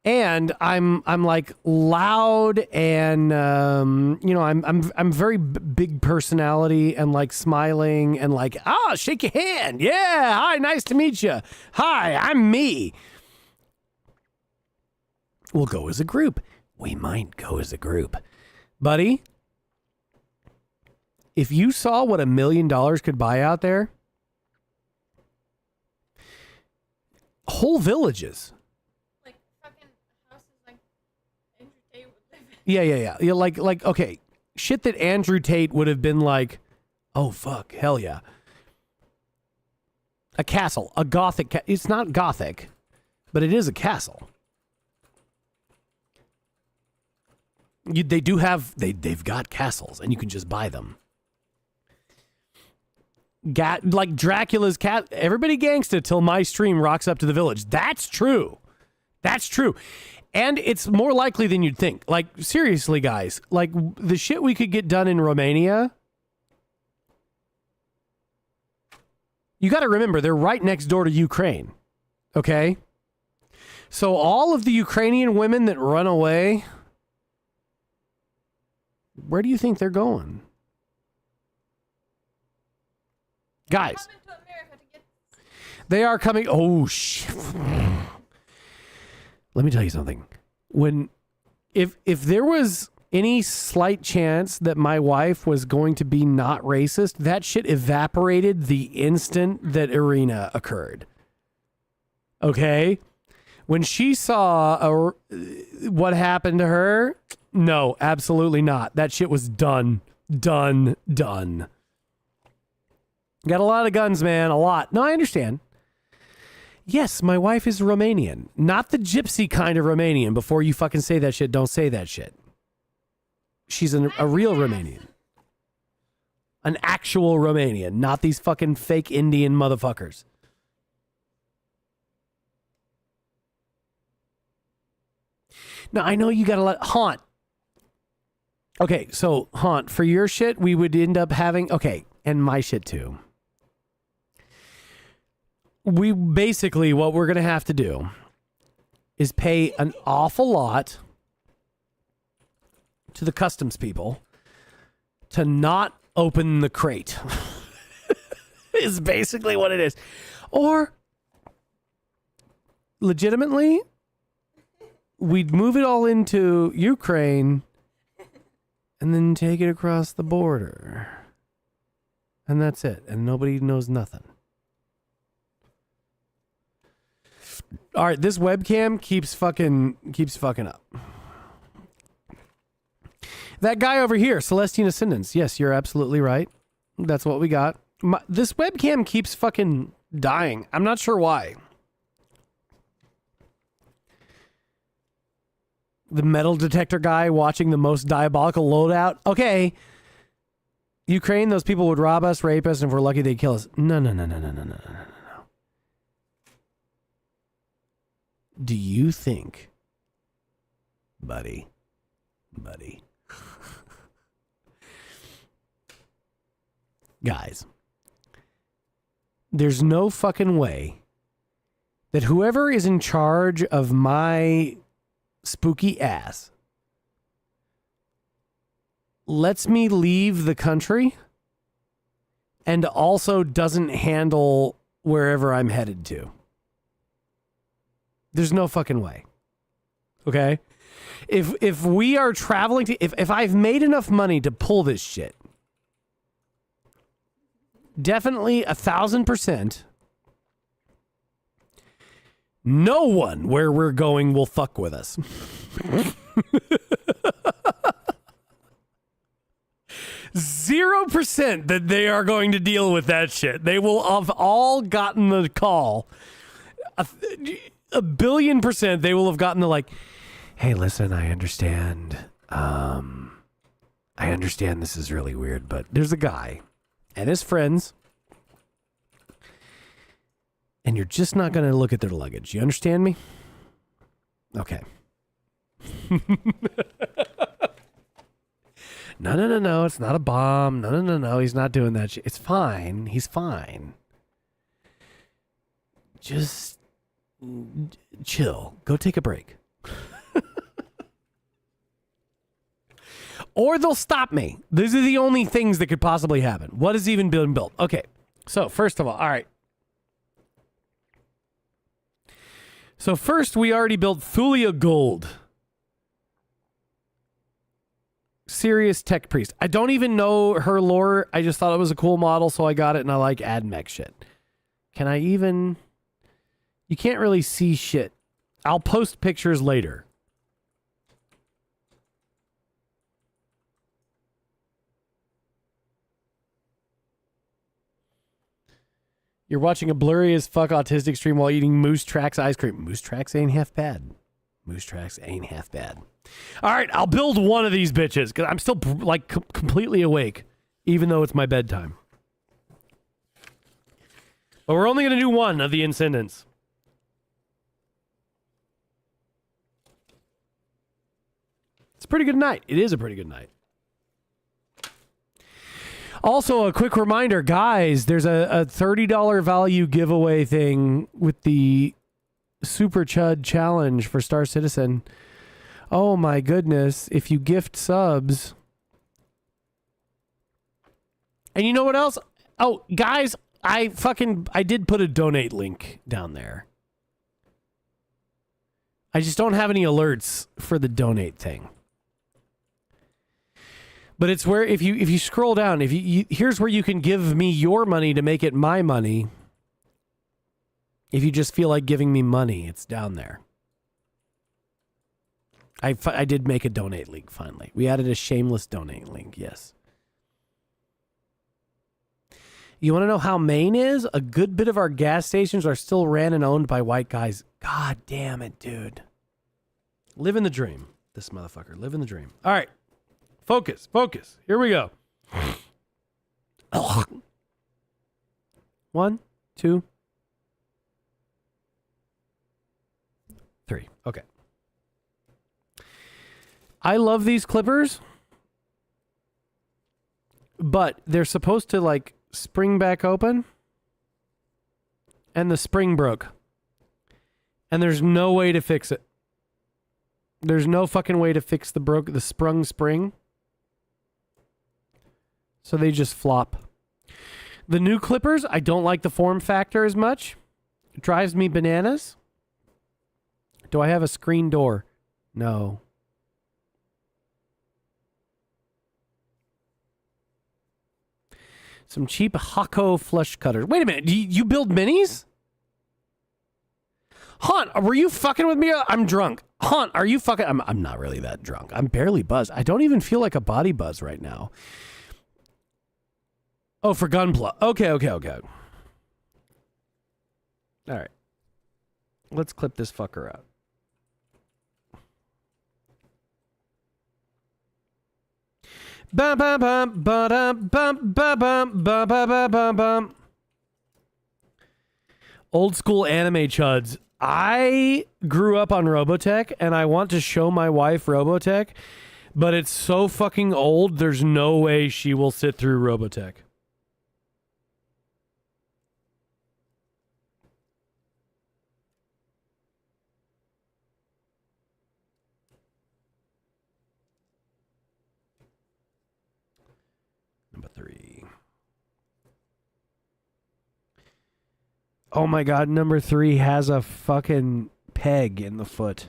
And I'm like loud and I'm very big personality and like smiling and like, shake your hand. Yeah, hi, nice to meet you. Hi, I'm me. We'll go as a group. We might go as a group. Buddy, if you saw what $1 million could buy out there, whole villages. Like fucking houses like Andrew Tate would live in. Yeah. Like, okay, shit that Andrew Tate would have been like, oh, fuck, hell yeah. A castle, a gothic, it's not gothic, but it is a castle. They do have, they've got castles, and you can just buy them. Like Dracula's cat, everybody gangsta till my stream rocks up to the village. That's true. That's true. And it's more likely than you'd think. Like, seriously, guys, like the shit we could get done in Romania. You got to remember, they're right next door to Ukraine. Okay? So all of the Ukrainian women that run away, where do you think they're going? Guys, Coming to America to get they are coming. Oh, shit. Let me tell you something. If there was any slight chance that my wife was going to be not racist, that shit evaporated the instant that Irina occurred. Okay? When she saw what happened to her, no, absolutely not. That shit was done. Got a lot of guns, man. A lot. No, I understand. Yes, my wife is Romanian. Not the gypsy kind of Romanian. Before you fucking say that shit, don't say that shit. She's a real Romanian. An actual Romanian. Not these fucking fake Indian motherfuckers. Now, I know you got a lot. Haunt. Okay, so, Haunt, for your shit, we would end up having... Okay, and my shit, too. We basically, what we're going to have to do is pay an awful lot to the customs people to not open the crate. Is basically what it is. Or, legitimately, we'd move it all into Ukraine and then take it across the border. And that's it. And nobody knows nothing. All right, this webcam keeps fucking up. That guy over here, Celestine Ascendance. Yes, you're absolutely right. That's what we got. This webcam keeps fucking dying. I'm not sure why. The metal detector guy watching the most diabolical loadout. Okay. Ukraine, those people would rob us, rape us, and if we're lucky, they'd kill us. No. Do you think, buddy, guys, there's no fucking way that whoever is in charge of my spooky ass lets me leave the country and also doesn't handle wherever I'm headed to? There's no fucking way. Okay? If we are traveling to... If I've made enough money to pull this shit, definitely 1,000%, no one where we're going will fuck with us. 0% that they are going to deal with that shit. They will have all gotten the call. A billion % they will have gotten the like, hey, listen, I understand. I understand this is really weird, but there's a guy and his friends, and you're just not going to look at their luggage. You understand me? Okay. No. It's not a bomb. No. He's not doing that shit. It's fine. He's fine. Just chill. Go take a break. Or they'll stop me. These are the only things that could possibly happen. What has even been built? Okay. So, first of all right. So, first, we already built Thulia Gold. Serious Tech Priest. I don't even know her lore. I just thought it was a cool model, so I got it, and I like AdMech shit. Can I even... You can't really see shit. I'll post pictures later. You're watching a blurry as fuck autistic stream while eating Moose Tracks ice cream. Moose Tracks ain't half bad. Moose Tracks ain't half bad. All right, I'll build one of these bitches because I'm still like completely awake, even though it's my bedtime. But we're only going to do one of the Incendents. It's a pretty good night. It is a pretty good night. Also, a quick reminder, guys, there's a $30 value giveaway thing with the Super Chud Challenge for Star Citizen. Oh my goodness, if you gift subs. And you know what else? Oh, guys, I did put a donate link down there. I just don't have any alerts for the donate thing. But it's where if you scroll down, if you here's where you can give me your money to make it my money. If you just feel like giving me money, it's down there. I did make a donate link finally. We added a shameless donate link, yes. You want to know how Maine is? A good bit of our gas stations are still ran and owned by white guys. God damn it, dude. Living the dream. This motherfucker. Living the dream. All right. Focus. Focus. Here we go. 1, 2, 3. Okay. I love these clippers, but they're supposed to like spring back open, and the spring broke. And there's no way to fix it. There's no fucking way to fix the sprung spring. So they just flop. The new clippers, I don't like the form factor as much. It drives me bananas. Do I have a screen door? No. Some cheap Hako flush cutters. Wait a minute. You build minis? Haunt, were you fucking with me? I'm drunk. Haunt, are you fucking... I'm not really that drunk. I'm barely buzzed. I don't even feel like a body buzz right now. Oh, for Gunpla. Okay. All right. Let's clip this fucker out. Bum bum bum bum bum bum bum bum bum bum bum. Old school anime chuds. I grew up on Robotech, and I want to show my wife Robotech, but it's so fucking old, there's no way she will sit through Robotech. Number 3. Oh my god, number 3 has a fucking peg in the foot.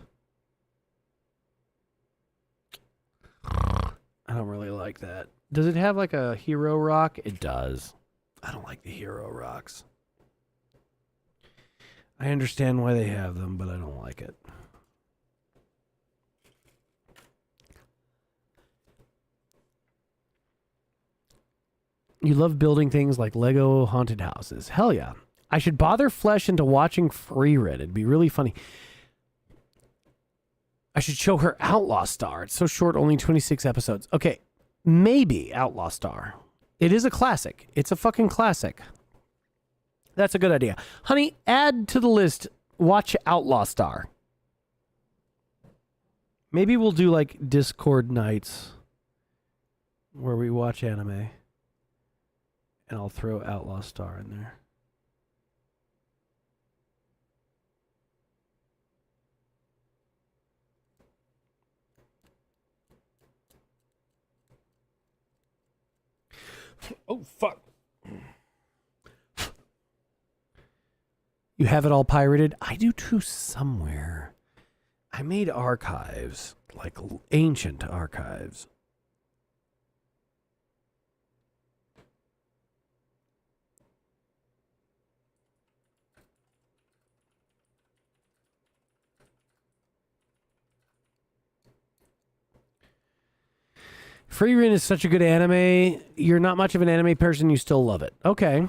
I don't really like that. Does it have like a hero rock? It does. I don't like the hero rocks. I understand why they have them, but I don't like it. You love building things like Lego haunted houses. Hell yeah. I should bother Flesh into watching Free Red. It'd be really funny. I should show her Outlaw Star. It's so short, only 26 episodes. Okay, maybe Outlaw Star. It is a classic. It's a fucking classic. That's a good idea. Honey, add to the list, watch Outlaw Star. Maybe we'll do like Discord nights where we watch anime. And I'll throw Outlaw Star in there. Oh, fuck. You have it all pirated? I do too somewhere. I made archives, like ancient archives. Free Ren is such a good anime. You're not much of an anime person. You still love it. Okay.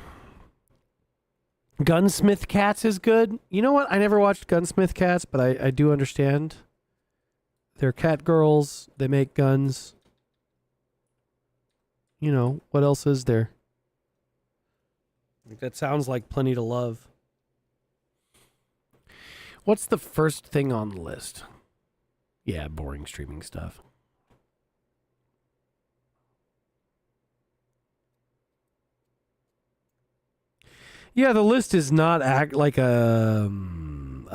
Gunsmith Cats is good. You know what? I never watched Gunsmith Cats, but I do understand. They're cat girls. They make guns. You know, what else is there? That sounds like plenty to love. What's the first thing on the list? Yeah, boring streaming stuff. Yeah, the list is not like a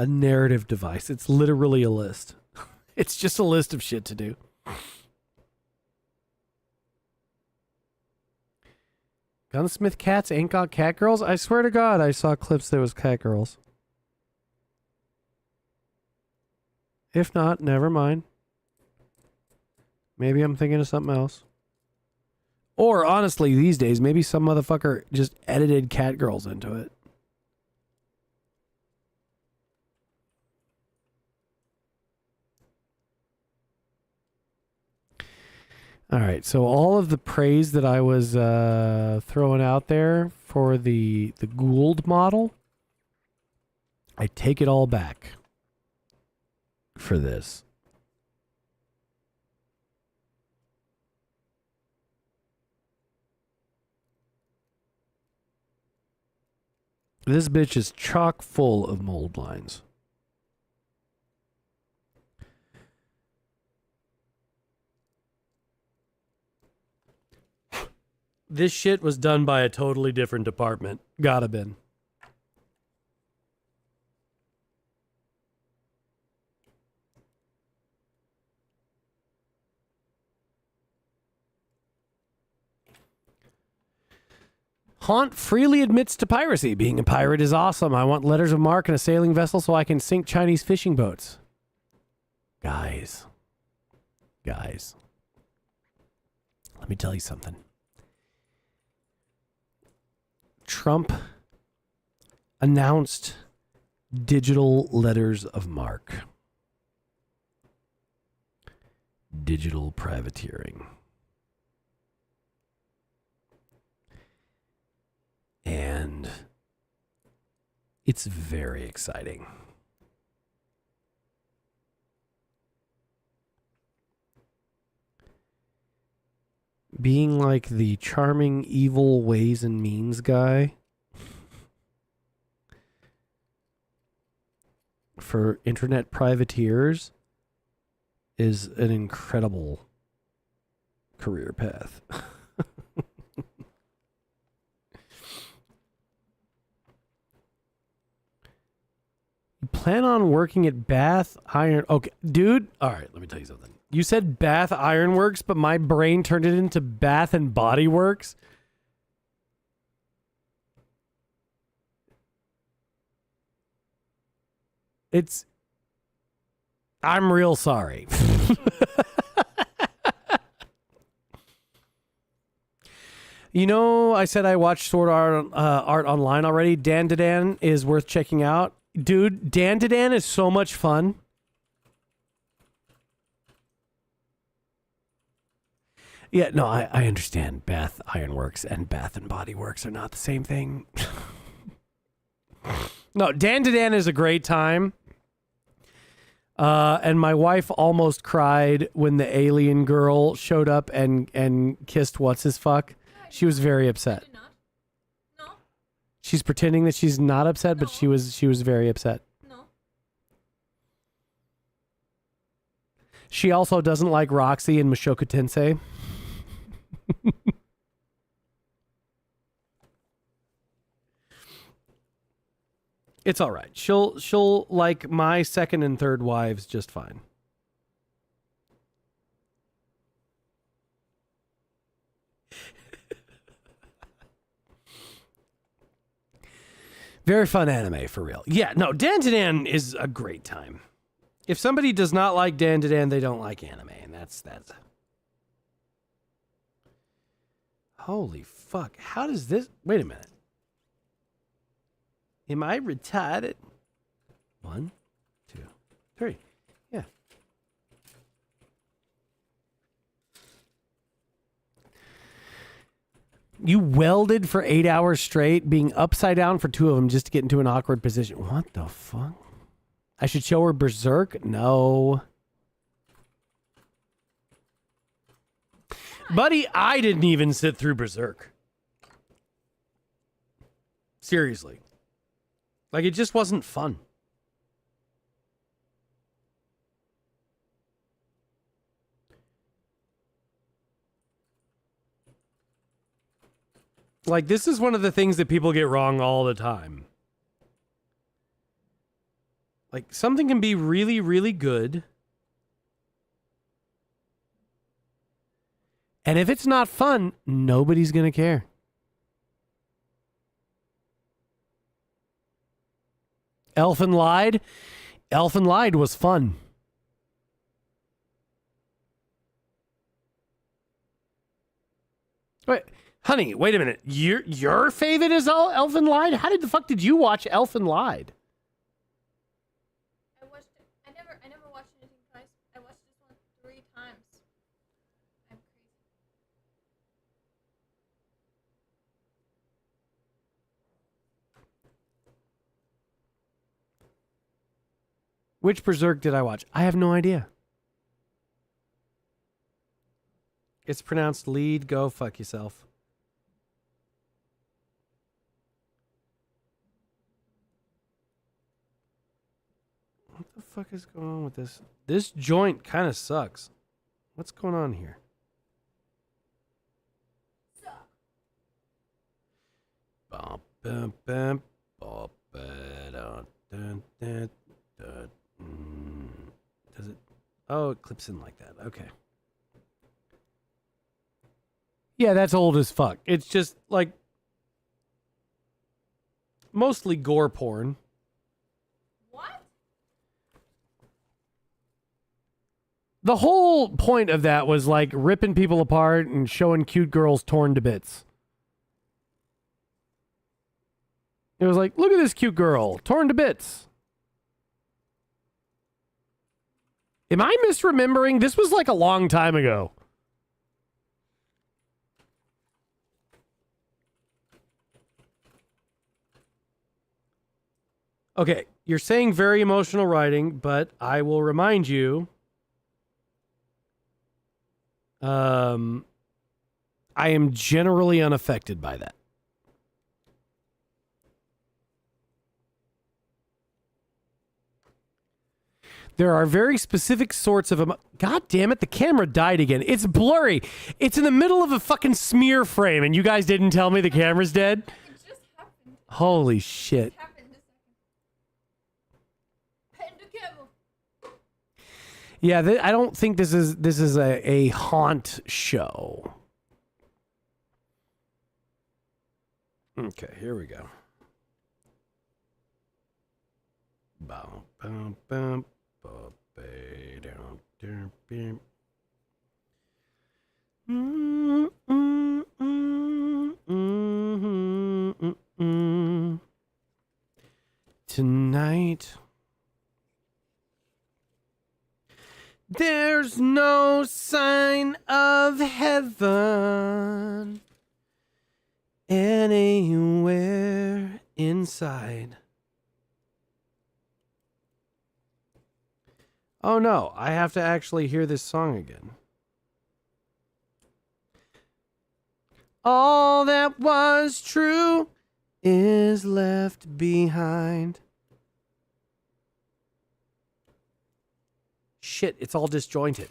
narrative device. It's literally a list. It's just a list of shit to do. Gunsmith Cats ain't got cat girls? I swear to God, I saw clips that was cat girls. If not, never mind. Maybe I'm thinking of something else. Or, honestly, these days, maybe some motherfucker just edited cat girls into it. All right, so all of the praise that I was throwing out there for the Gould model. I take it all back for this. This bitch is chock full of mold lines. This shit was done by a totally different department. Gotta been. Haunt freely admits to piracy. Being a pirate is awesome. I want letters of marque and a sailing vessel so I can sink Chinese fishing boats. Guys. Let me tell you something. Trump announced digital letters of marque. Digital privateering. And it's very exciting. Being like the charming, evil ways and means guy for internet privateers is an incredible career path. Plan on working at Bath Iron... Okay, dude. All right, let me tell you something. You said Bath Iron Works, but my brain turned it into Bath and Body Works. It's... I'm real sorry. You know, I said I watched Sword Art Online already. Dan Dadan is worth checking out. Dude, Dan Dadan is so much fun. Yeah, no, I understand. Bath Iron Works and Bath and Body Works are not the same thing. No, Dan Dadan is a great time. And my wife almost cried when the alien girl showed up and kissed what's-his-fuck. She was very upset. She's pretending that she's not upset, but she was very upset. No. She also doesn't like Roxy and Mushoku Tensei. It's all right. She'll like my second and third wives just fine. Very fun anime, for real. Yeah, no, Dan Dadan is a great time. If somebody does not like Dan Dadan, they don't like anime, and that's... Holy fuck. How does this... Wait a minute. Am I retarded? 1, 2, 3. Yeah. You welded for 8 hours straight, being upside down for 2 of them just to get into an awkward position. What the fuck? I should show her Berserk? No. Buddy, I didn't even sit through Berserk. Seriously. Like, it just wasn't fun. Like, this is one of the things that people get wrong all the time. Like, something can be really, really good. And if it's not fun, nobody's going to care. Elfen Lied? Elfen Lied was fun. Wait, honey, wait a minute. Your favorite is Elfen Lied? How the fuck did you watch Elfen Lied? I watched it. I never watched anything twice. I watched this one 3 times. I'm crazy. Which Berserk did I watch? I have no idea. It's pronounced lead. Go fuck yourself. What the fuck is going on with this? This joint kind of sucks. What's going on here? Bum, bum, bum, bum, ba-dum, dun, dun, dun, Does it? Oh, it clips in like that. Okay. Yeah, that's old as fuck. It's just like mostly gore porn. What? The whole point of that was like ripping people apart and showing cute girls torn to bits. It was like, look at this cute girl, torn to bits. Am I misremembering? This was like a long time ago. Okay, you're saying very emotional writing, but I will remind you, I am generally unaffected by that. There are very specific sorts of... God damn it, the camera died again. It's blurry. It's in the middle of a fucking smear frame, and you guys didn't tell me the camera's dead? It just happened. Holy shit. It happened a second. Pen to camel. Yeah, I don't think this is a haunt show. Okay, here we go. Bow, bow, bow. Tonight, there's no sign of heaven anywhere inside. Oh no, I have to actually hear this song again. All that was true is left behind. Shit, it's all disjointed.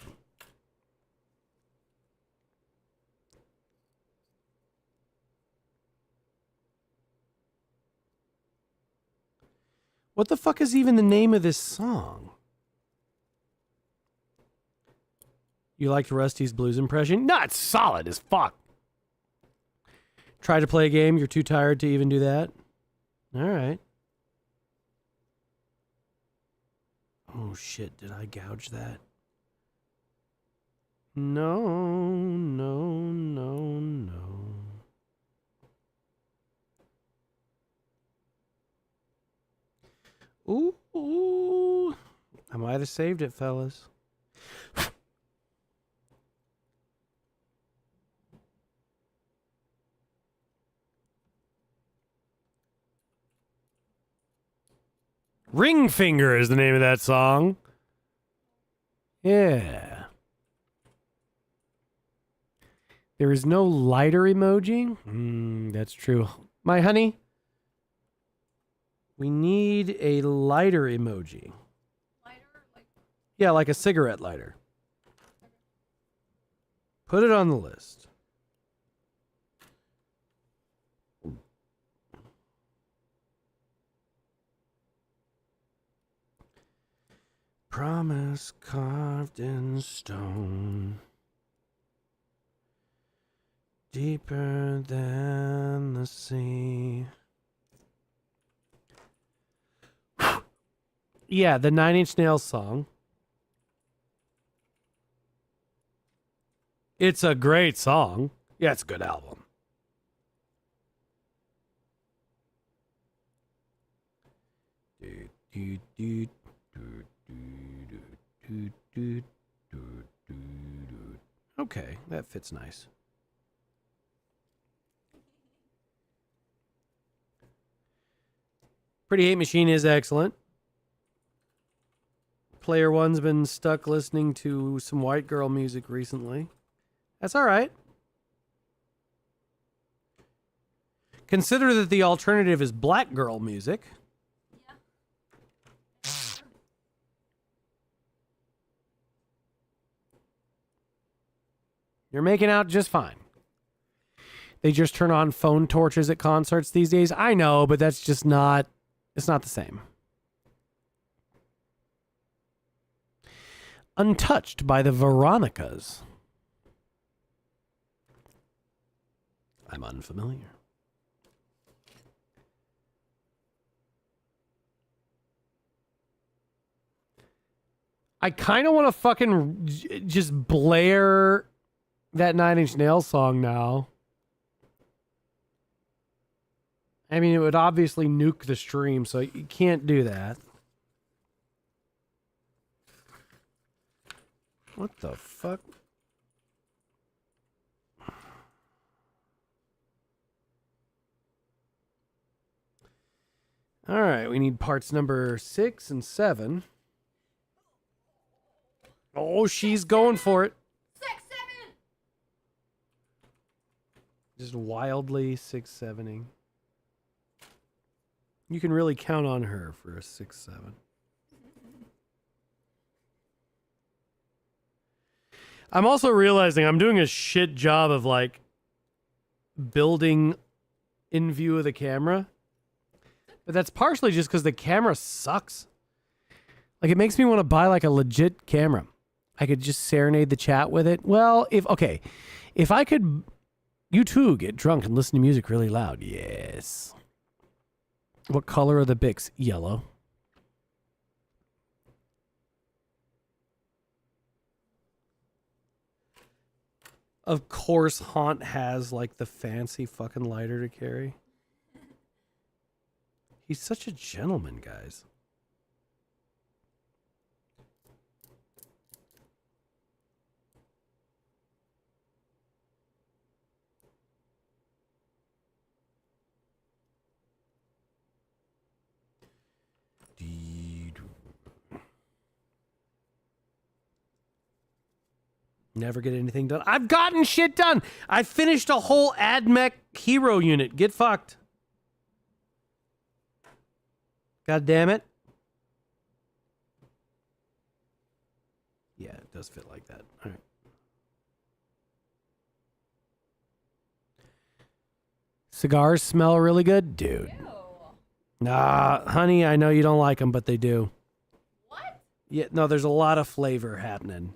What the fuck is even the name of this song? You liked Rusty's blues impression? No, it's solid as fuck. Try to play a game, you're too tired to even do that? All right. Oh shit, did I gouge that? No, no, no, no. Ooh. I might have saved it, fellas. Ring Finger is the name of that song. Yeah. There is no lighter emoji? That's true. My honey, we need a lighter emoji. Lighter, like Yeah, like a cigarette lighter. Put it on the list. Promise carved in stone, deeper than the sea. Yeah, the Nine Inch Nails song. It's a great song. Yeah, it's a good album. Okay, that fits nice. Pretty Hate Machine is excellent. Player One's been stuck listening to some white girl music recently. That's all right. Consider that the alternative is black girl music. You're making out just fine. They just turn on phone torches at concerts these days. I know, but that's just not, it's not the same. Untouched by the Veronicas. I'm unfamiliar. I kind of want to fucking just blare that Nine Inch Nails song now. I mean, it would obviously nuke the stream, so you can't do that. What the fuck? All right, we need parts number 6 and 7. Oh, she's going for it. 6, 7. Just wildly 6-7ing. You can really count on her for a 6-7. I'm also realizing I'm doing a shit job of like building in view of the camera. But that's partially just because the camera sucks. Like, it makes me want to buy like a legit camera. I could just serenade the chat with it. Well, if I could, you too, get drunk and listen to music really loud. Yes. What color are the Bics? Yellow. Of course, Haunt has like the fancy fucking lighter to carry. He's such a gentleman, guys. Never get anything done. I've gotten shit done. I finished a whole AdMech hero unit. Get fucked. God damn it. Yeah, it does fit like that. All right. Cigars smell really good? Dude. Ew. Nah, honey, I know you don't like them, but they do. What? Yeah, no, there's a lot of flavor happening.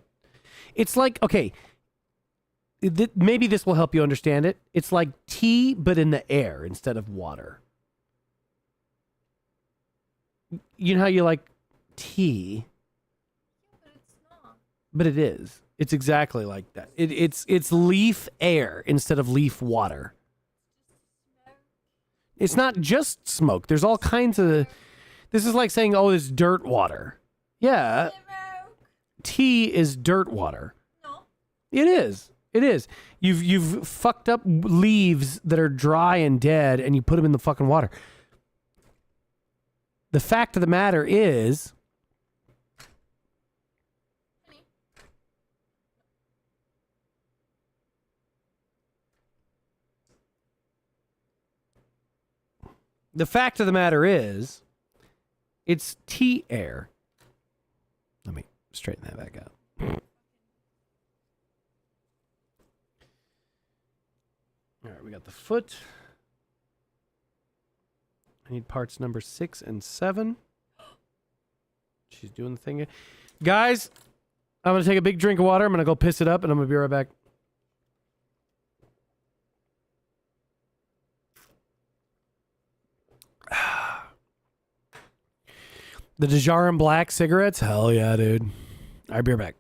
It's like, okay, maybe this will help you understand it. It's like tea, but in the air instead of water. You know how you like tea? Yeah, but it's not. But it is. It's exactly like that. It's leaf air instead of leaf water. It's not just smoke. There's all kinds of... This is like saying, oh, it's dirt water. Yeah. Tea is dirt water. No. It is. It is. You've fucked up leaves that are dry and dead, and you put them in the fucking water. The fact of the matter is, Honey. it's tea air. Let me straighten that back out. All right, we got the foot. I need parts number 6 and 7. She's doing the thing. Guys, I'm going to take a big drink of water. I'm going to go piss it up, and I'm going to be right back. The Dejarin Black cigarettes? Hell yeah, dude. I'll be right back.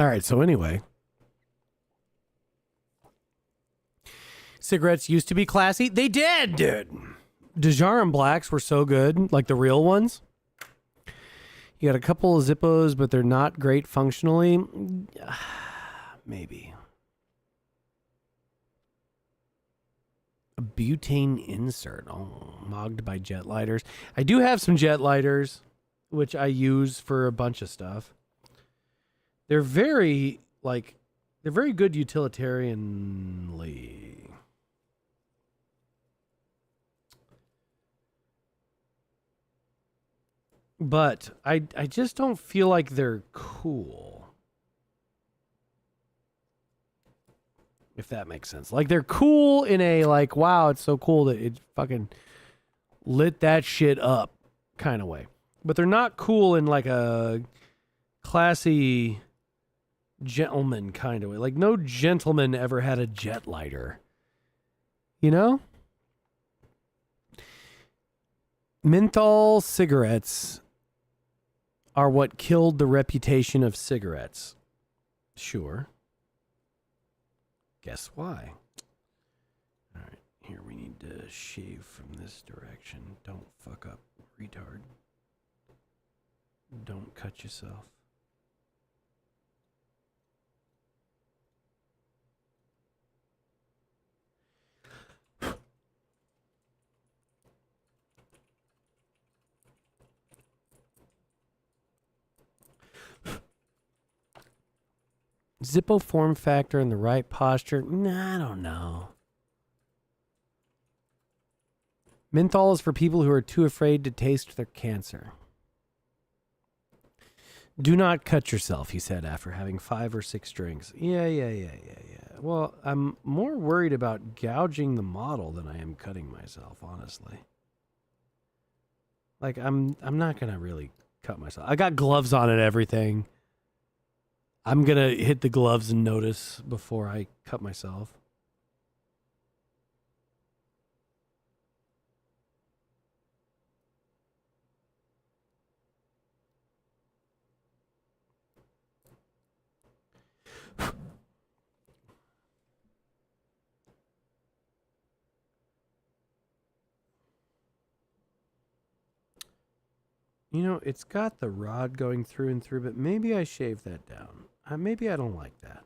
All right, so anyway. Cigarettes used to be classy. They did, dude. Dejarum Blacks were so good, like the real ones. You got a couple of Zippos, but they're not great functionally. Maybe. A butane insert. Oh, mogged by jet lighters. I do have some jet lighters, which I use for a bunch of stuff. They're very good utilitarianly. But I just don't feel like they're cool. If that makes sense. Like they're cool in a like, wow, it's so cool that it fucking lit that shit up kind of way. But they're not cool in like a classy gentleman kind of way. Like no gentleman ever had a jet lighter. You know? Menthol cigarettes are what killed the reputation of cigarettes. Sure. Guess why? All right, here we need to shave from this direction. Don't fuck up, retard. Don't cut yourself. Zippo form factor and the right posture. Nah, I don't know. Menthol is for people who are too afraid to taste their cancer. Do not cut yourself, he said after having 5 or 6 drinks. Yeah. Well, I'm more worried about gouging the model than I am cutting myself, honestly. Like, I'm not going to really cut myself. I got gloves on and everything. I'm going to hit the gloves and notice before I cut myself. You know, it's got the rod going through and through, but maybe I shave that down. Maybe I don't like that.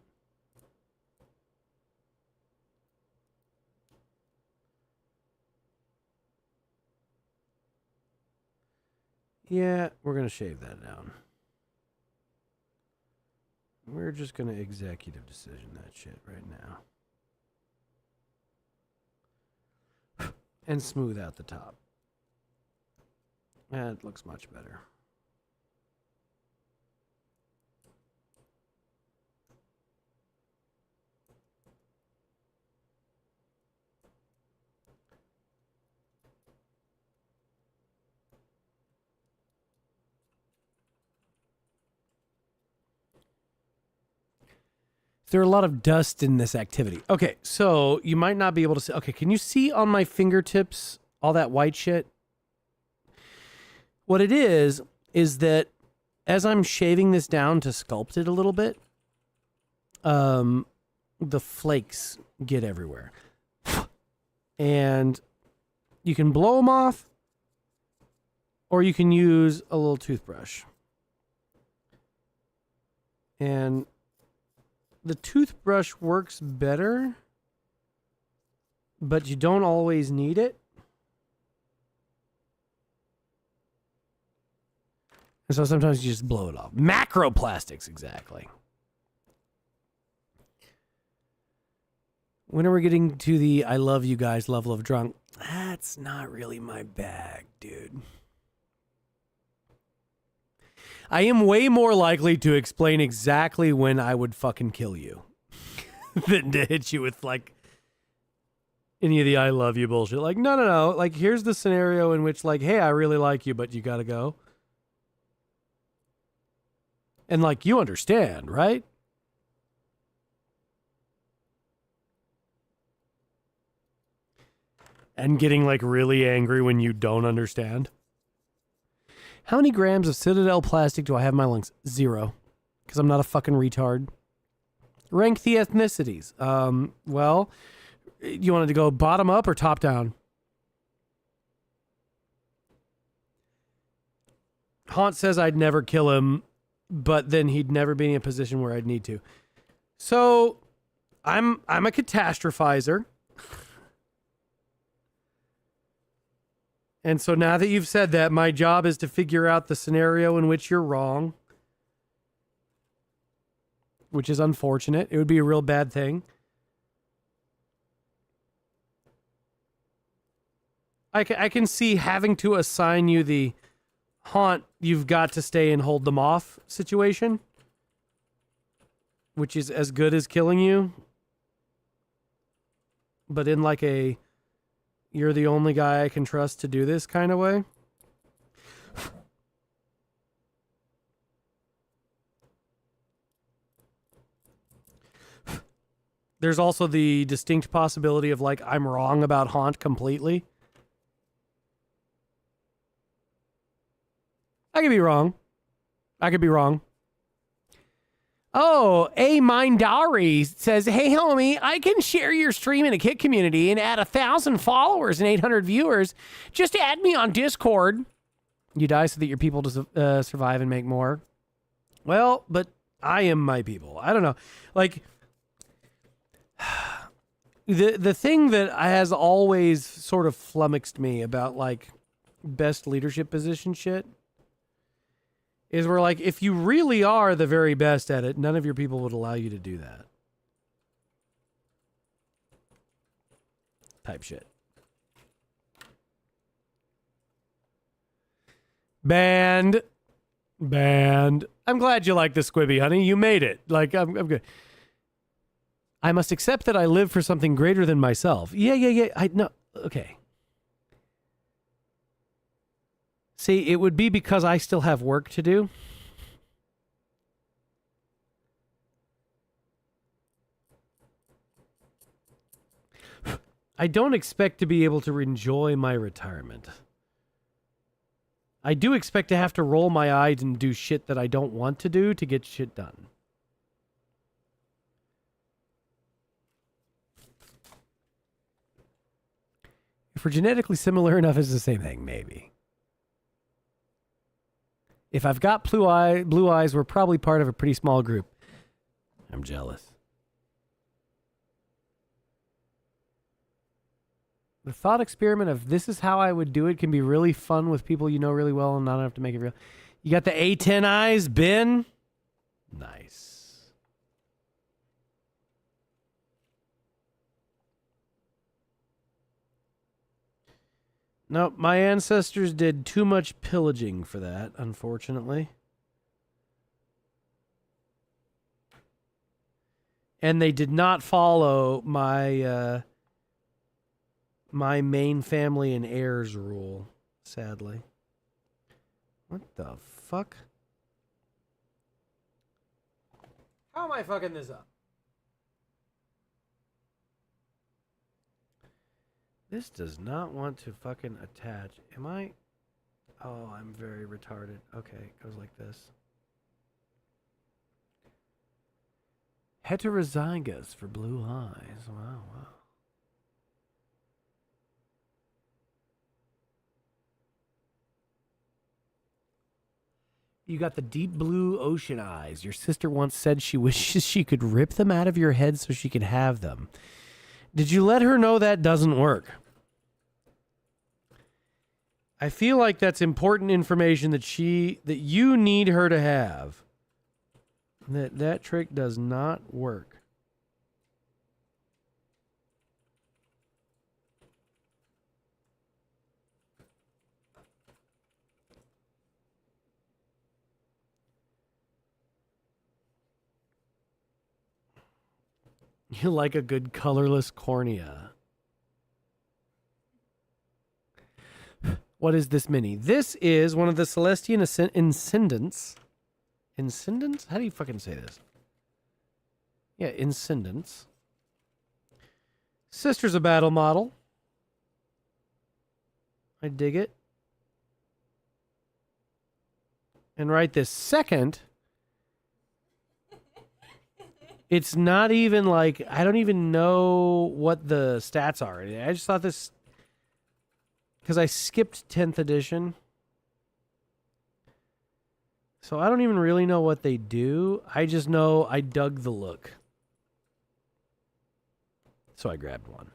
Yeah, we're going to shave that down. We're just going to executive decision that shit right now. And smooth out the top. That looks much better. There are a lot of dust in this activity. Okay, so you might not be able to see. Okay, can you see on my fingertips all that white shit? What it is that as I'm shaving this down to sculpt it a little bit, the flakes get everywhere. And you can blow them off, or you can use a little toothbrush. And the toothbrush works better, but you don't always need it. And so sometimes you just blow it off. Macroplastics, exactly. When are we getting to the I love you guys level of drunk? That's not really my bag, dude. I am way more likely to explain exactly when I would fucking kill you than to hit you with, like, any of the I love you bullshit. Like, no. Like, here's the scenario in which, like, hey, I really like you, but you gotta go. And, like, you understand, right? And getting, like, really angry when you don't understand. How many grams of Citadel plastic do I have in my lungs? 0. because I'm not a fucking retard. Rank the ethnicities. Well, you wanted to go bottom up or top down? Haunt says I'd never kill him, but then he'd never be in a position where I'd need to. So I'm a catastrophizer. And so now that you've said that, my job is to figure out the scenario in which you're wrong, which is unfortunate. It would be a real bad thing. I can see having to assign you the haunt, you've got to stay and hold them off situation, which is as good as killing you. But in like a, you're the only guy I can trust to do this kind of way. There's also the distinct possibility of like, I'm wrong about haunt completely. I could be wrong. I could be wrong. Oh, A Mindari says, hey, homie, I can share your stream in a Kit community and add 1,000 followers and 800 viewers. Just add me on Discord. You die so that your people survive and make more. Well, but I am my people. I don't know. Like, the thing that has always sort of flummoxed me about, like, best leadership position shit is where, like, if you really are the very best at it, none of your people would allow you to do that. Type shit. Banned. I'm glad you like the squibby, honey. You made it. Like, I'm good. I must accept that I live for something greater than myself. Yeah. I know. Okay. See, it would be because I still have work to do. I don't expect to be able to enjoy my retirement. I do expect to have to roll my eyes and do shit that I don't want to do to get shit done. If we're genetically similar enough, it's the same thing, maybe. If I've got blue eyes, we're probably part of a pretty small group. I'm jealous. The thought experiment of this is how I would do it can be really fun with people you know really well and not have to make it real. You got the A10 eyes, Ben? Nice. Nope, my ancestors did too much pillaging for that, unfortunately. And they did not follow my my main family and heirs rule, sadly. What the fuck? How am I fucking this up? This does not want to fucking attach. Am I? Oh, I'm very retarded. Okay, it goes like this. Heterozygous for blue eyes. Wow. You got the deep blue ocean eyes. Your sister once said she wishes she could rip them out of your head so she could have them. Did you let her know that doesn't work? I feel like that's important information that you need her to have. That trick does not work. You like a good colorless cornea. What is this mini? This is one of the Celestian Incendants. Incendants? How do you fucking say this? Yeah, Incendants. Sister's a battle model. I dig it. And right this second, It's not even like, I don't even know what the stats are. I just thought this, because I skipped 10th edition. So I don't even really know what they do. I just know I dug the look. So I grabbed one.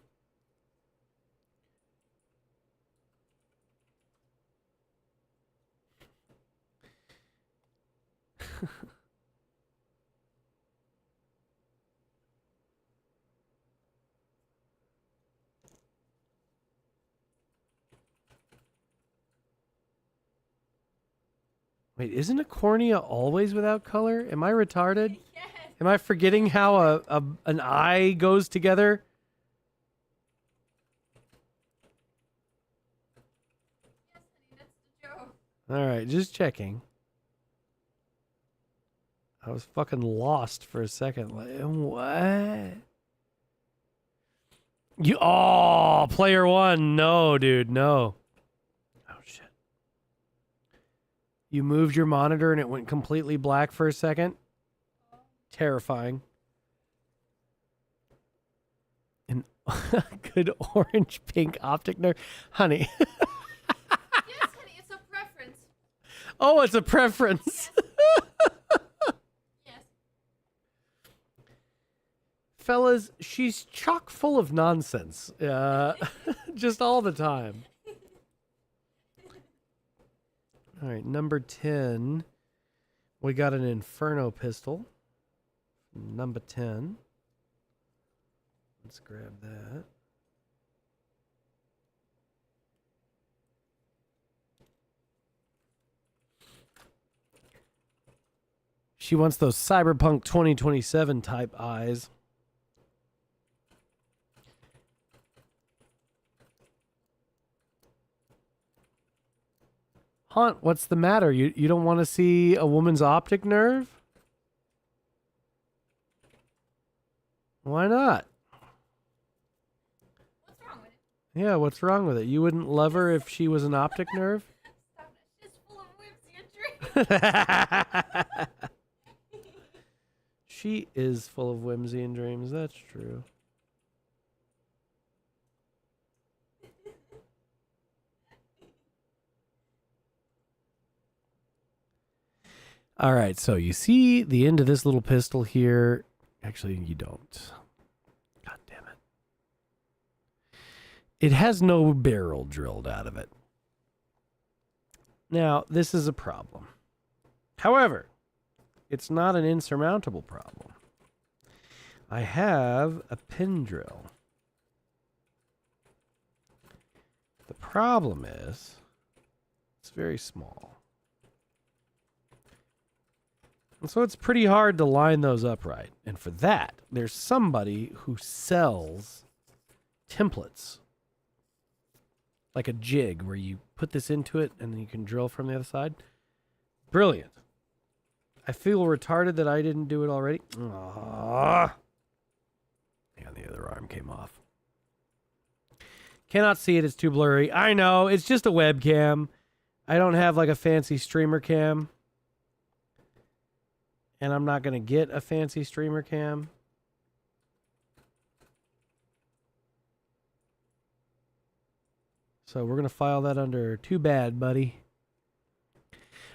Wait, isn't a cornea always without color? Am I retarded? Yes. Am I forgetting how an eye goes together? Yes, honey, that's the joke. All right, just checking. I was fucking lost for a second. Like, what? Player one. No, dude, no. Oh, shit. You moved your monitor and it went completely black for a second? Terrifying. An good orange pink optic nerve. Honey. Yes, honey, it's a preference. Oh, it's a preference. Yes. Fellas, she's chock full of nonsense. Just all the time. All right, number 10. We got an Inferno pistol. Number 10. Let's grab that. She wants those Cyberpunk 2027 type eyes. Haunt, what's the matter? You don't want to see a woman's optic nerve? Why not? What's wrong with it? Yeah, what's wrong with it? You wouldn't love her if she was an optic nerve? Stop it. She's full of whimsy and dreams. She is full of whimsy and dreams, that's true. All right, so you see the end of this little pistol here. Actually, you don't. God damn it. It has no barrel drilled out of it. Now, this is a problem. However, it's not an insurmountable problem. I have a pin drill. The problem is, it's very small. And so it's pretty hard to line those up right. And for that, there's somebody who sells templates. Like a jig where you put this into it and then you can drill from the other side. Brilliant. I feel retarded that I didn't do it already. Aww. And the other arm came off. Cannot see it, it's too blurry. I know, it's just a webcam. I don't have like a fancy streamer cam. And I'm not going to get a fancy streamer cam. So we're going to file that under too bad, buddy.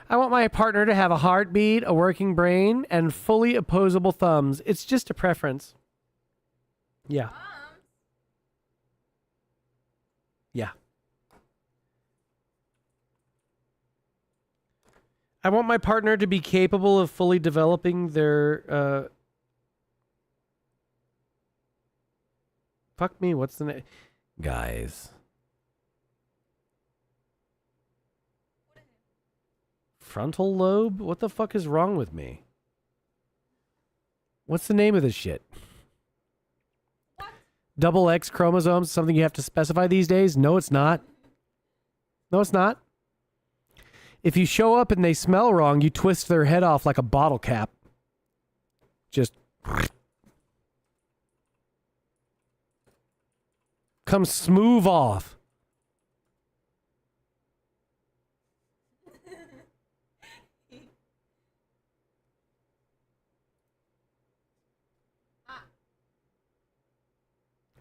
I want my partner to have a heartbeat, a working brain, and fully opposable thumbs. It's just a preference. Yeah. Yeah. I want my partner to be capable of fully developing their, fuck me, what's the name? Guys. Frontal lobe? What the fuck is wrong with me? What's the name of this shit? What? Double X chromosomes, something you have to specify these days? No, it's not. No, it's not. If you show up and they smell wrong, you twist their head off like a bottle cap. Just come smooth off.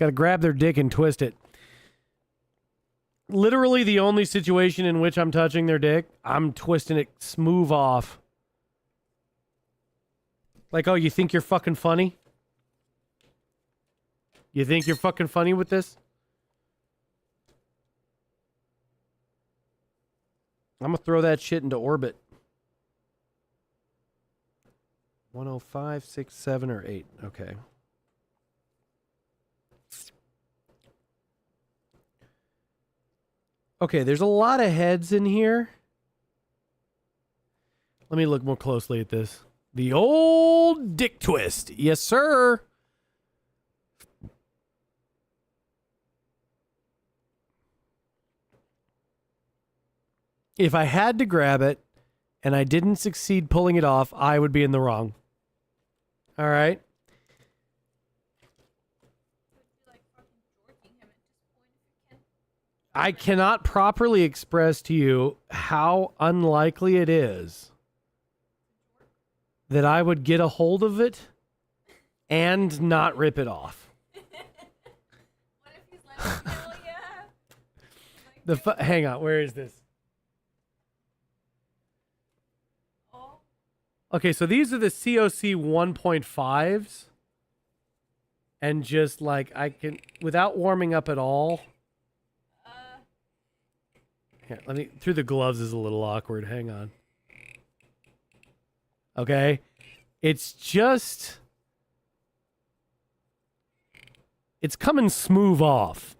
Got to grab their dick and twist it. Literally the only situation in which I'm touching their dick, I'm twisting it smooth off. Like, oh, you think you're fucking funny? You think you're fucking funny with this? I'm gonna throw that shit into orbit. 105, 6, 7, or 8. Okay. Okay, there's a lot of heads in here. Let me look more closely at this. The old dick twist. Yes, sir. If I had to grab it and I didn't succeed pulling it off, I would be in the wrong. All right. I cannot properly express to you how unlikely it is that I would get a hold of it and not rip it off. What if he's like, hell yeah? Hang on, where is this? Oh. Okay, so these are the COC 1.5s. And just like I can, without warming up at all. Here, through the gloves is a little awkward. Hang on. Okay. It's just, it's coming smooth off.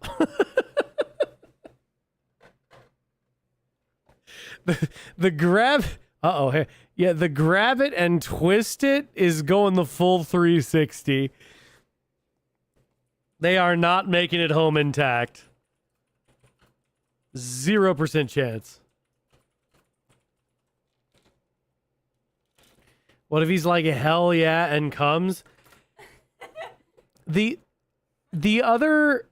the grab, hey, yeah, the grab it and twist it is going the full 360. They are not making it home intact. 0% chance. What if he's like, hell yeah, and comes? The other,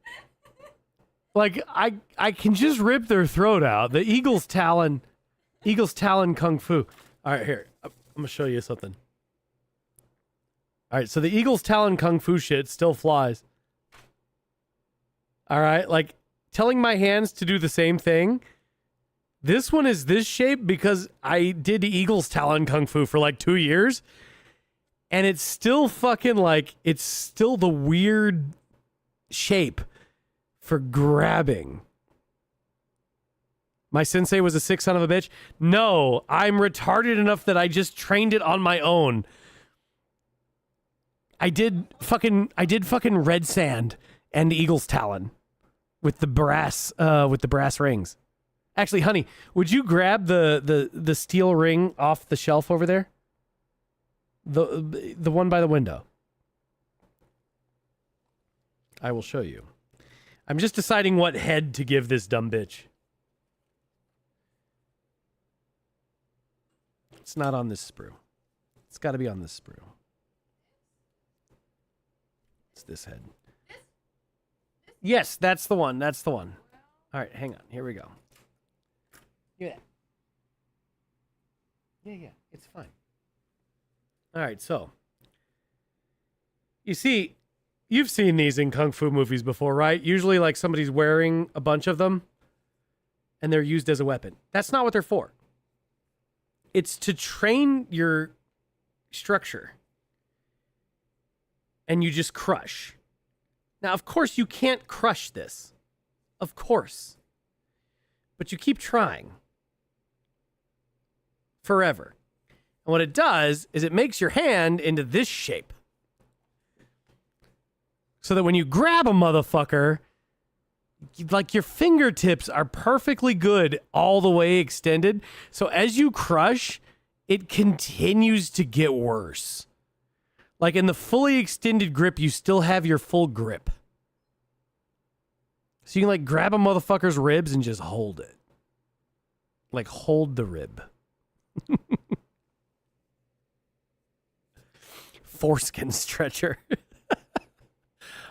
like, I can just rip their throat out. The Eagle's Talon Kung Fu. All right, here. I'm going to show you something. All right, so the Eagle's Talon Kung Fu shit still flies. All right, like, telling my hands to do the same thing. This one is this shape because I did Eagle's Talon Kung Fu for like 2 years. And it's still fucking like, it's still the weird shape for grabbing. My sensei was a sick son of a bitch. No, I'm retarded enough that I just trained it on my own. I did fucking Red Sand and Eagle's Talon. With the brass rings. Actually, honey, would you grab the steel ring off the shelf over there? The one by the window. I will show you. I'm just deciding what head to give this dumb bitch. It's not on this sprue. It's got to be on this sprue. It's this head. Yes, that's the one. That's the one. All right, hang on. Here we go. Yeah. Yeah, it's fine. All right, so. You see, you've seen these in Kung Fu movies before, right? Usually, like, somebody's wearing a bunch of them, and they're used as a weapon. That's not what they're for. It's to train your structure. And you just crush. Now, of course, you can't crush this. Of course. But you keep trying. Forever. And what it does is it makes your hand into this shape. So that when you grab a motherfucker, like your fingertips are perfectly good all the way extended. So as you crush, it continues to get worse. Like in the fully extended grip, you still have your full grip. So you can like grab a motherfucker's ribs and just hold it. Like hold the rib. Foreskin stretcher.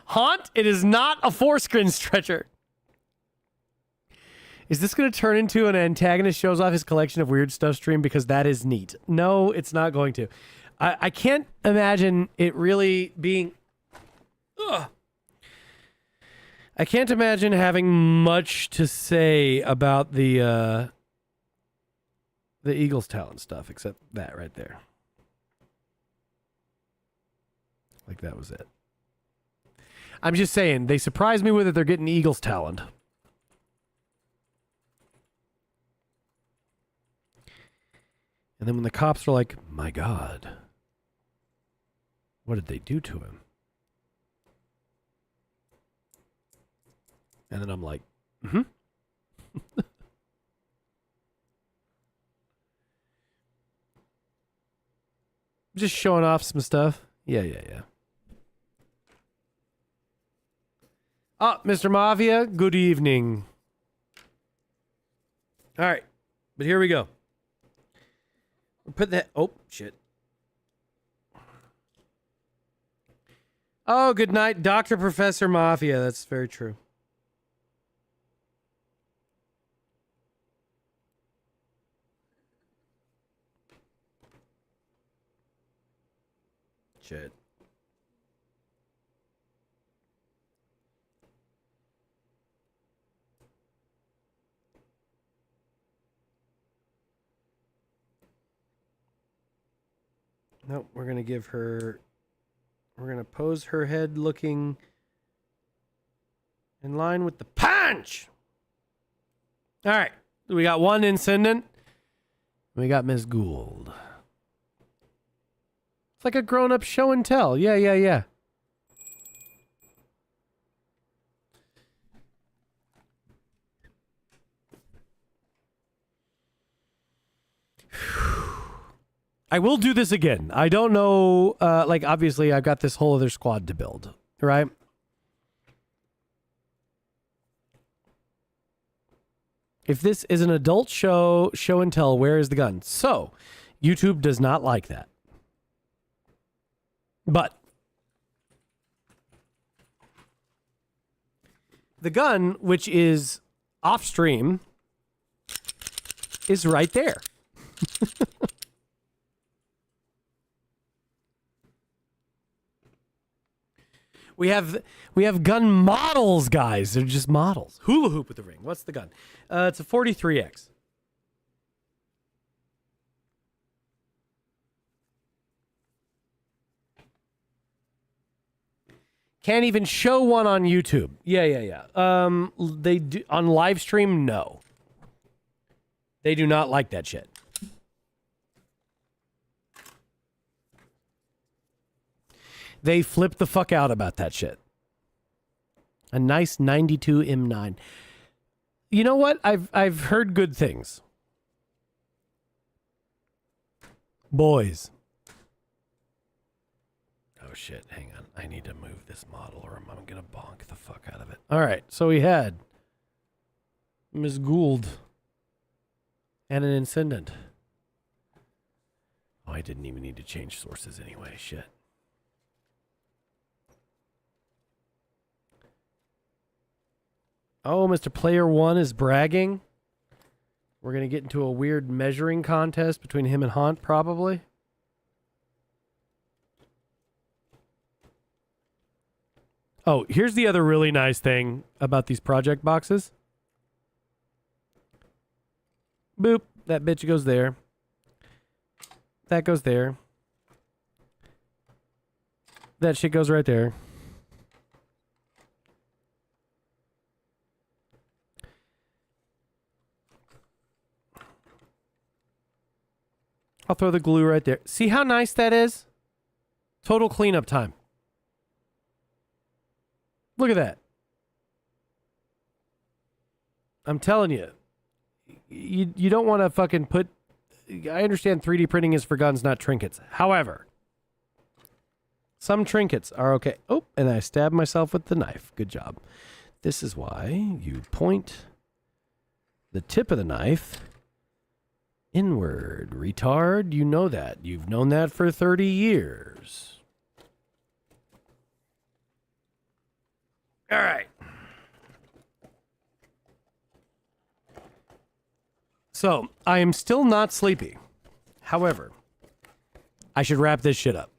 Haunt, it is not a foreskin stretcher. Is this going to turn into an antagonist shows off his collection of weird stuff stream? Because that is neat. No, it's not going to. I can't imagine it really being... Ugh. I can't imagine having much to say about the Eagles talent stuff, except that right there. Like that was it. I'm just saying, they surprised me with it. They're getting Eagles talent. And then when the cops are like, my God, what did they do to him? And then I'm like, just showing off some stuff. Yeah. Oh, Mr. Mafia, good evening. All right, but here we go. We'll put that. Oh, shit. Oh, good night, Dr. Professor Mafia. That's very true. Shit. Nope, we're going to give her... We're going to pose her head looking in line with the punch! All right. We got one incident. We got Ms. Gould. It's like a grown-up show and tell. Yeah. I will do this again. I don't know, like, obviously, I've got this whole other squad to build, right? If this is an adult show and tell, where is the gun? So, YouTube does not like that. But the gun, which is off stream, is right there. We have gun models, guys. They're just models. Hula hoop with the ring. What's the gun? It's a 43X. Can't even show one on YouTube. Yeah. They do on live stream. No, they do not like that shit. They flip the fuck out about that shit. A nice 92 M9. You know what? I've heard good things. Boys. Oh shit, hang on. I need to move this model or I'm gonna bonk the fuck out of it. Alright, so we had Ms. Gould and an incident. Oh, I didn't even need to change sources anyway. Shit. Oh, Mr. Player One is bragging. We're going to get into a weird measuring contest between him and Hunt, probably. Oh, here's the other really nice thing about these project boxes. Boop. That bitch goes there. That goes there. That shit goes right there. I'll throw the glue right there. See how nice that is? Total cleanup time. Look at that. I'm telling you. You don't want to fucking put... I understand 3D printing is for guns, not trinkets. However, some trinkets are okay. Oh, and I stabbed myself with the knife. Good job. This is why you point the tip of the knife inward, retard. You know that. You've known that for 30 years. All right. So, I am still not sleepy. However, I should wrap this shit up.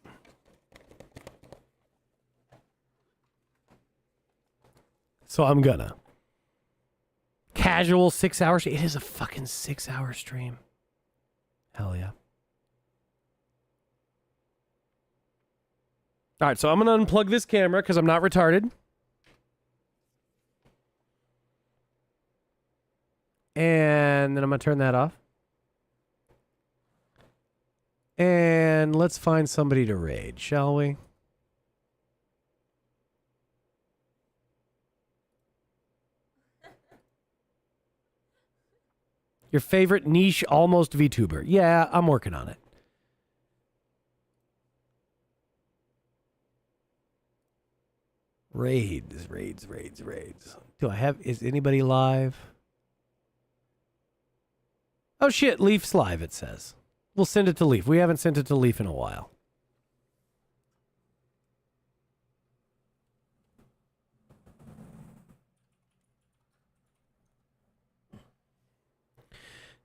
So I'm gonna. Casual 6 hours. It is a fucking 6 hour stream. Hell yeah. All right, so I'm going to unplug this camera because I'm not retarded. And then I'm going to turn that off. And let's find somebody to raid, shall we? Your favorite niche almost VTuber. Yeah, I'm working on it. Raids. Do I have, is anybody live? Oh shit, Leaf's live, it says. We'll send it to Leaf. We haven't sent it to Leaf in a while.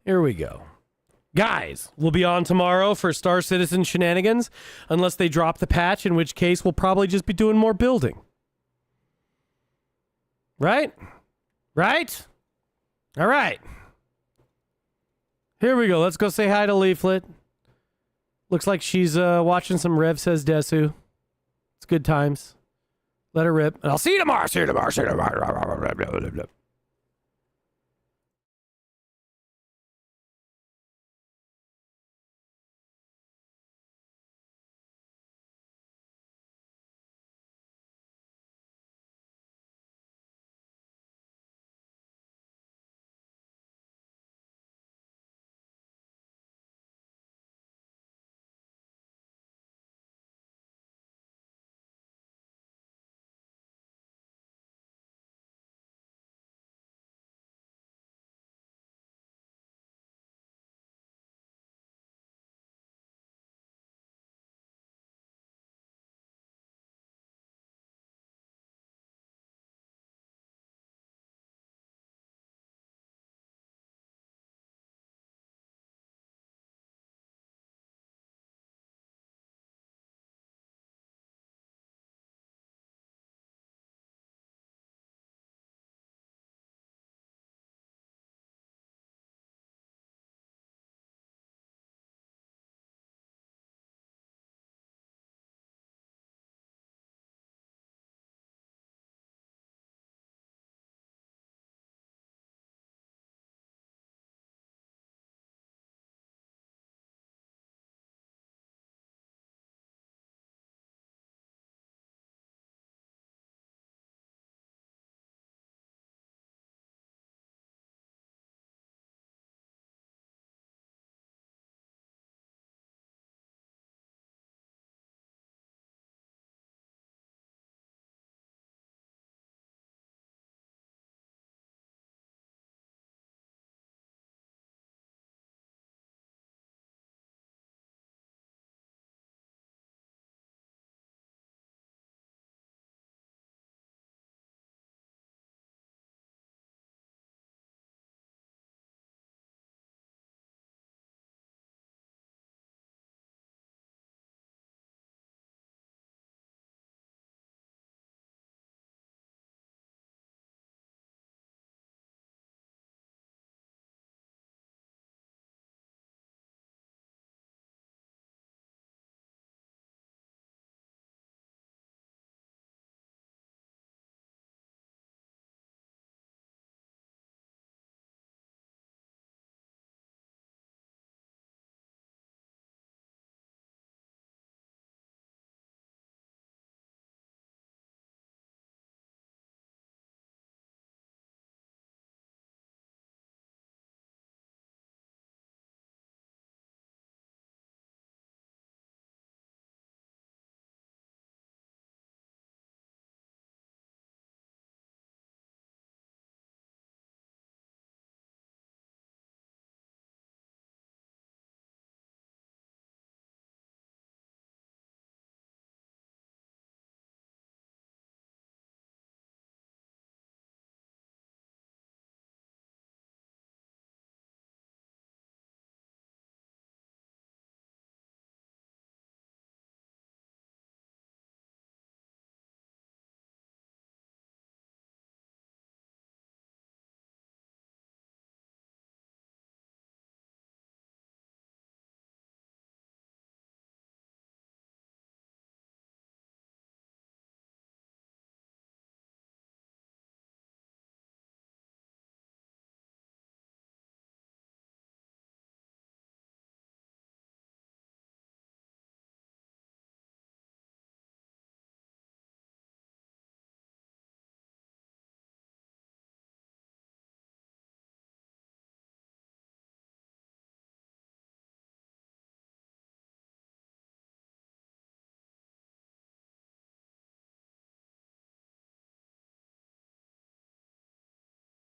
Here we go. Guys, we'll be on tomorrow for Star Citizen shenanigans, unless they drop the patch, in which case we'll probably just be doing more building. Right? Right? All right. Here we go. Let's go say hi to Leaflet. Looks like she's watching some Rev Says Desu. It's good times. Let her rip. And I'll see you tomorrow. See you tomorrow. See you tomorrow.